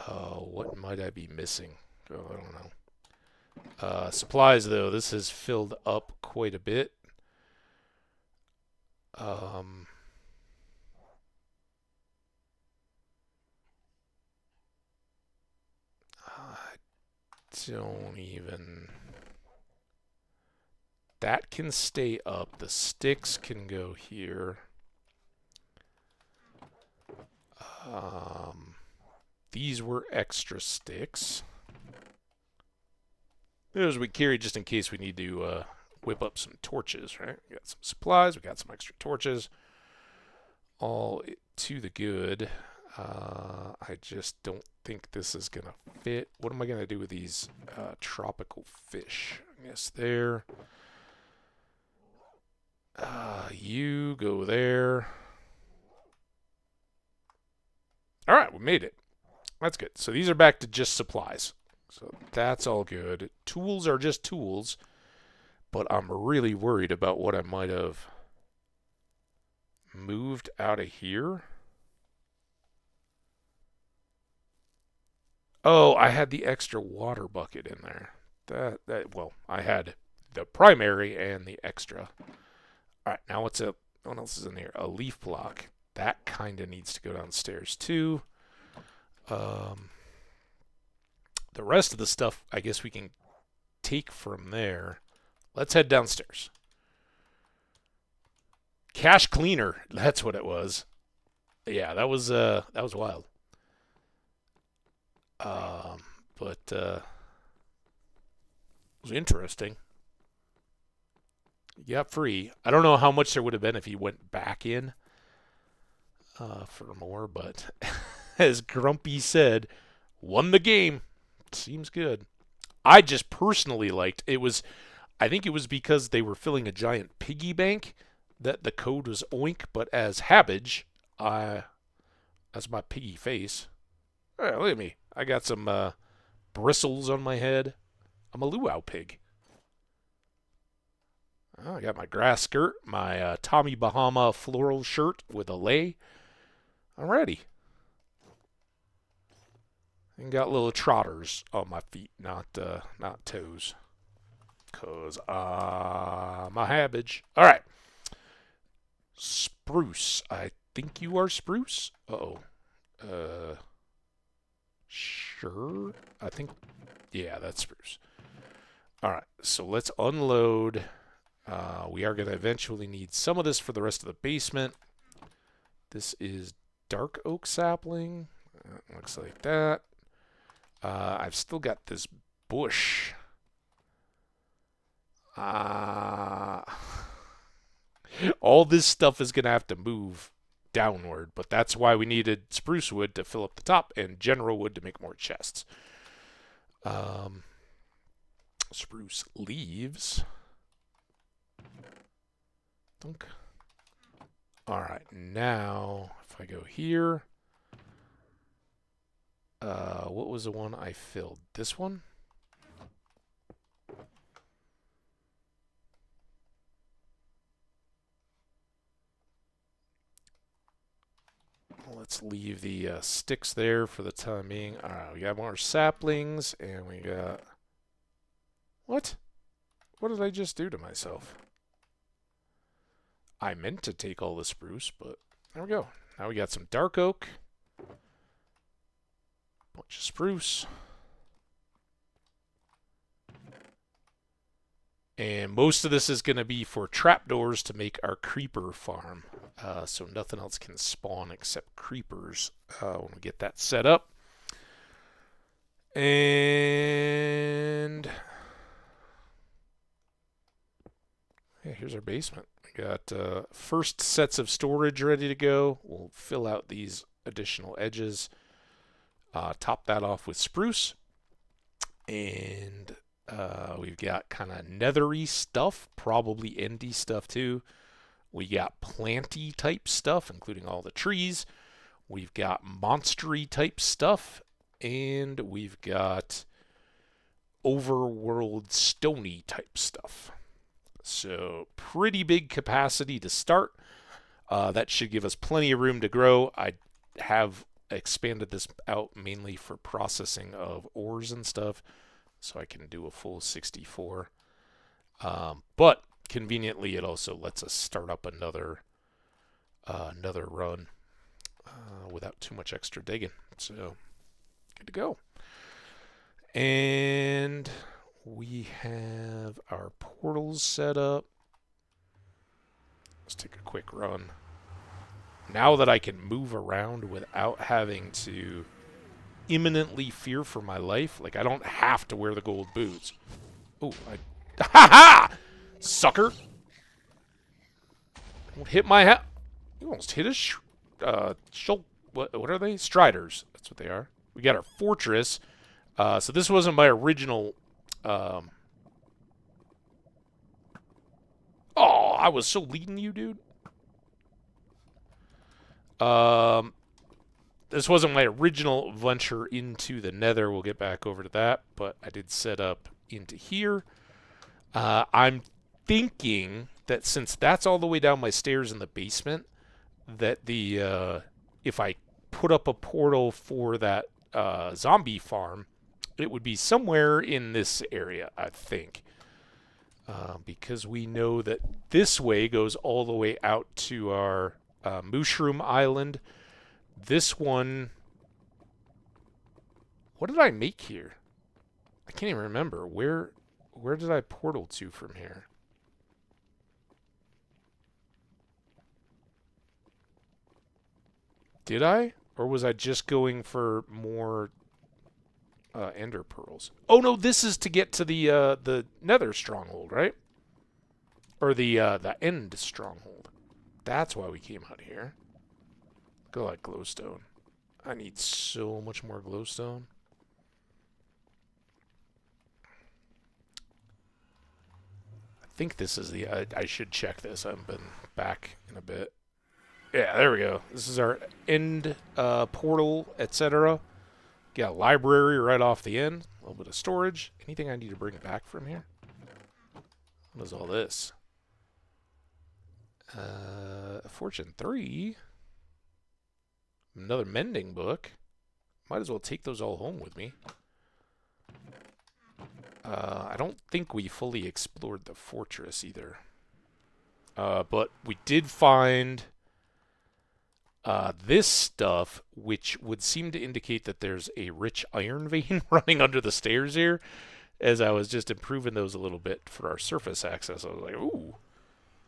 Oh, what might I be missing? Oh, I don't know. Supplies, though, this has filled up quite a bit. I don't even... That can stay up. The sticks can go here. These were extra sticks. Those we carry just in case we need to whip up some torches, right? We got some supplies. We got some extra torches. All to the good. I just don't think this is going to fit. What am I going to do with these tropical fish? I guess there. You go there. All right, we made it. That's good. So these are back to just supplies. So that's all good. Tools are just tools. But I'm really worried about what I might have moved out of here. Oh, I had the extra water bucket in there. Well, I had the primary and the extra. All right, now what else is in here? A leaf block. That kind of needs to go downstairs too. The rest of the stuff, I guess we can take from there. Let's head downstairs. Cache cleaner. That's what it was. Yeah, that was wild. But it was interesting. You got free. I don't know how much there would have been if he went back in for more, but as Grumpy said, won the game. Seems good. I just personally liked it was. I think it was because they were filling a giant piggy bank that the code was oink, but as Hambbage, as my piggy face. All right, look at me. I got some bristles on my head. I'm a luau pig. Oh, I got my grass skirt, my Tommy Bahama floral shirt with a lei. I'm ready. And got little trotters on my feet, not toes. Cause my Hambbage. All right. Spruce. I think you are spruce. Uh-oh. Sure. I think. Yeah, that's spruce. All right. So let's unload. We are going to eventually need some of this for the rest of the basement. This is dark oak sapling. Looks like that. I've still got this bush. All this stuff is going to have to move downward, but that's why we needed spruce wood to fill up the top and general wood to make more chests. Spruce leaves. Dunk. All right, now if I go here, what was the one I filled? This one? Let's leave the sticks there for the time being. All right, we got more saplings, and we got... What? What did I just do to myself? I meant to take all the spruce, but there we go. Now we got some dark oak. Bunch of spruce. And most of this is going to be for trapdoors to make our creeper farm. So nothing else can spawn except creepers when we get that set up. And yeah, here's our basement. We got first sets of storage ready to go. We'll fill out these additional edges. Top that off with spruce. And we've got kind of nethery stuff, probably endy stuff too. We got planty type stuff, including all the trees. We've got monstery type stuff. And we've got overworld stony type stuff. So pretty big capacity to start. That should give us plenty of room to grow. I have expanded this out mainly for processing of ores and stuff, so I can do a full 64. But conveniently, it also lets us start up another run without too much extra digging. So good to go. And we have our portals set up. Let's take a quick run. Now that I can move around without having to imminently fear for my life, like I don't have to wear the gold boots. Oh, ha ha! Sucker! Don't hit my hat. You almost hit his shoulder. what are they? Striders. That's what they are. We got our fortress. So this wasn't my original. Oh, I was so leading you, dude. This wasn't my original venture into the Nether. We'll get back over to that, but I did set up into here. I'm thinking that since that's all the way down my stairs in the basement, that the if I put up a portal for that zombie farm, it would be somewhere in this area, I think. Because we know that this way goes all the way out to our Mushroom Island. This one... What did I make here? I can't even remember. Where did I portal to from here? Did I? Or was I just going for more ender pearls? Oh no, this is to get to the Nether stronghold, right? Or the end stronghold. That's why we came out here. Go like glowstone. I need so much more glowstone. I think this is the... I should check this. I haven't been back in a bit. Yeah, there we go. This is our end portal, etc. Got a library right off the end. A little bit of storage. Anything I need to bring back from here? What is all this? Fortune 3. Another mending book. Might as well take those all home with me. I don't think we fully explored the fortress either. But we did find this stuff, which would seem to indicate that there's a rich iron vein running under the stairs here. As I was just improving those a little bit for our surface access, I was like, ooh,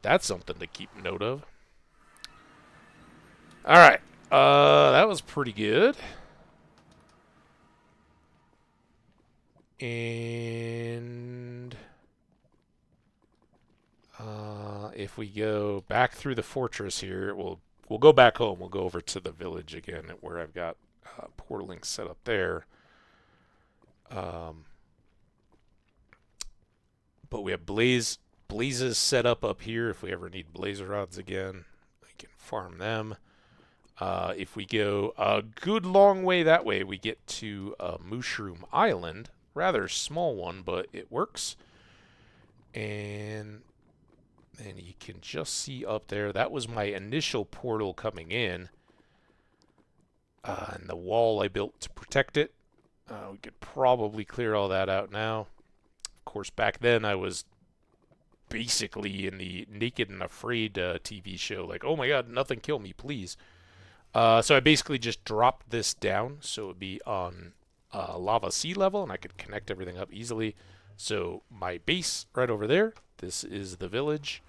that's something to keep note of. Alright, that was pretty good. And if we go back through the fortress here, we'll go back home. We'll go over to the village again, where I've got portaling set up there. But we have blazes set up here. If we ever need blaze rods again, we can farm them. If we go a good long way that way, we get to Mushroom Island. Rather small one, but it works. And then you can just see up there. That was my initial portal coming in. And the wall I built to protect it. We could probably clear all that out now. Of course, back then I was basically in the Naked and Afraid TV show. Like, oh my god, nothing kill me, please. So I basically just dropped this down so it would be on lava sea level, and I could connect everything up easily. So my base right over there. This is the village.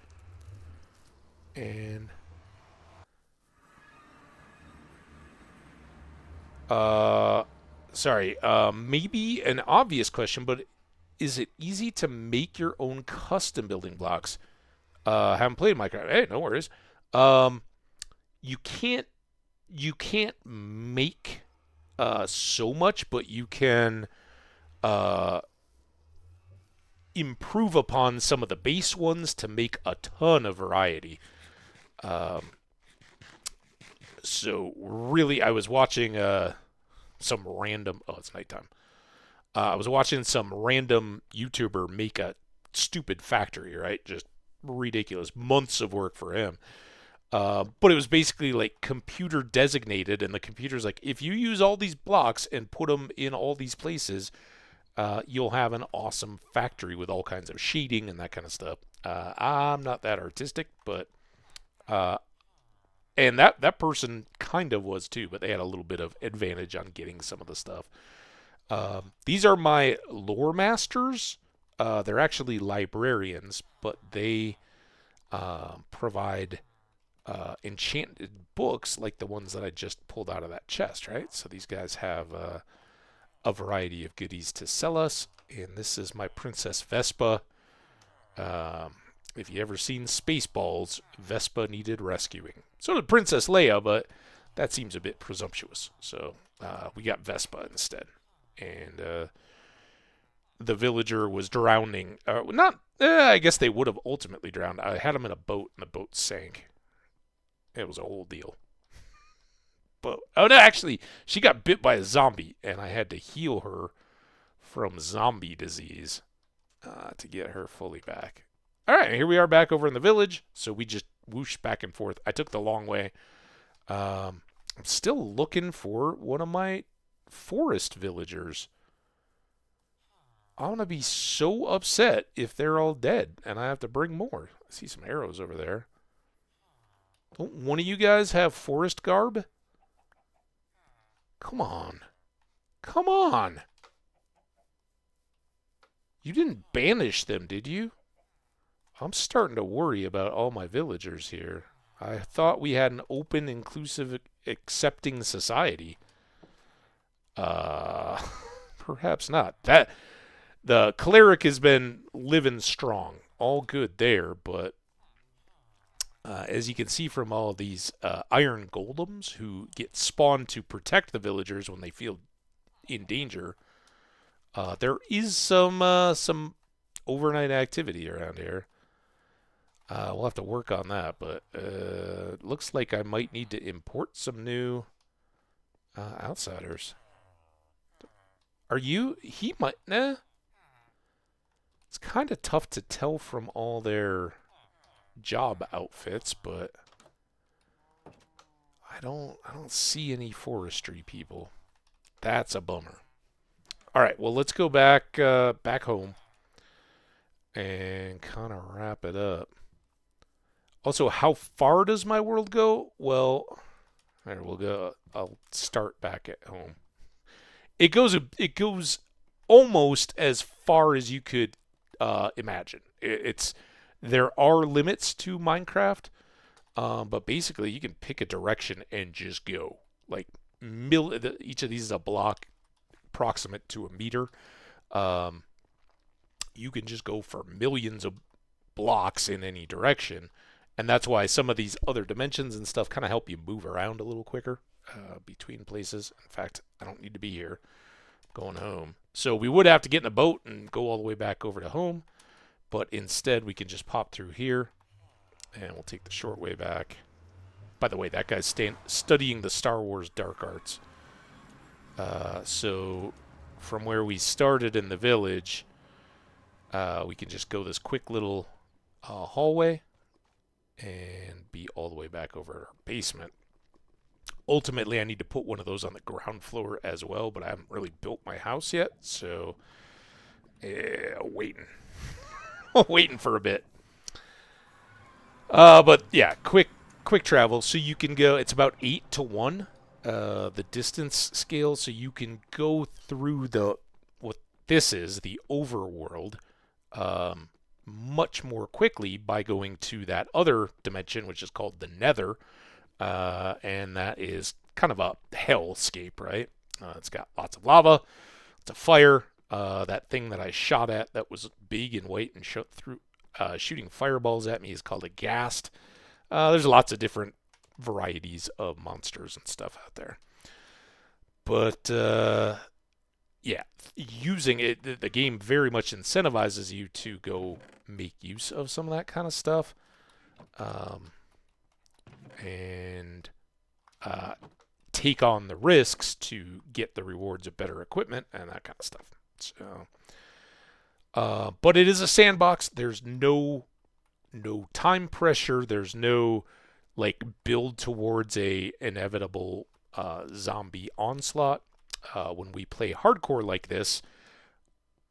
And sorry, maybe an obvious question, but is it easy to make your own custom building blocks? Haven't played Minecraft. Hey, no worries. You can't make so much, but you can improve upon some of the base ones to make a ton of variety. So really, I was watching some random... Oh, it's nighttime. I was watching some random YouTuber make a stupid factory, right? Just ridiculous. Months of work for him. But it was basically like computer designated, and the computer's like, if you use all these blocks and put them in all these places, you'll have an awesome factory with all kinds of shading and that kind of stuff. I'm not that artistic, but and that person kind of was too, but they had a little bit of advantage on getting some of the stuff. These are my lore masters. They're actually librarians, but they provide enchanted books like the ones that I just pulled out of that chest, right? So these guys have a variety of goodies to sell us, and this is my Princess Vespa. If you ever seen Spaceballs, Vespa needed rescuing. So did Princess Leia, but That seems a bit presumptuous. So we got Vespa instead. And the villager was drowning. Not, I guess they would have ultimately drowned. I had him in a boat, and the boat sank. It was a whole deal. But oh no, actually, she got bit by a zombie, and I had to heal her from zombie disease to get her fully back. All right, here we are back over in the village. So we just whoosh back and forth. I took the long way. I'm still looking for one of my forest villagers. I'm gonna be so upset if they're all dead and I have to bring more. I see some arrows over there. Don't one of you guys have forest garb? Come on. Come on. You didn't banish them, did you? I'm starting to worry about all my villagers here. I thought we had an open, inclusive, accepting society. Uh, perhaps not. That the cleric has been living strong. All good there, but as you can see from all of these iron golems who get spawned to protect the villagers when they feel in danger, there is some overnight activity around here. We'll have to work on that, but looks like I might need to import some new outsiders. Are you? He might. Nah. It's kind of tough to tell from all their job outfits, but I don't see any forestry people. That's a bummer. All right, well let's go back home and kind of wrap it up. Also, how far does my world go? Well, there we'll go. I'll start back at home. It goes almost as far as you could imagine. It's there are limits to Minecraft, but basically you can pick a direction and just go. Like each of these is a block approximate to a meter. Um, you can just go for millions of blocks in any direction. And that's why some of these other dimensions and stuff kind of help you move around a little quicker between places. In fact, I don't need to be here. I'm going home. So we would have to get in a boat and go all the way back over to home. But instead, we can just pop through here. And we'll take the short way back. By the way, that guy's studying the Star Wars dark arts. So from where we started in the village, we can just go this quick little hallway and be all the way back over our basement. Ultimately, I need to put one of those on the ground floor as well, but I haven't really built my house yet, so waiting. Waiting for a bit. But yeah, quick travel. So you can go, it's about 8 to 1, the distance scale, so you can go through what this is, the overworld, much more quickly by going to that other dimension, which is called the Nether, and that is kind of a hellscape, right? It's got lots of lava, lots of fire. That thing that I shot at that was big and white and shooting fireballs at me is called a ghast. There's lots of different varieties of monsters and stuff out there. But yeah, using it, the game very much incentivizes you to go make use of some of that kind of stuff, and take on the risks to get the rewards of better equipment and that kind of stuff. So, but it is a sandbox. There's no time pressure. There's no like build towards a inevitable zombie onslaught. When we play hardcore like this,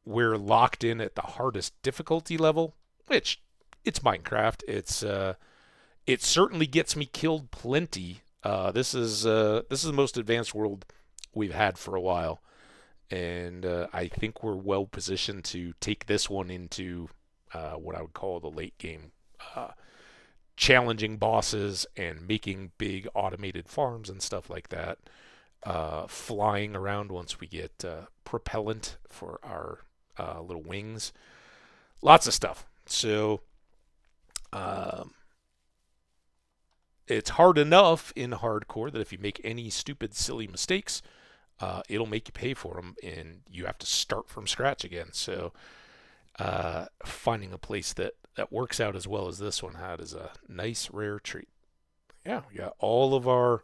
we're locked in at the hardest difficulty level, which it's Minecraft. It certainly gets me killed plenty. This is the most advanced world we've had for a while, and I think we're well positioned to take this one into what I would call the late game, challenging bosses and making big automated farms and stuff like that. Flying around once we get propellant for our little wings. Lots of stuff. So it's hard enough in hardcore that if you make any stupid, silly mistakes, it'll make you pay for them, and you have to start from scratch again. So finding a place that works out as well as this one had is a nice, rare treat. Yeah, we got all of our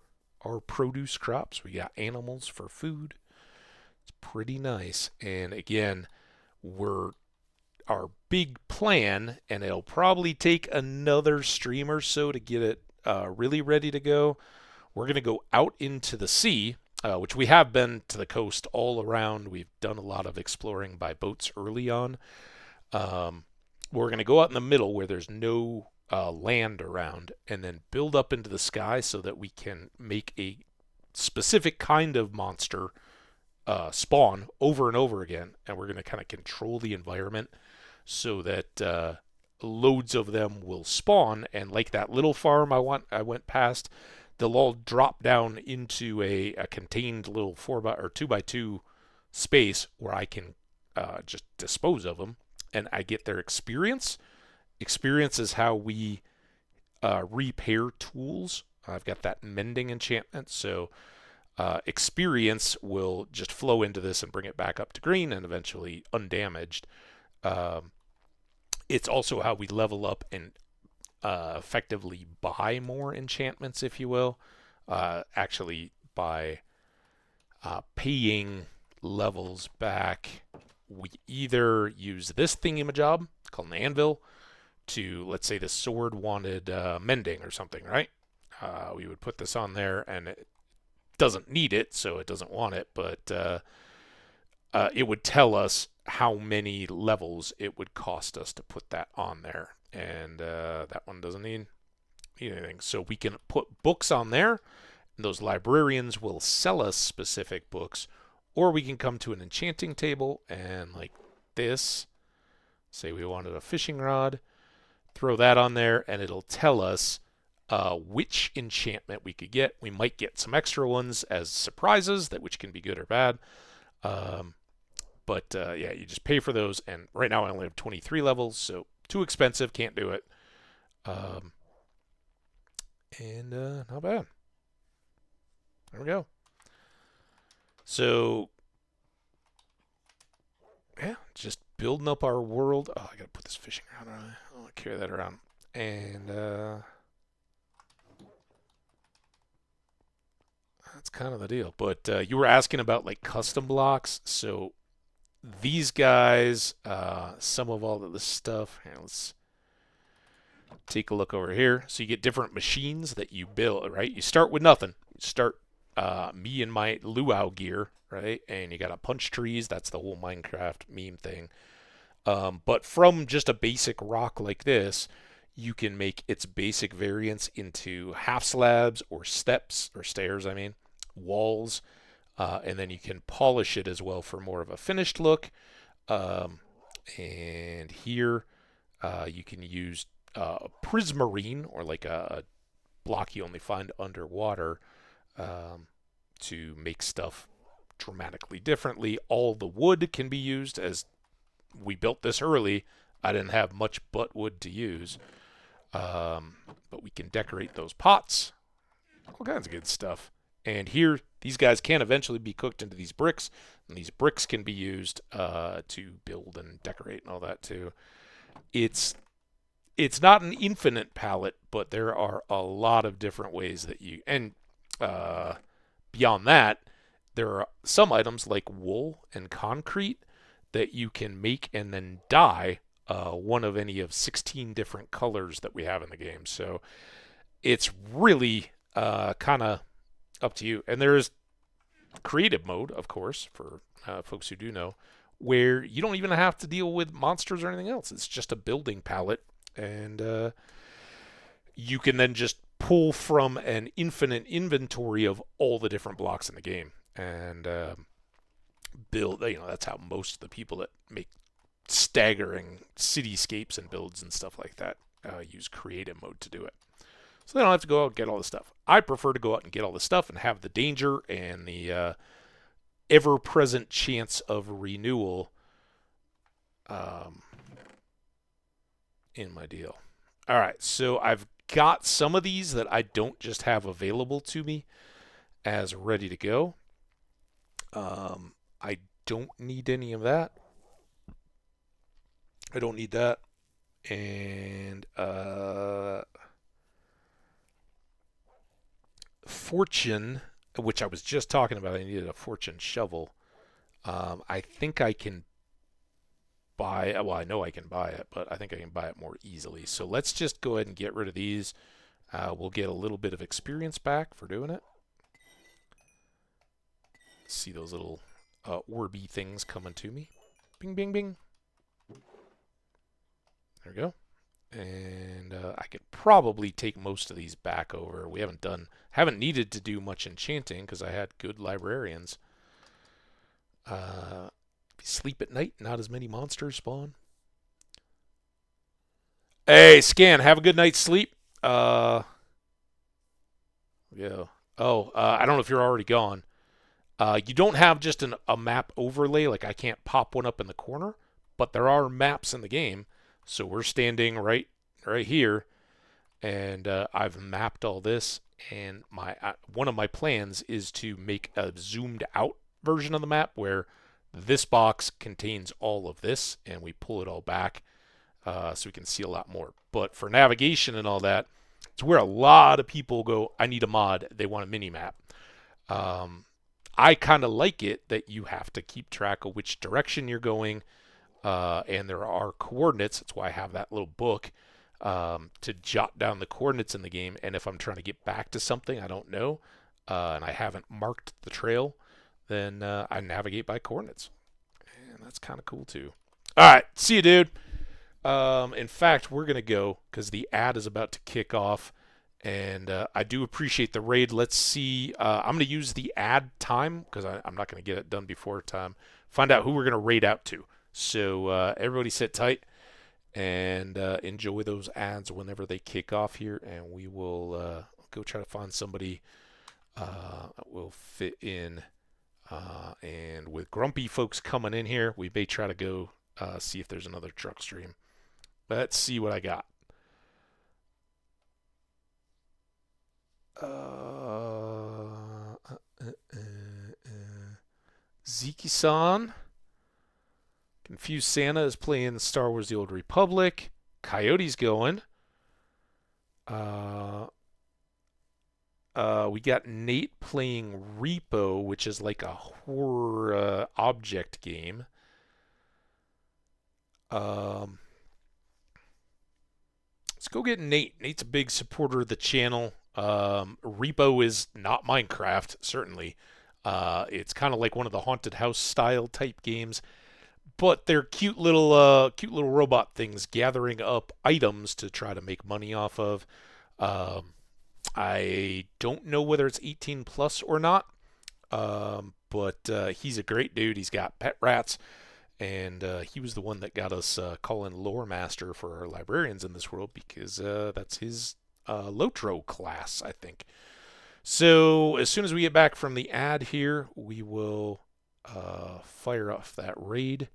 produce crops. We got animals for food. It's pretty nice. And again, we're our big plan, and it'll probably take another stream or so to get it really ready to go. We're going to go out into the sea, which we have been to the coast all around. We've done a lot of exploring by boats early on. We're going to go out in the middle where there's no land around, and then build up into the sky so that we can make a specific kind of monster spawn over and over again. And we're going to kind of control the environment so that loads of them will spawn. And like that little farm I went past, they'll all drop down into a contained little 2x2 space where I can just dispose of them, and I get their experience. Experience is how we repair tools. I've got that mending enchantment, so experience will just flow into this and bring it back up to green and eventually undamaged. It's also how we level up and effectively buy more enchantments, if you will. Actually, by paying levels back, we either use this thingamajob called an anvil to, let's say the sword wanted mending or something, right? We would put this on there, and it doesn't need it, so it doesn't want it, but it would tell us how many levels it would cost us to put that on there. And that one doesn't need anything. So we can put books on there, and those librarians will sell us specific books, or we can come to an enchanting table and, like this, say we wanted a fishing rod, throw that on there, and it'll tell us which enchantment we could get. We might get some extra ones as surprises, which can be good or bad. But yeah, you just pay for those, and right now I only have 23 levels, so too expensive, can't do it. And not bad. There we go. So yeah, just building up our world. Oh, I gotta put this fishing rod on. I don't want to carry that around. And that's kind of the deal. But you were asking about like custom blocks. So these guys, some of all of this stuff. Here, let's take a look over here. So you get different machines that you build, right? You start with nothing. You start me and my luau gear, right? And you got to punch trees. That's the whole Minecraft meme thing. But from just a basic rock like this, you can make its basic variants into half slabs or steps, or stairs, I mean, walls. And then you can polish it as well for more of a finished look. And here you can use prismarine, or like a block you only find underwater, to make stuff dramatically differently. All the wood can be used. As we built this early, I didn't have much but wood to use. But we can decorate those pots. All kinds of good stuff. And here, these guys can eventually be cooked into these bricks, and these bricks can be used to build and decorate and all that too. It's not an infinite palette, but there are a lot of different ways that you, and beyond that, there are some items like wool and concrete that you can make and then dye one of any of 16 different colors that we have in the game. So it's really kind of up to you. And there's creative mode, of course, for folks who do know, where you don't even have to deal with monsters or anything else. It's just a building palette, and you can then just pull from an infinite inventory of all the different blocks in the game and build. You know, that's how most of the people that make staggering cityscapes and builds and stuff like that use creative mode to do it. So they don't have to go out and get all the stuff. I prefer to go out and get all the stuff and have the danger and the ever-present chance of renewal in my deal. All right, so I've got some of these that I don't just have available to me as ready to go. I don't need any of that. I don't need that. And fortune, which I was just talking about, I needed a fortune shovel. I think I can buy, well, I know I can buy it, but I think I can buy it more easily. So let's just go ahead and get rid of these. We'll get a little bit of experience back for doing it. See those little orby things coming to me. Bing, bing, bing. There we go. And I could probably take most of these back over. We haven't needed to do much enchanting because I had good librarians. Sleep at night, not as many monsters spawn. Hey, Scan, have a good night's sleep. Yeah. Oh, I don't know if you're already gone. You don't have just a map overlay, like I can't pop one up in the corner, but there are maps in the game. So we're standing right here, and I've mapped all this. And one of my plans is to make a zoomed out version of the map where this box contains all of this, and we pull it all back so we can see a lot more. But for navigation and all that, it's where a lot of people go, I need a mod, they want a mini map. I kind of like it that you have to keep track of which direction you're going, and there are coordinates. That's why I have that little book to jot down the coordinates in the game. And if I'm trying to get back to something I don't know, and I haven't marked the trail, then I navigate by coordinates. And that's kind of cool too. All right, see you, dude. In fact, we're going to go because the ad is about to kick off. And I do appreciate the raid. Let's see. I'm going to use the ad time because I'm not going to get it done before time. Find out who we're going to raid out to. So everybody sit tight and enjoy those ads whenever they kick off here. And we will go try to find somebody that will fit in. And with grumpy folks coming in here, we may try to go see if there's another truck stream. Let's see what I got. Ziki-san. Confused Santa is playing Star Wars The Old Republic. Coyote's going. We got Nate playing Repo, which is like a horror object game. Let's go get Nate. Nate's a big supporter of the channel. Repo is not Minecraft, certainly. It's kind of like one of the haunted house style type games, but they're cute little robot things gathering up items to try to make money off of. I don't know whether it's 18 plus or not, but he's a great dude. He's got pet rats, and he was the one that got us calling Lore Master for our librarians in this world because that's his Lotro class, I think. So as soon as we get back from the ad here, we will fire off that raid.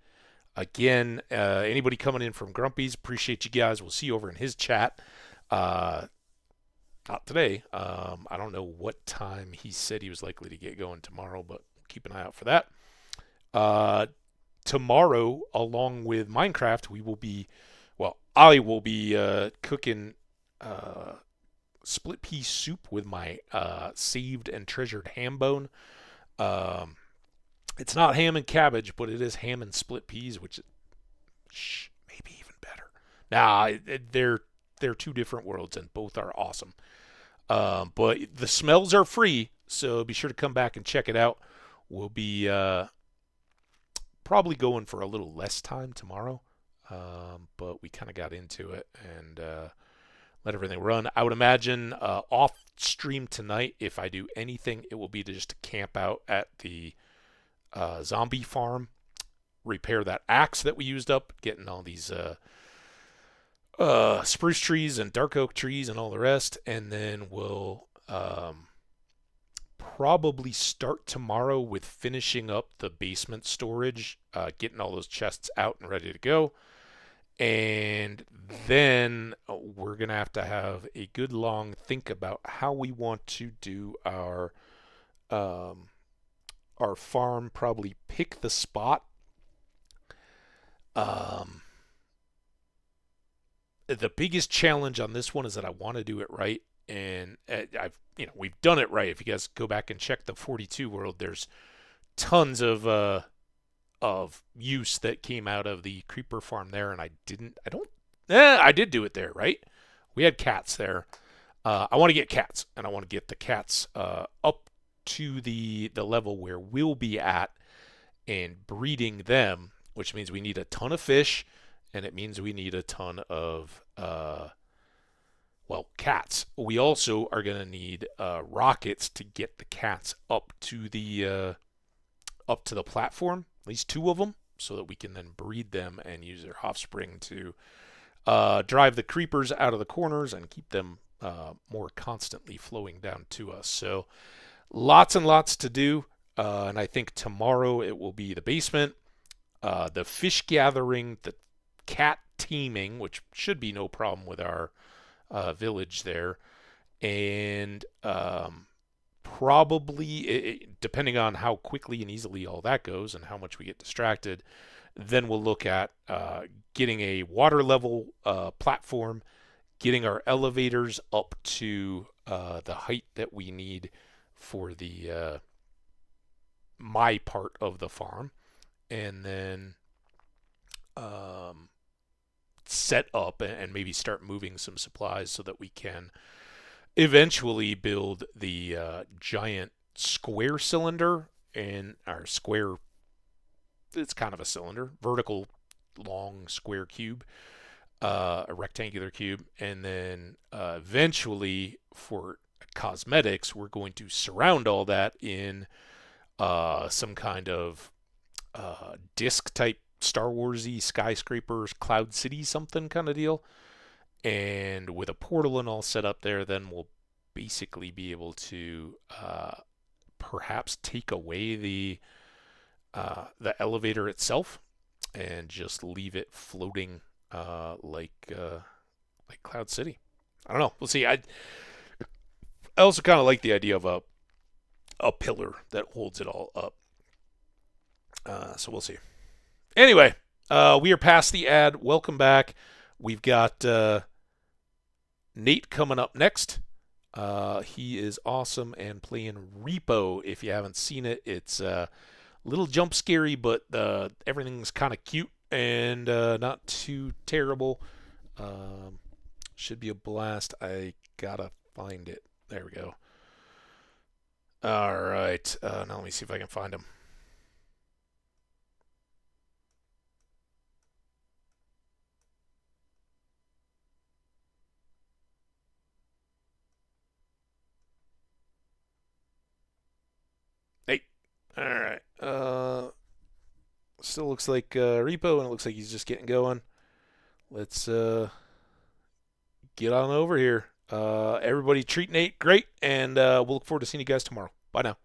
Again, anybody coming in from Grumpy's, appreciate you guys. We'll see you over in his chat. Not today. I don't know what time he said he was likely to get going tomorrow, but keep an eye out for that. Tomorrow, along with Minecraft, I will be cooking split pea soup with my saved and treasured ham bone. It's not ham and cabbage, but it is ham and split peas, which is maybe even better. Nah, they're two different worlds, and both are awesome. But the smells are free, so be sure to come back and check it out. We'll be probably going for a little less time tomorrow, but we kind of got into it and let everything run. I would imagine off stream tonight, if I do anything, it will be to just camp out at the zombie farm, repair that axe that we used up, getting all these spruce trees and dark oak trees and all the rest, and then we'll probably start tomorrow with finishing up the basement storage, getting all those chests out and ready to go. And then we're going to have a good long think about how we want to do um, our farm. Probably pick the spot. Um, the biggest challenge on this one is that I want to do it right, and we've done it right. If you guys go back and check the 42 world, there's tons of use that came out of the creeper farm there, and I did do it there, right? We had cats there. I want to get cats, and I want to get the cats up to the level where we'll be at and breeding them, which means we need a ton of fish, and it means we need a ton of cats. We also are going to need rockets to get the cats up to the platform, at least two of them, so that we can then breed them and use their offspring to drive the creepers out of the corners and keep them more constantly flowing down to us. So lots and lots to do, and I think tomorrow it will be the basement, the fish gathering, the cat teaming, which should be no problem with our village there, and probably, depending on how quickly and easily all that goes and how much we get distracted, then we'll look at getting a water level platform, getting our elevators up to the height that we need for the my part of the farm, and then set up and maybe start moving some supplies so that we can eventually build the giant square cylinder in our square. It's kind of a cylinder, vertical, long square cube, a rectangular cube, and then eventually for cosmetics, we're going to surround all that in some kind of disc type Star Warsy skyscrapers, Cloud City, something kind of deal. And with a portal and all set up there, then we'll basically be able to perhaps take away the elevator itself and just leave it floating like Cloud City. I don't know. We'll see. I also kind of like the idea of a pillar that holds it all up. So we'll see. Anyway, we are past the ad. Welcome back. We've got Nate coming up next. He is awesome and playing Repo. If you haven't seen it, it's a little jump scary, but everything's kind of cute and not too terrible. Should be a blast. I gotta find it. There we go. All right. Now let me see if I can find him. Hey. All right. Still looks like Repo, and it looks like he's just getting going. Let's get on over here. Everybody treat Nate great, and we'll look forward to seeing you guys tomorrow. Bye now.